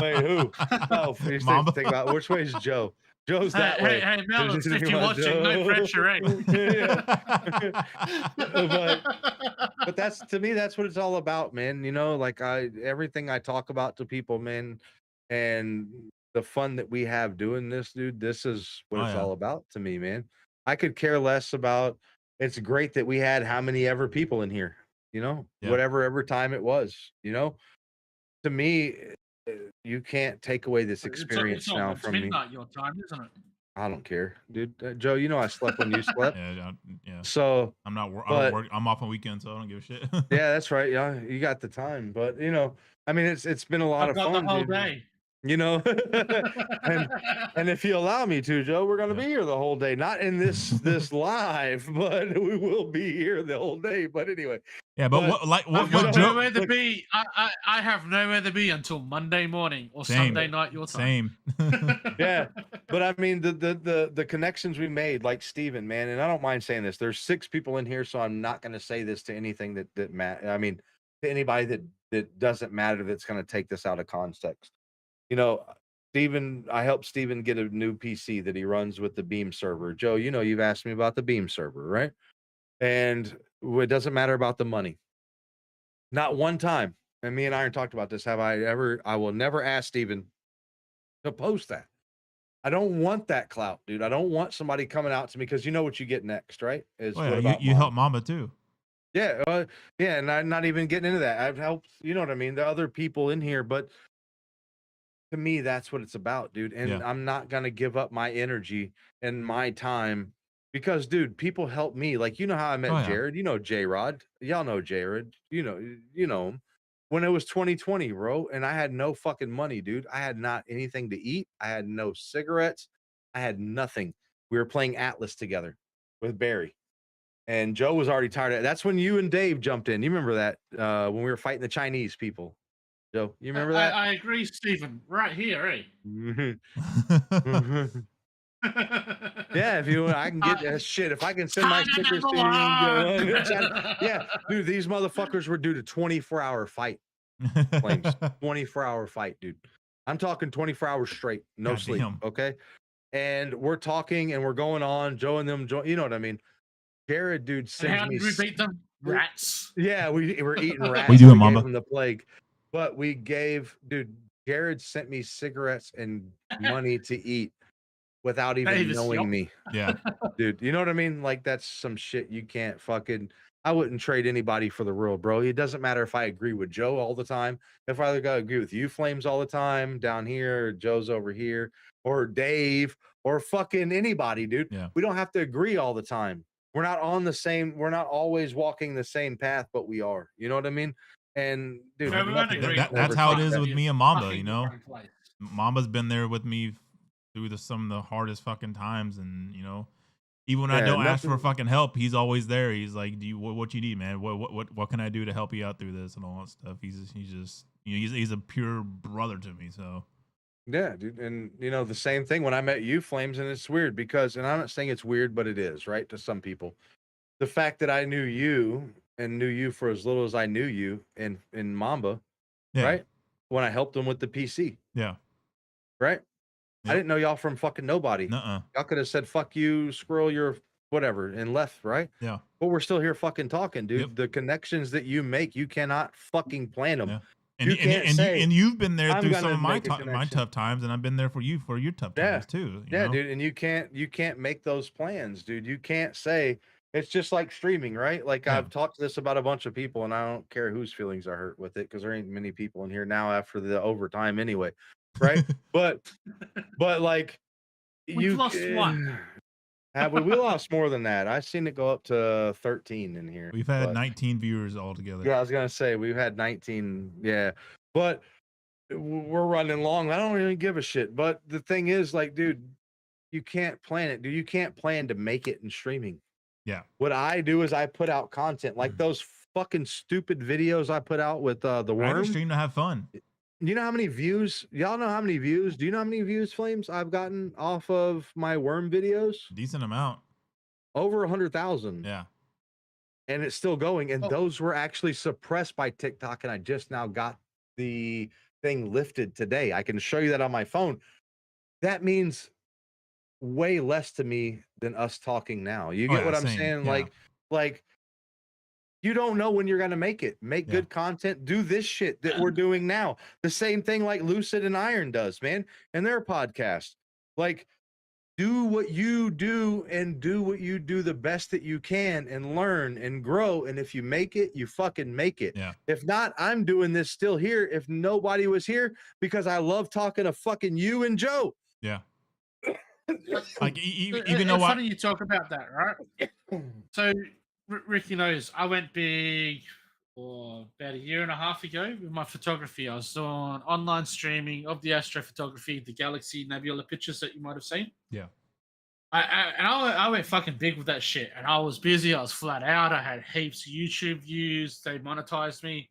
[SPEAKER 1] Wait, who? Oh, think about which way is Joe? Joe's that way.
[SPEAKER 3] Hey, Mel, if you're watching, no pressure, eh?
[SPEAKER 1] But that's, to me, that's what it's all about, man. You know, like, everything I talk about to people, man, and the fun that we have doing this, dude, this is what it's all about to me, man. I could care less about. It's great that we had how many ever people in here, you know, whatever time it was, you know. To me, you can't take away this experience now from me.
[SPEAKER 3] It's midnight your time, isn't it?
[SPEAKER 1] I don't care, dude. Joe, you know I slept when you slept.
[SPEAKER 2] Yeah.
[SPEAKER 1] So
[SPEAKER 2] I'm not. I'm off on weekends, so I don't give a shit.
[SPEAKER 1] Yeah, that's right. Yeah, you got the time, but you know, I mean, it's been a lot of fun.
[SPEAKER 3] The whole day.
[SPEAKER 1] You know, and if you allow me to, Joe, we're gonna
[SPEAKER 2] Yeah.
[SPEAKER 1] be here the whole day. Not in this live, but we will be here the whole day. But anyway,
[SPEAKER 2] Yeah, but
[SPEAKER 1] but
[SPEAKER 2] what
[SPEAKER 3] I've
[SPEAKER 2] what
[SPEAKER 3] got
[SPEAKER 1] Joe,
[SPEAKER 2] Joe?
[SPEAKER 3] nowhere to
[SPEAKER 1] look,
[SPEAKER 3] be. I have nowhere to be until Monday morning or Sunday
[SPEAKER 2] Same,
[SPEAKER 3] night your time.
[SPEAKER 2] same.
[SPEAKER 1] yeah. But I mean the connections we made, like Steven, man, and I don't mind saying this. There's 6 people in here, so I'm not gonna say this to anything that I mean to anybody that doesn't matter that's gonna take this out of context. You know, Steven, I helped Steven get a new PC that he runs with the Beam server. Joe, you know, you've asked me about the Beam server, right? And it doesn't matter about the money. Not one time. And me and Iron talked about this. I will never ask Steven to post that. I don't want that clout, dude. I don't want somebody coming out to me because you know what you get next, right? Is
[SPEAKER 2] Oh yeah,
[SPEAKER 1] what about
[SPEAKER 2] you help
[SPEAKER 1] mom?
[SPEAKER 2] Mamba too.
[SPEAKER 1] Yeah, yeah, and I'm not even getting into that. I've helped, you know what I mean, the other people in here, but to me, that's what it's about, dude. And
[SPEAKER 2] Yeah.
[SPEAKER 1] I'm not gonna give up my energy and my time because, dude, people help me. Like, you know how I met
[SPEAKER 2] Oh yeah.
[SPEAKER 1] Jared? You know J Rod. Y'all know Jared. You know him. When it was 2020, bro, and I had no fucking money, dude. I had not anything to eat. I had no cigarettes. I had nothing. We were playing Atlas together with Barry. And Joe was already tired of it. That's when you and Dave jumped in. You remember that when we were fighting the Chinese people, Joe? You remember that?
[SPEAKER 3] I agree, Stephen. Right here, eh?
[SPEAKER 1] Mhm. Mhm. Yeah, if you, I can get shit. If I can send my
[SPEAKER 3] China
[SPEAKER 1] stickers
[SPEAKER 3] number
[SPEAKER 1] to you,
[SPEAKER 3] one.
[SPEAKER 1] yeah, dude, these motherfuckers were due to 24-hour fight. Flames, 24-hour fight, dude. I'm talking 24 hours straight, no
[SPEAKER 2] God
[SPEAKER 1] sleep.
[SPEAKER 2] damn.
[SPEAKER 1] Okay, and we're talking and we're going on. Joe and them, you know what I mean? Jared, dude,
[SPEAKER 3] And
[SPEAKER 1] sends
[SPEAKER 3] how
[SPEAKER 1] me.
[SPEAKER 3] did we beat them? Rats.
[SPEAKER 1] Yeah, we were eating
[SPEAKER 2] What
[SPEAKER 1] rats.
[SPEAKER 2] you doing,
[SPEAKER 1] We gave
[SPEAKER 2] Mamba?
[SPEAKER 1] him the plague, but we gave, dude. Jared sent me cigarettes and money to eat without even
[SPEAKER 3] Davis, yup.
[SPEAKER 1] knowing me.
[SPEAKER 2] Yeah.
[SPEAKER 1] Dude, you know what I mean? Like that's some shit you can't fucking. I wouldn't trade anybody for the world, bro. It doesn't matter if I agree with Joe all the time. If I gotta agree with you, Flames, all the time down here, or Joe's over here, or Dave, or fucking anybody, dude.
[SPEAKER 2] Yeah.
[SPEAKER 1] We don't have to agree all the time. We're not on the same. We're not always walking the same path, but we are. You know what I mean? And dude,
[SPEAKER 3] No, we won't
[SPEAKER 1] nothing
[SPEAKER 3] agree,
[SPEAKER 1] can
[SPEAKER 3] but
[SPEAKER 2] That's
[SPEAKER 1] ever
[SPEAKER 3] we'll
[SPEAKER 2] how it
[SPEAKER 1] take
[SPEAKER 3] fuck
[SPEAKER 2] is
[SPEAKER 1] that.
[SPEAKER 2] with
[SPEAKER 3] you
[SPEAKER 2] me and Mamba.
[SPEAKER 3] fucking
[SPEAKER 2] You
[SPEAKER 3] the
[SPEAKER 2] know,
[SPEAKER 3] wrong place.
[SPEAKER 2] Mamba's been there with me through some of the hardest fucking times, and you know, even when I
[SPEAKER 1] Yeah,
[SPEAKER 2] don't ask for
[SPEAKER 1] nothing.
[SPEAKER 2] fucking help, he's always there. He's like, "Do you what you need, man? What can I do to help you out through this and all that stuff?" He's just you know he's a pure brother to me. So
[SPEAKER 1] Yeah, dude. And you know, the same thing when I met you, Flames, and it's weird because, and I'm not saying it's weird, but it is, right? To some people. The fact that I knew you and knew you for as little as I knew you in Mamba,
[SPEAKER 2] yeah,
[SPEAKER 1] right? When I helped him with the PC,
[SPEAKER 2] yeah,
[SPEAKER 1] right? I
[SPEAKER 2] yep,
[SPEAKER 1] didn't know y'all from fucking nobody.
[SPEAKER 2] nuh-uh.
[SPEAKER 1] Y'all could have said, fuck you, squirrel, you're whatever, and left, right?
[SPEAKER 2] Yeah,
[SPEAKER 1] But we're still here fucking talking,
[SPEAKER 2] yep,
[SPEAKER 1] dude. The connections that you make, you cannot fucking plan them.
[SPEAKER 2] yeah.
[SPEAKER 1] You can't say,
[SPEAKER 2] And you've been there
[SPEAKER 1] I'm
[SPEAKER 2] through some
[SPEAKER 1] gonna
[SPEAKER 2] of my
[SPEAKER 1] make a
[SPEAKER 2] my
[SPEAKER 1] connection.
[SPEAKER 2] tough times, and I've been there for you for your tough
[SPEAKER 1] Yeah.
[SPEAKER 2] times too. You
[SPEAKER 1] Yeah,
[SPEAKER 2] know,
[SPEAKER 1] dude, and you can't make those plans, dude. You can't say it's just like streaming, right? Like
[SPEAKER 2] yeah.
[SPEAKER 1] I've talked this about a bunch of people, and I don't care whose feelings are hurt with it because there ain't many people in here now after the overtime anyway, right? But like
[SPEAKER 3] We've
[SPEAKER 1] you
[SPEAKER 3] lost one.
[SPEAKER 1] have we lost more than that. I seen it go up to 13 in here,
[SPEAKER 2] We've had
[SPEAKER 1] but
[SPEAKER 2] 19 viewers altogether.
[SPEAKER 1] yeah, I was gonna say we've had 19, yeah, but we're running long. I don't really give a shit. But the thing is, like, dude, you can't plan it, dude. You can't plan to make it in streaming.
[SPEAKER 2] Yeah.
[SPEAKER 1] What I do is I put out content like those fucking stupid videos I put out with the
[SPEAKER 2] I just
[SPEAKER 1] worm.
[SPEAKER 2] stream to have fun.
[SPEAKER 1] You know how many views? Y'all know how many views? Do you know how many views, Flames, I've gotten off of my worm videos?
[SPEAKER 2] Decent amount.
[SPEAKER 1] Over 100,000.
[SPEAKER 2] Yeah.
[SPEAKER 1] And it's still going. And
[SPEAKER 3] Oh.
[SPEAKER 1] those were actually suppressed by TikTok. And I just now got the thing lifted today. I can show you that on my phone. That means way less to me than us talking now. You
[SPEAKER 2] Oh
[SPEAKER 1] get
[SPEAKER 2] yeah,
[SPEAKER 1] what I'm
[SPEAKER 2] same.
[SPEAKER 1] saying?
[SPEAKER 2] Yeah.
[SPEAKER 1] Like you don't know when you're gonna make it. Make
[SPEAKER 2] Yeah.
[SPEAKER 1] good content. Do this shit that we're doing now. The same thing like Lucid and Iron does, man, and their podcast. Like, do what you do and do what you do the best that you can and learn and grow. And if you make it, you fucking make it.
[SPEAKER 2] Yeah.
[SPEAKER 1] If not, I'm doing this still here. If nobody was here, because I love talking to fucking you and Joe.
[SPEAKER 2] Yeah. Like even
[SPEAKER 3] It's
[SPEAKER 2] though
[SPEAKER 3] funny you talk about that, right? So Ricky knows I went big about a year and a half ago with my photography. I was doing online streaming of the astrophotography, the galaxy nebula pictures that you might have seen.
[SPEAKER 2] Yeah.
[SPEAKER 3] I went fucking big with that shit, and I was busy. I was flat out. I had heaps of YouTube views. They monetized me.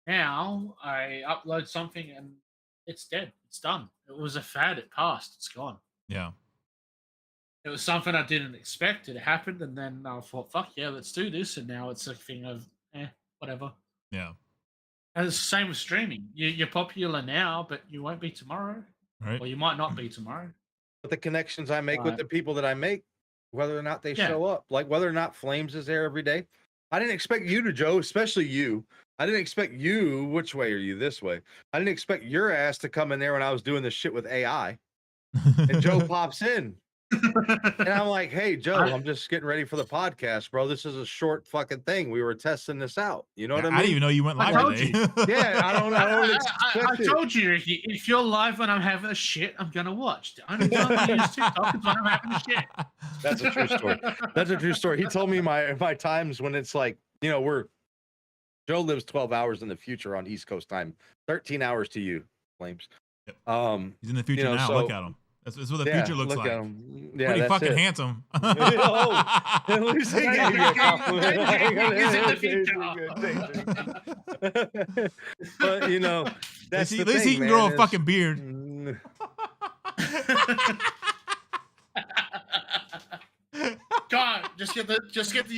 [SPEAKER 3] Now I upload something and it's dead. It's done. It was a fad. It passed. It's gone.
[SPEAKER 2] Yeah.
[SPEAKER 3] It was something I didn't expect. It happened, and then I thought, "Fuck yeah, let's do this." And now it's a thing of, whatever.
[SPEAKER 2] Yeah.
[SPEAKER 3] And it's the same with streaming. You're popular now, but you won't be tomorrow,
[SPEAKER 2] Right.
[SPEAKER 3] or you might not be tomorrow.
[SPEAKER 1] But the connections I make with
[SPEAKER 3] Right.
[SPEAKER 1] the people that I make, whether or not they
[SPEAKER 3] Yeah.
[SPEAKER 1] show up, like whether or not Flames is there every day. I didn't expect you to, Joe, especially you. I didn't expect you. Which way are you? This way. I didn't expect your ass to come in there when I was doing this shit with AI. And Joe pops in. And I'm like, hey, Joe, I'm just getting ready for the podcast, bro. This is a short fucking thing. We were testing this out. You know what I mean?
[SPEAKER 2] I didn't even know you went
[SPEAKER 3] I
[SPEAKER 2] live
[SPEAKER 3] told
[SPEAKER 2] today.
[SPEAKER 1] Yeah, I don't
[SPEAKER 3] I
[SPEAKER 1] expect it.
[SPEAKER 3] told you, Ricky, if you're live when I'm having a shit, I'm gonna watch. The only time I use TikTok is when I'm having a shit.
[SPEAKER 1] That's a true story. That's a true story. He told me my times when it's like, you know, Joe lives 12 hours in the future on East Coast time, 13 hours to you, Flames.
[SPEAKER 2] Yep. He's in the future now. Look at him. That's what the future looks like.
[SPEAKER 1] Yeah,
[SPEAKER 2] pretty
[SPEAKER 1] that's
[SPEAKER 2] fucking
[SPEAKER 1] it.
[SPEAKER 2] handsome.
[SPEAKER 1] At least he gave me a compliment.
[SPEAKER 3] He's in the future.
[SPEAKER 1] But you know, that's
[SPEAKER 2] at least he can grow a fucking beard.
[SPEAKER 3] God, just get the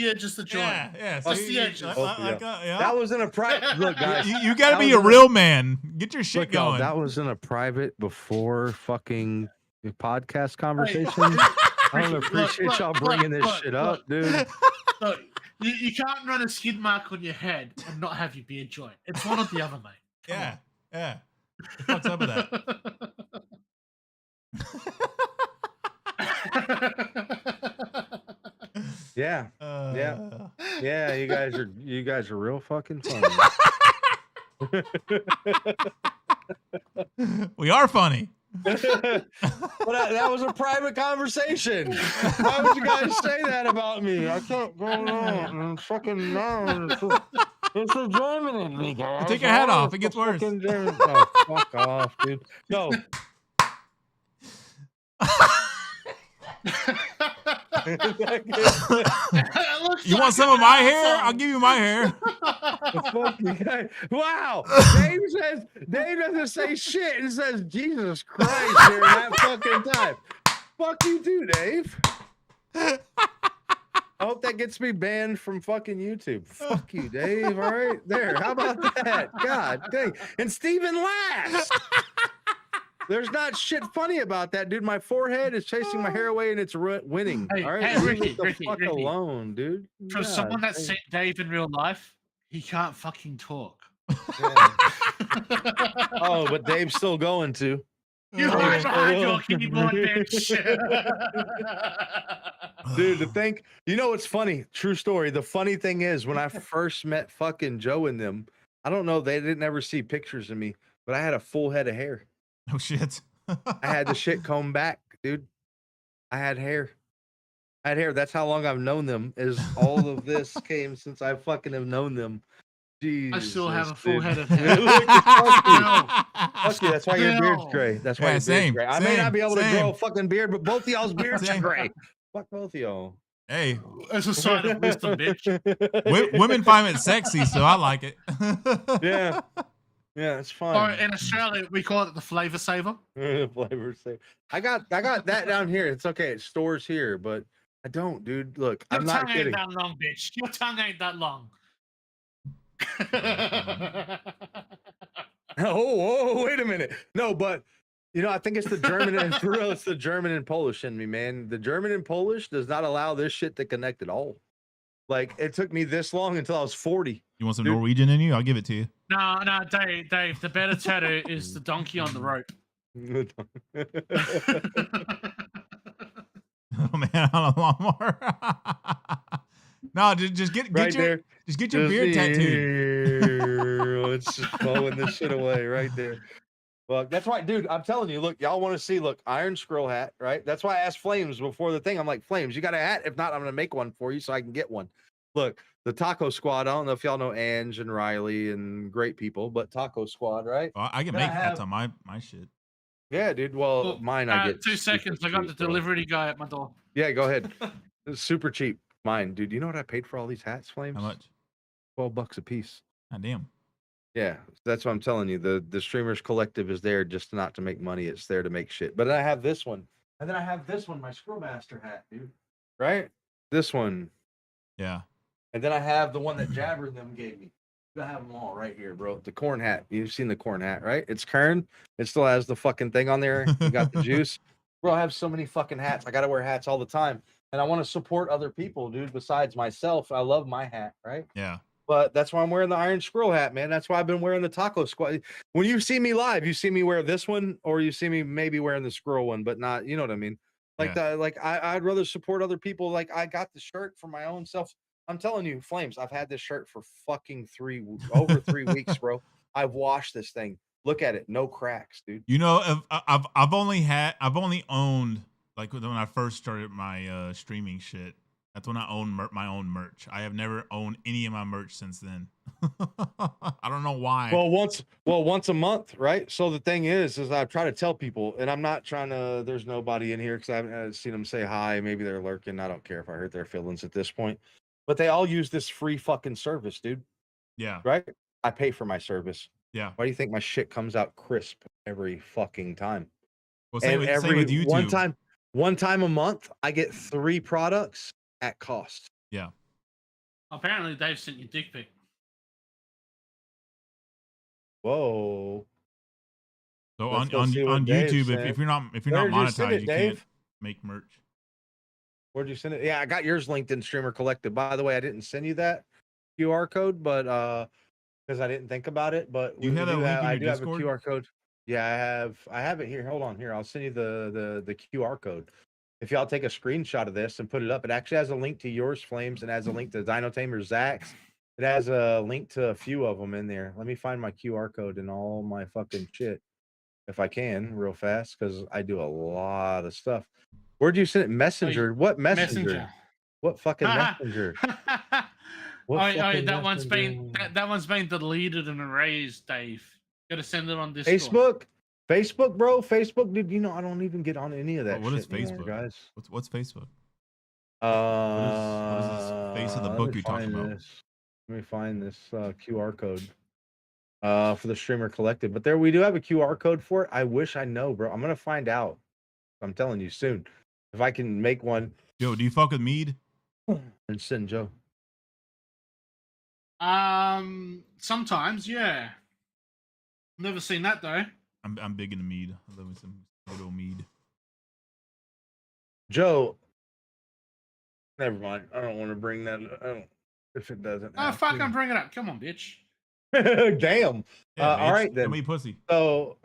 [SPEAKER 3] edge, just the joint.
[SPEAKER 2] Yeah.
[SPEAKER 3] Just the edges.
[SPEAKER 1] That was in a private. Look, guys,
[SPEAKER 2] you got to be a real man. Get your shit going.
[SPEAKER 1] That was in a private before fucking podcast conversation. I don't appreciate y'all bringing this shit up, dude.
[SPEAKER 3] Look, you can't run a skid mark on your head and not have your beard joint. It's one or the other, mate.
[SPEAKER 2] Yeah. What's up with that?
[SPEAKER 1] Yeah. You guys are real fucking funny.
[SPEAKER 2] We are funny.
[SPEAKER 1] But that was a private conversation. Why would you guys say that about me? I can't go on. I'm fucking no. It's a German in me, guys.
[SPEAKER 2] Take your hat off. It gets worse.
[SPEAKER 1] Oh, fuck off, dude. No.
[SPEAKER 2] You want some of my hair? I'll give you my hair.
[SPEAKER 1] Wow. Dave doesn't say shit and says Jesus Christ during that fucking time. Fuck you too, Dave. I hope that gets me banned from fucking YouTube. Fuck you, Dave. All right. There. How about that? God dang. And Steven laughs. There's not shit funny about that, dude. My forehead is chasing my hair away and it's winning.
[SPEAKER 3] Hey,
[SPEAKER 1] all right,
[SPEAKER 3] hey,
[SPEAKER 1] leave
[SPEAKER 3] Ricky,
[SPEAKER 1] it the
[SPEAKER 3] Ricky,
[SPEAKER 1] fuck
[SPEAKER 3] Ricky.
[SPEAKER 1] alone, dude.
[SPEAKER 3] From someone that's seen Dave in real life, he can't fucking talk.
[SPEAKER 1] Yeah. Oh, but Dave's still going to.
[SPEAKER 3] You hide behind your keyboard, bitch.
[SPEAKER 1] Dude, to think, you know what's funny? True story. The funny thing is, when I first met fucking Joe and them, I don't know, they didn't ever see pictures of me, but I had a full head of hair.
[SPEAKER 2] Oh shit.
[SPEAKER 1] I had the shit combed back, dude. I had hair. That's how long I've known them. Is all of this came since I fucking have known them. Jesus,
[SPEAKER 3] I still have a full
[SPEAKER 1] dude.
[SPEAKER 3] head of hair.
[SPEAKER 1] Fuck you. That's why your beard's gray. That's why your beard's gray. I may not be able to grow a fucking beard, but both of y'all's beards are gray. Fuck both of y'all.
[SPEAKER 2] Hey,
[SPEAKER 3] it's a sign of wisdom, bitch.
[SPEAKER 2] Women find it sexy, so I like it.
[SPEAKER 1] Yeah. Yeah, it's fun.
[SPEAKER 3] Or in Australia, we call it the flavor saver.
[SPEAKER 1] Flavor saver. I got that down here. It's okay. It stores here, but I don't, dude. Look,
[SPEAKER 3] Your
[SPEAKER 1] I'm not
[SPEAKER 3] tongue
[SPEAKER 1] kidding.
[SPEAKER 3] ain't that long, bitch. Your tongue ain't that long.
[SPEAKER 1] Oh, wait a minute. No, but you know, I think it's the German and for real, it's the German and Polish in me, man. The German and Polish does not allow this shit to connect at all. Like, it took me this long until I was 40.
[SPEAKER 2] You want some Norwegian in you? I'll give it to you.
[SPEAKER 3] No, Dave. The better tattoo is the donkey on the rope.
[SPEAKER 2] Oh man, on a lawnmower. No, just get your beard tattooed.
[SPEAKER 1] Let's just mowing this shit away right there. Well, that's right, dude. I'm telling you, look, y'all want to see, look, Iron Squirrel hat, right? That's why I asked Flames before the thing. I'm like, Flames, you got a hat? If not, I'm gonna make one for you so I can get one. Look, the Taco Squad. I don't know if y'all know Ange and Riley and great people, but Taco Squad, right?
[SPEAKER 2] Oh, I can
[SPEAKER 1] Then I
[SPEAKER 2] make hats
[SPEAKER 1] have-
[SPEAKER 2] on my shit.
[SPEAKER 1] Yeah, dude. Well,
[SPEAKER 3] Well,
[SPEAKER 1] mine I get
[SPEAKER 3] 2
[SPEAKER 1] super
[SPEAKER 3] seconds. I got the
[SPEAKER 1] cheap, bro.
[SPEAKER 3] delivery guy at my door.
[SPEAKER 1] Yeah, go ahead. It's super cheap. Mine, dude. You know what I paid for all these hats, Flames?
[SPEAKER 2] How much?
[SPEAKER 1] $12 a piece.
[SPEAKER 2] God damn.
[SPEAKER 1] Yeah, that's what I'm telling you. The Streamers Collective is there just not to make money. It's there to make shit. But I have this one. And then I have this one, my Screwmaster hat, dude. Right? This one.
[SPEAKER 2] Yeah.
[SPEAKER 1] And then I have the one that Jabber and them gave me. I have them all right here, bro. The corn hat. You've seen the corn hat, right? It's Kern. It still has the fucking thing on there. You got the juice. Bro, I have so many fucking hats. I got to wear hats all the time. And I want to support other people, dude, besides myself. I love my hat, right?
[SPEAKER 2] Yeah.
[SPEAKER 1] But that's why I'm wearing the Iron Squirrel hat, man. That's why I've been wearing the Taco Squad. When you see me live, you see me wear this one, or you see me maybe wearing the squirrel one, but not, you know what I mean? Like I'd rather support other people. Like I got the shirt for my own self. I'm telling you, Flames, I've had this shirt for fucking over 3 weeks, bro. I've washed this thing. Look at it, no cracks, dude.
[SPEAKER 2] You know, I've only owned, like when I first started my streaming shit. That's when I owned my own merch. I have never owned any of my merch since then. I don't know why.
[SPEAKER 1] Well, once a month, right? So the thing is I try to tell people, and I'm not trying to. There's nobody in here because I haven't seen them say hi. Maybe they're lurking. I don't care if I hurt their feelings at this point. But they all use this free fucking service, dude.
[SPEAKER 2] Yeah.
[SPEAKER 1] Right? I pay for my service.
[SPEAKER 2] Yeah.
[SPEAKER 1] Why do you think my shit comes out crisp every fucking time?
[SPEAKER 2] Well, same with YouTube.
[SPEAKER 1] One time a month, I get 3 products at cost.
[SPEAKER 2] Yeah.
[SPEAKER 3] Apparently, Dave sent you dick pic.
[SPEAKER 1] Whoa.
[SPEAKER 2] So
[SPEAKER 1] Let's
[SPEAKER 2] on
[SPEAKER 1] go see what Dave
[SPEAKER 2] YouTube,
[SPEAKER 1] sent.
[SPEAKER 2] if you're not
[SPEAKER 1] Where'd you send
[SPEAKER 2] monetized,
[SPEAKER 1] it,
[SPEAKER 2] you
[SPEAKER 1] Dave?
[SPEAKER 2] can't make merch.
[SPEAKER 1] Where'd you send it? Yeah, I got yours linked in Streamer Collective. By the way, I didn't send you that QR code, but because I didn't think about it. But
[SPEAKER 2] You have that link in your
[SPEAKER 1] I do have a
[SPEAKER 2] Discord?
[SPEAKER 1] QR code. Yeah, I have it here. Hold on here. I'll send you the QR code. If y'all take a screenshot of this and put it up, it actually has a link to yours, Flames, and has a link to Dino Tamer Zach's. It has a link to a few of them in there. Let me find my QR code and all my fucking shit, if I can, real fast, because I do a lot of stuff. Where'd you send it? Messenger? What messenger? What fucking messenger?
[SPEAKER 3] That one's been deleted and erased, Dave. Gotta send it on Discord.
[SPEAKER 1] Facebook, bro. Facebook, dude. You know I don't even get on any of that.
[SPEAKER 2] What is
[SPEAKER 1] shit anymore,
[SPEAKER 2] Facebook,
[SPEAKER 1] guys?
[SPEAKER 2] What's Facebook?
[SPEAKER 1] What
[SPEAKER 2] is this face of the book you're talking about?
[SPEAKER 1] Let me find this QR code for the Streamer Collective. But there, we do have a QR code for it. I wish I know, bro. I'm gonna find out. I'm telling you soon. If I can make one.
[SPEAKER 2] Yo, do you fuck with mead?
[SPEAKER 1] And send Joe.
[SPEAKER 3] Sometimes, yeah. Never seen that though.
[SPEAKER 2] I'm big into mead. I love me some good old mead.
[SPEAKER 1] Joe. Never mind. I don't want to bring that. I don't. If it doesn't.
[SPEAKER 3] Oh, fucking bring it up. Come on, bitch.
[SPEAKER 1] Damn.
[SPEAKER 2] Yeah,
[SPEAKER 1] all right then.
[SPEAKER 2] Tell me pussy.
[SPEAKER 1] So,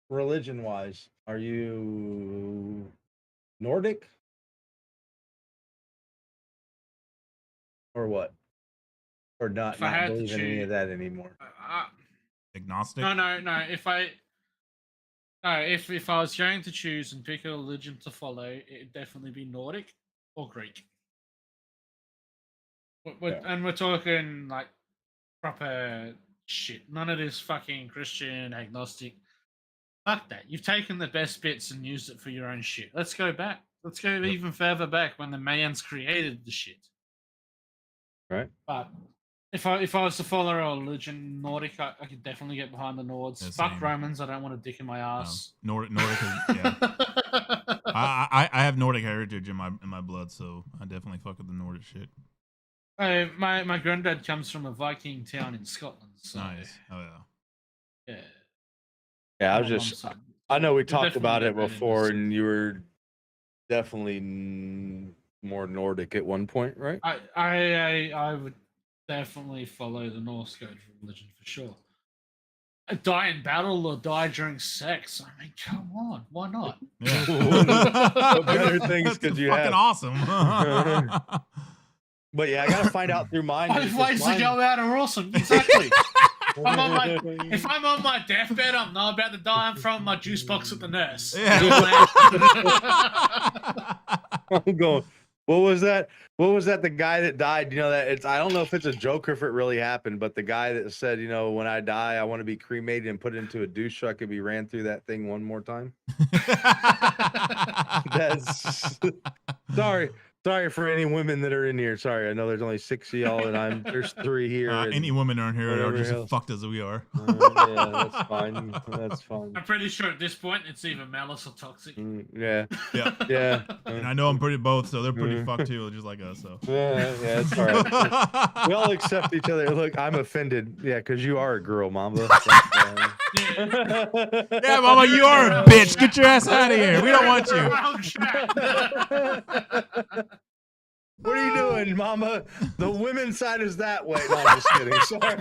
[SPEAKER 1] religion-wise, are you Nordic or what? Or not believe in any of that anymore?
[SPEAKER 2] Agnostic?
[SPEAKER 3] No. If I was going to choose and pick a religion to follow, it'd definitely be Nordic or Greek. And we're talking like proper shit. None of this fucking Christian agnostic. Fuck that. You've taken the best bits and used it for your own shit. Let's go back. Let's go even further back when the Mayans created the shit.
[SPEAKER 1] Right.
[SPEAKER 3] But if I was to follow a religion, Nordic, I could definitely get behind the Nords.
[SPEAKER 2] Yeah,
[SPEAKER 3] Fuck
[SPEAKER 2] same.
[SPEAKER 3] Romans. I don't want a dick in my ass.
[SPEAKER 2] No. Nordic is, yeah. I have Nordic heritage in my blood, so I definitely fuck with the Nordic shit.
[SPEAKER 3] My granddad comes from a Viking town in Scotland. So,
[SPEAKER 2] Nice. Oh yeah.
[SPEAKER 3] Yeah.
[SPEAKER 1] Yeah, I know we
[SPEAKER 3] You're
[SPEAKER 1] talked about it
[SPEAKER 3] definitely
[SPEAKER 1] before, and you were definitely more Nordic at one point, right?
[SPEAKER 3] I would definitely follow the Norse code for religion for sure. Die in battle or die during sex. I mean, come on, why not?
[SPEAKER 2] Yeah.
[SPEAKER 1] What better things could you
[SPEAKER 2] fucking
[SPEAKER 1] have?
[SPEAKER 2] Awesome.
[SPEAKER 1] But yeah, I gotta find out through mine.
[SPEAKER 3] Both ways to go out are awesome. Exactly. If I'm on my deathbed, I'm not about to die. I'm throwing my juice box at the nurse.
[SPEAKER 2] Yeah.
[SPEAKER 1] I'm going. What was that? What was that? The guy that died, you know, that it's, I don't know if it's a joke or if it really happened, but the guy that said, you know, when I die, I want to be cremated and put into a douche so I could be ran through that thing one more time. That's sorry for any women that are in here. Sorry, I know there's only 6 of y'all, and there's 3 here.
[SPEAKER 2] Any women are in here are just
[SPEAKER 1] else.
[SPEAKER 2] as fucked as we are.
[SPEAKER 1] Yeah, that's fine. That's fine.
[SPEAKER 3] I'm pretty sure at this point it's either malice or toxic.
[SPEAKER 1] Yeah.
[SPEAKER 2] Yeah. And I know I'm pretty both, so they're pretty fucked too, just like us. So
[SPEAKER 1] yeah, it's all right. We all accept each other. Look, I'm offended. Yeah, because you are a girl, Mamba.
[SPEAKER 2] Yeah, Mama, you are a bitch. Get your ass out of here. We don't want you.
[SPEAKER 1] What are you doing, Mama? The women's side is that way. No, I'm just kidding. Sorry.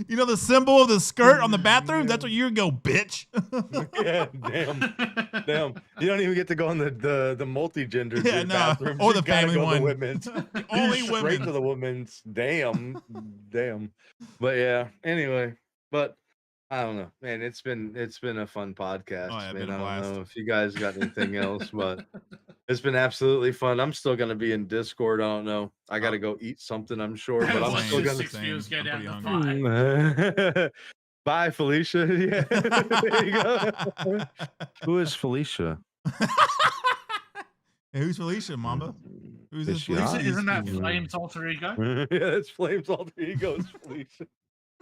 [SPEAKER 2] You know the symbol of the skirt on the bathroom? That's what you go, bitch.
[SPEAKER 1] Yeah, damn. You don't even get to go in the multi-gender bathroom.
[SPEAKER 2] Or the family one.
[SPEAKER 1] The women's.
[SPEAKER 2] Only
[SPEAKER 1] straight
[SPEAKER 2] women.
[SPEAKER 1] to the women's. Damn. But yeah. Anyway, but I don't know, man. It's been a fun podcast, man. I don't know if you guys got anything else, but it's been absolutely fun. I'm still gonna be in Discord. I don't know. I gotta go eat something, I'm sure, but I'm still gonna.
[SPEAKER 3] 6 views go down to 5.
[SPEAKER 1] Bye, Felicia. Yeah, there you go. Who is Felicia?
[SPEAKER 2] Hey, who's Felicia, Mamba? Who's this
[SPEAKER 3] Felicia? Isn't that Flame's alter ego?
[SPEAKER 1] Yeah, that's Flame's alter ego. It's Felicia.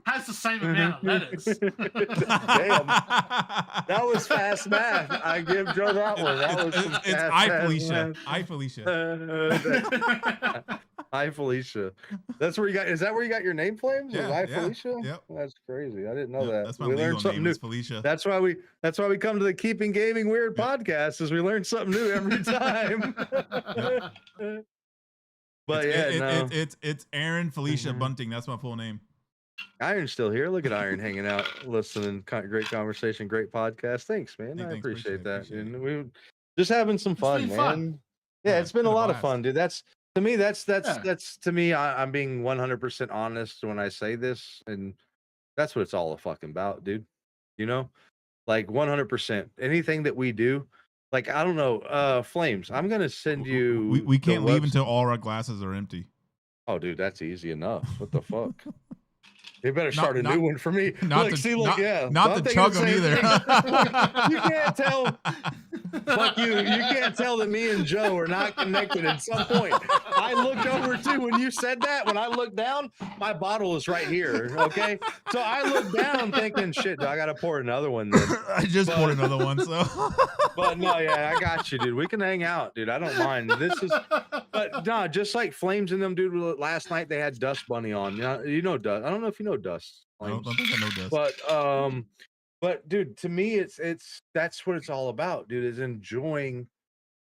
[SPEAKER 3] Has the same amount of letters.
[SPEAKER 1] Damn, that was fast math. I give Joe that one. That was
[SPEAKER 2] it's I Felicia. I Felicia.
[SPEAKER 1] Hi Felicia. That's where you got. Is that where you got your name, Flames?
[SPEAKER 2] Yeah,
[SPEAKER 1] Felicia.
[SPEAKER 2] Yep.
[SPEAKER 1] That's crazy. I didn't know that.
[SPEAKER 2] That's my
[SPEAKER 1] we
[SPEAKER 2] legal
[SPEAKER 1] learned something
[SPEAKER 2] name.
[SPEAKER 1] new.
[SPEAKER 2] Felicia.
[SPEAKER 1] That's why we come to the Keeping Gaming Weird podcast, is we learn something new every time. But
[SPEAKER 2] it's Aaron Felicia Bunting. That's my full name.
[SPEAKER 1] Iron's still here. Look at Iron hanging out, listening. Great conversation, great podcast. Thanks, man. I appreciate that. And we just having some fun, man.
[SPEAKER 3] Fun.
[SPEAKER 1] Yeah, it's been a lot of fun, dude. That's to me. That's to me. I'm being 100% honest when I say this, and that's what it's all fucking about, dude. You know, like 100%. Anything that we do, like I don't know, Flames. I'm gonna send you.
[SPEAKER 2] We can't leave until all our glasses are empty.
[SPEAKER 1] Oh, dude, that's easy enough. What the fuck? They better start a new one for me.
[SPEAKER 2] Not to chug them either.
[SPEAKER 1] You can't tell. Fuck you. You can't tell that me and Joe are not connected at some point. I looked over too when you said that. When I looked down, my bottle is right here. Okay. So I looked down thinking, shit, I got to pour another one then.
[SPEAKER 2] I just poured another one. So.
[SPEAKER 1] But no, yeah, I got you, dude. We can hang out, dude. I don't mind. But no, just like Flames and them, dude. Last night they had Dust Bunny on. You know Dust. I don't know if you know Dust.
[SPEAKER 2] I don't think I know Dust.
[SPEAKER 1] But dude, to me, that's what it's all about, dude. Is enjoying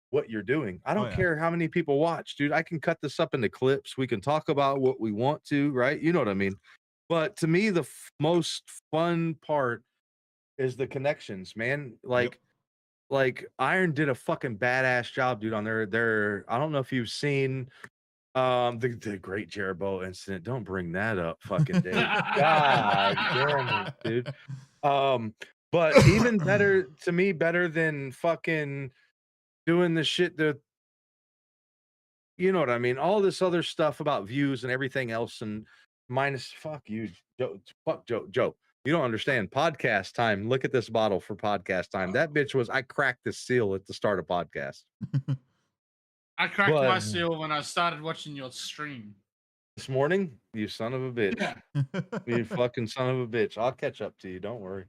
[SPEAKER 1] what you're doing. I don't care how many people watch, dude. I can cut this up into clips. We can talk about what we want to, right? You know what I mean? But to me, the most fun part is the connections, man. Like Iron did a fucking badass job, dude, on their I don't know if you've seen the great Jerobo incident. Don't bring that up, fucking Dave. God damn it, dude. But even better to me, better than fucking doing the shit that, you know what I mean? All this other stuff about views and everything else, and minus fuck you, Joe. Fuck Joe. You don't understand. Podcast time. Look at this bottle for podcast time. That bitch was, I cracked the seal at the start of podcast.
[SPEAKER 3] I cracked my seal when I started watching your stream.
[SPEAKER 1] This morning? You son of a bitch.
[SPEAKER 3] Yeah.
[SPEAKER 1] You fucking son of a bitch. I'll catch up to you. Don't worry.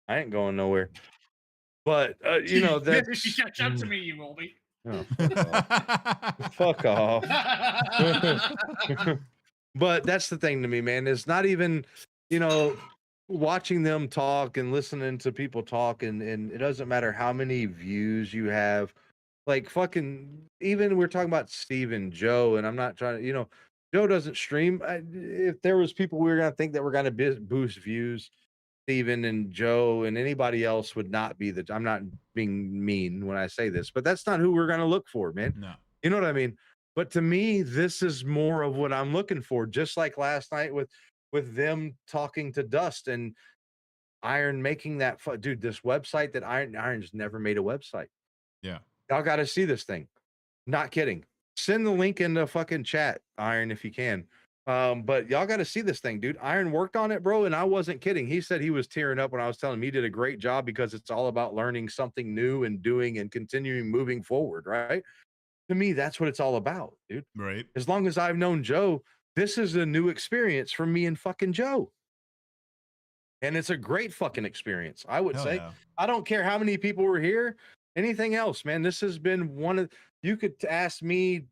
[SPEAKER 1] I ain't going nowhere. But, you know, that.
[SPEAKER 3] If you catch up to me, you will be.
[SPEAKER 1] Oh, fuck off. But that's the thing to me, man. It's not even, you know, watching them talk and listening to people talk, and it doesn't matter how many views you have. Like fucking, even we're talking about Steve and Joe, and I'm not trying to, you know, Joe doesn't stream. If there was people we were going to think that were going to boost views, Steven and Joe and anybody else would not be I'm not being mean when I say this, but that's not who we're going to look for, man.
[SPEAKER 2] No.
[SPEAKER 1] You know what I mean? But to me, this is more of what I'm looking for. Just like last night with them talking to Dust and Iron making that dude, this website that Iron's never made a website.
[SPEAKER 2] Yeah.
[SPEAKER 1] Y'all got to see this thing. Not kidding. Send the link in the fucking chat, Iron, if you can. But y'all got to see this thing, dude. Iron worked on it, bro, and I wasn't kidding. He said he was tearing up when I was telling him he did a great job because it's all about learning something new and doing and continuing moving forward, right? To me, that's what it's all about, dude.
[SPEAKER 2] Right.
[SPEAKER 1] As long as I've known Joe, this is a new experience for me and fucking Joe. And it's a great fucking experience, I would
[SPEAKER 2] Hell
[SPEAKER 1] say.
[SPEAKER 2] yeah.
[SPEAKER 1] I don't care how many people were here, anything else, man. This has been one of, you could ask me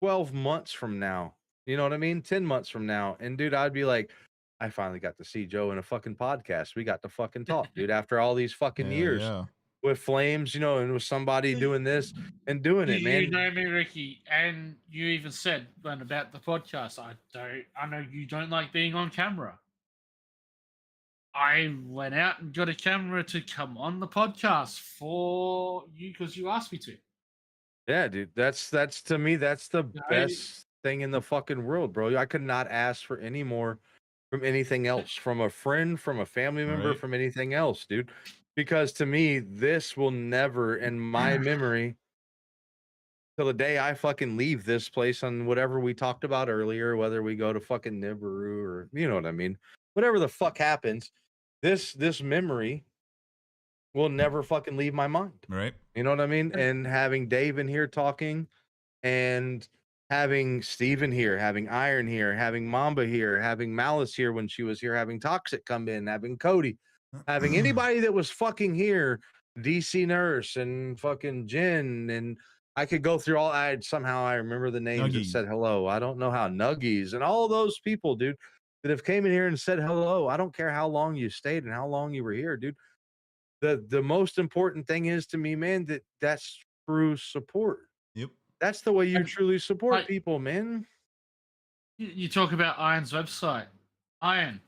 [SPEAKER 1] 12 months from now, you know what I mean? 10 months from now. And dude, I'd be like, I finally got to see Joe in a fucking podcast. We got to fucking talk, dude, after all these fucking
[SPEAKER 2] Hell
[SPEAKER 1] years
[SPEAKER 2] yeah.
[SPEAKER 1] with Flames, you know, and with somebody doing this and doing it,
[SPEAKER 3] You
[SPEAKER 1] man.
[SPEAKER 3] know me, Ricky, and you even said when about the podcast. I know you don't like being on camera. I went out and got a camera to come on the podcast for you because you asked me to.
[SPEAKER 1] Yeah, dude. That's to me, that's the
[SPEAKER 3] I-
[SPEAKER 1] best thing in the fucking world, bro. I could not ask for any more from anything else, from a friend, from a family member,
[SPEAKER 2] Right.
[SPEAKER 1] from anything else, dude. Because to me, this will never, in my memory, till the day I fucking leave this place on whatever we talked about earlier, whether we go to fucking Nibiru or you know what I mean, whatever the fuck happens, this memory will never fucking leave my mind.
[SPEAKER 2] Right.
[SPEAKER 1] You know what I mean? And having Dave in here talking and having Steven here, having Iron here, having Mamba here, having Malice here when she was here, having Toxic come in, having Cody, having anybody that was fucking here, DC Nurse and fucking Jen, and I could go through all. I remember the names that
[SPEAKER 2] Nuggy.
[SPEAKER 1] said hello. I don't know how Nuggies and all those people, dude, that have came in here and said hello. I don't care how long you stayed and how long you were here, dude. The most important thing is to me, man, that's true support.
[SPEAKER 2] Yep.
[SPEAKER 1] That's the way you
[SPEAKER 3] And,
[SPEAKER 1] truly support
[SPEAKER 3] like,
[SPEAKER 1] people, man.
[SPEAKER 3] You talk about Iron's website. Iron,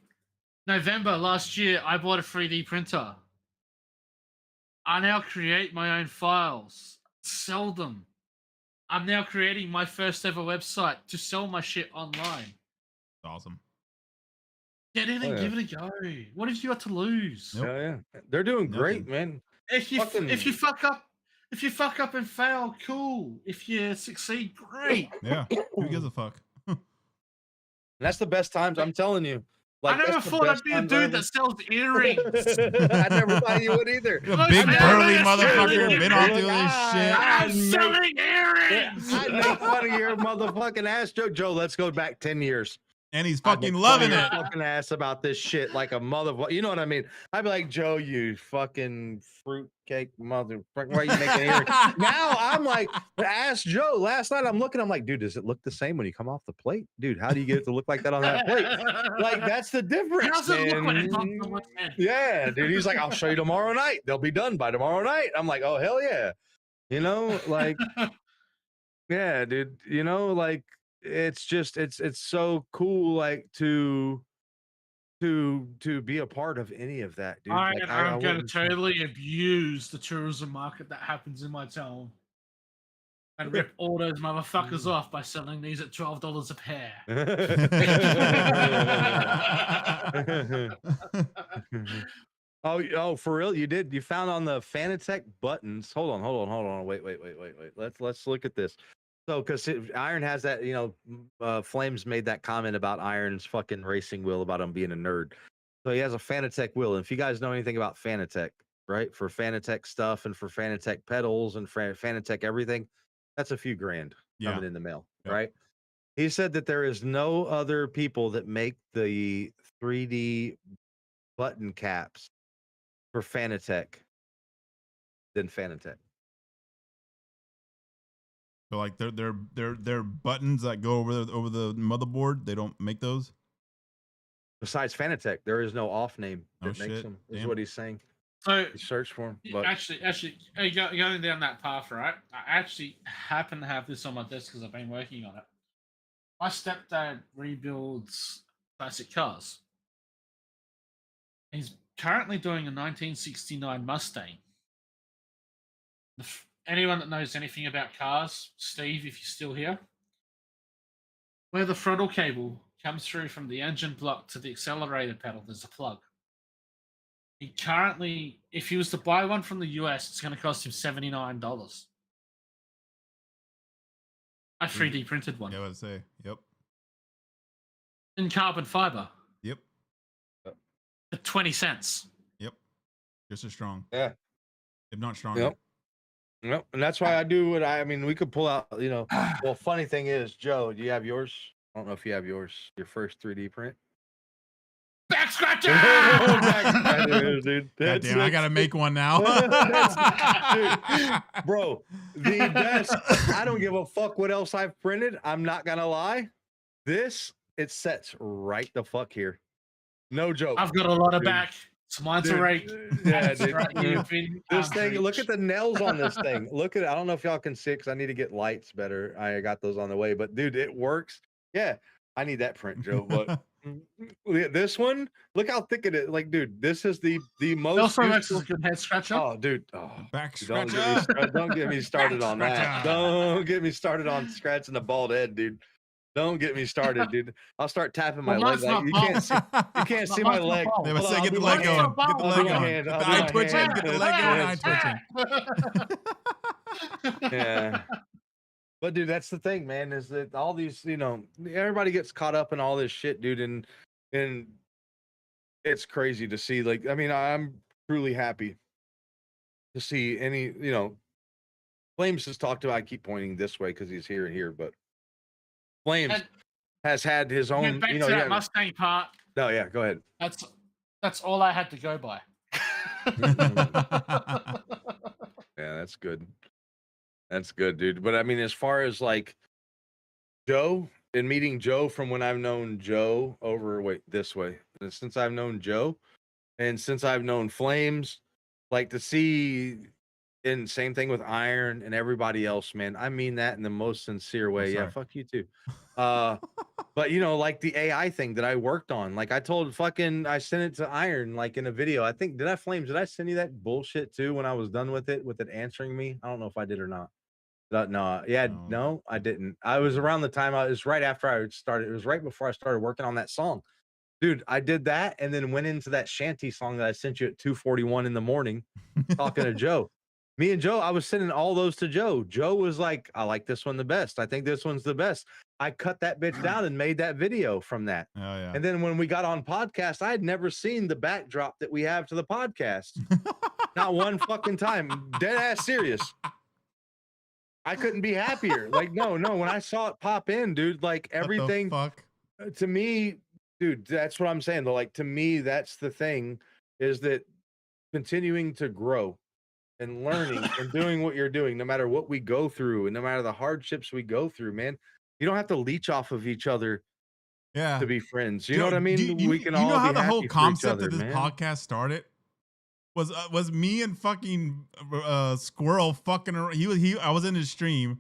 [SPEAKER 3] November last year, I bought a 3D printer. I now create my own files, sell them. I'm now creating my first ever website to sell my shit online.
[SPEAKER 2] Awesome.
[SPEAKER 3] Get in
[SPEAKER 1] Oh,
[SPEAKER 3] and
[SPEAKER 1] yeah.
[SPEAKER 3] give it a go. What have you got to lose?
[SPEAKER 2] Nope.
[SPEAKER 1] Yeah, yeah. They're doing great,
[SPEAKER 2] Nothing.
[SPEAKER 1] man.
[SPEAKER 3] If you
[SPEAKER 1] Fucking-
[SPEAKER 3] if you fuck up and fail, cool. If you succeed, great.
[SPEAKER 2] Yeah. Who gives a fuck?
[SPEAKER 1] That's the best times, I'm telling you.
[SPEAKER 3] I never
[SPEAKER 1] that's the
[SPEAKER 3] thought I'd
[SPEAKER 1] best
[SPEAKER 3] be a
[SPEAKER 1] times
[SPEAKER 3] dude that sells earrings.
[SPEAKER 1] I never thought you would either.
[SPEAKER 2] You're a
[SPEAKER 3] Most
[SPEAKER 2] big
[SPEAKER 3] men
[SPEAKER 2] burly
[SPEAKER 3] are
[SPEAKER 2] motherfucker.
[SPEAKER 3] selling
[SPEAKER 2] Been all through
[SPEAKER 1] Look,
[SPEAKER 2] this shit.
[SPEAKER 3] I'm
[SPEAKER 1] I'd make-
[SPEAKER 3] selling earrings.
[SPEAKER 1] I'd make fun of your motherfucking ass, Joe. Joe, let's go back 10 years.
[SPEAKER 2] And he's
[SPEAKER 1] I'd
[SPEAKER 2] fucking
[SPEAKER 1] make
[SPEAKER 2] loving
[SPEAKER 1] fun of
[SPEAKER 2] it.
[SPEAKER 1] your fucking ass about this shit like a motherfucker. You know what I mean? I'd be like, Joe, you fucking fruitcake motherfucker. Why are you making earrings? Now I'm like, ask Joe. Last night I'm looking, I'm like, dude, does it look the same when you come off the plate? Dude, how do you get it to look like that on that plate? Like, that's the difference.
[SPEAKER 3] How's it look when
[SPEAKER 1] man.
[SPEAKER 3] it's on someone's head?
[SPEAKER 1] Yeah, dude. He's like, I'll show you tomorrow night. They'll be done by tomorrow night. I'm like, oh, hell yeah. You know, like, yeah, dude. You know, like, it's just, it's so cool, like, to be a part of any of that, dude.
[SPEAKER 3] I'm
[SPEAKER 1] Like,
[SPEAKER 3] going to
[SPEAKER 1] wouldn't-
[SPEAKER 3] totally abuse the tourism market that happens in my town and rip all those motherfuckers off by selling these at $12 a pair.
[SPEAKER 1] Oh, for real? You did? You found on the Fanatec buttons. Hold on. Wait. Let's look at this. So, because Iron has that, you know, Flames made that comment about Iron's fucking racing wheel about him being a nerd. So he has a Fanatec wheel. And if you guys know anything about Fanatec, right, for Fanatec stuff and for Fanatec pedals and for Fanatec everything, that's a few grand coming in the mail,
[SPEAKER 2] Yep.
[SPEAKER 1] right? He said that there is no other people that make the 3D button caps for Fanatec than Fanatec.
[SPEAKER 2] So like they're buttons that go over the motherboard. They don't make those.
[SPEAKER 1] Besides Fanatec, there is no off name
[SPEAKER 2] Oh,
[SPEAKER 1] that makes
[SPEAKER 2] shit.
[SPEAKER 1] them. Is
[SPEAKER 2] Damn.
[SPEAKER 1] what he's saying.
[SPEAKER 3] So,
[SPEAKER 1] You search for him, but
[SPEAKER 3] actually, going down that path, right? I actually happen to have this on my desk because I've been working on it. My stepdad rebuilds classic cars. He's currently doing a 1969 Mustang. Anyone that knows anything about cars, Steve, if you're still here, where the throttle cable comes through from the engine block to the accelerator pedal, there's a plug. He currently, if he was to buy one from the US, it's going to cost him $79. A 3D printed one
[SPEAKER 2] Yeah, I would say. Yep.
[SPEAKER 3] in carbon fiber
[SPEAKER 2] Yep.
[SPEAKER 3] for 20 cents.
[SPEAKER 2] Yep. Just as strong.
[SPEAKER 1] Yeah.
[SPEAKER 2] If not stronger.
[SPEAKER 1] Yep. Yep. And that's why I do what I mean, we could pull out, you know. Well, funny thing is, Joe, do you have yours? I don't know if you have yours, your first 3D print.
[SPEAKER 3] Back scratcher!
[SPEAKER 1] Back scratcher, dude.
[SPEAKER 2] God damn, I gotta make one now.
[SPEAKER 1] Dude, bro, the best. I don't give a fuck what else I've printed. I'm not gonna lie. This, it sets right the fuck here. No joke.
[SPEAKER 3] I've got a lot of
[SPEAKER 1] dude.
[SPEAKER 3] back. So mine's
[SPEAKER 1] Dude,
[SPEAKER 3] a rake.
[SPEAKER 1] yeah,
[SPEAKER 3] Dude.
[SPEAKER 1] This thing, look at the nails on this thing. Look at it. I don't know if y'all can see it because I need to get lights better. I got those on the way, but dude, it works. Yeah, I need that print, Joe. But this one, look how thick it is. Like, dude, this is the most.
[SPEAKER 3] Also makes a good head scratcher.
[SPEAKER 1] Oh, dude. Oh,
[SPEAKER 2] Back
[SPEAKER 1] don't
[SPEAKER 2] scratcher.
[SPEAKER 1] don't get me started
[SPEAKER 2] Back
[SPEAKER 1] on that.
[SPEAKER 2] scratcher.
[SPEAKER 1] Don't get me started on scratching the bald head, dude. Don't get me started, dude. I'll start tapping my
[SPEAKER 3] Well,
[SPEAKER 1] leg.
[SPEAKER 3] mine's
[SPEAKER 1] Like,
[SPEAKER 3] not
[SPEAKER 1] you can't see my leg.
[SPEAKER 2] Yeah, but
[SPEAKER 1] Hold
[SPEAKER 2] say
[SPEAKER 1] on,
[SPEAKER 2] get the
[SPEAKER 1] I'll
[SPEAKER 2] leg
[SPEAKER 1] do my
[SPEAKER 2] going.
[SPEAKER 1] hand.
[SPEAKER 2] Get the
[SPEAKER 1] I'll
[SPEAKER 2] leg
[SPEAKER 1] do my
[SPEAKER 2] going.
[SPEAKER 1] hand.
[SPEAKER 2] Get
[SPEAKER 1] I'll
[SPEAKER 2] the
[SPEAKER 1] do
[SPEAKER 2] eye
[SPEAKER 1] my
[SPEAKER 2] twitching.
[SPEAKER 1] hand.
[SPEAKER 2] Get the leg going. Eye twitching.
[SPEAKER 1] Yeah. But dude, that's the thing, man, is that all these, you know, everybody gets caught up in all this shit, dude, and it's crazy to see. Like, I mean, I'm truly happy to see any, you know, Flames has talked about, I keep pointing this way because he's here and here, but Flames
[SPEAKER 3] And
[SPEAKER 1] has had his own,
[SPEAKER 3] back
[SPEAKER 1] you
[SPEAKER 3] to
[SPEAKER 1] know,
[SPEAKER 3] that Mustang part.
[SPEAKER 1] No, yeah, go ahead.
[SPEAKER 3] That's all I had to go by.
[SPEAKER 1] Yeah, that's good. That's good, dude. But I mean, as far as like Joe and meeting Joe from when I've known Joe this way, and since I've known Joe and since I've known Flames, like to see, and same thing with Iron and everybody else, man. I mean that in the most sincere way. Yeah,
[SPEAKER 2] sorry.
[SPEAKER 1] fuck you too. But you know, like the AI thing that I worked on, like I sent it to Iron, like in a video. I think, did I send you that bullshit too when I was done with it answering me? I don't know if I did or not. No, I didn't. I was around the time it was right after I started. It was right before I started working on that song. Dude, I did that and then went into that shanty song that I sent you at 2:41 in the morning talking to Joe. Me and Joe, I was sending all those to Joe. Joe was like, I like this one the best. I think this one's the best. I cut that bitch down and made that video from that.
[SPEAKER 2] Oh, yeah.
[SPEAKER 1] And then when we got on podcast, I had never seen the backdrop that we have to the podcast. Not one fucking time. Dead ass serious. I couldn't be happier. Like, no. When I saw it pop in, dude, like everything to me, dude, that's what I'm saying. Though, like to me, that's the thing, is that continuing to grow and learning and doing what you're doing, no matter what we go through and no matter the hardships we go through, man, you don't have to leech off of each other to be friends. You know what I mean?
[SPEAKER 2] We can all know how the whole concept of this
[SPEAKER 1] man.
[SPEAKER 2] podcast started? Was me and fucking Squirrel fucking around. I was in his stream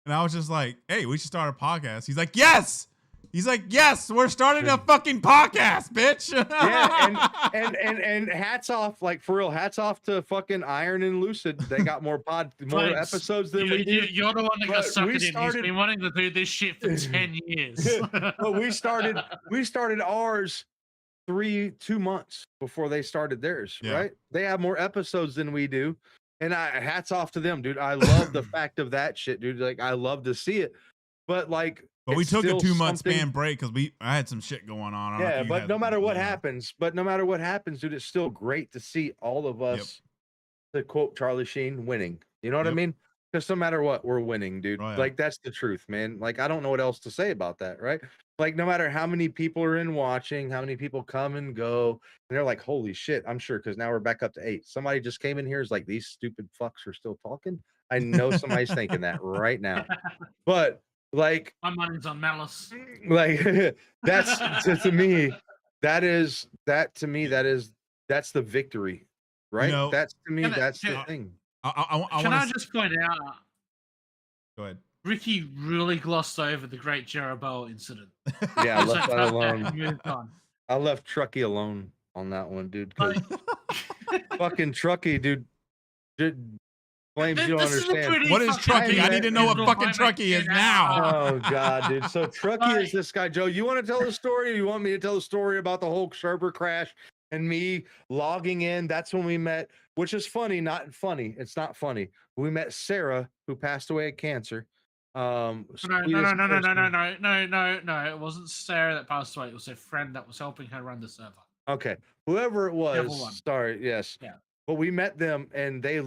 [SPEAKER 2] and I was just like, hey, we should start a podcast. He's like, yes. He's like, yes, we're starting a fucking podcast, bitch.
[SPEAKER 1] Yeah, and hats off, like for real, hats off to fucking Iron and Lucid. They got more episodes than we do.
[SPEAKER 3] You're the one that got sucked in. He's been wanting to do this shit for 10 years.
[SPEAKER 1] But we started ours 2 months before they started theirs, right? They have more episodes than we do. And hats off to them, dude. I love the fact of that shit, dude. Like, I love to see it. But like,
[SPEAKER 2] we took a 2-month span break because I had some shit going on.
[SPEAKER 1] Yeah, but no matter what happens, dude, it's still great to see all of us, to quote Charlie Sheen, winning. You know what I mean? Because no matter what, we're winning, dude. Like, that's the truth, man. Like, I don't know what else to say about that, right? Like, no matter how many people are in watching, how many people come and go, and they're like, holy shit, I'm sure, because now we're back up to 8. Somebody just came in here, is like, these stupid fucks are still talking. I know somebody's thinking that right now. But like,
[SPEAKER 3] my money's on Malice.
[SPEAKER 1] Like, that's to me, that's the victory, right?
[SPEAKER 2] You know,
[SPEAKER 1] that's to me, that's the thing.
[SPEAKER 3] I just point out?
[SPEAKER 2] Go ahead.
[SPEAKER 3] Ricky really glossed over the Great Jeroboam incident.
[SPEAKER 1] Yeah, I left that alone. I left Truckee alone on that one, dude. Fucking Truckee, dude. Flames, you don't understand.
[SPEAKER 2] What is Truckee? I need to know what fucking Truckee is now.
[SPEAKER 1] Oh god, dude. So Truckee is this guy, Joe. You want to tell the story, or you want me to tell the story about the whole server crash and me logging in. That's when we met, which is funny, not funny. It's not funny. We met Sarah, who passed away of cancer.
[SPEAKER 3] No,
[SPEAKER 1] Sweetest person.
[SPEAKER 3] no. It wasn't Sarah that passed away. It was a friend that was helping her run the server.
[SPEAKER 1] Okay, whoever it
[SPEAKER 3] Level
[SPEAKER 1] was.
[SPEAKER 3] one.
[SPEAKER 1] Sorry, yes.
[SPEAKER 3] Yeah.
[SPEAKER 1] But we met them, and they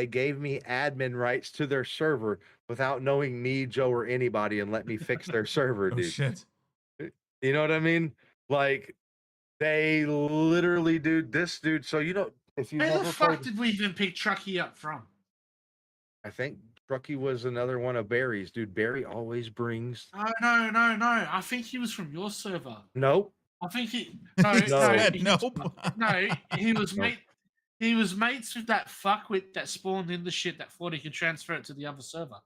[SPEAKER 1] gave me admin rights to their server without knowing me, Joe, or anybody, and let me fix their server,
[SPEAKER 2] Oh
[SPEAKER 1] dude.
[SPEAKER 2] shit.
[SPEAKER 1] You know what I mean? Like they literally, dude. This dude. So if you
[SPEAKER 3] Where the
[SPEAKER 1] never
[SPEAKER 3] fuck
[SPEAKER 1] played,
[SPEAKER 3] did we even pick Truckee up from?
[SPEAKER 1] I think Truckee was another one of Barry's, dude. Barry always brings.
[SPEAKER 3] No. I think he was from your server.
[SPEAKER 1] Nope.
[SPEAKER 3] I think he.
[SPEAKER 2] He said
[SPEAKER 3] he-
[SPEAKER 2] nope.
[SPEAKER 3] No, he was
[SPEAKER 1] Nope.
[SPEAKER 3] mate. He was mates with that fuckwit that spawned in the shit that thought he could transfer it to the other server.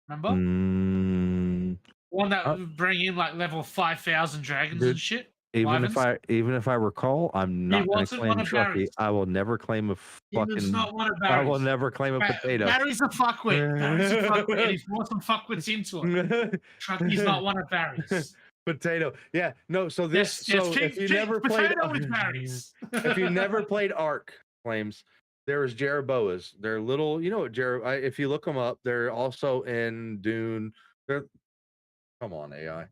[SPEAKER 3] Remember?
[SPEAKER 1] Mm,
[SPEAKER 3] One that
[SPEAKER 1] Uh,
[SPEAKER 3] would bring in like level 5,000 dragons
[SPEAKER 1] Dude,
[SPEAKER 3] and shit.
[SPEAKER 1] even
[SPEAKER 3] Wyverns.
[SPEAKER 1] if I recall, I'm not going to
[SPEAKER 3] wasn't one
[SPEAKER 1] claim
[SPEAKER 3] of
[SPEAKER 1] Truckee.
[SPEAKER 3] Barry's.
[SPEAKER 1] I will never claim a
[SPEAKER 3] He was
[SPEAKER 1] fucking.
[SPEAKER 3] not one of
[SPEAKER 1] I will
[SPEAKER 3] Barry's.
[SPEAKER 1] never claim a potato.
[SPEAKER 3] Barry's a fuckwit. Barry's a fuckwit. And he's brought some fuckwits into it. Truckee's not one of Barry's.
[SPEAKER 1] Potato. Yeah. No. So this.
[SPEAKER 3] Yes,
[SPEAKER 1] so if you never played,
[SPEAKER 3] potato is Barry's.
[SPEAKER 1] if you never played Ark Flames, there was Jeroboas. They're little. You know what if you look them up, they're also in Dune. They're. Come on, AI. They're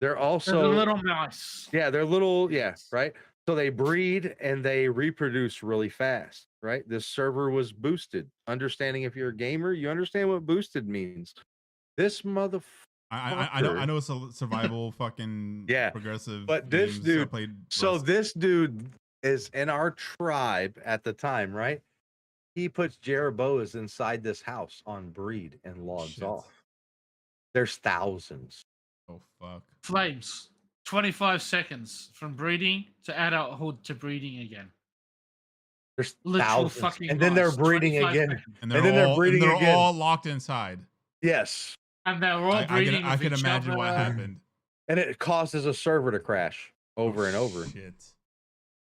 [SPEAKER 3] They're
[SPEAKER 1] also
[SPEAKER 3] the little mouse.
[SPEAKER 1] Yeah, they're little. Yeah,
[SPEAKER 3] Yes.
[SPEAKER 1] right. So they breed and they reproduce really fast. Right. This server was boosted. Understanding if you're a gamer, you understand what boosted means. This motherfucker.
[SPEAKER 2] I know it's a survival fucking
[SPEAKER 1] Yeah,
[SPEAKER 2] progressive.
[SPEAKER 1] but this
[SPEAKER 2] games. I
[SPEAKER 1] dude.
[SPEAKER 2] played
[SPEAKER 1] So
[SPEAKER 2] Rust.
[SPEAKER 1] this dude is in our tribe at the time, right? He puts Jeroboas inside this house on breed and logs
[SPEAKER 2] Shit.
[SPEAKER 1] off. There's thousands.
[SPEAKER 2] Oh fuck.
[SPEAKER 3] Flames. 25 seconds from breeding to adulthood to breeding again.
[SPEAKER 1] There's
[SPEAKER 3] Literal
[SPEAKER 1] thousands,
[SPEAKER 3] fucking
[SPEAKER 1] and then they're
[SPEAKER 3] lies.
[SPEAKER 1] breeding
[SPEAKER 3] 25
[SPEAKER 1] again,
[SPEAKER 3] seconds.
[SPEAKER 2] And
[SPEAKER 1] then they're breeding again.
[SPEAKER 2] all locked inside.
[SPEAKER 1] Yes,
[SPEAKER 3] And they're all breeding.
[SPEAKER 2] I can
[SPEAKER 3] with each
[SPEAKER 2] imagine what
[SPEAKER 3] other.
[SPEAKER 2] happened.
[SPEAKER 1] and it causes a server to crash over and over.
[SPEAKER 2] Shit.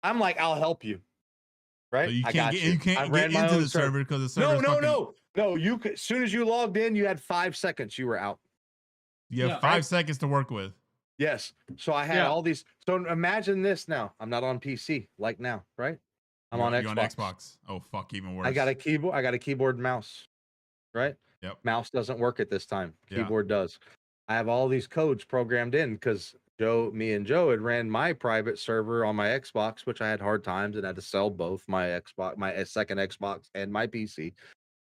[SPEAKER 1] I'm like, I'll help you, right?
[SPEAKER 2] So you
[SPEAKER 1] I
[SPEAKER 2] can't
[SPEAKER 1] got
[SPEAKER 2] get
[SPEAKER 1] you.
[SPEAKER 2] you can't
[SPEAKER 1] I
[SPEAKER 2] get
[SPEAKER 1] ran my
[SPEAKER 2] into
[SPEAKER 1] own
[SPEAKER 2] the server because the
[SPEAKER 1] No,
[SPEAKER 2] server's
[SPEAKER 1] no,
[SPEAKER 2] fucking,
[SPEAKER 1] no. You could, as soon as you logged in, you had 5 seconds. You were out.
[SPEAKER 2] You have
[SPEAKER 3] Yeah,
[SPEAKER 2] 5
[SPEAKER 1] right?
[SPEAKER 2] seconds to work with.
[SPEAKER 1] Yes. So I had
[SPEAKER 3] Yeah.
[SPEAKER 1] all these. So imagine this now. I'm not on PC like now, right? I'm on
[SPEAKER 2] You're
[SPEAKER 1] Xbox.
[SPEAKER 2] on Xbox. Oh fuck, even worse.
[SPEAKER 1] I got a keyboard. I got a keyboard and mouse, right?
[SPEAKER 2] Yep.
[SPEAKER 1] Mouse doesn't work at this time.
[SPEAKER 2] Yeah.
[SPEAKER 1] Keyboard does. I have all these codes programmed in because me and Joe had ran my private server on my Xbox, which I had hard times and had to sell both my Xbox, my second Xbox, and my PC.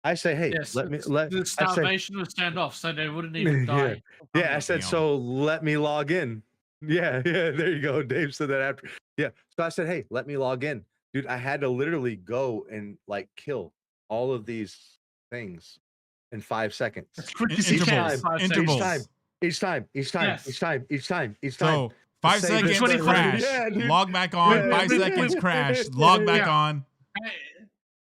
[SPEAKER 1] I say, hey,
[SPEAKER 3] Yes,
[SPEAKER 1] I
[SPEAKER 3] the
[SPEAKER 1] say,
[SPEAKER 3] starvation was turned off, so they wouldn't even die.
[SPEAKER 1] yeah. I said,
[SPEAKER 2] Damn.
[SPEAKER 1] so let me log in. Yeah. There you go. Dave said that after. Yeah. So I said, hey, let me log in, dude. I had to literally go and like kill all of these things in 5 seconds.
[SPEAKER 2] Intervals.
[SPEAKER 1] Each time.
[SPEAKER 2] So 5
[SPEAKER 1] Save
[SPEAKER 2] seconds
[SPEAKER 1] the server.
[SPEAKER 2] crash.
[SPEAKER 1] Yeah, dude.
[SPEAKER 2] Log back on.
[SPEAKER 1] Yeah.
[SPEAKER 2] 5 seconds crash. Log back
[SPEAKER 3] Yeah.
[SPEAKER 2] on.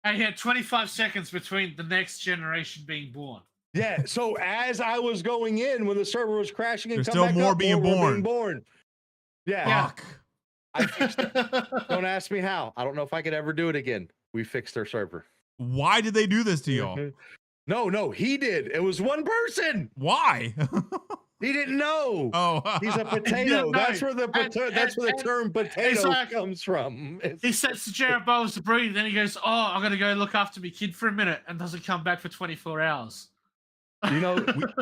[SPEAKER 3] I had 25 seconds between the next generation being born.
[SPEAKER 1] Yeah. So as I was going in, when the server was crashing, and
[SPEAKER 2] There's
[SPEAKER 1] come
[SPEAKER 2] still
[SPEAKER 1] back
[SPEAKER 2] more
[SPEAKER 1] up,
[SPEAKER 2] being
[SPEAKER 1] were
[SPEAKER 2] born.
[SPEAKER 1] born. Yeah.
[SPEAKER 2] Fuck.
[SPEAKER 1] I fixed it. Don't ask me how. I don't know if I could ever do it again. We fixed their server.
[SPEAKER 2] Why did they do this to y'all?
[SPEAKER 1] No, he did. It was one person.
[SPEAKER 2] Why?
[SPEAKER 1] He didn't know.
[SPEAKER 2] Oh,
[SPEAKER 1] He's a potato. That's where the term potato
[SPEAKER 3] like-
[SPEAKER 1] comes from.
[SPEAKER 3] He sets the Jeroboams to breed, then he goes, "Oh, I'm gonna go look after my kid for a minute," and doesn't come back for 24 hours.
[SPEAKER 1] You know,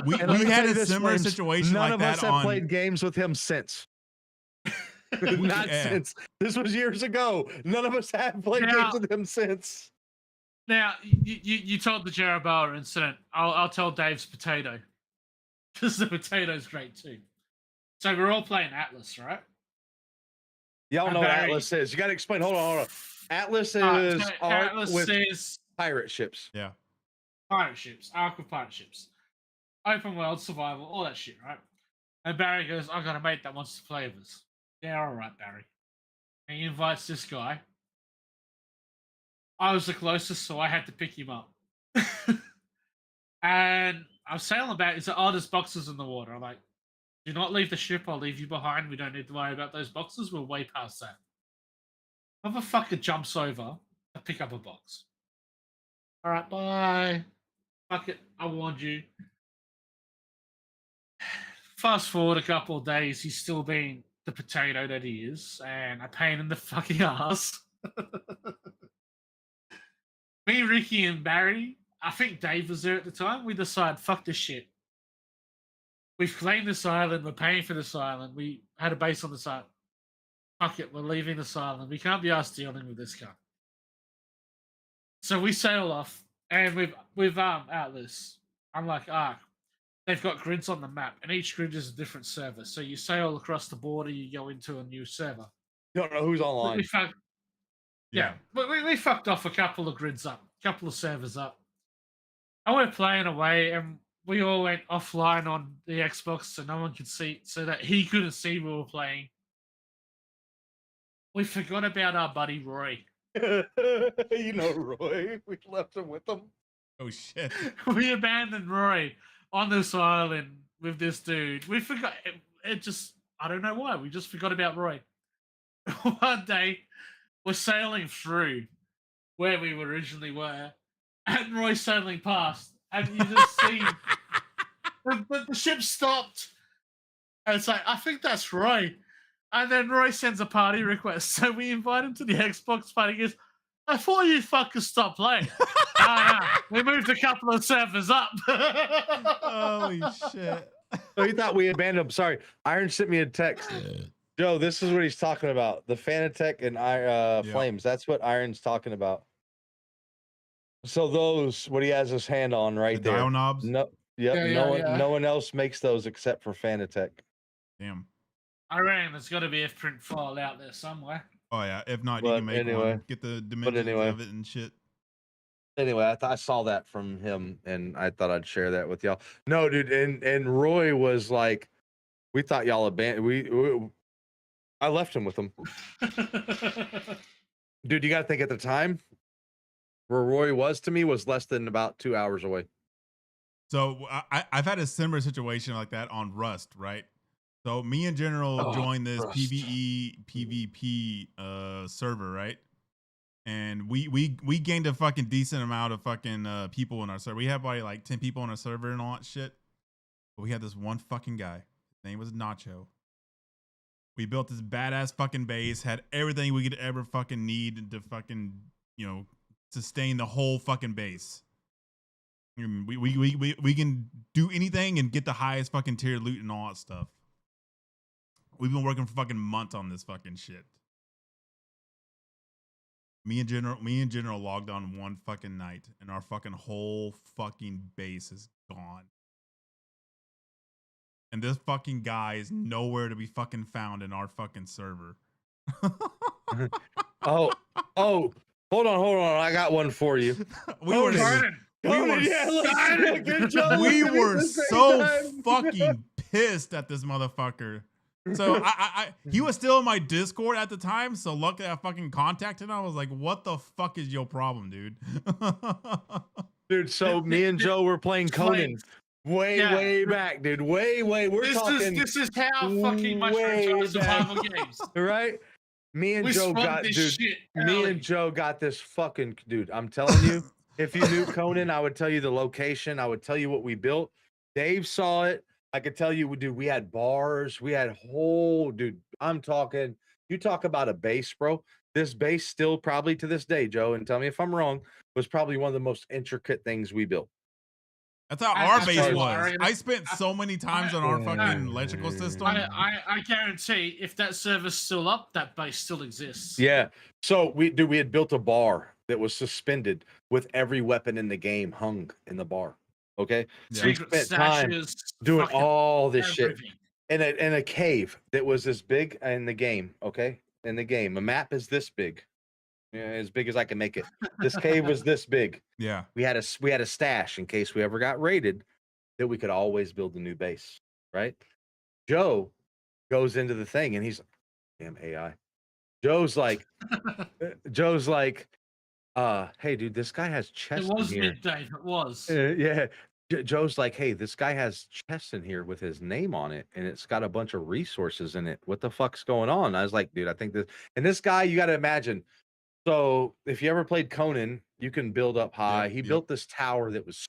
[SPEAKER 2] we
[SPEAKER 1] and let me
[SPEAKER 2] had
[SPEAKER 1] tell you
[SPEAKER 2] a
[SPEAKER 1] this,
[SPEAKER 2] similar
[SPEAKER 1] Flames,
[SPEAKER 2] situation
[SPEAKER 1] none
[SPEAKER 2] like
[SPEAKER 1] of
[SPEAKER 2] that
[SPEAKER 1] us have
[SPEAKER 2] on.
[SPEAKER 1] played games with him since. Not
[SPEAKER 2] Yeah.
[SPEAKER 1] since. This was years ago. None of us have played
[SPEAKER 3] Now-
[SPEAKER 1] games with him since.
[SPEAKER 3] Now, you told the Jeroboam incident. I'll tell Dave's potato, because the potato's great too. So we're all playing Atlas, right?
[SPEAKER 1] Y'all know what
[SPEAKER 3] Barry-
[SPEAKER 1] Atlas is. You got to explain. Hold on. Atlas is
[SPEAKER 3] So
[SPEAKER 1] art
[SPEAKER 3] Atlas
[SPEAKER 1] with
[SPEAKER 3] is
[SPEAKER 1] pirate ships.
[SPEAKER 2] Yeah.
[SPEAKER 3] pirate ships, Ark of pirate ships, open world survival, all that shit, right? And Barry goes, "I got a mate that wants to play with us." Yeah, all right, Barry. And he invites this guy. I was the closest, so I had to pick him up. And I'm sailing about. It's like, "Oh, there's boxes in the water." I'm like, "Do not leave the ship. I'll leave you behind. We don't need to worry about those boxes. We're way past that." Motherfucker jumps over to pick up a box. All right, bye. Fuck it. I warned you. Fast forward a couple of days, he's still been the potato that he is, and a pain in the fucking ass. Me, Ricky, and Barry, I think Dave was there at the time. We decided, fuck this shit. We've claimed this island. We're paying for this island. We had a base on this island. Fuck it, we're leaving this island. We can't be asked dealing with this guy. So we sail off, and we've Atlas. I'm like, they've got grids on the map, and each grid is a different server. So you sail across the border, you go into a new server.
[SPEAKER 1] You don't know who's online.
[SPEAKER 3] We fucked off a couple of grids up, a couple of servers up. And we're playing away, and we all went offline on the Xbox so no one could see, so that he couldn't see we were playing. We forgot about our buddy Roy.
[SPEAKER 1] You know Roy. We left him with them.
[SPEAKER 2] Oh shit.
[SPEAKER 3] We abandoned Roy on this island with this dude. We forgot it just I don't know why. We just forgot about Roy. One day we're sailing through where we originally were, and Roy sailing past, and you just see the ship stopped. And it's like, I think that's Roy. And then Roy sends a party request. So we invite him to the Xbox party. He goes, I thought you fuckers stopped playing. We moved a couple of servers up.
[SPEAKER 2] Holy shit.
[SPEAKER 1] Oh, you thought we abandoned him. Sorry. Iron sent me a text. Joe, this is what he's talking about. The Fanatec and Flames. That's what Iron's talking about. So those, what he has his hand on right there.
[SPEAKER 2] Dial knobs?
[SPEAKER 1] No, no one else makes those except for Fanatec.
[SPEAKER 2] Damn.
[SPEAKER 3] I reckon there's got to be a print file out there somewhere.
[SPEAKER 2] Oh yeah, if not, you can make one. Get the dimensions of it and shit.
[SPEAKER 1] Anyway, I saw that from him, and I thought I'd share that with y'all. No, dude, and Roy was like, we thought y'all abandoned. I left him with them. Dude, you got to think at the time, where Roy was to me was less than about 2 hours away.
[SPEAKER 2] So I've had a similar situation like that on Rust, right? So me and General joined this Rust. PvP server, right? And we gained a fucking decent amount of fucking people in our server. We had probably like 10 people on our server and all that shit. But we had this one fucking guy. His name was Nacho. We built this badass fucking base, had everything we could ever fucking need to fucking, sustain the whole fucking base. We can do anything and get the highest fucking tier loot and all that stuff. We've been working for fucking months on this fucking shit. Me and General logged on one fucking night, and our fucking whole fucking base is gone. And this fucking guy is nowhere to be fucking found in our fucking server.
[SPEAKER 1] Hold on. I got one for you.
[SPEAKER 2] We were so fucking pissed at this motherfucker. So he was still in my Discord at the time. So luckily I fucking contacted him. I was like, "What the fuck is your problem, dude?"
[SPEAKER 1] Dude, so me and Joe were playing Conan way back, dude. Way.
[SPEAKER 3] This is how fucking much we enjoy survival games,
[SPEAKER 1] right? Me and Joe got this fucking dude. I'm telling you, if you knew Conan, I would tell you the location. I would tell you what we built. Dave saw it. I could tell you, dude, we had bars. We had dude, you talk about a base, bro. This base still probably to this day, Joe, and tell me if I'm wrong, was probably one of the most intricate things we built.
[SPEAKER 2] That's how our base was. I spent so many times on our fucking electrical system.
[SPEAKER 3] I guarantee if that server's still up, that base still exists.
[SPEAKER 1] Yeah. So we had built a bar that was suspended with every weapon in the game hung in the bar. Okay.
[SPEAKER 3] Yeah.
[SPEAKER 1] So we spent time doing all this shit in a cave that was this big in the game. Okay. In the game, a map is this big. Yeah, as big as I can make it. This cave was this big.
[SPEAKER 2] Yeah.
[SPEAKER 1] We had a stash in case we ever got raided that we could always build a new base. Right. Joe goes into the thing and he's like, damn AI. Joe's like, hey dude, this guy has chests.
[SPEAKER 3] It was
[SPEAKER 1] in here.
[SPEAKER 3] midday. It was.
[SPEAKER 1] Yeah. Joe's like, hey, this guy has chests in here with his name on it, and it's got a bunch of resources in it. What the fuck's going on? I was like, dude, I think this. And this guy, you got to imagine. So if you ever played Conan, you can build up high. He built this tower that was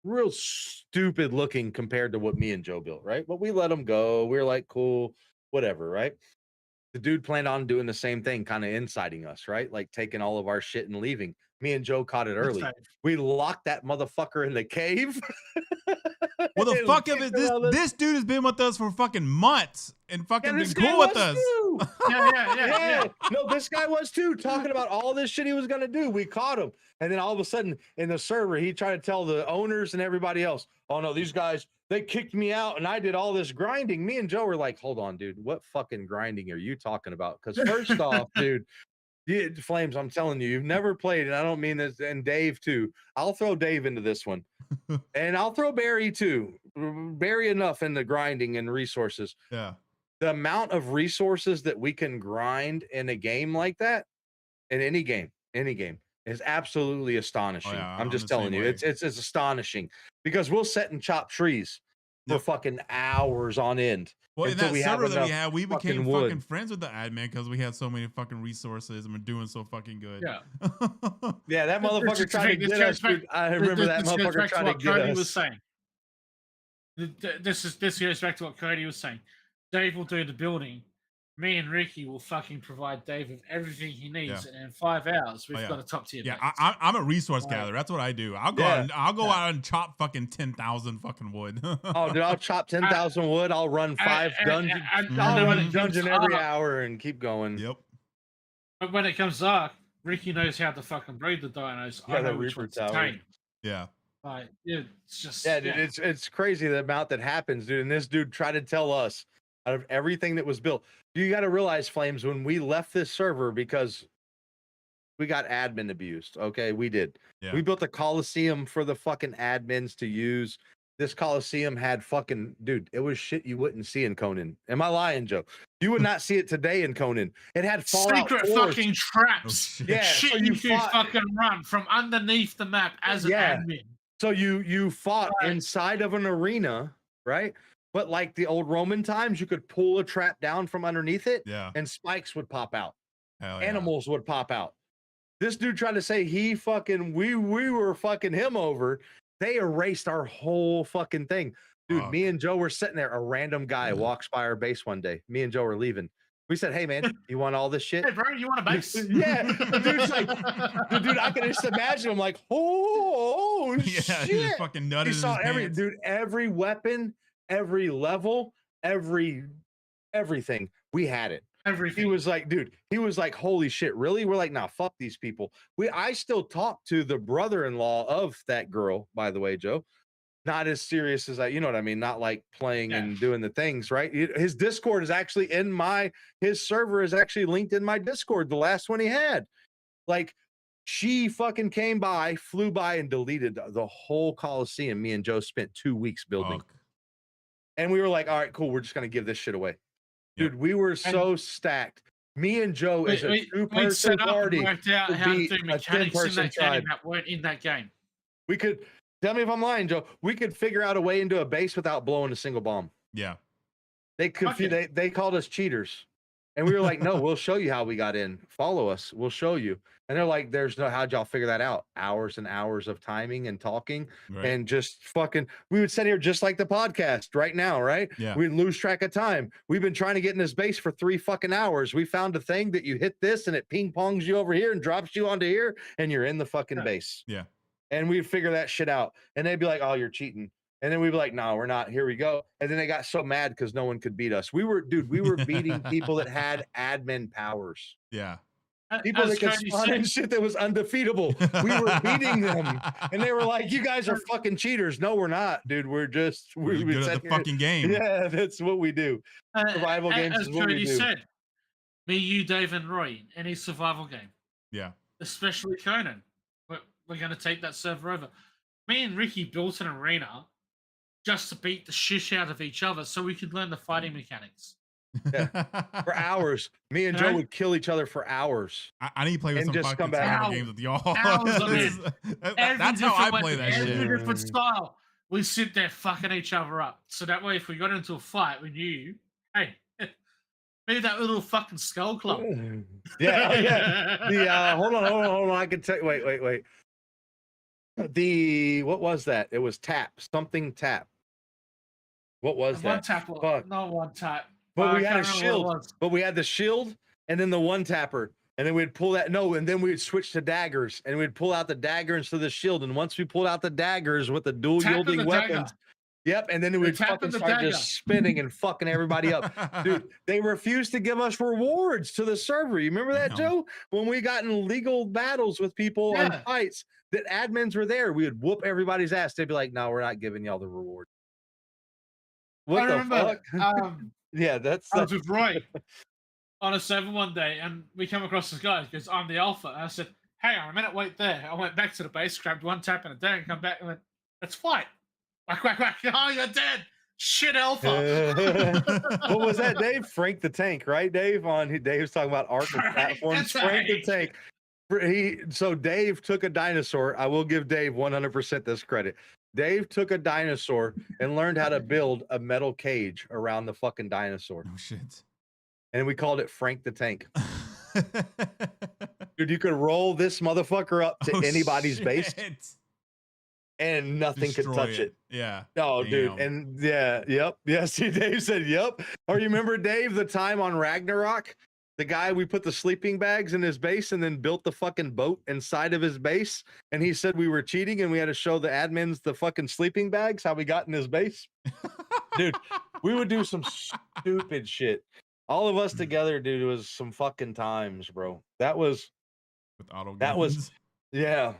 [SPEAKER 1] real stupid looking compared to what me and Joe built, right? But we let him go. We were like, cool. whatever, right? The dude planned on doing the same thing, kind of inciting us, right? Like taking all of our shit and leaving. Me and Joe caught it early. We locked that motherfucker in the cave.
[SPEAKER 2] Well, the
[SPEAKER 1] and
[SPEAKER 2] fuck of
[SPEAKER 1] kicked
[SPEAKER 2] it,
[SPEAKER 1] him out of
[SPEAKER 2] this dude has been with us for fucking months and fucking
[SPEAKER 1] this
[SPEAKER 2] been
[SPEAKER 1] guy
[SPEAKER 2] cool with
[SPEAKER 1] was
[SPEAKER 2] us.
[SPEAKER 1] too.
[SPEAKER 3] Yeah.
[SPEAKER 1] No, this guy was too, talking about all this shit he was gonna do. We caught him, and then all of a sudden in the server, he tried to tell the owners and everybody else, "Oh no, these guys, they kicked me out, and I did all this grinding." Me and Joe were like, "Hold on, dude, what fucking grinding are you talking about?" Because first off, dude, Flames, I'm telling you, you've never played, and I don't mean this, and Dave too. I'll throw Dave into this one, and I'll throw Barry too. Barry enough in the grinding and resources.
[SPEAKER 2] Yeah.
[SPEAKER 1] The amount of resources that we can grind in a game like that, in any game, is absolutely astonishing. I'm just telling you, it's astonishing because we'll sit and chop trees for fucking hours on end.
[SPEAKER 2] Well, in that server that we had, we became
[SPEAKER 1] fucking
[SPEAKER 2] fucking friends with the admin because we had so many fucking resources and we're doing so fucking good.
[SPEAKER 3] Yeah.
[SPEAKER 1] Yeah, that motherfucker tried to get us. I remember that motherfucker trying to get us.
[SPEAKER 3] Was saying. This goes back to what Cody was saying. Dave will do the building. Me and Ricky will fucking provide Dave with everything he needs, and in 5 hours we've got a top tier.
[SPEAKER 2] Yeah, I'm a resource gatherer. That's what I do. I'll go out and chop fucking 10,000 fucking wood.
[SPEAKER 1] Oh, dude, I'll chop 10,000 wood. I'll run 5 dungeons. I'll run a dungeon every hour and keep going.
[SPEAKER 2] Yep.
[SPEAKER 3] But when it comes dark, Ricky knows how to fucking breed the dinos.
[SPEAKER 1] Yeah, the Reaper Tower.
[SPEAKER 2] Yeah.
[SPEAKER 3] It's just
[SPEAKER 1] dude, it's crazy the amount that happens, dude. And this dude tried to tell us out of everything that was built. You got to realize, Flames, when we left this server, because we got admin abused. Okay, we did. Yeah. We built a Coliseum for the fucking admins to use. This Coliseum had fucking, dude, it was shit you wouldn't see in Conan. Am I lying, Joe? You would not see it today in Conan. It had Fallout
[SPEAKER 3] secret fucking traps.
[SPEAKER 1] Yeah,
[SPEAKER 3] shit so you could fucking run from underneath the map as an admin.
[SPEAKER 1] So you fought inside of an arena, right? But like the old Roman times, you could pull a trap down from underneath it, and spikes would pop out. Animals would pop out. This dude tried to say we were fucking him over. They erased our whole fucking thing. Dude, me and Joe were sitting there. A random guy walks by our base one day. Me and Joe were leaving. We said, "Hey man, you want all this shit?"
[SPEAKER 3] Hey bro, you want a base?
[SPEAKER 1] Yeah. The dude's like, dude, I can just imagine him like, oh shit.
[SPEAKER 2] He just fucking nutted. He saw
[SPEAKER 1] every weapon, every level, everything. We had it.
[SPEAKER 3] Everything.
[SPEAKER 1] He was like, dude, holy shit, really? We're like, nah, fuck these people. I still talk to the brother-in-law of that girl, by the way, Joe. Not as serious as you know what I mean? Not like playing and doing the things, right? His Discord is actually his server is actually linked in my Discord, the last one he had. Like, she fucking came by, flew by, and deleted the whole Coliseum me and Joe spent 2 weeks building. And we were like, all right, cool, we're just gonna give this shit away. Dude, we were so stacked. Me and Joe as a 2-person party
[SPEAKER 3] worked out how to do mechanics in that game that weren't in that game.
[SPEAKER 1] We could, tell me if I'm lying, Joe, we could figure out a way into a base without blowing a single bomb.
[SPEAKER 2] Yeah.
[SPEAKER 1] They called us cheaters. And we were like, no, we'll show you how we got in. Follow us. We'll show you. And they're like, how'd y'all figure that out? Hours and hours of timing and talking and just fucking, we would sit here just like the podcast right now, right?
[SPEAKER 2] Yeah.
[SPEAKER 1] We'd lose track of time. We've been trying to get in this base for 3 fucking hours. We found a thing that you hit this and it ping pongs you over here and drops you onto here and you're in the fucking base.
[SPEAKER 2] Yeah.
[SPEAKER 1] And we'd figure that shit out. And they'd be like, oh, you're cheating. And then we'd be like, no, we're not. Here we go. And then they got so mad because no one could beat us. We were beating people that had admin powers.
[SPEAKER 2] Yeah.
[SPEAKER 1] People that could spawn in shit that was undefeatable. We were beating them. And they were like, you guys are fucking cheaters. No, we're not, dude. We're good
[SPEAKER 2] at the fucking game.
[SPEAKER 1] Yeah, that's what we do. Survival games is what we do.
[SPEAKER 3] Said, me, you, Dave, and Roy, any survival game.
[SPEAKER 2] Yeah.
[SPEAKER 3] Especially Conan. We're going to take that server over. Me and Ricky built an arena just to beat the shit out of each other so we could learn the fighting mechanics.
[SPEAKER 1] Yeah. For hours. Me and Joe would kill each other for hours.
[SPEAKER 2] I need to play with some fucking survival games with y'all. That's how I play that shit.
[SPEAKER 3] Every different style. We sit there fucking each other up. So that way, if we got into a fight, we knew, hey, maybe that little fucking skull club.
[SPEAKER 1] Yeah. Hold on. I can tell you. Wait. What was that? It was tap. Something tap. What was that?
[SPEAKER 3] One tap. Not one tap.
[SPEAKER 1] But
[SPEAKER 3] I
[SPEAKER 1] we had a
[SPEAKER 3] can't remember what it
[SPEAKER 1] shield.
[SPEAKER 3] was.
[SPEAKER 1] But we had the shield and then the one tapper. And then we'd pull that. No, and then we'd switch to daggers. And we'd pull out the dagger instead of the shield. And once we pulled out the daggers with the dual
[SPEAKER 3] Tapping
[SPEAKER 1] yielding
[SPEAKER 3] the
[SPEAKER 1] weapons.
[SPEAKER 3] dagger.
[SPEAKER 1] Yep. And then
[SPEAKER 3] They're
[SPEAKER 1] we'd
[SPEAKER 3] tapping
[SPEAKER 1] fucking
[SPEAKER 3] the
[SPEAKER 1] start
[SPEAKER 3] dagger.
[SPEAKER 1] just spinning and fucking everybody up. Dude, they refused to give us rewards to the server. You remember that,
[SPEAKER 2] Damn.
[SPEAKER 1] Joe? When we got in legal battles with people on
[SPEAKER 3] Yeah.
[SPEAKER 1] fights that admins were there, we would whoop everybody's ass. They'd be like, no, we're not giving y'all the reward. What
[SPEAKER 3] I
[SPEAKER 1] the
[SPEAKER 3] remember,
[SPEAKER 1] fuck? Yeah, that's
[SPEAKER 3] I was with Roy on a server one day, and we came across this guy because I'm the alpha. And I said, "Hang on a minute, wait there." I went back to the base, grabbed one tap and a dagger, and come back and went, "Let's fight!" Whack, whack, whack. Oh, you're dead. Shit, alpha.
[SPEAKER 1] What was that, Dave? Frank the Tank, right, Dave? Dave's talking about Arc and
[SPEAKER 3] Frank
[SPEAKER 1] platforms.
[SPEAKER 3] the
[SPEAKER 1] Frank the
[SPEAKER 3] Tank.
[SPEAKER 1] Tank. So Dave took a dinosaur. I will give Dave 100% this credit. Dave took a dinosaur and learned how to build a metal cage around the fucking dinosaur.
[SPEAKER 2] Oh shit.
[SPEAKER 1] And we called it Frank the Tank. Dude, you could roll this motherfucker up to anybody's base and nothing could touch it.
[SPEAKER 2] Yeah.
[SPEAKER 1] Oh,
[SPEAKER 2] Damn.
[SPEAKER 1] dude. And yeah, yep. Yeah, see, Dave said, yep. Or you remember, Dave, the time on Ragnarok? The guy, we put the sleeping bags in his base and then built the fucking boat inside of his base. And he said we were cheating and we had to show the admins the fucking sleeping bags, how we got in his base. Dude, we would do some stupid shit. All of us together, dude, it was some fucking times, bro. That was,
[SPEAKER 2] With auto guns.
[SPEAKER 1] that was, yeah.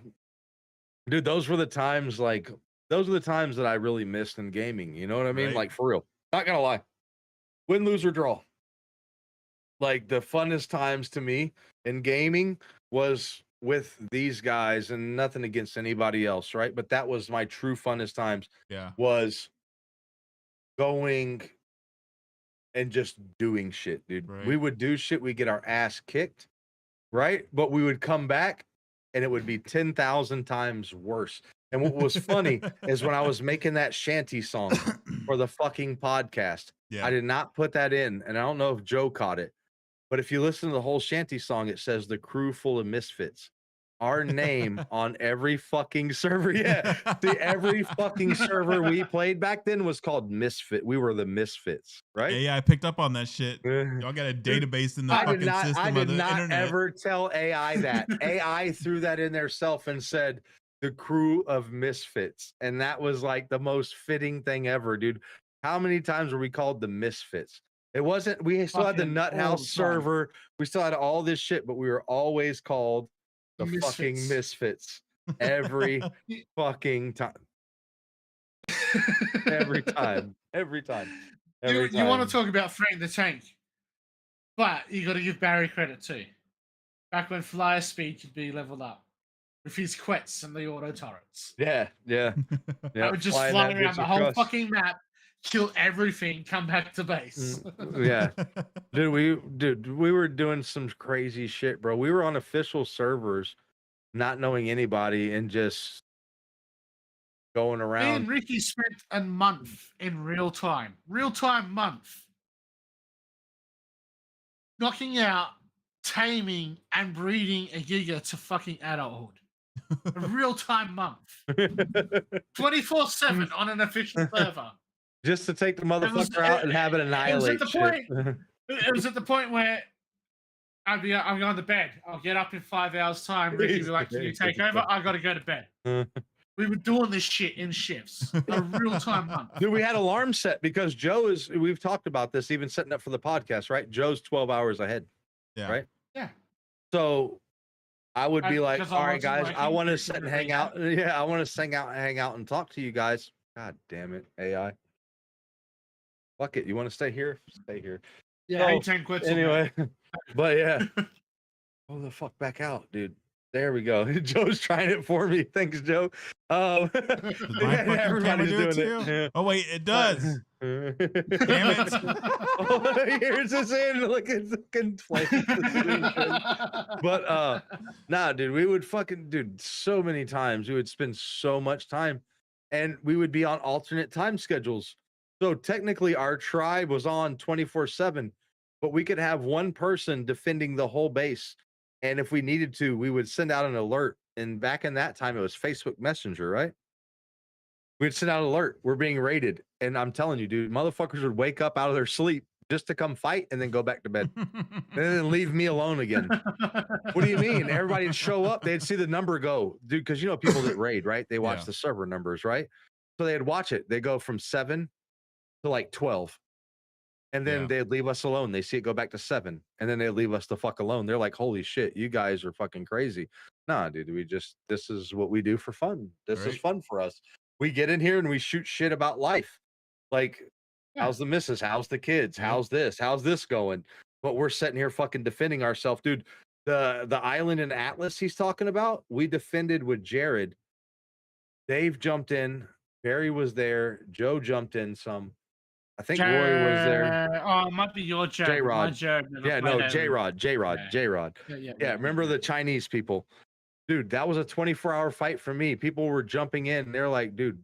[SPEAKER 1] Dude, those were the times, like, those are the times that I really missed in gaming. You know what I mean?
[SPEAKER 2] Right.
[SPEAKER 1] Like, for real. Not gonna lie. Win, lose, or draw. Like, the funnest times to me in gaming was with these guys, and nothing against anybody else, right? But that was my true funnest times,
[SPEAKER 2] Yeah.
[SPEAKER 1] was going and just doing shit, dude.
[SPEAKER 2] Right.
[SPEAKER 1] We would do shit, we get our ass kicked, right? But we would come back and it would be 10,000 times worse. And what was funny is when I was making that shanty song for the fucking podcast,
[SPEAKER 2] Yeah.
[SPEAKER 1] I did not put that in, and I don't know if Joe caught it, but if you listen to the whole shanty song, it says the crew full of misfits. Our name on every fucking server, yeah. See, every fucking server we played back then was called Misfit. We were the Misfits, right?
[SPEAKER 2] Yeah, I picked up on that shit. Y'all got a database in the fucking system
[SPEAKER 1] I
[SPEAKER 2] of
[SPEAKER 1] did
[SPEAKER 2] the
[SPEAKER 1] not
[SPEAKER 2] internet.
[SPEAKER 1] ever tell AI that. AI threw that in their self and said the crew of misfits. And that was like the most fitting thing ever, dude. How many times were we called the Misfits? It wasn't, we still had the
[SPEAKER 3] Fucking
[SPEAKER 1] Nut
[SPEAKER 3] all
[SPEAKER 1] House
[SPEAKER 3] the time.
[SPEAKER 1] server. We still had all this shit, but we were always called the fucking
[SPEAKER 3] Misfits.
[SPEAKER 1] Misfits every fucking time. Every time. Every time. Every
[SPEAKER 3] You want
[SPEAKER 1] time.
[SPEAKER 3] to talk about Frank the Tank, but you got to give Barry credit too. Back when flyer speed could be leveled up with his quets and the auto turrets.
[SPEAKER 1] Yeah, yeah.
[SPEAKER 3] I
[SPEAKER 1] Yeah,
[SPEAKER 3] would just
[SPEAKER 1] flying
[SPEAKER 3] fly
[SPEAKER 1] that
[SPEAKER 3] around
[SPEAKER 1] bitch
[SPEAKER 3] the whole
[SPEAKER 1] across.
[SPEAKER 3] fucking map, kill everything, come back to base.
[SPEAKER 1] Yeah. Dude, we were doing some crazy shit, bro. We were on official servers, not knowing anybody and just going
[SPEAKER 3] Me and
[SPEAKER 1] around.
[SPEAKER 3] Ricky spent a month in real time month, knocking out, taming, and breeding a giga to fucking adulthood. A real time month, 24/7 on an official server.
[SPEAKER 1] Just to take the
[SPEAKER 3] was-
[SPEAKER 1] motherfucker out and have it annihilate
[SPEAKER 3] the
[SPEAKER 1] shit.
[SPEAKER 3] It was at the point where I'm going to bed. I'll get up in 5 hours time. Ricky would be like, "Can you take over? I got to go to bed." We were doing this shit in shifts, a real time month.
[SPEAKER 1] Dude, we had alarm set because Joe is, we've talked about this, even setting up for the podcast, right? Joe's 12 hours ahead.
[SPEAKER 2] Yeah.
[SPEAKER 1] Right?
[SPEAKER 3] Yeah.
[SPEAKER 1] So I would be like,
[SPEAKER 3] because I
[SPEAKER 1] all right,
[SPEAKER 3] wasn't
[SPEAKER 1] guys, I
[SPEAKER 3] working,
[SPEAKER 1] want to
[SPEAKER 3] you
[SPEAKER 1] sit
[SPEAKER 3] can
[SPEAKER 1] and hang
[SPEAKER 3] recap.
[SPEAKER 1] out. Yeah, I want to hang out and talk to you guys. God damn it, AI. Fuck it. You want to stay here? Stay here.
[SPEAKER 3] Yeah,
[SPEAKER 1] So,
[SPEAKER 3] 10 quits.
[SPEAKER 1] Anyway, but yeah. Pull the fuck back out, dude. There we go. Joe's trying it for me. Thanks, Joe.
[SPEAKER 2] Does my fucking camera do it to you?
[SPEAKER 1] Yeah.
[SPEAKER 2] Oh wait, it does.
[SPEAKER 1] Damn
[SPEAKER 2] it.
[SPEAKER 1] Oh, here's his in. Look at fucking flames. But nah, dude, we would fucking, dude, so many times we would spend so much time and we would be on alternate time schedules. So technically our tribe was on 24/7, but we could have one person defending the whole base. And if we needed to, we would send out an alert. And back in that time, it was Facebook Messenger, right? We'd send out an alert. We're being raided. And I'm telling you, dude, motherfuckers would wake up out of their sleep just to come fight and then go back to bed and then leave me alone again. What do you mean? Everybody'd show up, they'd see the number go, dude, because you know people that raid, right? They watch the server numbers, right? So they'd watch it. They go from 7 to like 12. And then they'd leave us alone. They see it go back to 7, and then they leave us the fuck alone. They're like, "Holy shit, you guys are fucking crazy." Nah, dude, this is what we do for fun. This is fun for us. We get in here and we shoot shit about life. Like, how's the missus? How's the kids? How's this? How's this going? But we're sitting here fucking defending ourselves, dude. The island in Atlas he's talking about, we defended with Jared. Dave jumped in. Barry was there. Joe jumped in some. I think Roy was there.
[SPEAKER 3] Oh, it might be your Jared.
[SPEAKER 1] J-Rod. Yeah, no, J-Rod. Yeah, remember the Chinese people? Dude, that was a 24-hour fight for me. People were jumping in. They're like, dude,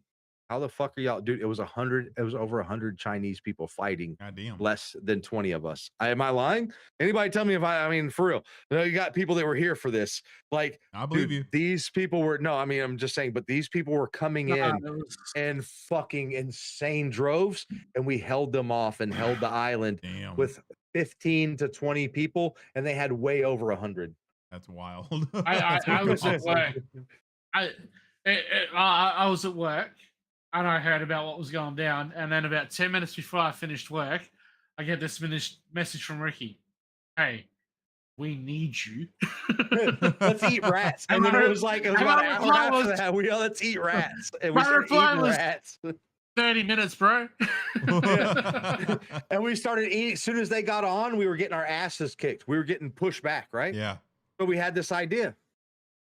[SPEAKER 1] how the fuck are y'all? Dude, it was over 100 Chinese people fighting.
[SPEAKER 2] Goddamn.
[SPEAKER 1] Less than 20 of us. Am I lying? Anybody tell me if I mean, for real. You got people that were here for this. Like,
[SPEAKER 2] I believe you.
[SPEAKER 1] These people were, no, I mean, I'm just saying, but these people were coming in and fucking insane droves, and we held them off and held the island with 15 to 20 people, and they had way over 100.
[SPEAKER 2] That's wild.
[SPEAKER 3] I was at work. I was at work. And I heard about what was going down. And then about 10 minutes before I finished work, I get this message from Ricky. Hey, we need you.
[SPEAKER 1] Let's eat rats. And then it was like, about an hour after that, let's eat rats. And we started eating rats.
[SPEAKER 3] 30 minutes, bro.
[SPEAKER 1] And we started eating. As soon as they got on, we were getting our asses kicked. We were getting pushed back, right?
[SPEAKER 2] Yeah.
[SPEAKER 1] So we had this idea.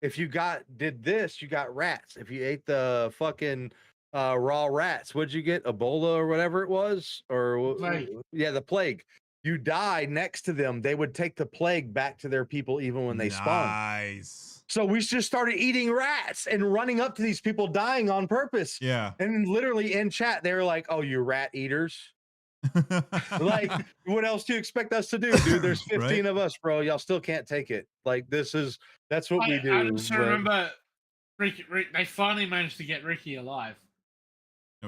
[SPEAKER 1] If you did this, you got rats. If you ate the fucking raw rats, what'd you get? Ebola or whatever it was? Or the plague. You die next to them, they would take the plague back to their people even when they spawn.
[SPEAKER 2] Nice.
[SPEAKER 1] So we just started eating rats and running up to these people dying on purpose.
[SPEAKER 2] Yeah.
[SPEAKER 1] And literally in chat, they were like, "Oh, you rat eaters." Like, what else do you expect us to do, dude? There's 15 of us, bro. Y'all still can't take it. Like, that's what we do.
[SPEAKER 3] I just remember Ricky, they finally managed to get Ricky alive.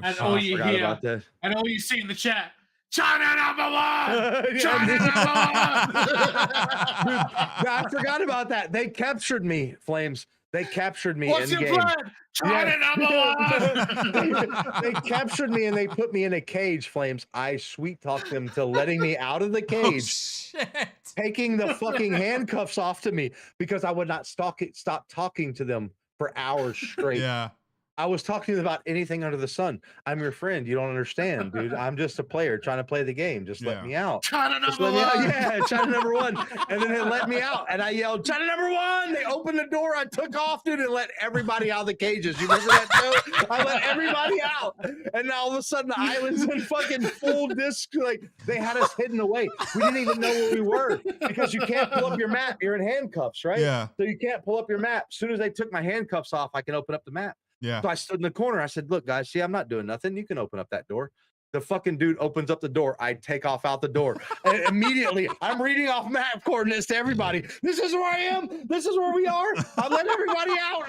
[SPEAKER 3] And all you hear, and all you see in the chat, China #1! China #1!
[SPEAKER 1] Dude, I forgot about that. They captured me, Flames. They captured me.
[SPEAKER 3] What's
[SPEAKER 1] in
[SPEAKER 3] your
[SPEAKER 1] game.
[SPEAKER 3] plan? China #1!
[SPEAKER 1] They captured me and they put me in a cage, Flames. I sweet talked them to letting me out of the cage, taking the fucking handcuffs off to me because I would not stop talking to them for hours straight.
[SPEAKER 2] Yeah.
[SPEAKER 1] I was talking to them about anything under the sun. I'm your friend. You don't understand, dude. I'm just a player trying to play the game. Just let me out.
[SPEAKER 3] China #1!
[SPEAKER 1] Yeah, China #1. And then they let me out. And I yelled, China #1! They opened the door. I took off, dude, and let everybody out of the cages. You remember that, Joe? I let everybody out. And now all of a sudden the island's in fucking full disc. Like, they had us hidden away. We didn't even know where we were because you can't pull up your map. You're in handcuffs, right?
[SPEAKER 2] Yeah.
[SPEAKER 1] So you can't pull up your map. As soon as they took my handcuffs off, I can open up the map.
[SPEAKER 2] Yeah.
[SPEAKER 1] So I stood in the corner. I said, "Look, guys, see, I'm not doing nothing. You can open up that door." The fucking dude opens up the door. I take off out the door. And immediately, I'm reading off map coordinates to everybody. This is where I am. This is where we are. I let everybody out.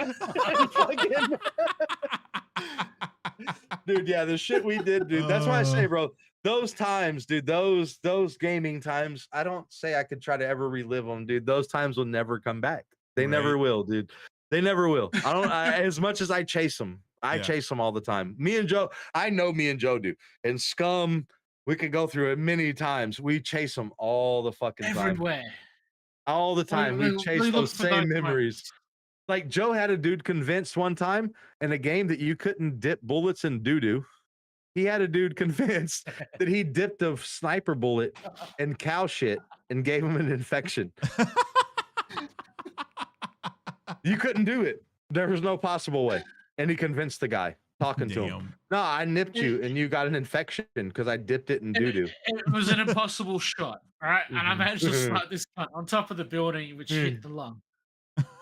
[SPEAKER 1] Dude, yeah, the shit we did, dude. That's why I say, bro, those times, dude, those gaming times, I don't say I could try to ever relive them, dude. Those times will never come back. They never will, dude. They never will. As much as I chase them, I chase them all the time. Me and Joe, I know me and Joe do. And Scum, we could go through it many times. We chase them all the fucking time.
[SPEAKER 3] Everywhere.
[SPEAKER 1] All the time. We chase those same memories. Like, Joe had a dude convinced one time in a game that you couldn't dip bullets in doo-doo. He had a dude convinced that he dipped a sniper bullet in cow shit and gave him an infection. You couldn't do it. There was no possible way. And he convinced the guy talking to him. No, I nipped you and you got an infection because I dipped it in doo-doo.
[SPEAKER 3] It was an impossible shot. All right. And I managed to snipe this cunt on top of the building, which hit the lung,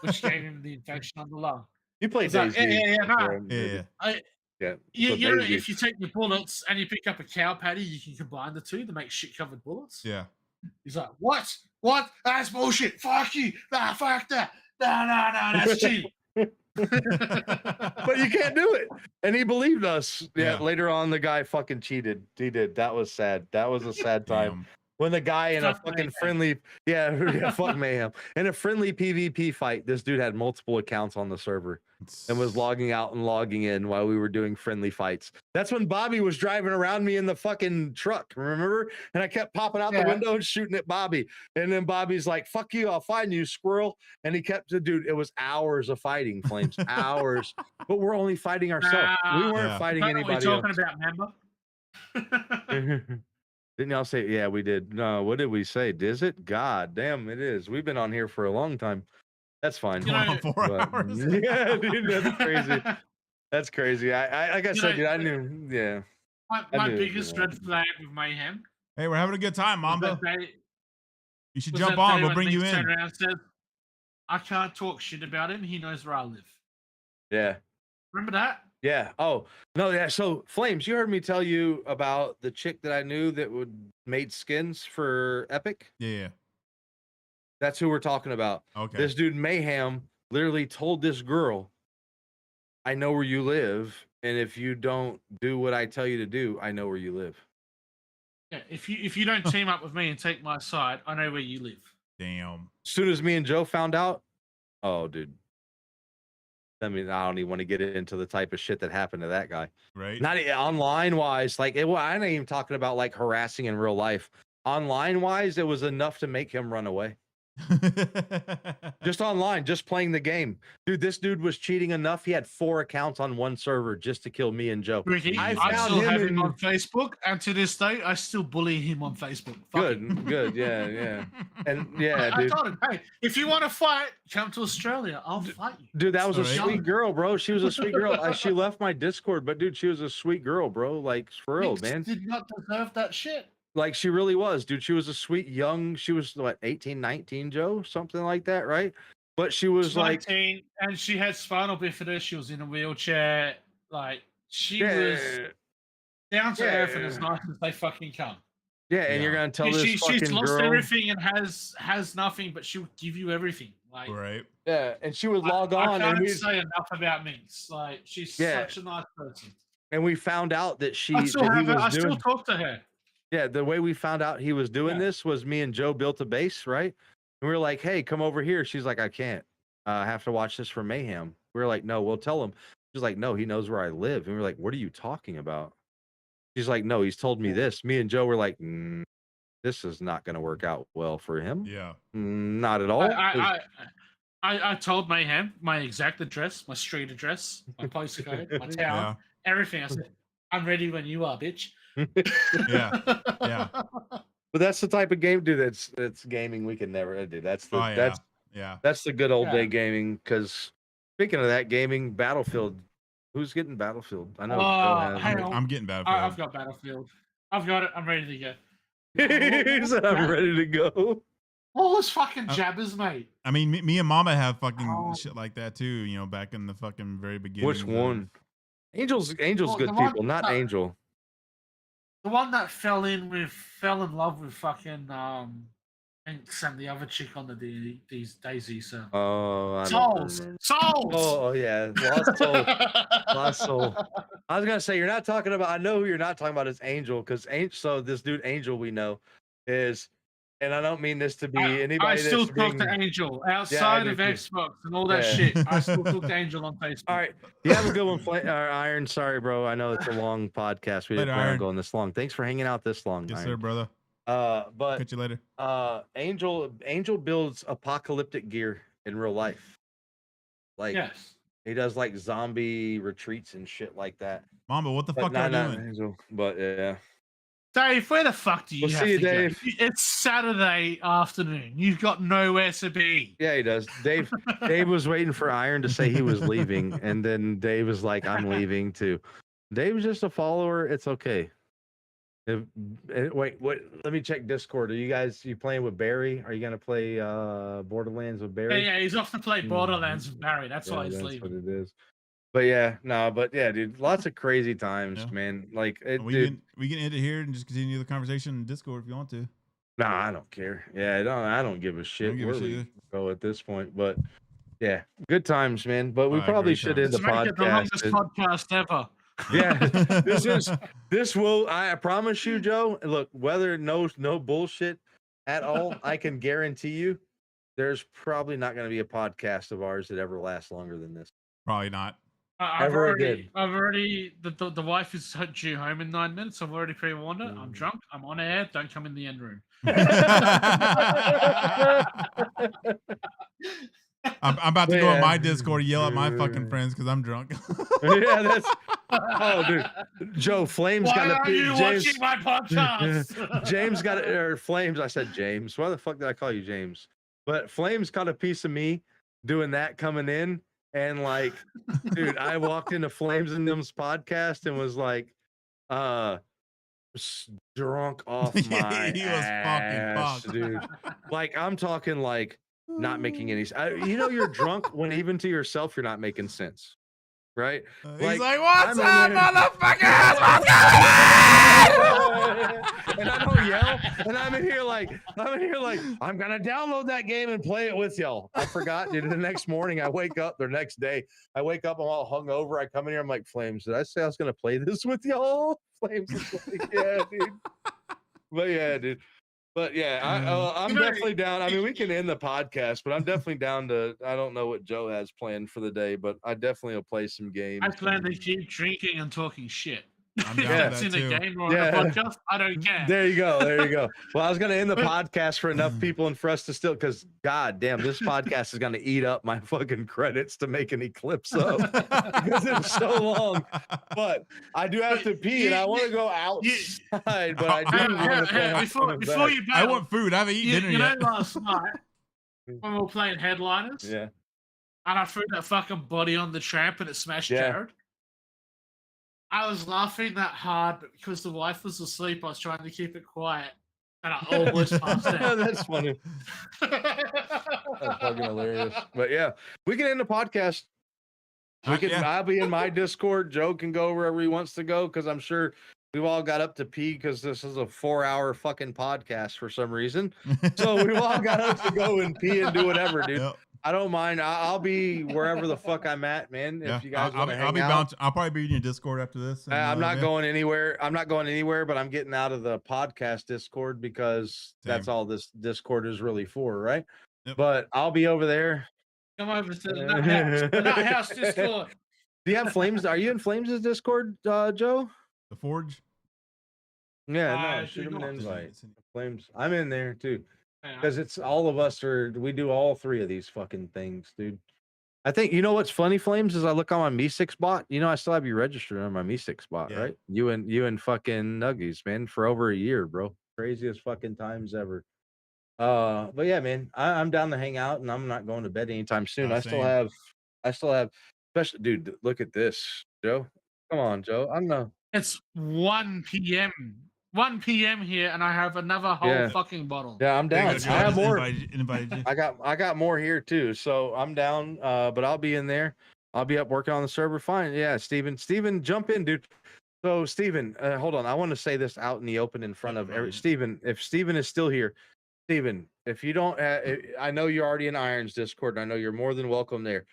[SPEAKER 3] which gave him the infection on the lung.
[SPEAKER 1] You played
[SPEAKER 3] DayZ. If you take your bullets and you pick up a cow patty, you can combine the two to make shit-covered bullets.
[SPEAKER 2] Yeah.
[SPEAKER 3] He's like, what? What? That's bullshit. Fuck you. Nah, fuck that. No, that's cheating.
[SPEAKER 1] But you can't do it. And he believed us. Yeah.
[SPEAKER 2] Yeah.
[SPEAKER 1] Later on, the guy fucking cheated. He did. That was sad. That was a sad time.
[SPEAKER 2] Damn.
[SPEAKER 1] When the guy in a
[SPEAKER 3] Fuck
[SPEAKER 1] fucking
[SPEAKER 3] mayhem.
[SPEAKER 1] friendly, yeah, fuck mayhem. In a friendly PvP fight, this dude had multiple accounts on the server and was logging out and logging in while we were doing friendly fights. That's when Bobby was driving around me in the fucking truck, remember? And I kept popping out the window and shooting at Bobby. And then Bobby's like, fuck you, I'll find you, squirrel. And he kept, dude, it was hours of fighting, Flames, hours. But we're only fighting ourselves. We weren't fighting anybody
[SPEAKER 3] else. We're
[SPEAKER 1] else.
[SPEAKER 3] talking about, remember?
[SPEAKER 1] Didn't y'all say, yeah, we did. No, what did we say? Is it? God damn, it is. We've been on here for a long time. That's fine.
[SPEAKER 3] You know,
[SPEAKER 2] 4 hours.
[SPEAKER 1] Yeah, dude, that's crazy. That's crazy. I like I said, dude, I knew, yeah.
[SPEAKER 3] My biggest red flag with Mayhem.
[SPEAKER 2] Hey, we're having a good time, Mamba. You should
[SPEAKER 3] was
[SPEAKER 2] jump
[SPEAKER 3] that
[SPEAKER 2] on.
[SPEAKER 3] day
[SPEAKER 2] We'll
[SPEAKER 3] when
[SPEAKER 2] bring you
[SPEAKER 3] Nick turned
[SPEAKER 2] in.
[SPEAKER 3] around and said, I can't talk shit about him. He knows where I live.
[SPEAKER 1] Yeah.
[SPEAKER 3] Remember that?
[SPEAKER 1] Yeah. Oh, no, yeah. So, Flames, you heard me tell you about the chick that I knew that made skins for Epic?
[SPEAKER 2] Yeah.
[SPEAKER 1] That's who we're talking about.
[SPEAKER 2] Okay.
[SPEAKER 1] This dude, Mayhem, literally told this girl, I know where you live, and if you don't do what I tell you to do, I know where you live.
[SPEAKER 3] Yeah, if you don't team up with me and take my side, I know where you live.
[SPEAKER 2] Damn.
[SPEAKER 1] As soon as me and Joe found out, oh, dude. I mean, I don't even want to get into the type of shit that happened to that guy.
[SPEAKER 2] Right.
[SPEAKER 1] Not online wise, like I'm not even talking about like harassing in real life. Online wise, it was enough to make him run away. Just online, just playing the game. Dude, this dude was cheating enough. He had 4 accounts on one server just to kill me and Joe.
[SPEAKER 3] Ricky, I still have him on Facebook, and to this day, I still bully him on Facebook.
[SPEAKER 1] Good, yeah. And yeah,
[SPEAKER 3] I
[SPEAKER 1] dude.
[SPEAKER 3] told him, hey, if you want to fight, come to Australia. I'll fight you.
[SPEAKER 1] Dude, that was a
[SPEAKER 2] Sorry.
[SPEAKER 1] sweet girl, bro. She was a sweet girl. She left my Discord, but dude, she was a sweet girl, bro. Like, for real, man.
[SPEAKER 3] Did not deserve that shit.
[SPEAKER 1] Like, she really was, dude. She was a sweet young, she was what, 18, 19, Joe? Something like that, right? But she was like
[SPEAKER 3] 19, and she had spinal bifida. She was in a wheelchair. Like, she was down to earth and as nice as they fucking come.
[SPEAKER 1] Yeah, and you're gonna tell this
[SPEAKER 3] she's
[SPEAKER 1] fucking
[SPEAKER 3] lost
[SPEAKER 1] girl
[SPEAKER 3] everything and has nothing, but she'll give you everything. Like,
[SPEAKER 2] right.
[SPEAKER 1] Yeah, and she would log on
[SPEAKER 3] I
[SPEAKER 1] and
[SPEAKER 3] can't say enough about Minx. Like, she's such a nice person.
[SPEAKER 1] And we found out that
[SPEAKER 3] I still talk to her.
[SPEAKER 1] Yeah, the way we found out he was doing this was me and Joe built a base, right? And we were like, hey, come over here. She's like, I can't. I have to watch this for Mayhem. We were like, no, we'll tell him. She's like, no, he knows where I live. And we were like, what are you talking about? She's like, no, he's told me this. Me and Joe were like, this is not going to work out well for him.
[SPEAKER 2] Yeah.
[SPEAKER 1] Not at all.
[SPEAKER 3] I told Mayhem my exact address, my street address, my postcode, my town, everything. I said, I'm ready when you are, bitch.
[SPEAKER 2] Yeah.
[SPEAKER 1] But that's the type of game, dude. That's gaming we can never do. That's the that's the good old day gaming. Because speaking of that gaming, Battlefield. Who's getting Battlefield? I know.
[SPEAKER 2] I'm getting Battlefield.
[SPEAKER 3] I've got Battlefield. I've got it. I'm ready to go.
[SPEAKER 1] He said, I'm ready to go.
[SPEAKER 3] All those fucking jabbers, mate.
[SPEAKER 2] I mean, me and Mama have fucking shit like that too. You know, back in the fucking very beginning.
[SPEAKER 1] Which one? Angel's good people, not Angel.
[SPEAKER 3] The one that fell in love with fucking and the other chick on the Daisy server.
[SPEAKER 1] Oh,
[SPEAKER 3] Souls.
[SPEAKER 1] Oh yeah, Lost Soul. Lost Soul. I was gonna say you're not talking about. I know who you're not talking about is Angel, because so this dude Angel we know is, and I don't mean this to be anybody.
[SPEAKER 3] I still
[SPEAKER 1] that's
[SPEAKER 3] talk to Angel outside of Xbox and all that shit. I still talk to Angel on Facebook.
[SPEAKER 1] All right, you have a good one, Iron. Sorry, bro. I know it's a long podcast. We didn't plan on going this long. Thanks for hanging out this long.
[SPEAKER 2] Yes,
[SPEAKER 1] Iron.
[SPEAKER 2] sir, brother.
[SPEAKER 1] But
[SPEAKER 2] catch you later.
[SPEAKER 1] Angel builds apocalyptic gear in real life. Like he does like zombie retreats and shit like that.
[SPEAKER 2] Mamba, what the fuck are you doing?
[SPEAKER 1] Angel, but yeah.
[SPEAKER 3] Dave, where the fuck do you have to
[SPEAKER 1] Dave.
[SPEAKER 3] go? It's Saturday afternoon. You've got nowhere to be.
[SPEAKER 1] Yeah, he does. Dave was waiting for Iron to say he was leaving, and then Dave was like, I'm leaving too. Dave's just a follower. It's okay. Wait, let me check Discord. Are you playing with Barry? Are you gonna play Borderlands with Barry?
[SPEAKER 3] Yeah, he's off to play Borderlands with Barry. That's why he's leaving.
[SPEAKER 1] That's what it is. But yeah, dude, lots of crazy times, man. Like
[SPEAKER 2] we can end it here and just continue the conversation in Discord if you want to.
[SPEAKER 1] Nah, I don't care. Yeah, I don't give a shit where we go at this point. But Yeah, good times, man. But we
[SPEAKER 2] All right,
[SPEAKER 1] probably
[SPEAKER 2] great
[SPEAKER 1] should
[SPEAKER 2] times.
[SPEAKER 1] end the
[SPEAKER 3] Let's make it the longest
[SPEAKER 1] podcast.
[SPEAKER 3] podcast ever.
[SPEAKER 1] Yeah, this will. I promise you, Joe. Look, whether no bullshit at all, I can guarantee you, there's probably not going to be a podcast of ours that ever lasts longer than this.
[SPEAKER 2] Probably not.
[SPEAKER 1] Ever again.
[SPEAKER 3] I've already. The wife is due home in 9 minutes. I've already pre-warned her. I'm drunk. I'm on air. Don't come in the end room.
[SPEAKER 2] I'm about to go on
[SPEAKER 1] Yeah.
[SPEAKER 2] my Discord and yell at my fucking friends because I'm drunk.
[SPEAKER 1] Yeah, that's. Oh, dude, Joe Flames
[SPEAKER 3] Why
[SPEAKER 1] got
[SPEAKER 3] are
[SPEAKER 1] to
[SPEAKER 3] you
[SPEAKER 1] James.
[SPEAKER 3] watching my podcast?
[SPEAKER 1] James got it, or Flames. I said James. Why the fuck did I call you James? But Flames caught a piece of me doing that coming in, and like, dude, I walked into Flames and them's podcast and was like, drunk off my
[SPEAKER 2] He was fucking
[SPEAKER 1] ass,
[SPEAKER 2] fucked.
[SPEAKER 1] dude. Like, I'm talking like not making any. You know, you're drunk when even to yourself you're not making sense, right?
[SPEAKER 2] He's like, "What's
[SPEAKER 1] I'm
[SPEAKER 2] up,
[SPEAKER 1] in there-
[SPEAKER 2] motherfuckers? What's going on?"
[SPEAKER 1] And I don't yell, and I'm in here like, I'm gonna download that game and play it with y'all. I forgot, dude. The next morning, I wake up. The next day, I wake up. I'm all hungover. I come in here. I'm like, Flames, did I say I was gonna play this with y'all? Flames is like, yeah, dude. But yeah, dude. But yeah, I'm definitely down. I mean, we can end the podcast, but I'm definitely down to. I don't know what Joe has planned for the day, but I definitely will play some games.
[SPEAKER 3] I plan to keep drinking and talking shit.
[SPEAKER 2] I'm
[SPEAKER 3] If
[SPEAKER 2] down
[SPEAKER 3] it's
[SPEAKER 2] for
[SPEAKER 3] in
[SPEAKER 2] that
[SPEAKER 3] a
[SPEAKER 2] too.
[SPEAKER 3] game or in a podcast, I don't care.
[SPEAKER 1] There you go. There you go. Well, I was going to end the podcast for enough people and for us to still, because God damn, this podcast is going to eat up my fucking credits to make any clips up because it's so long. But I do have to pee and I want to go outside, but I do want to play
[SPEAKER 3] before you
[SPEAKER 2] I
[SPEAKER 3] bail,
[SPEAKER 2] want food. I haven't eaten dinner
[SPEAKER 3] you know,
[SPEAKER 2] yet.
[SPEAKER 3] last night when we were playing Headliners,
[SPEAKER 1] Yeah.
[SPEAKER 3] and I threw that fucking body on the tramp and it smashed
[SPEAKER 1] Yeah.
[SPEAKER 3] Jared. I was laughing that hard, but because the wife was asleep, I was trying to keep it quiet, and I almost passed out.
[SPEAKER 1] That's funny. That's fucking hilarious. But yeah, we can end the podcast. We can.
[SPEAKER 2] Yeah.
[SPEAKER 1] I'll be in my Discord. Joe can go wherever he wants to go because I'm sure we've all got up to pee because this is a 4-hour fucking podcast for some reason. So we've all got up to go and pee and do whatever, dude.
[SPEAKER 2] Yep.
[SPEAKER 1] I don't mind. I'll be wherever the fuck I'm at, man.
[SPEAKER 2] Yeah.
[SPEAKER 1] If you guys want to hang
[SPEAKER 2] I'll be
[SPEAKER 1] out.
[SPEAKER 2] bouncing. I'll probably be in your Discord after this. And,
[SPEAKER 1] I'm not
[SPEAKER 2] yeah.
[SPEAKER 1] going anywhere. I'm not going anywhere, but I'm getting out of the podcast Discord because that's all this Discord is really for, right?
[SPEAKER 2] Yep.
[SPEAKER 1] But I'll be over there.
[SPEAKER 3] Come over to the nut house. The nut house Discord.
[SPEAKER 1] Do you have Flames? Are you in Flames' Discord, Joe?
[SPEAKER 2] The Forge.
[SPEAKER 1] Yeah,
[SPEAKER 3] I
[SPEAKER 1] no, shoot
[SPEAKER 3] do
[SPEAKER 1] him an
[SPEAKER 3] not.
[SPEAKER 1] invite. Flames. I'm in there too.
[SPEAKER 3] Yeah.
[SPEAKER 1] Because it's all of us we do all 3 of these fucking things, dude. I think you know what's funny, Flames, is I look on my Me6 bot. You know, I still have you registered on my Me6 bot,
[SPEAKER 2] Yeah.
[SPEAKER 1] right? You and fucking Nuggies, man, for over a year, bro. Craziest fucking times ever. But yeah, man, I'm down to hang out and I'm not going to bed anytime soon.
[SPEAKER 2] Oh,
[SPEAKER 1] I still have especially dude, look at this, Joe. Come on, Joe. I'm not
[SPEAKER 3] It's 1 p.m. 1 p.m. here, and I have another whole fucking bottle.
[SPEAKER 1] Yeah, I'm down. I have more.
[SPEAKER 2] Invited you.
[SPEAKER 1] I got more here too, so I'm down. But I'll be in there. I'll be up working on the server. Fine. Yeah, Steven, jump in, dude. So Steven, hold on. I want to say this out in the open in front of every Steven. If Steven is still here, Steven, if you don't, I know you're already in Iron's Discord. And I know you're more than welcome there,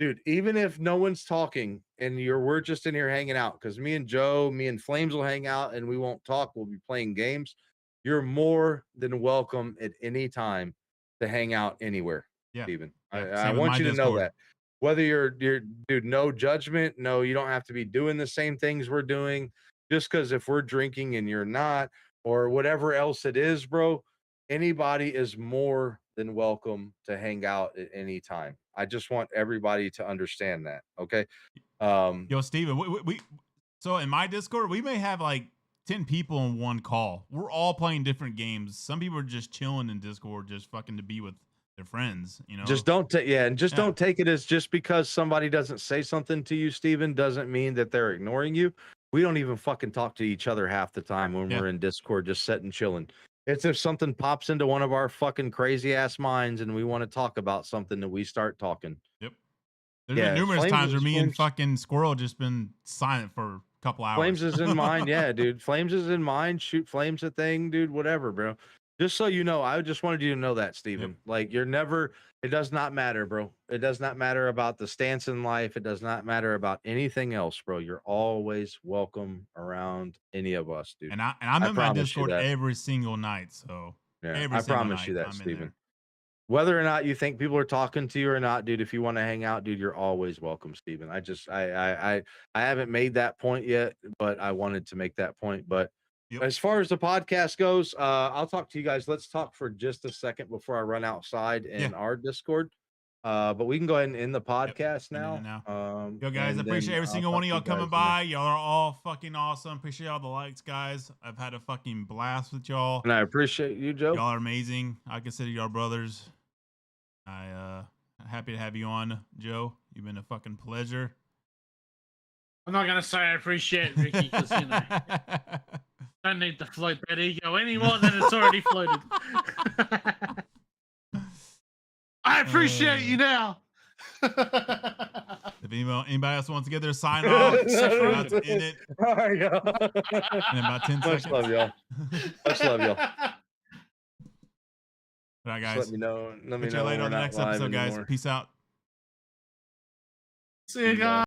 [SPEAKER 1] dude. Even if no one's talking and we're just in here hanging out, because me and Joe, me and Flames will hang out and we won't talk. We'll be playing games. You're more than welcome at any time to hang out anywhere.
[SPEAKER 2] Yeah.
[SPEAKER 1] Steven.
[SPEAKER 2] Yeah,
[SPEAKER 1] I want you to know that. Whether you're dude, no judgment. No, you don't have to be doing the same things we're doing. Just because if we're drinking and you're not, or whatever else it is, bro, anybody is more than welcome to hang out at any time. I just want everybody to understand that. Okay.
[SPEAKER 2] Yo, Steven, we so in my Discord, we may have like 10 people in one call. We're all playing different games. Some people are just chilling in Discord, just fucking to be with their friends, you know.
[SPEAKER 1] Just don't take don't take it as just because somebody doesn't say something to you, Steven, doesn't mean that they're ignoring you. We don't even fucking talk to each other half the time when we're in Discord, just sitting chilling. It's if something pops into one of our fucking crazy ass minds and we want to talk about something that we start talking.
[SPEAKER 2] Yep. There's been numerous times where me and fucking Squirrel just been silent for a couple hours.
[SPEAKER 1] Flames is in mind. Yeah, dude. Flames is in mind. Shoot Flames a thing, dude. Whatever, bro. Just so you know, I just wanted you to know that, Steven.
[SPEAKER 2] Yep.
[SPEAKER 1] Like, you're never, it does not matter, bro. It does not matter about the stance in life. It does not matter about anything else, bro. You're always welcome around any of us, dude.
[SPEAKER 2] And I'm in my
[SPEAKER 1] promise you
[SPEAKER 2] Discord
[SPEAKER 1] that.
[SPEAKER 2] every single night. So
[SPEAKER 1] Yeah,
[SPEAKER 2] every
[SPEAKER 1] I
[SPEAKER 2] single
[SPEAKER 1] promise
[SPEAKER 2] night
[SPEAKER 1] you that,
[SPEAKER 2] I'm in
[SPEAKER 1] Steven.
[SPEAKER 2] there.
[SPEAKER 1] Whether or not you think people are talking to you or not, dude, if you want to hang out, dude, you're always welcome, Steven. I haven't made that point yet, but I wanted to make that point. But
[SPEAKER 2] Yep.
[SPEAKER 1] as far as the podcast goes, I'll talk to you guys. Let's talk for just a second before I run outside in our Discord. But we can go ahead and end the podcast now.
[SPEAKER 2] Yo, guys, I appreciate every single one of y'all coming by. Y'all are all fucking awesome. Appreciate all the likes, guys. I've had a fucking blast with y'all.
[SPEAKER 1] And I appreciate you, Joe.
[SPEAKER 2] Y'all are amazing. I consider y'all brothers. Happy to have you on, Joe. You've been a fucking pleasure.
[SPEAKER 3] I'm not gonna say I appreciate Ricky because you know don't need to float that ego any more than it's already floated. I appreciate you now.
[SPEAKER 2] If anybody else wants to get their sign off, that's in it.
[SPEAKER 1] All right,
[SPEAKER 2] in about 10
[SPEAKER 1] Much
[SPEAKER 2] seconds.
[SPEAKER 1] love, y'all. Much love, y'all.
[SPEAKER 2] All right, guys.
[SPEAKER 1] Just let me know. Let me
[SPEAKER 2] Catch you
[SPEAKER 1] know
[SPEAKER 2] later
[SPEAKER 1] when
[SPEAKER 2] on the
[SPEAKER 1] we're
[SPEAKER 2] next
[SPEAKER 1] not live
[SPEAKER 2] episode, guys.
[SPEAKER 1] anymore.
[SPEAKER 2] Peace out.
[SPEAKER 3] See you guys.